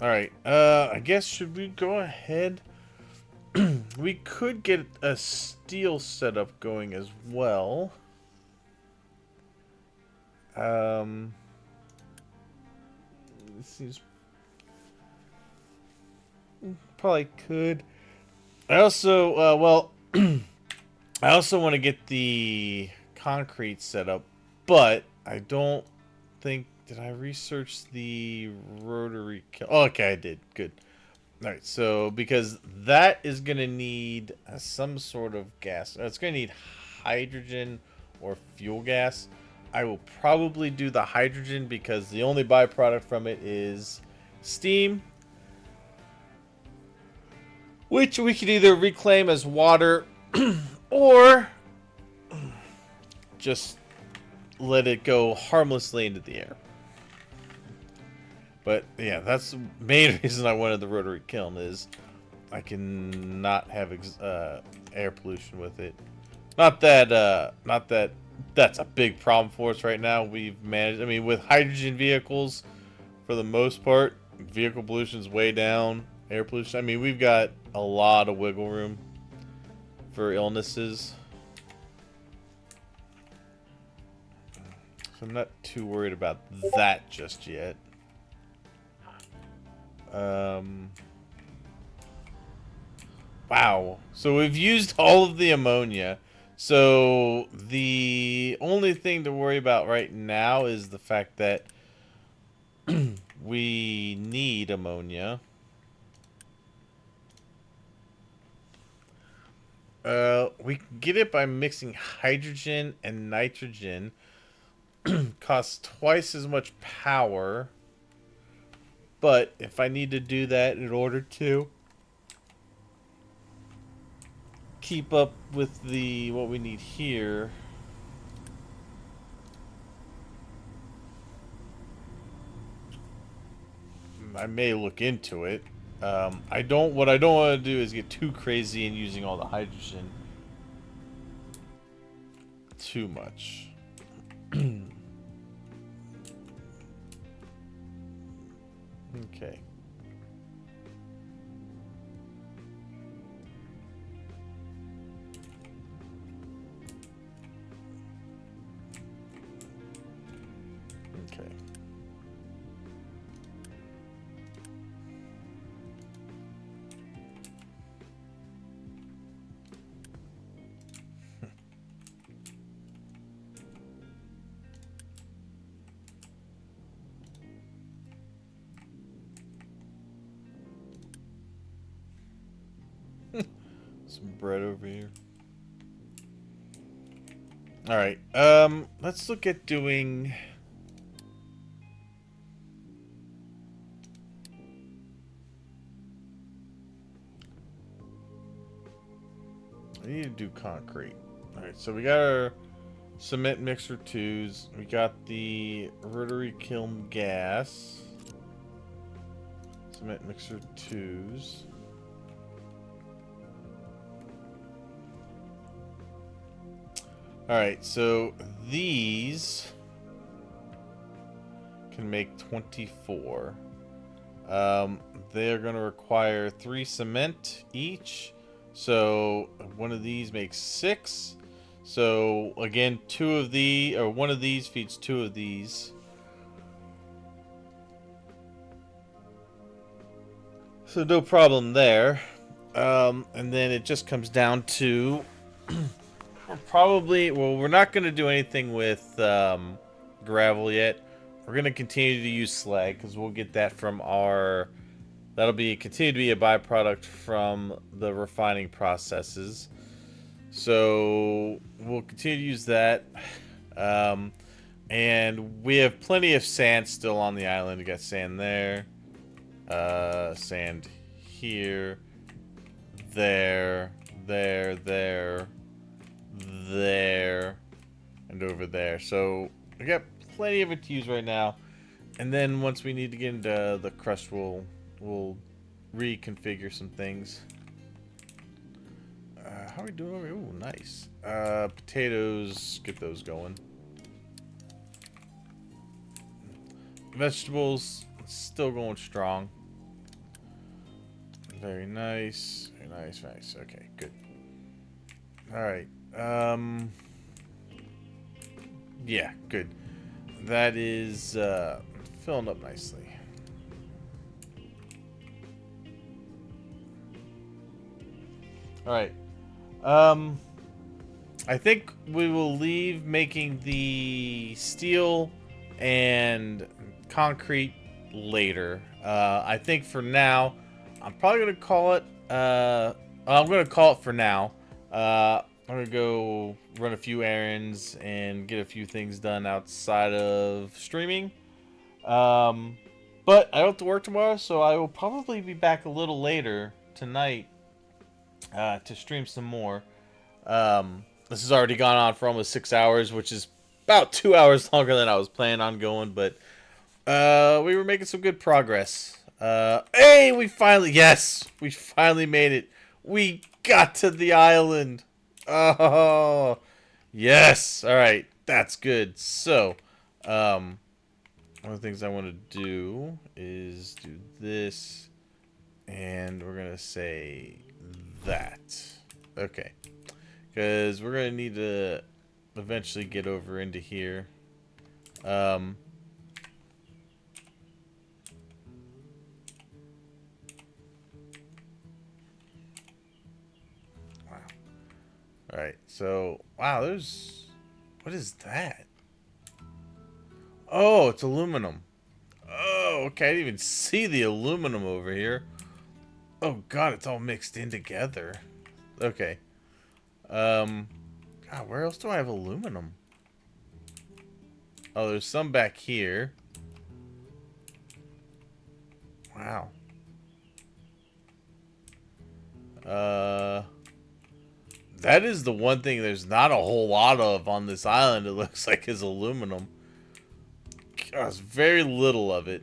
Alright, I guess should we go ahead? We could get a steel setup going as well. This seems... Probably could. I also, well, I also want to get the concrete set up, but I don't think... Did I research the rotary kiln? Oh, okay, I did. Good. All right, so because that is going to need some sort of gas. It's going to need hydrogen or fuel gas. I will probably do the hydrogen because the only byproduct from it is steam, which we could either reclaim as water or just let it go harmlessly into the air. But yeah, that's the main reason I wanted the rotary kiln is I can not have air pollution with it. Not that that's a big problem for us right now. We've managed. I mean, with hydrogen vehicles, for the most part, vehicle pollution's way down. Air pollution. I mean, we've got a lot of wiggle room for illnesses. So I'm not too worried about that just yet. Wow. So we've used all of the ammonia. So the only thing to worry about right now is the fact that we need ammonia. We can get it by mixing hydrogen and nitrogen. Costs twice as much power. But if I need to do that in order to keep up with the what we need here, I may look into it. What I don't want to do is get too crazy in using all the hydrogen too much. Okay. Okay. Some bread over here. All right. Let's look at doing. I need to do concrete. All right. So we got our cement mixer 2s. We got the rotary kiln gas. Cement mixer 2s. Alright, so these can make 24. They're going to require 3 cement each. So one of these makes 6. So again, one of these feeds 2 of these. So no problem there. And then it just comes down to we're not going to do anything with gravel yet. We're going to continue to use slag because we'll get that from that'll continue to be a byproduct from the refining processes. So we'll continue to use that. And we have plenty of sand still on the island. We got sand there. Sand here. There. And over there. So we got plenty of it to use right now. And then once we need to get into the crust, we'll reconfigure some things. How are we doing over here? Ooh, nice. Potatoes, get those going. Vegetables, still going strong. Very nice. Very nice, nice. Okay, good. Alright. Yeah, good. That is filling up nicely. Alright. I think we will leave making the steel and concrete later. I think for now, I'm probably gonna call it. I'm gonna call it for now. I'm gonna go run a few errands and get a few things done outside of streaming. Um, but I don't have to work tomorrow, so I will probably be back a little later tonight to stream some more. This has already gone on for almost 6 hours, which is about 2 hours longer than I was planning on going, but we were making some good progress. Hey, we finally made it. We got to the island. Oh, yes. All right, that's good. So, one of the things I want to do is do this, and we're gonna say that. Okay. Because we're going to need to eventually get over into here. Wow. Alright, so... Wow, there's... What is that? Oh, it's aluminum. Oh, okay, I didn't even see the aluminum over here. Oh god, it's all mixed in together. Okay. God, where else do I have aluminum? Oh, there's some back here. Wow. That is the one thing there's not a whole lot of on this island, it looks like, is aluminum. There's very little of it.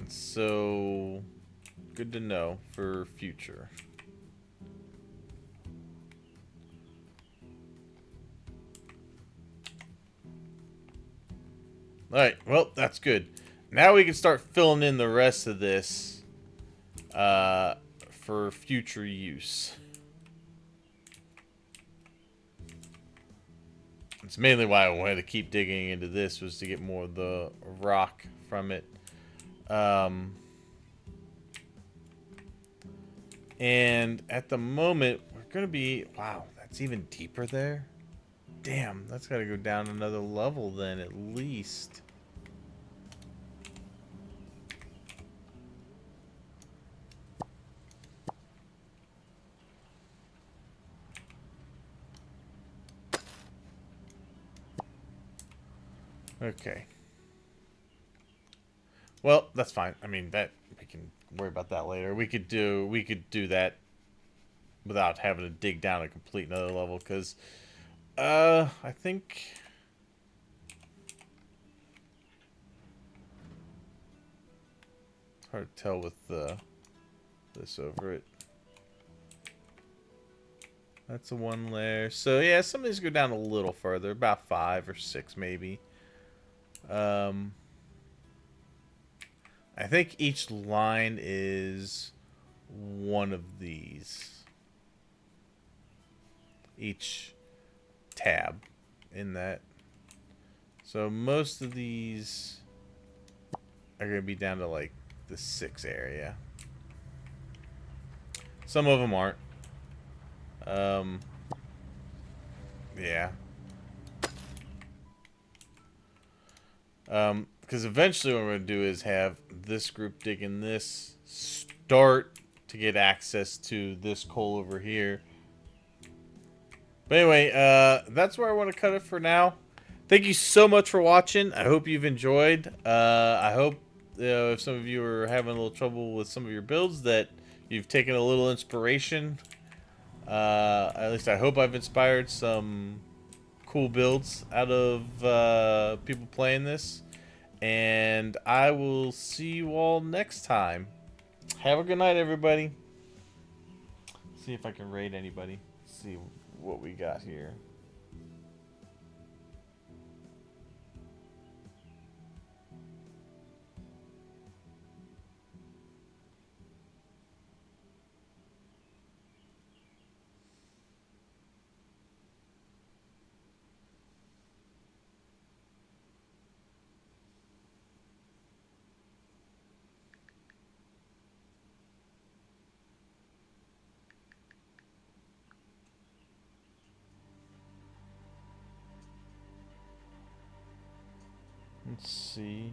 So, good to know for future. Alright, well, that's good. Now we can start filling in the rest of this for future use. It's mainly why I wanted to keep digging into this, was to get more of the rock from it. And at the moment, we're going to be... Wow, that's even deeper there? Damn, that's got to go down another level then, at least. Okay. Well, that's fine. I mean, that we can worry about that later. We could do that without having to dig down a complete another level, because I think it's hard to tell with this over it. That's a one layer. So yeah, some of these go down a little further, about 5 or 6 maybe. I think each line is one of these. Each tab in that. So most of these are going to be down to like the 6 area. Some of them aren't. Yeah. Because eventually what I'm going to do is have this group digging this, start to get access to this coal over here. But anyway, that's where I want to cut it for now. Thank you so much for watching. I hope you've enjoyed. I hope if some of you are having a little trouble with some of your builds, that you've taken a little inspiration. At least I hope I've inspired some cool builds out of people playing this. And I will see you all next time. Have a good night, everybody. See if I can raid anybody. See what we got here. Let's see.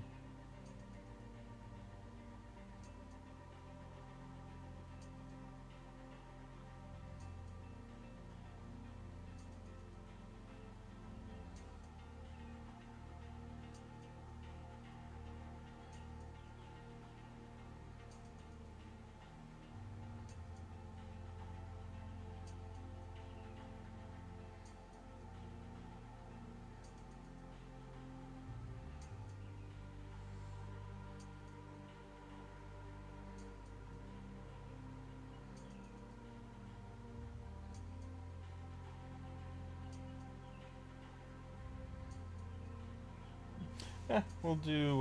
Yeah, we'll do,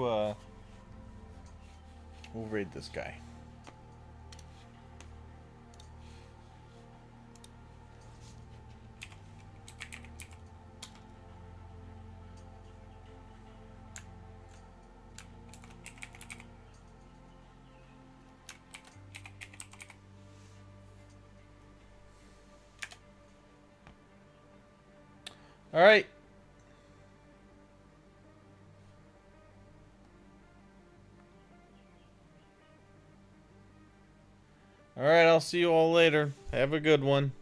we'll raid this guy. All right. All right, I'll see you all later. Have a good one.